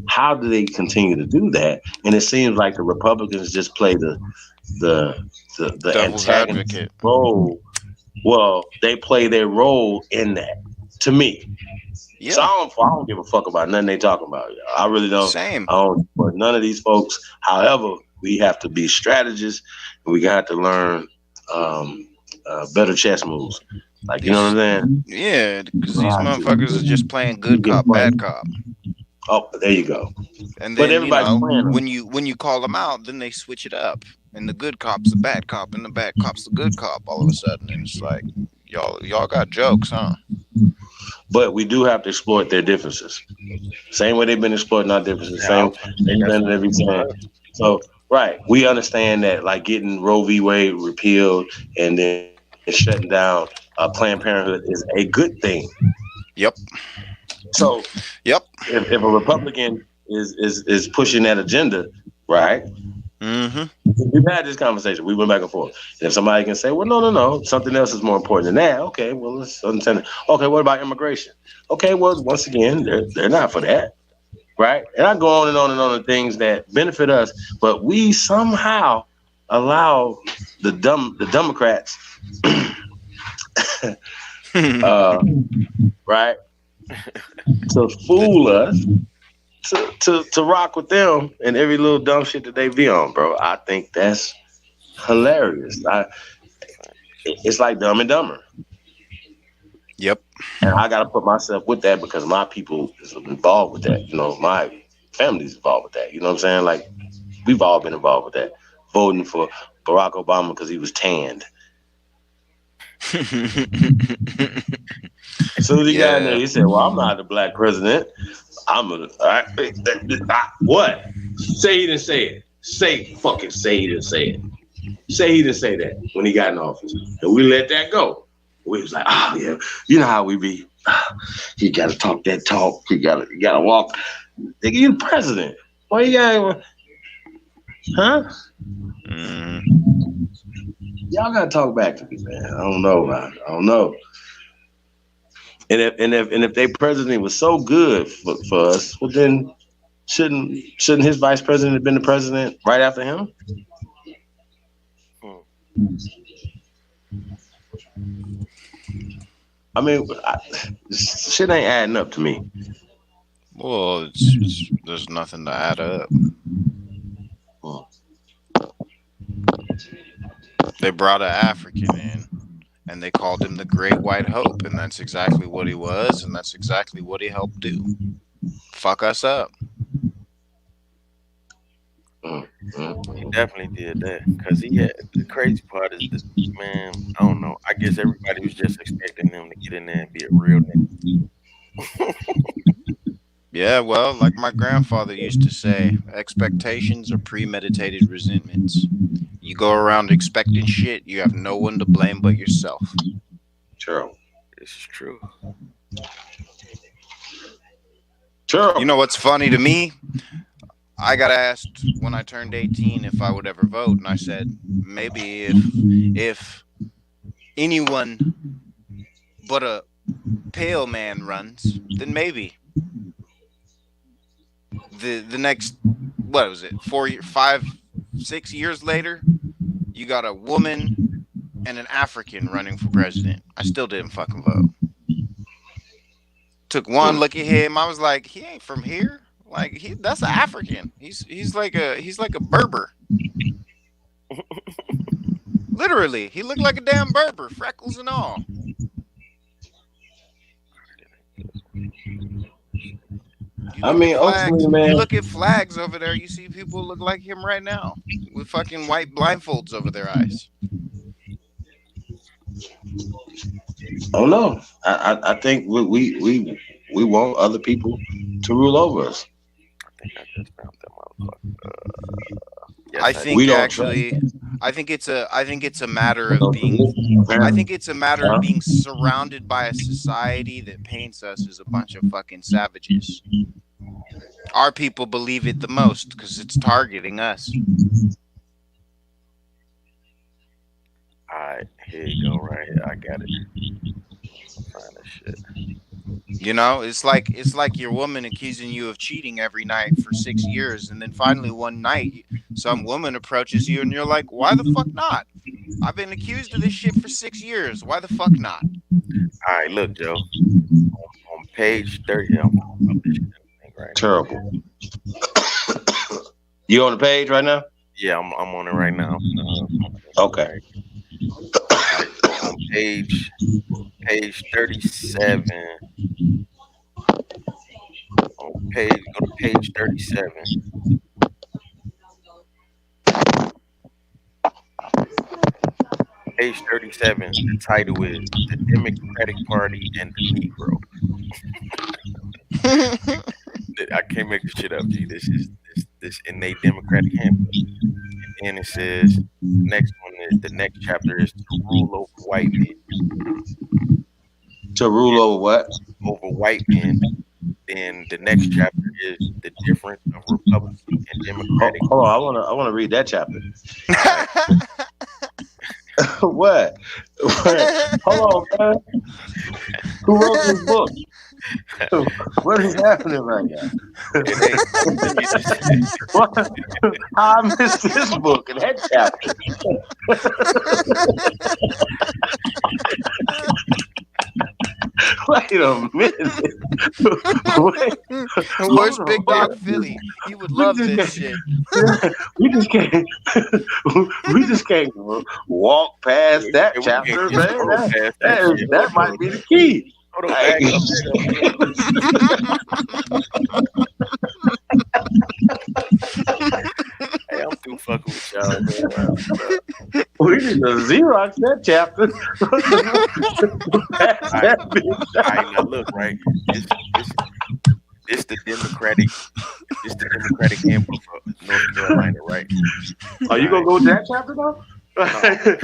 How do they continue to do that? And it seems like the Republicans just play the Devil's antagonist advocate role. Well, they play their role in that. To me, Yeah. so I don't give a fuck about nothing they talking about. I really don't. Same. I don't support none of these folks. However, we have to be strategists, and we got to learn better chess moves. Like, you know what I'm saying? Yeah, because these motherfuckers are just playing good cop, bad cop. Oh, there you go. And But then everybody's playing them. when you call them out, then they switch it up, and the good cop's the bad cop, and the bad cop's the good cop. All of a sudden, and it's like y'all got jokes, huh? But we do have to exploit their differences. Same way they've been exploiting our differences. Same they've done it every time. So right, we understand that like getting Roe v. Wade repealed and then shutting down Planned Parenthood is a good thing. Yep. So yep, if a Republican is pushing that agenda, right? Mm-hmm. We've had this conversation. We went back and forth. And if somebody can say, well, no, something else is more important than that. Okay, well, let's understand it. Okay, what about immigration? Okay, well, once again, they're not for that, right? And I go on and on and on the things that benefit us, but we somehow allow the Democrats, right, to fool us. To rock with them and every little dumb shit that they be on, bro. I think that's hilarious. It's like Dumb and Dumber. Yep. And I got to put myself with that because my people is involved with that. You know, my family's involved with that. You know what I'm saying? Like, we've all been involved with that. Voting for Barack Obama because he was tanned. As soon as he got in there, he said, well, I'm not the black president. What? Say he didn't say it. Say he didn't say it. Say he didn't say that when he got in office. And we let that go. We was like, oh yeah, you know how we be. You gotta talk that talk. You gotta walk. Nigga, you the president. Why you gotta huh? Y'all gotta talk back to me, man. I don't know, man. I don't know. And if their president was so good for us, well then shouldn't his vice president have been the president right after him? I mean, shit ain't adding up to me. Well, there's nothing to add up. They brought an African in. And they called him the Great White Hope, and that's exactly what he was, and that's exactly what he helped do. Fuck us up. He definitely did that because he had the crazy part is that, man, I don't know. I guess everybody was just expecting him to get in there and be a real nigga. Yeah, well, like my grandfather used to say, expectations are premeditated resentments. You go around expecting shit, you have no one to blame but yourself. True. This is true. True. You know what's funny to me? I got asked when I turned 18 if I would ever vote, and I said, maybe if anyone but a pale man runs, then maybe. The next, what was it, 5, 6 years later, you got a woman and an African running for president. I still didn't fucking vote. Took one look at him. I was like, he ain't from here. Like that's an African. He's like a Berber. Literally, he looked like a damn Berber, freckles and all. I mean, ultimately, man. You look at flags over there, you see people look like him right now with fucking white blindfolds over their eyes. Oh no, I think we want other people to rule over us. I think it's a matter of being surrounded by a society that paints us as a bunch of fucking savages. Our people believe it the most because it's targeting us. Alright, here you go, right here. I got it. Find this shit. You know, it's like your woman accusing you of cheating every night for 6 years, and then finally one night some woman approaches you and you're like, why the fuck not? I've been accused of this shit for 6 years. Why the fuck not? All right, look, Joe. On page 30, right. Terrible. You on the page right now? Yeah, I'm on it right now. Okay. On page 37. On Go to page 37. Page 37. The title is "The Democratic Party and the Negro." I can't make this shit up, G. This is this in a Democratic handbook. And it says next one is the next chapter is to rule over white men. To rule over what? Over white men. Then the next chapter is the difference of Republican and Democratic. Hold on, I wanna read that chapter. What? Hold on, man. Who wrote this book? What is happening right now? What? I missed this book and that chapter. Wait a minute. Where's Big Dog Philly? He would love this shit. We just can't. We just can't walk past that chapter, man. That might be the key. Hold on, back Hey, I'm through fucking with y'all, man. We need to Xerox that chapter. All right, now look, right. This the Democratic handbook for North Carolina, right? Are you gonna go to that chapter though?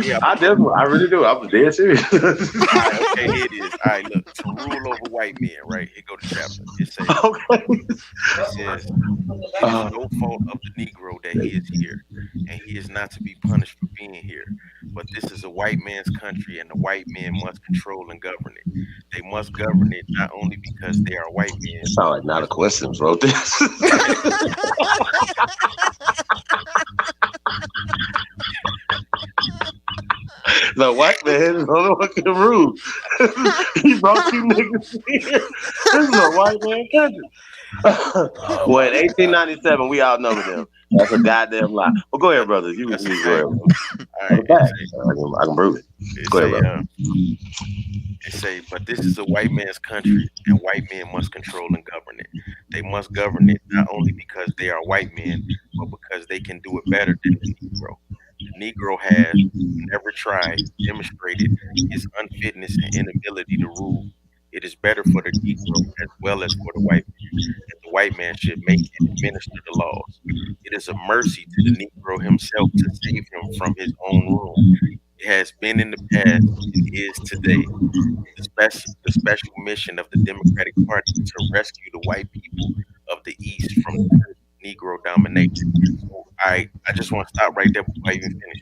Yeah, I really do. I'm dead serious. All right, okay, here it is. All right, look, to rule over white men, right? Here go the chapter. It says, it is no fault of the Negro that he is here, and he is not to be punished for being here. But this is a white man's country, and the white men must control and govern it. They must govern it not only because they are white men. It sounds like not a coincidence wrote this. The white man is the only one can rule. He brought you niggas here. This is a white man country. Well, in 1897, we outnumbered them. That's a goddamn lie. Well, go ahead, brothers. You go ahead. All right, I can prove it. Go ahead, brother. It say, but this is a white man's country, and white men must control and govern it. They must govern it not only because they are white men, but because they can do it better than the Negro. The Negro has never tried, demonstrated his unfitness and inability to rule. It is better for the Negro as well as for the white man that the white man should make and administer the laws. It is a mercy to the Negro himself to save him from his own ruin. It has been in the past and is today. The special mission of the Democratic Party to rescue the white people of the East from the Negro domination. So I just want to stop right there before I even finish.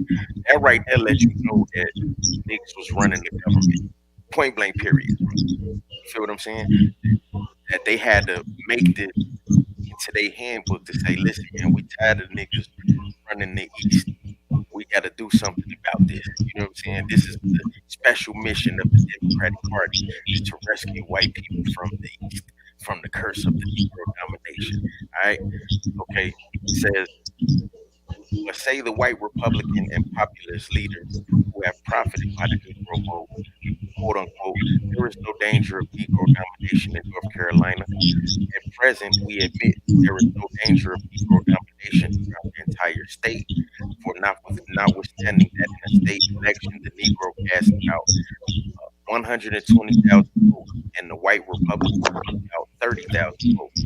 That right there lets you know that niggas was running the government. Point blank, period. You feel what I'm saying? That they had to make this into their handbook to say, listen, man, we tired of niggas running the East. We got to do something about this. You know what I'm saying? This is the special mission of the Democratic Party is to rescue white people from the East, from the curse of the Negro domination. All right? Okay. It says, but say the white Republican and populist leaders who have profited by the Negro vote, quote unquote, there is no danger of Negro domination in North Carolina. At present, we admit there is no danger of Negro domination throughout the entire state. For notwithstanding that in a state election, the Negro cast out 120,000 votes, and the white Republican cast out 30,000 votes.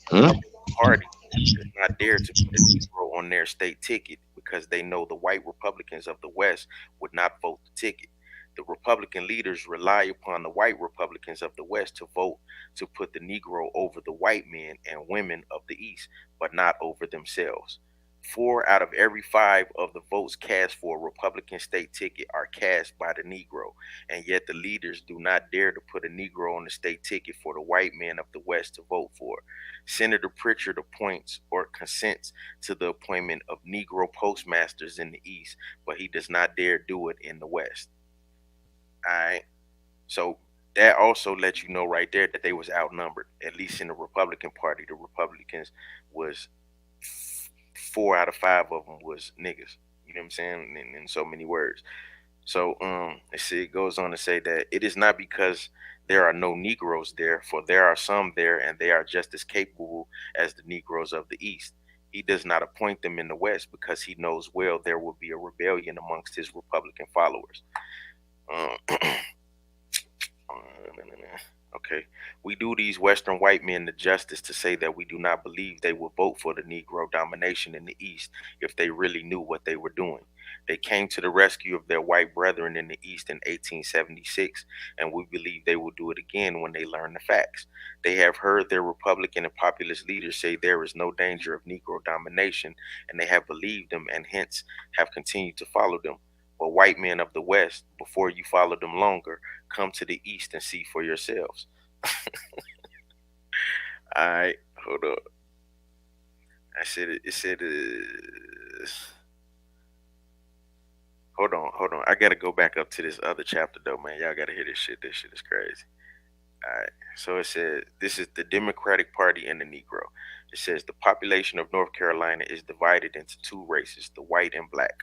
The party does not dare to put a Negro on their state ticket because they know the white Republicans of the West would not vote the ticket. The Republican leaders rely upon the white Republicans of the West to vote to put the Negro over the white men and women of the East, but not over themselves. 4 out of every 5 of the votes cast for a Republican state ticket are cast by the Negro, and yet the leaders do not dare to put a Negro on the state ticket for the white men of the West to vote for. Senator Pritchard appoints or consents to the appointment of Negro postmasters in the East, but he does not dare do it in the West. All right. So that also lets you know right there that they was outnumbered, at least in the Republican Party. The Republicans was 4 out of 5 of them was niggas. You know what I'm saying? In so many words. So it goes on to say that it is not because there are no Negroes there, for there are some there, and they are just as capable as the Negroes of the East. He does not appoint them in the West because he knows well there will be a rebellion amongst his Republican followers. Um, Okay. We do these Western white men the justice to say that we do not believe they will vote for the Negro domination in the East if they really knew what they were doing. They came to the rescue of their white brethren in the East in 1876, and we believe they will do it again when they learn the facts. They have heard their Republican and populist leaders say there is no danger of Negro domination, and they have believed them and hence have continued to follow them. But white men of the West, before you follow them longer, come to the East and see for yourselves. All right, hold up. I said it. It said, hold on. I gotta go back up to this other chapter though, man. Y'all gotta hear this shit. This shit is crazy. All right. So it says this is the Democratic Party and the Negro. It says the population of North Carolina is divided into two races, the white and black.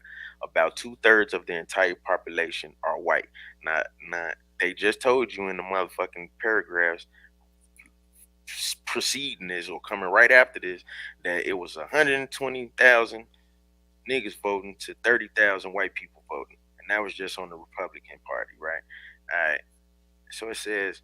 About 2/3 of the entire population are white. Not they just told you in the motherfucking paragraphs preceding this or coming right after this that it was 120,000 niggas voting to 30,000 white people voting, and that was just on the Republican Party, right? All right. So it says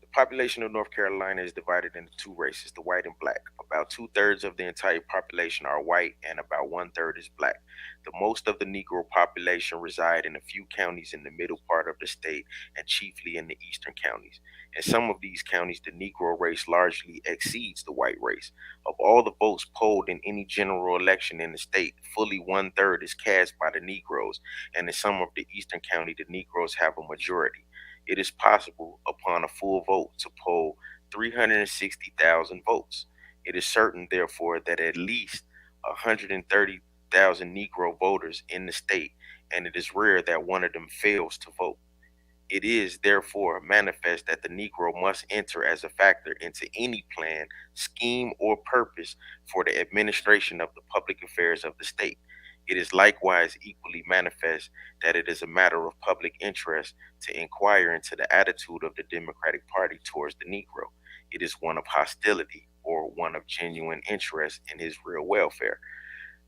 the population of North Carolina is divided into two races, the white and black. About 2/3 of the entire population are white, and about 1/3 is black. The most of the Negro population reside in a few counties in the middle part of the state, and chiefly in the eastern counties. In some of these counties, the Negro race largely exceeds the white race. Of all the votes polled in any general election in the state, fully 1/3 is cast by the Negroes, and in some of the eastern county, the Negroes have a majority. It is possible, upon a full vote, to poll 360,000 votes. It is certain, therefore, that at least 130,000 Negro voters in the state, and it is rare that one of them fails to vote. It is, therefore, manifest that the Negro must enter as a factor into any plan, scheme, or purpose for the administration of the public affairs of the state. It is likewise equally manifest that it is a matter of public interest to inquire into the attitude of the Democratic Party towards the Negro. It is one of hostility or one of genuine interest in his real welfare.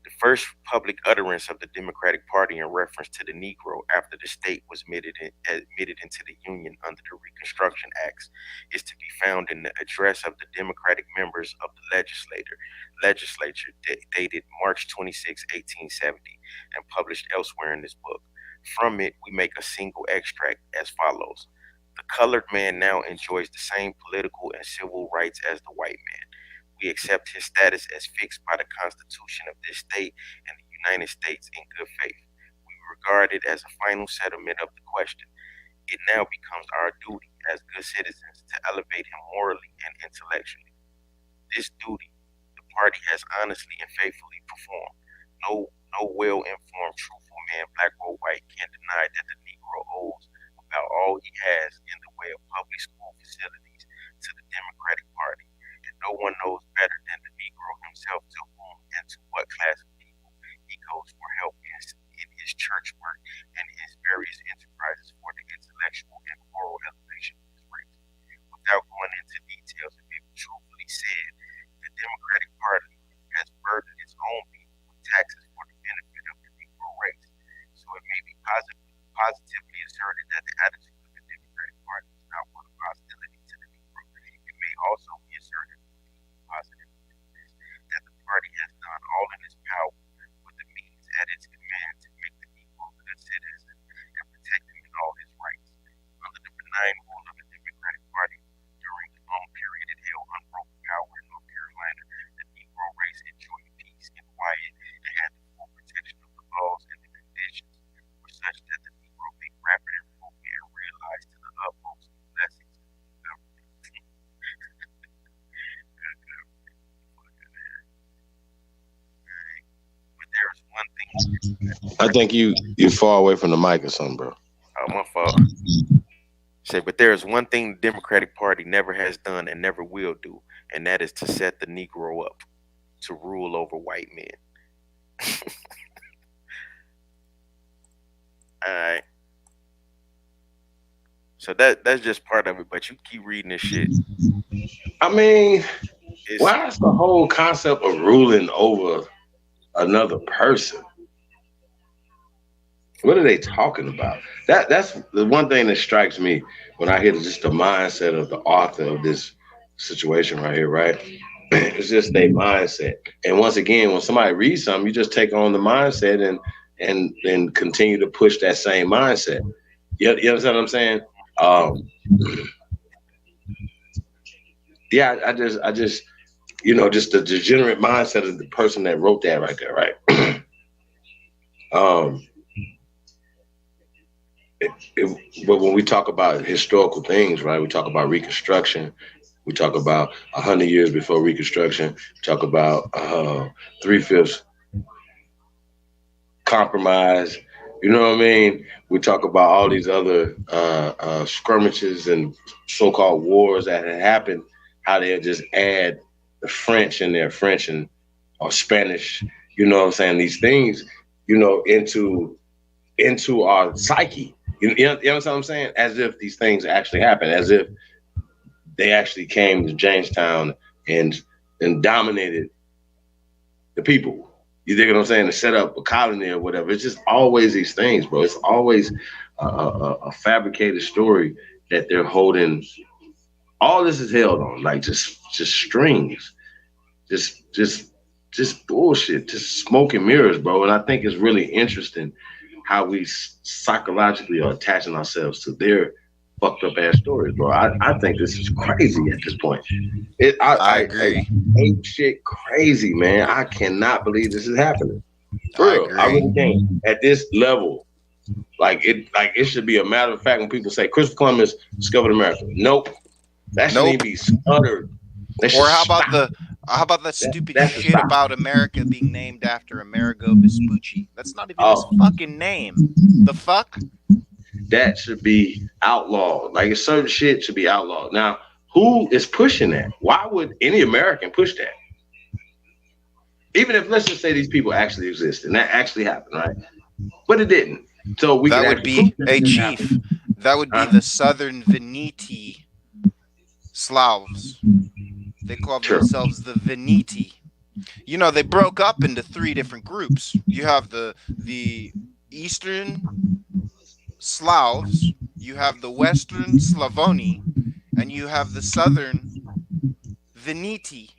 The first public utterance of the Democratic Party in reference to the Negro after the state was admitted into the Union under the Reconstruction Acts is to be found in the address of the Democratic members of the legislature dated March 26, 1870, and published elsewhere in this book. From it, we make a single extract as follows. The colored man now enjoys the same political and civil rights as the white man. We accept his status as fixed by the Constitution of this state and the United States in good faith. We regard it as a final settlement of the question. It now becomes our duty as good citizens to elevate him morally and intellectually. This duty the party has honestly and faithfully performed. No well-informed, truthful man, black or white, can deny that the Negro owes about all he has in the way of public school facilities to the Democratic Party. No one knows better than the Negro himself to whom and to what class of people he goes for help in his church work and his various enterprises for the intellectual and moral elevation of his race. Without going into details, it may be truthfully said, the Democratic Party has burdened its own people with taxes for the benefit of the Negro race. So it may be positively asserted that the attitude of the Democratic Party is not one of hostility to the Negro. It may also be asserted positive that the party has done all in its power with the means at its command to make the Negro a good citizen and protect him in all his rights. Under the benign rule of the Democratic Party during the long period it held unbroken power in North Carolina, the Negro race enjoyed peace and quiet and had the full protection of the laws, and the conditions were such that the Negro made rapid improvement and realized to the utmost the blessings of the government. But there is one thing. I think you're far away from the mic or something, bro. Oh, my fault. Say, but there is one thing the Democratic Party never has done and never will do, and that is to set the Negro up to rule over white men. All right. So that's just part of it. But you keep reading this shit. I mean, why is the whole concept of ruling over another person? What are they talking about? That's the one thing that strikes me when I hear just the mindset of the author of this situation right here, right? It's just their mindset. And once again, when somebody reads something, you just take on the mindset and continue to push that same mindset. You understand what I'm saying? Yeah, I just just the degenerate mindset of the person that wrote that right there, right? But when we talk about historical things, right, we talk about Reconstruction, we talk about 100 years before Reconstruction, we talk about 3/5 compromise, you know what I mean? We talk about all these other skirmishes and so-called wars that had happened, how they just add the French in there, French and or Spanish, you know what I'm saying, these things, into our psyche. You know what I'm saying? As if these things actually happen, as if they actually came to Jamestown and dominated the people. You dig what I'm saying? To set up a colony or whatever. It's just always these things, bro. It's always a fabricated story that they're holding. All this is held on, like just strings, just bullshit, just smoke and mirrors, bro. And I think it's really interesting how we psychologically are attaching ourselves to their fucked up ass stories, bro. I think this is crazy at this point. I agree. Ain't shit crazy, man. I cannot believe this is happening. For real, I really can't. At this level, it should be a matter of fact when people say Christopher Columbus discovered America. Nope. That shouldn't even be uttered. Or how about that stupid shit about America being named after Amerigo Vespucci? That's not even his fucking name. The fuck? That should be outlawed. Like, certain shit should be outlawed. Now, who is pushing that? Why would any American push that? Even if, let's just say these people actually exist and that actually happened, right? But it didn't. So that would be a chief. That would be the Southern Veneti Slavs. They call themselves the Veneti. They broke up into 3 different groups. You have the Eastern Slavs, you have the Western Slavoni, and you have the Southern Veneti.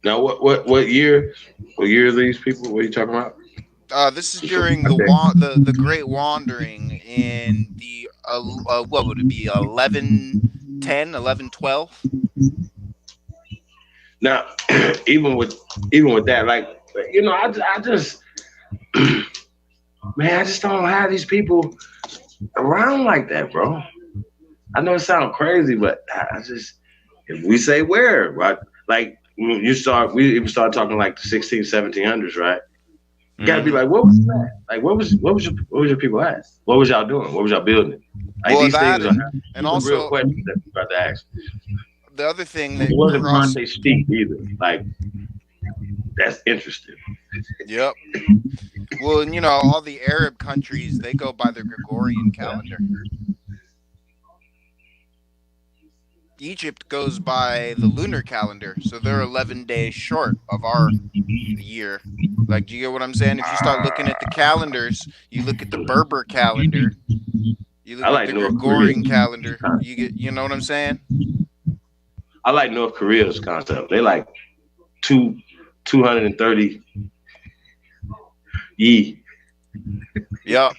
Now, what year? What year are these people? What are you talking about? This is during the Great Wandering in the what would it be, 1110, 1112? Now, even with that, like, I just man, I just don't have these people around like that, bro. I know it sounds crazy, but I just, if we say where, right? Like, we even start talking like the 1700s, right? You gotta be like, what was that? Like, what was your people at? What was y'all doing? What was y'all building? Like, well, these things and are also real questions that you got to ask. The other thing that it wasn't Monte Steep either. Like, that's interesting. Yep. Well, and all the Arab countries, they go by their Gregorian calendar. Egypt goes by the lunar calendar, so they're 11 days short of our year. Like, do you get what I'm saying? If you start looking at the calendars, you look at the Berber calendar, you look at the Gregorian calendar, you know what I'm saying? I like North Korea's concept. They like 230 ye. Yep.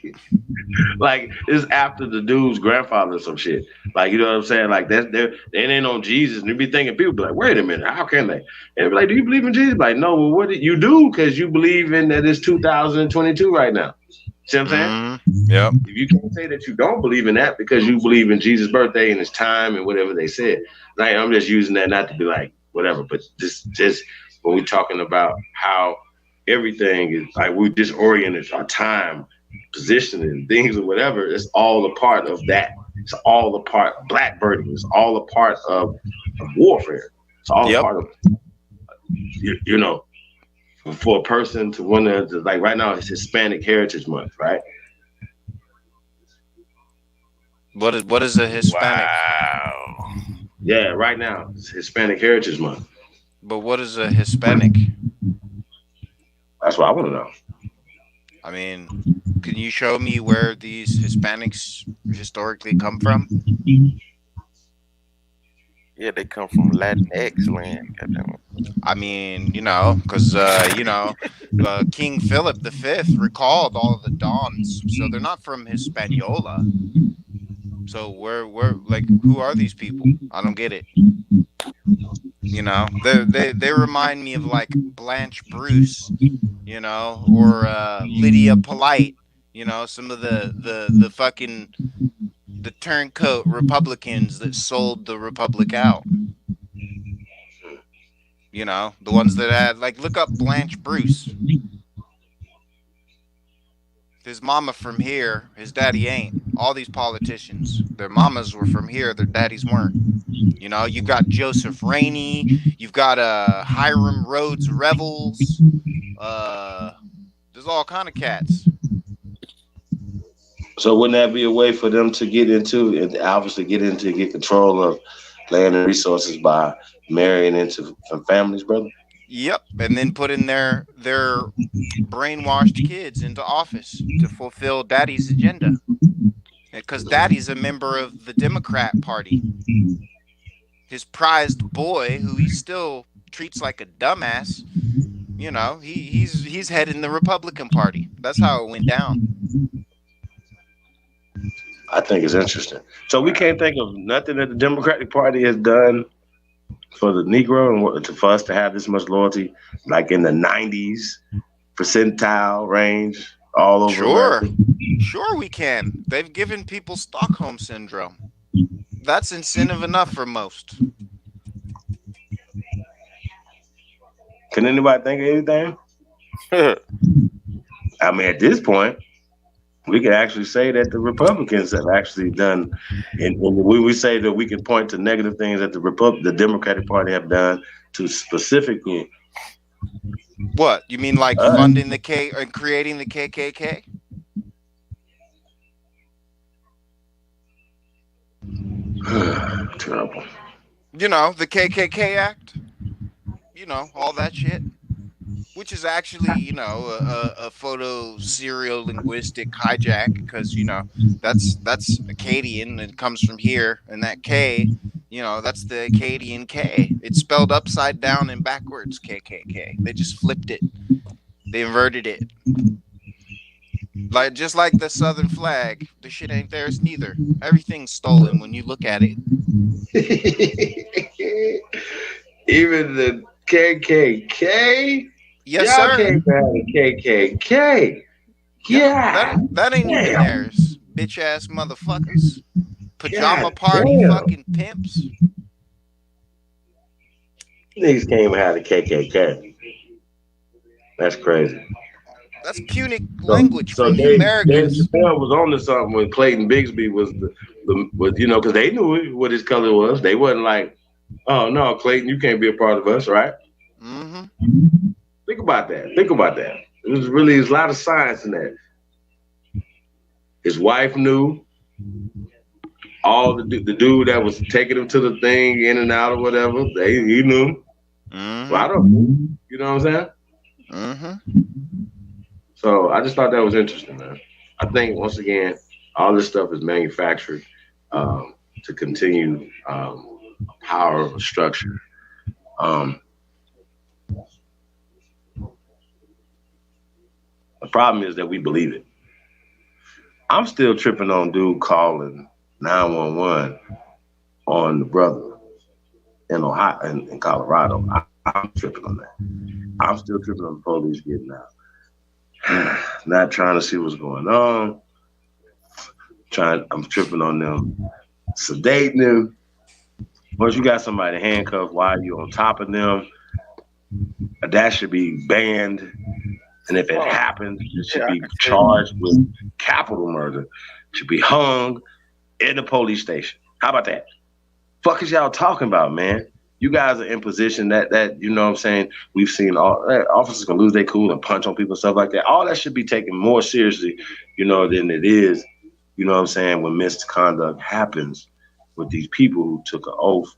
Like, it's after the dude's grandfather or some shit. Like, you know what I'm saying? Like, they ain't on Jesus. And you be thinking, people be like, wait a minute, how can they? And be like, do you believe in Jesus? Like, no, well, what did you do? Because you believe in that it's 2022 right now. See what I'm saying? Mm-hmm. Yep. If you can't say that you don't believe in that because you believe in Jesus' birthday and his time and whatever they said. Like, I'm just using that not to be like, whatever, but just when we're talking about how everything is, like, we disoriented our time, positioning, things or whatever, it's all a part of that. It's all a part of blackbirding. It's all a part of warfare. It's all a part of, for a person to want to, like right now, it's Hispanic Heritage Month, right? What is a Hispanic? Wow. Yeah, right now it's Hispanic Heritage Month. But what is a Hispanic? That's what I want to know. I mean, can you show me where these Hispanics historically come from? Yeah, they come from Latinx land. I mean, because King Philip V recalled all of the Dons, so they're not from Hispaniola. So where like, who are these people? I don't get it. They remind me of like Blanche Bruce, or Lydia Polite. Some of the fucking the turncoat Republicans that sold the Republic out. The ones that had, like, look up Blanche Bruce. His mama from here, his daddy ain't. All these politicians, their mamas were from here, their daddies weren't. You've got Joseph Rainey, you've got Hiram Rhodes Revels, there's all kind of cats. So wouldn't that be a way for them to get control of land and resources by marrying into some families, brother? Yep, and then putting their brainwashed kids into office to fulfill daddy's agenda. Because daddy's a member of the Democrat Party. His prized boy, who he still treats like a dumbass, he's heading the Republican Party. That's how it went down. I think it's interesting. So we can't think of nothing that the Democratic Party has done for the Negro and for us to have this much loyalty, like in the 90s percentile range all over. Sure we can. They've given people Stockholm syndrome. That's incentive enough for most. Can anybody think of anything? I mean, at this point, we can actually say that the Republicans have actually done, and when we say that we can point to negative things that the Democratic Party have done to specifically. What? You mean like funding the or creating the KKK? Terrible. The KKK Act. All that shit. Which is actually, a photo serial linguistic hijack, because that's Akkadian. It comes from here, and that K, that's the Akkadian K. It's spelled upside down and backwards. KKK. They just flipped it. They inverted it. Just like the Southern flag, the shit ain't theirs neither. Everything's stolen when you look at it. Even the KKK. Yes, y'all sir. Came down to KKK. Yeah, that ain't even theirs. Bitch ass motherfuckers. Pajama party fucking pimps. Niggas came out of KKK. That's crazy. That's Punic language from the Americans. Chappelle was on to something when Clayton Bigsby was because they knew what his color was. They wasn't like, oh no, Clayton, you can't be a part of us, right? Mm-hmm. Think about that. There's a lot of science in that. His wife knew. All the dude that was taking him to the thing, in and out or whatever, he knew. Mm-hmm. Well, I don't know. You know what I'm saying? Mm-hmm. So I just thought that was interesting, man. I think once again, all this stuff is manufactured to continue power structure. The problem is that we believe it. I'm still tripping on dude calling 911 on the brother in Ohio, in Colorado. I'm tripping on that. I'm still tripping on the police getting out. Not trying to see what's going on. I'm tripping on them sedating them. Once you got somebody handcuffed while you're on top of them, that should be banned. And if it happens, it should be charged with capital murder. It should be hung in the police station. How about that? Fuck is y'all talking about, man? you guys are in position that you know what I'm saying. We've seen officers can lose their cool and punch on people and stuff like that. All that should be taken more seriously, you know, than it is. You know what I'm saying? When misconduct happens with these people who took an oath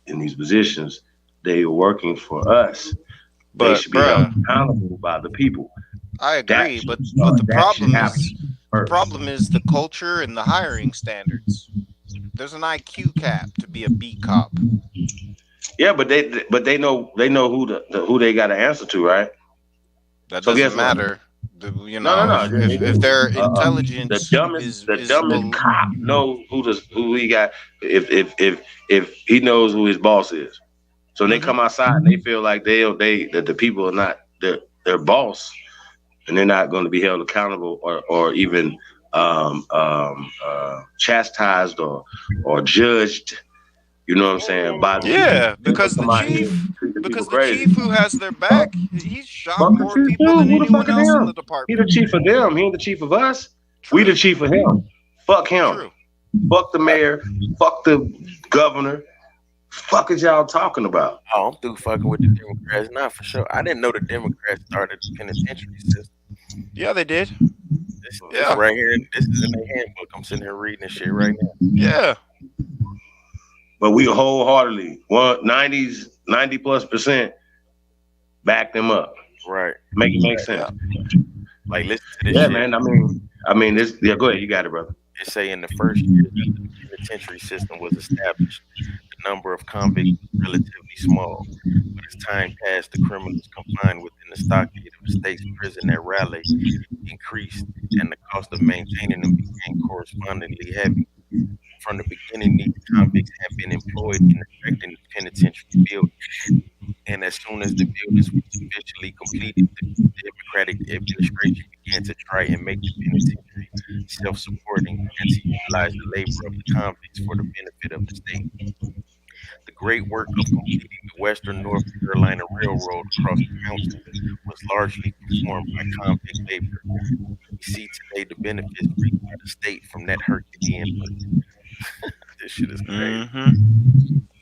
in these positions, they are working for us. They should be held accountable by the people. I agree, but the problem is the culture and the hiring standards. There's an IQ cap to be a beat cop. Yeah, but they know who they got to answer to, right? That doesn't matter. You know, no. If their intelligence the dumbest cop knows who he got if he knows who his boss is. So they come outside and they feel like that the people are not their boss, and they're not going to be held accountable or even chastised or judged. You know what I'm saying? Because the chief who has their back, he's shot more people than anyone else in the department. He the chief of them. He ain't the chief of us. We the chief of him. Fuck him. True. Fuck the mayor. Fuck the governor. Fuck is y'all talking about? Oh, I'm through fucking with the Democrats. Not for sure. I didn't know the Democrats started the penitentiary system. Yeah, they did. This right here. This is in their handbook. I'm sitting here reading this shit right now. Yeah. But we wholeheartedly 90+% back them up. Right. Make it make sense. Like listen to this. Yeah, shit. man. I mean this. Yeah, go ahead. You got it, brother. They say in the first year that the penitentiary system was established, the number of convicts was relatively small. But as time passed, the criminals confined within the stockade of the state's prison at Raleigh increased, and the cost of maintaining them became correspondingly heavy. From the beginning, these convicts had been employed in erecting the penitentiary building. And as soon as the buildings were sufficiently completed, the Democratic administration began to try and make the penitentiary self-supporting and to utilize the labor of the convicts for the benefit of the state. The great work of completing the Western North Carolina Railroad across the mountains was largely performed by convict labor. We see today the benefits reaped by the state from that Herculean work. This shit is crazy.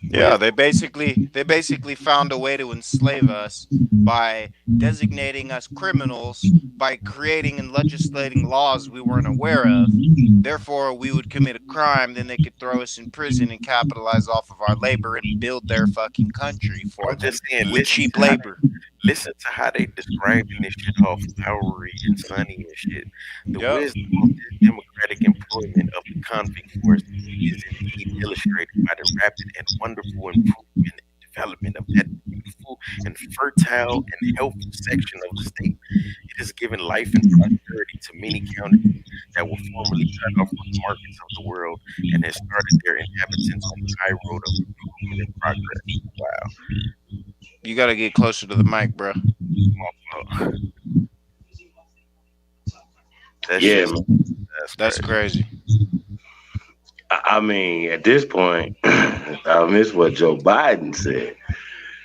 Yeah, they basically found a way to enslave us by designating us criminals, by creating and legislating laws we weren't aware of. Therefore, we would commit a crime, then they could throw us in prison and capitalize off of our labor and build their fucking country for them with cheap labor. Listen to how they describing this shit all flowery and sunny and shit. The wisdom of this democratic employment of the convict force is indeed illustrated by the rapid and wonderful improvement and development of that beautiful and fertile and healthful section of the state. It has given life and prosperity to many counties that were formerly cut off from the markets of the world and has started their inhabitants on the high road of improvement and progress. Wow. You gotta get closer to the mic, bro. That's crazy. I mean, at this point, I miss what Joe Biden said.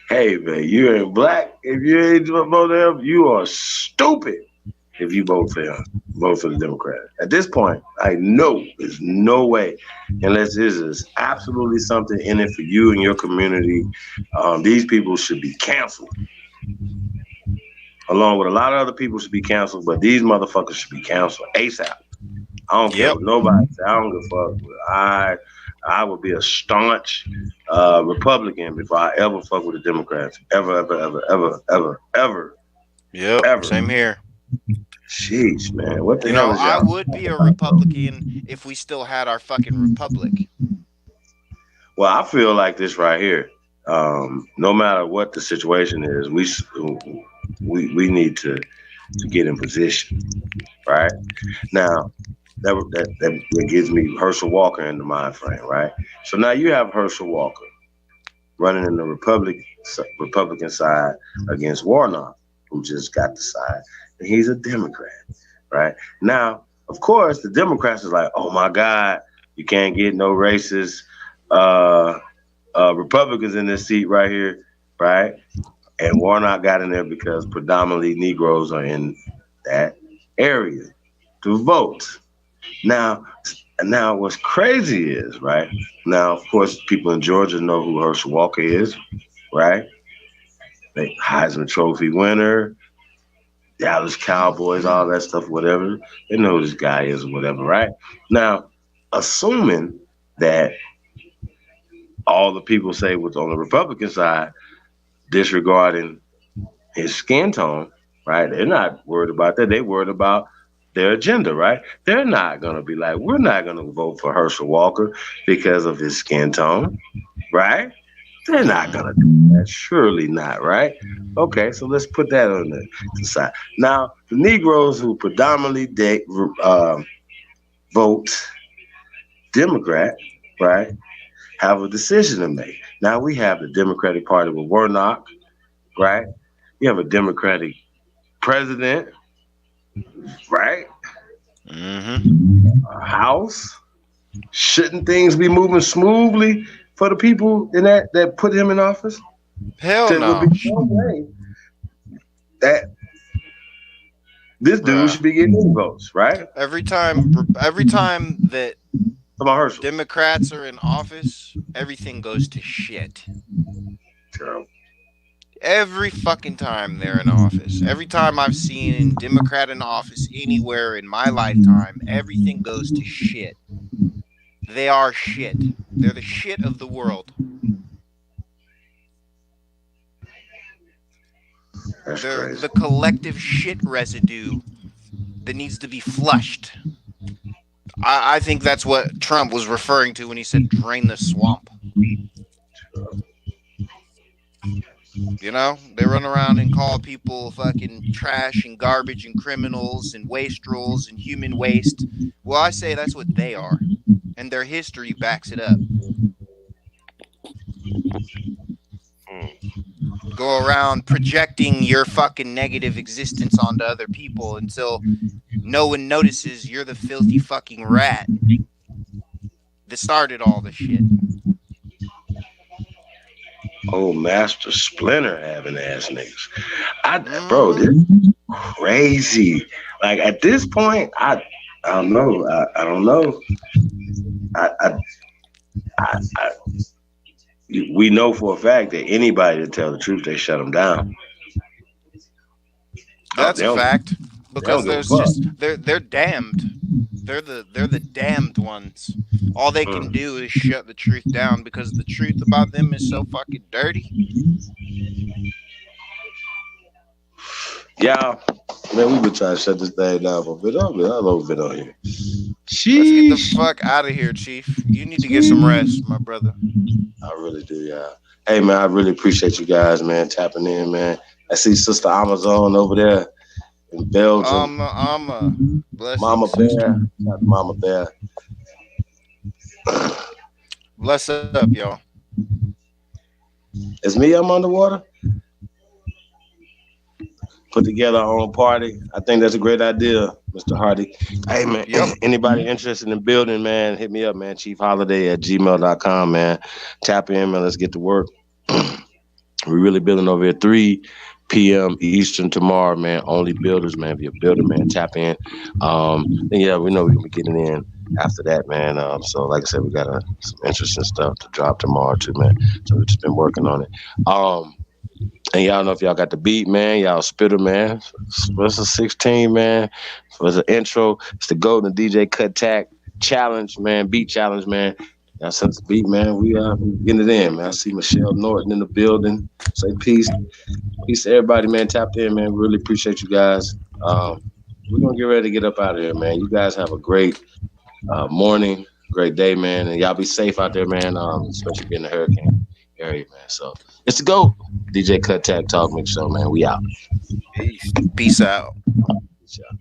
Hey, man, you ain't black. If you ain't vote for him, you are stupid. If you vote for him, vote for the Democrat. At this point, I know there's no way, unless there's absolutely something in it for you and your community. These people should be canceled, along with a lot of other people should be canceled. But these motherfuckers should be canceled ASAP. I don't care what nobody say. I don't give a fuck. I would be a staunch Republican before I ever fuck with the Democrats. Ever. Yep. Ever. Same here. Jeez, man. What the hell is y'all? I would be a Republican if we still had our fucking republic. Well, I feel like this right here. No matter what the situation is, we need to get in position, right? Now, that gives me Herschel Walker in the mind frame, right? So now you have Herschel Walker running in the Republican side against Warnock, who just got the side, and he's a Democrat, right? Now, of course, the Democrats is like, oh my God, you can't get no racist Republicans in this seat right here, right? And Warnock got in there because predominantly Negroes are in that area to vote. Now, And now what's crazy is, right? Now, of course, people in Georgia know who Herschel Walker is, right? They Heisman Trophy winner, Dallas Cowboys, all that stuff, whatever. They know who this guy is or whatever, right? Now, assuming that all the people say what's on the Republican side, disregarding his skin tone, right? They're not worried about that. They're worried about their agenda, right? They're not going to be like, we're not going to vote for Herschel Walker because of his skin tone, right? They're not going to do that. Surely not, right? Okay, so let's put that on the side. Now, the Negroes who predominantly vote Democrat, right, have a decision to make. Now we have the Democratic Party with Warnock, right? You have a Democratic president, right? A House. Shouldn't things be moving smoothly for the people in that put him in office? Hell There no. would be no way that this dude should be getting any votes, right? Every time that Herschel. Democrats are in office, everything goes to shit. Terrible. Every fucking time they're in office, every time I've seen a Democrat in office anywhere in my lifetime, everything goes to shit. They are shit. They're the shit of the world. They're the collective shit residue that needs to be flushed. I think that's what Trump was referring to when he said drain the swamp. You know, they run around and call people fucking trash and garbage and criminals and wastrels and human waste. Well, I say that's what they are. And their history backs it up. Go around projecting your fucking negative existence onto other people until no one notices you're the filthy fucking rat that started all the shit. Oh, Master Splinter having ass niggas. Bro, this is crazy. Like at this point, I don't know. I don't know. We know for a fact that anybody that tell the truth, they shut them down. That's a fact. Because there's just they're damned. They're the damned ones. All they can do is shut the truth down because the truth about them is so fucking dirty. Yeah, man, we've been trying to shut this thing down for a bit. I've been on here. Let's get the fuck out of here, Chief. You need to get some rest, my brother. I really do, yeah. Hey, man, I really appreciate you guys, man, tapping in, man. I see Sister Amazon over there in Belgium. Mama Bear. Mama Bear. Bless up, y'all. It's me, I'm underwater. Put together our own party. I think that's a great idea, Mr. Hardy. Hey, man, anybody interested in building, man, hit me up, man. chiefholiday@gmail.com, man. Tap in, man. Let's get to work. We're really building over here 3 p.m. Eastern tomorrow, man. Only builders, man. If you're a builder, man, tap in. And yeah, we know we're going to be getting in after that, man. So like I said, we got some interesting stuff to drop tomorrow too, man. So we've just been working on it. And y'all know if y'all got the beat, man, y'all spitter, man. It's a 16, man. So it's an intro. It's the Golden DJ Kuttack Challenge, man. Beat challenge, man. Y'all sent the beat, man. We getting it in, man. I see Michelle Norton in the building. Say peace. Peace to everybody, man. Tapped in, man. Really appreciate you guys. We're going to get ready to get up out of here, man. You guys have a great morning, great day, man. And y'all be safe out there, man, especially being in the hurricane area, man. So it's the GOAT. DJ Kuttack Talk Mix Show, man. We out. Peace out. Peace out.